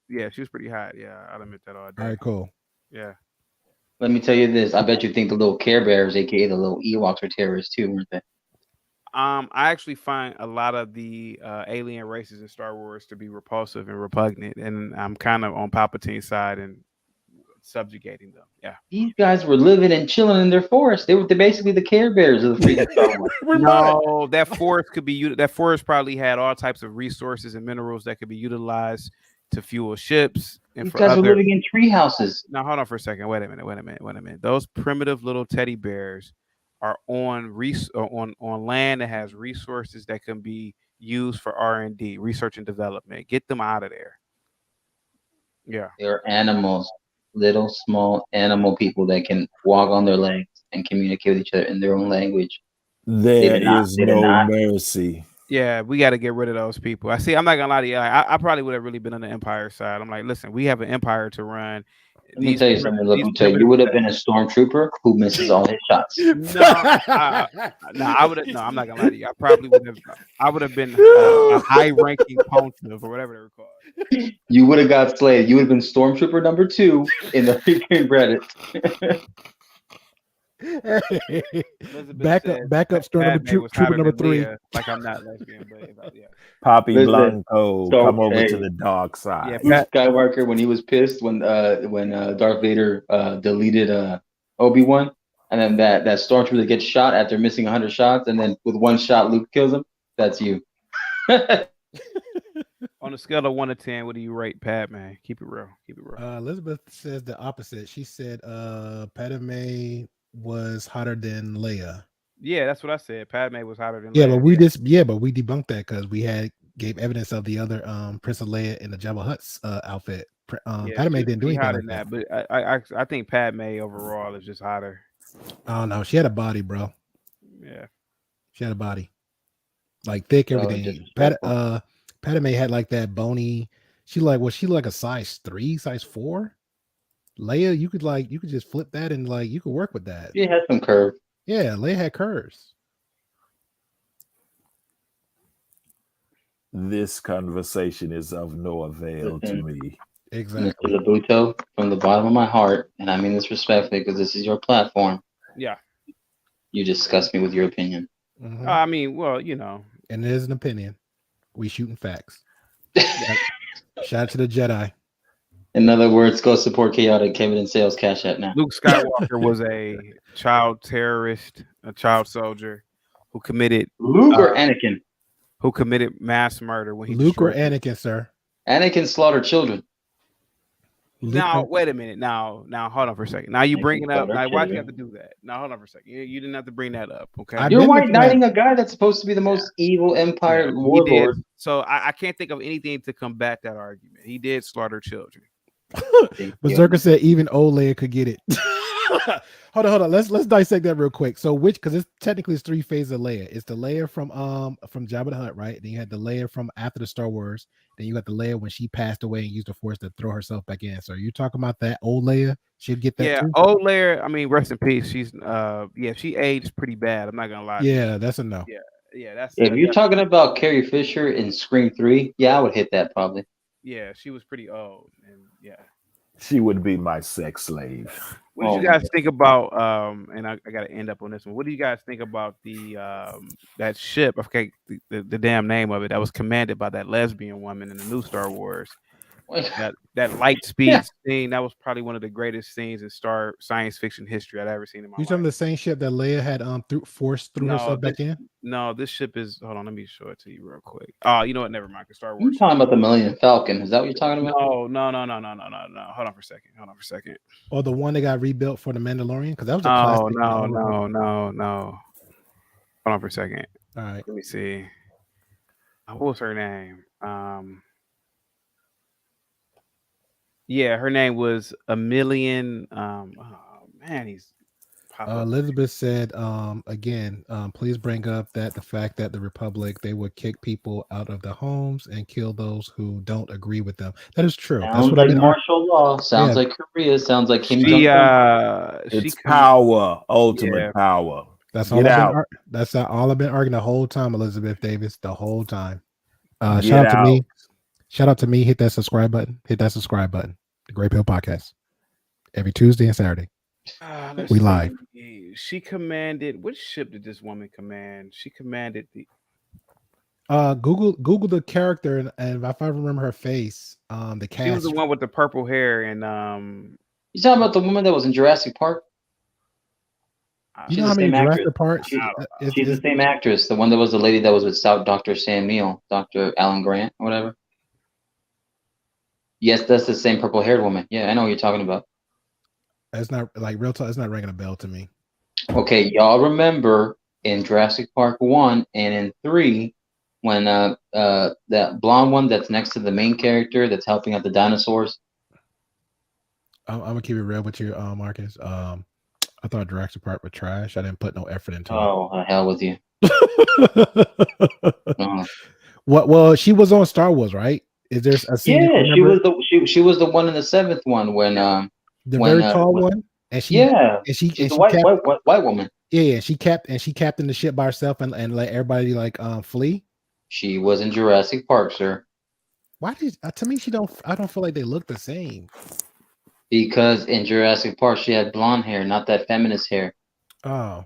Yeah, she was pretty hot. Yeah, I'll admit that all day. All right, cool. Yeah. Let me tell you this. I bet you think the little Care Bears, aka the little Ewoks, are terrorists too, weren't they? I actually find a lot of the alien races in Star Wars to be repulsive and repugnant, and I'm kind of on Palpatine's side and subjugating them. Yeah, these guys were living and chilling in their forest. They're basically the Care Bears of the freaking Star Wars. No, that forest could be that forest probably had all types of resources and minerals that could be utilized to fuel ships. And these guys were living in tree houses. Now hold on for a second. Wait a minute. Those primitive little teddy bears are on land that has resources that can be used for R&D, research and development. Get them out of there. Yeah. They're animals, little small animal people that can walk on their legs and communicate with each other in their own language. There not- is they did no not- mercy. Yeah, we got to get rid of those people. I see. I'm not gonna lie to you. I probably would have really been on the Empire side. I'm like, listen, we have an empire to run. Let me tell you something, Labuta. You would have been a stormtrooper who misses all his shots. No, I would have. No, I'm not gonna lie to you. I probably would have. I would have been a high-ranking pontiff or whatever they were called. You would have got slayed. You would have been stormtrooper number 2 in the freaking Reddit. back up, trooper number 3. Leah, like I'm not lesbian, but yeah. Poppy Listen, Blanco, so, come over hey, to the dark side. Yeah, Luke Skywalker, when he was pissed when Darth Vader deleted Obi-Wan, and then that stormtrooper that gets shot after missing 100 shots, and then with one shot Luke kills him. That's you. On a scale of 1 to 10, what do you rate Padme? Keep it real. Keep it real. Elizabeth says the opposite. She said Padme was hotter than Leia. Yeah, that's what I said. Padme was hotter than Yeah, Leia. but we debunked that because we gave evidence of the other Princess Leia in the Jabba Hutt's outfit. Padme didn't do anything hotter like than that, but I think Padme overall is just hotter. I don't know. She had a body, bro. Yeah, she had a body, like thick everything. Padme had like that bony. She like a size 3, size 4. Leia, you could just flip that and like you could work with that. She had some curve. Yeah, Leia had curves. This conversation is of no avail to me. Exactly. Mr. Labuto, from the bottom of my heart, and I mean this respectfully because this is your platform. Yeah. You disgust me with your opinion. Mhm. I mean, well, you know, And it is an opinion. We shooting facts. Shout out to the Jedi. In other words, go support Chaotic Kevin and Sales Cash App now. Luke Skywalker was a child terrorist, a child soldier who committed Luke or Anakin? Who committed mass murder when he Luke or destroyed- Anakin, sir? Anakin slaughtered children. Now, wait a minute. Now, hold on for a second. Now you bringing up. Now, why'd you children. have to do that? Now, hold on for a second. You didn't have to bring that up. Okay. You're white knighting a guy that's supposed to be the most evil empire He warlord. did. So I can't think of anything to combat that argument. He did slaughter children. Berserker said even old Leia could get it. Hold on. Let's dissect that real quick. So because it's technically 3 phases of Leia. It's the Leia from Jabba the Hutt, right? Then you had the Leia from after the Star Wars. Then you got the Leia when she passed away and used the Force to throw herself back in. So are you talking about that old Leia? She'd get that Yeah, too? old Leia. I mean, rest in peace. She's she aged pretty bad. I'm not gonna lie. Yeah, that's a no. Yeah, that's. If you're talking about Carrie Fisher in Scream 3, yeah, I would hit that probably. Yeah, she was pretty old, and yeah. She would be my sex slave. What did you guys think about? And I got to end up on this one. What do you guys think about the that ship? Okay, the damn name of it that was commanded by that lesbian woman in the new Star Wars. That light speed scene, that was probably one of the greatest scenes in science fiction history I'd ever seen in my You life. talking the same ship that Leia had forced through herself back in? No, this ship is. Hold on, let me show it to you real quick. Oh, you know what? Never mind. 'Cause Star Wars. You're talking about the Millennium Falcon. Is that what you're talking about? No. Hold on for a second. Or the one that got rebuilt for the Mandalorian? Because that was a No. classic. Hold on for a second. All right. Let me see. What was her name? Yeah, her name was Emilian. Oh man, he's Elizabeth said again, please bring up the fact that the Republic, they would kick people out of their homes and kill those who don't agree with them. That is true. Sounds That's what like I've been martial law. Sounds like Korea. Sounds like Kim Jong Un. It's power, ultimate power. That's Get all. out. That's all I've been arguing the whole time, Elizabeth Davis, the whole time. Get Shout out to out. me. Shout out to me. Hit that subscribe button. The Great Pill Podcast every Tuesday and Saturday. We live. She commanded. Which ship did this woman command? She commanded the. Google the character and if I remember her face, the cast. She was the one with the purple hair and You talking about the woman that was in Jurassic Park? You know how many Jurassic Park? She's the same actress. The one that was the lady that was with Dr. Sam Neill, Dr. Alan Grant, or whatever. Yes, that's the same purple haired woman. Yeah, I know what you're talking about. It's not like real talk. It's not ringing a bell to me. Okay, y'all remember in Jurassic Park 1 and in 3 when that blonde one that's next to the main character that's helping out the dinosaurs? I'm gonna keep it real with you, Marcus. I thought Jurassic Park was trash. I didn't put no effort into Oh, the hell with you. it. What? Well, she was on Star Wars, right? Is there a scene? Yeah, she was the one in the 7th one when the very tall one, and she she's the white woman. Yeah, she captained the ship by herself and let everybody like flee. She was in Jurassic Park, sir. Why did to me I don't feel like they look the same. Because in Jurassic Park she had blonde hair, not that feminist hair. Oh.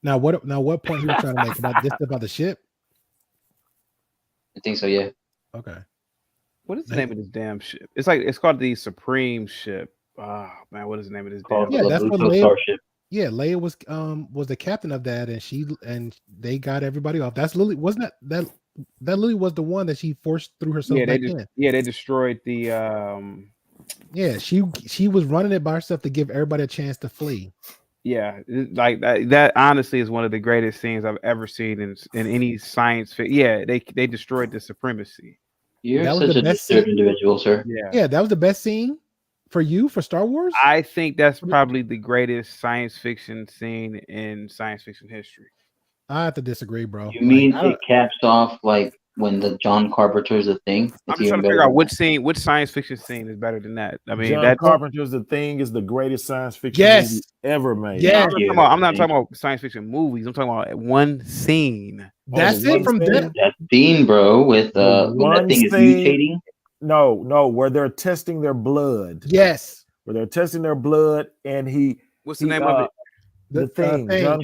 Now what point he was trying to make about the ship? I think so, yeah. Okay. What is the name of this damn ship? It's called the Supreme ship. Oh man, what is the name of this damn ship? Yeah, that's what Leia. Yeah, Leia was the captain of that, and they got everybody off. That's Lily, wasn't that Lily was the one that she forced through herself back in. Yeah, they destroyed the Yeah, she was running it by herself to give everybody a chance to flee. Yeah, like that honestly is one of the greatest scenes I've ever seen in any science fiction. Yeah, they destroyed the supremacy. You're such a disturbed individual, sir. Yeah, that was the best scene for you for Star Wars. I think that's probably the greatest science fiction scene in science fiction history. I have to disagree, bro. You mean it caps off like when the John Carpenter's The Thing? I'm just trying to figure out which science fiction scene is better than that. I mean, John Carpenter's The Thing is the greatest science fiction movie ever made. Yeah, I'm not talking about science fiction movies. I'm talking about one scene. That's it from them. That scene, bro, with when that thing is mutating. No, where they're testing their blood. Yes, where they're testing their blood, and what's the name of it? The Thing. John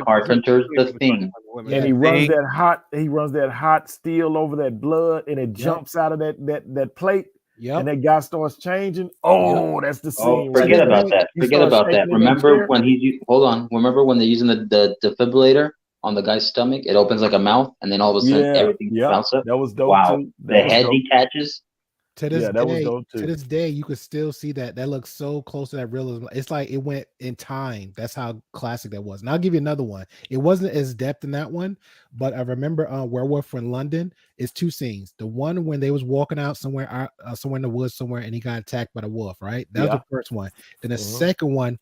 Carpenter's The Thing. And he runs that hot steel over that blood, and it jumps out of that plate. Yep. And that guy starts changing. Oh, that's the scene. Forget about that. Remember when Remember when they're using the defibrillator on the guy's stomach? It opens like a mouth, and then all of a sudden everything bounces up. That was dope too. The head detaches. To this day, you could still see that looks so close to that realism. It's like it went in time. That's how classic that was. And I'll give you another one. It wasn't as depth in that one, but I remember Werewolf in London. It's two scenes. The one when they was walking out somewhere in the woods somewhere, and he got attacked by the wolf. Right, that was the first one. Then the second one,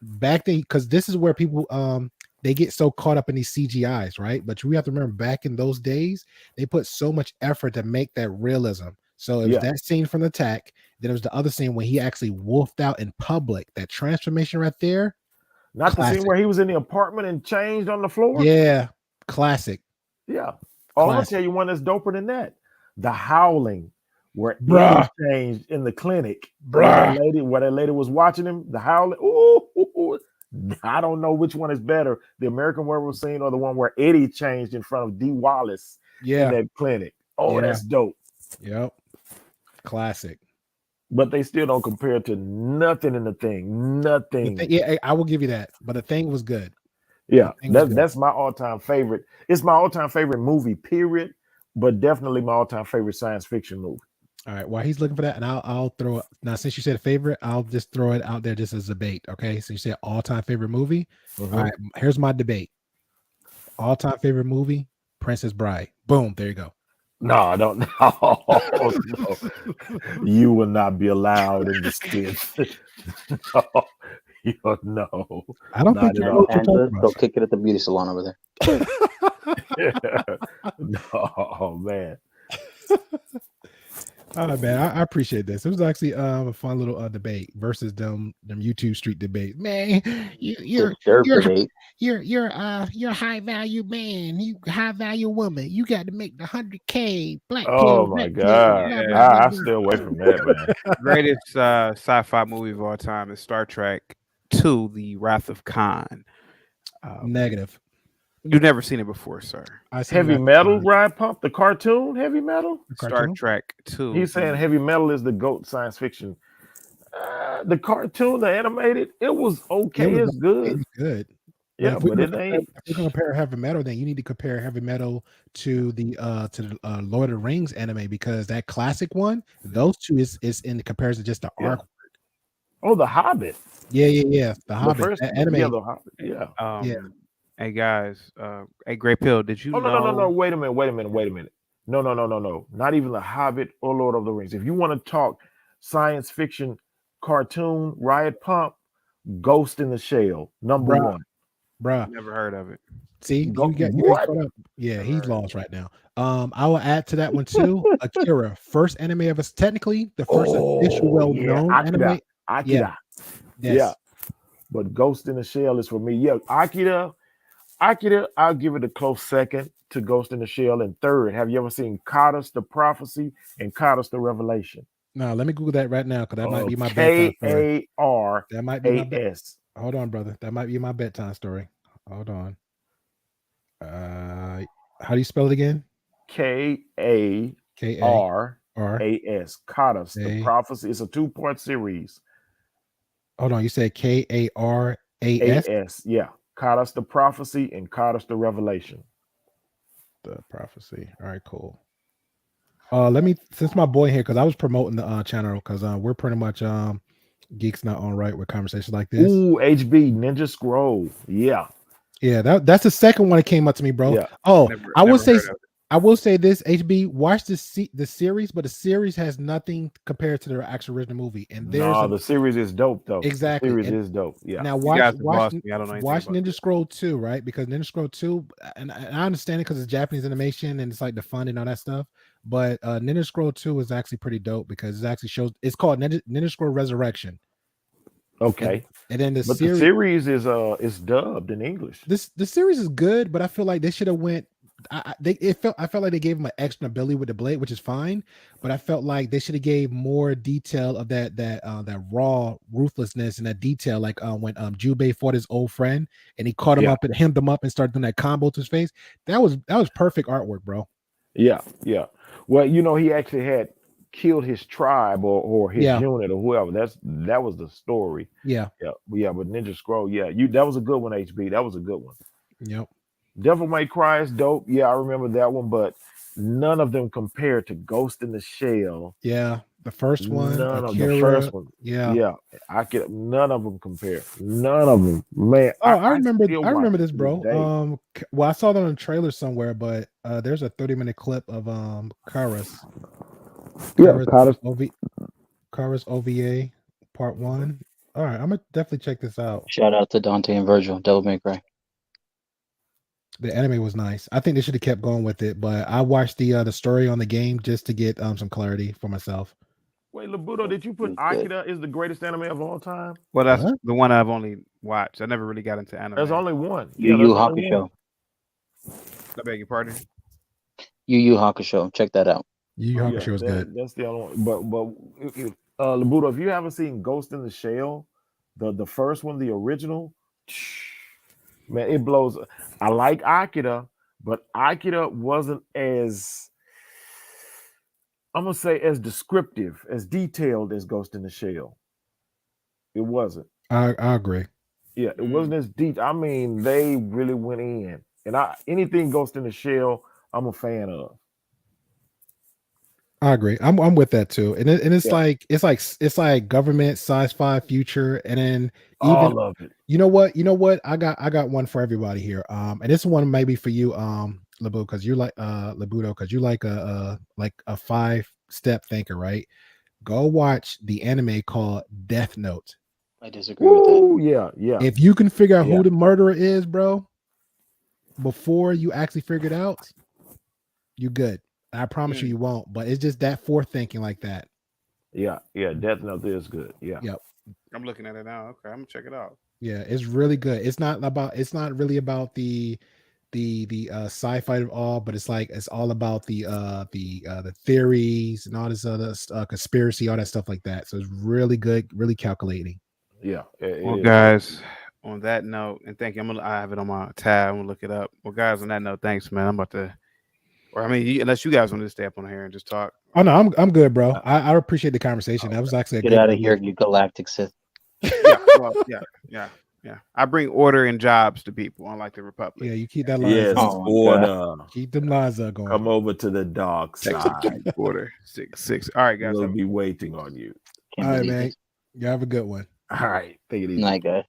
back then, because this is where people they get so caught up in these CGIs, right? But we have to remember, back in those days, they put so much effort to make that realism. So it was that scene from the attack. Then it was the other scene when he actually wolfed out in public. That transformation right there. Not the scene where he was in the apartment and changed on the floor. Yeah, classic. Yeah. Oh, I'm gonna tell you one that's doper than that. The Howling, where he changed in the clinic. Where that lady was watching him. The Howling. Ooh, I don't know which one is better, the American Werewolf scene or the one where Eddie changed in front of Dee Wallace in that clinic. Oh, that's dope. Yep. Classic. But they still don't compare to nothing in The Thing. Nothing. I will give you that. But The Thing was good. Yeah, that's my all-time favorite. It's my all-time favorite movie, period. But definitely my all-time favorite science fiction movie. All right. While he's looking for that, and I'll throw it now. Since you said favorite, I'll just throw it out there just as a debate. Okay. So you said all-time favorite movie. All right. Here's my debate. All-time favorite movie, Princess Bride. Boom. There you go. No, I don't know. No. You will not be allowed in the skit. No. I don't think you're go kick it at the beauty salon over there. No, man. All right, man. I appreciate this. It was actually a fun little debate versus them YouTube street debate. Man, you're a high value man. You high value woman. You got to make the 100K black. Oh my God! I stay away from that, man. Greatest sci-fi movie of all time is Star Trek II: The Wrath of Khan. Negative. You've never seen it before, sir. Heavy Metal, Ride Pump, the cartoon, Heavy Metal? Star Trek 2. He's saying Heavy Metal is the GOAT science fiction. The cartoon, the animated, it was okay. It's good. It's good. Yeah, but it ain't. If you're gonna compare Heavy Metal, then you need to compare Heavy Metal to the Lord of the Rings anime, because that classic one, those two is in comparison just to artwork. Oh, The Hobbit. Yeah. The Hobbit. First, That anime. yeah, The Hobbit. Yeah. Yeah. Hey guys, hey Great Pill, did you Oh know? no! Wait a minute. No. Not even The Hobbit or Lord of the Rings. If you want to talk science fiction cartoon, Riot Pump, Ghost in the Shell, number Bruh. one. Bruh. Never heard of it. See, you Go- got what? caught up. Yeah, he's lost right now. I will add to that one too. Akira, first anime of us, technically the first official well-known anime. Akira. Yes. Yeah. But Ghost in the Shell is for me. Yeah, Akira, I'll give it a close second to Ghost in the Shell. And third, have you ever seen Codus the Prophecy and Codus the Revelation? No, let me Google that right now because that might be my bedtime story. K-A-R-A-S. That might be my hold on, brother. That might be my bedtime story. Hold on. How do you spell it again? K-A-R-A-S. Codus the Prophecy. It's a 2-part series. Hold on, you said K-A-R-A-S? A-S, yeah. Codus the Prophecy and Codus the Revelation. The Prophecy. All right, cool. Let me, since my boy here, because I was promoting the channel, because we're pretty much geeks not on right with conversations like this. Ooh, HB Ninja Scroll. Yeah. Yeah, that's the second one that came up to me, bro. Yeah. Oh, I will say this, HB, watch the series, but the series has nothing compared to the actual original movie. And the series is dope though. Exactly. The series is dope. Yeah. Now watch Ninja Scroll 2, right? Because Ninja Scroll 2, and I understand it because it's Japanese animation and it's like the fun and all that stuff. But Ninja Scroll 2 is actually pretty dope because it actually shows, it's called Ninja Scroll Resurrection. Okay. And then the series is dubbed in English. The series is good, but I feel like they should have went. I felt like they gave him an extra ability with the blade, which is fine, but I felt like they should have gave more detail of that raw ruthlessness and that detail, like when Jubei fought his old friend and he caught him up and hemmed him up and started doing that combo to his face. That was perfect artwork, bro. Yeah. Well, he actually had killed his tribe or his unit or whoever. That was the story. Yeah. But Ninja Scroll, that was a good one, HB. That was a good one. Yep. Devil May Cry is dope. Yeah, I remember that one, but none of them compared to Ghost in the Shell. Yeah, the first one. The first one. Yeah. None of them compare. None of them, man. I remember this, bro. Well, I saw that on a trailer somewhere, but there's a 30-minute clip of Karas. Karas OVA Part 1. All right, I'm gonna definitely check this out. Shout out to Dante and Virgil, Devil May Cry. The anime was nice. I think they should have kept going with it, but I watched the story on the game just to get some clarity for myself. Wait, Labuto, did you put Akira is the greatest anime of all time? Well, that's the one I've only watched. I never really got into anime. There's only one. Yu Yu Hakusho. I beg your pardon. Yu Yu Hakusho. Check that out. Yu Yu Hakusho is good. That's the only one. But Labuto, if you haven't seen Ghost in the Shell, the first one, the original, man, it blows. I like Akira, but Akira wasn't as, I'm gonna say, as descriptive, as detailed as Ghost in the Shell. It wasn't. I agree. Yeah, it wasn't as deep. I mean, they really went in, and anything Ghost in the Shell, I'm a fan of. I agree. I'm with that too, and it's like government sci-fi future, and then even all of it. You know what? I got one for everybody here. And this one maybe for you, Labuto, because you like Labuto, because you like a 5-step thinker, right? Go watch the anime called Death Note. I disagree with that. Yeah. If you can figure out who the murderer is, bro, before you actually figure it out, you good. I promise you won't, but it's just that forethinking like that. Yeah. Death Note is good. Yeah. Yep. I'm looking at it now. Okay, I'm gonna check it out. Yeah, it's really good. It's not really about the sci-fi at all, but it's all about the theories and all this other conspiracy, all that stuff like that. So it's really good, really calculating. Yeah. Well, guys, on that note, and thank you. I have it on my tab. I'm gonna look it up. Well, guys, on that note, thanks, man. I'm about to. Or I mean, unless you guys want to stay up on here and just talk. Oh no, I'm good, bro. I appreciate the conversation. That was actually get out of here, you galactic Sith. Yeah. I bring order and jobs to people, unlike the Republic. Yeah, you keep that line. Yes, order. Keep them lines up going. Come over to the dark side. Order 6. All right, guys. We'll be waiting on you. All right, man. You have a good one. All right, take it easy. Night, guys.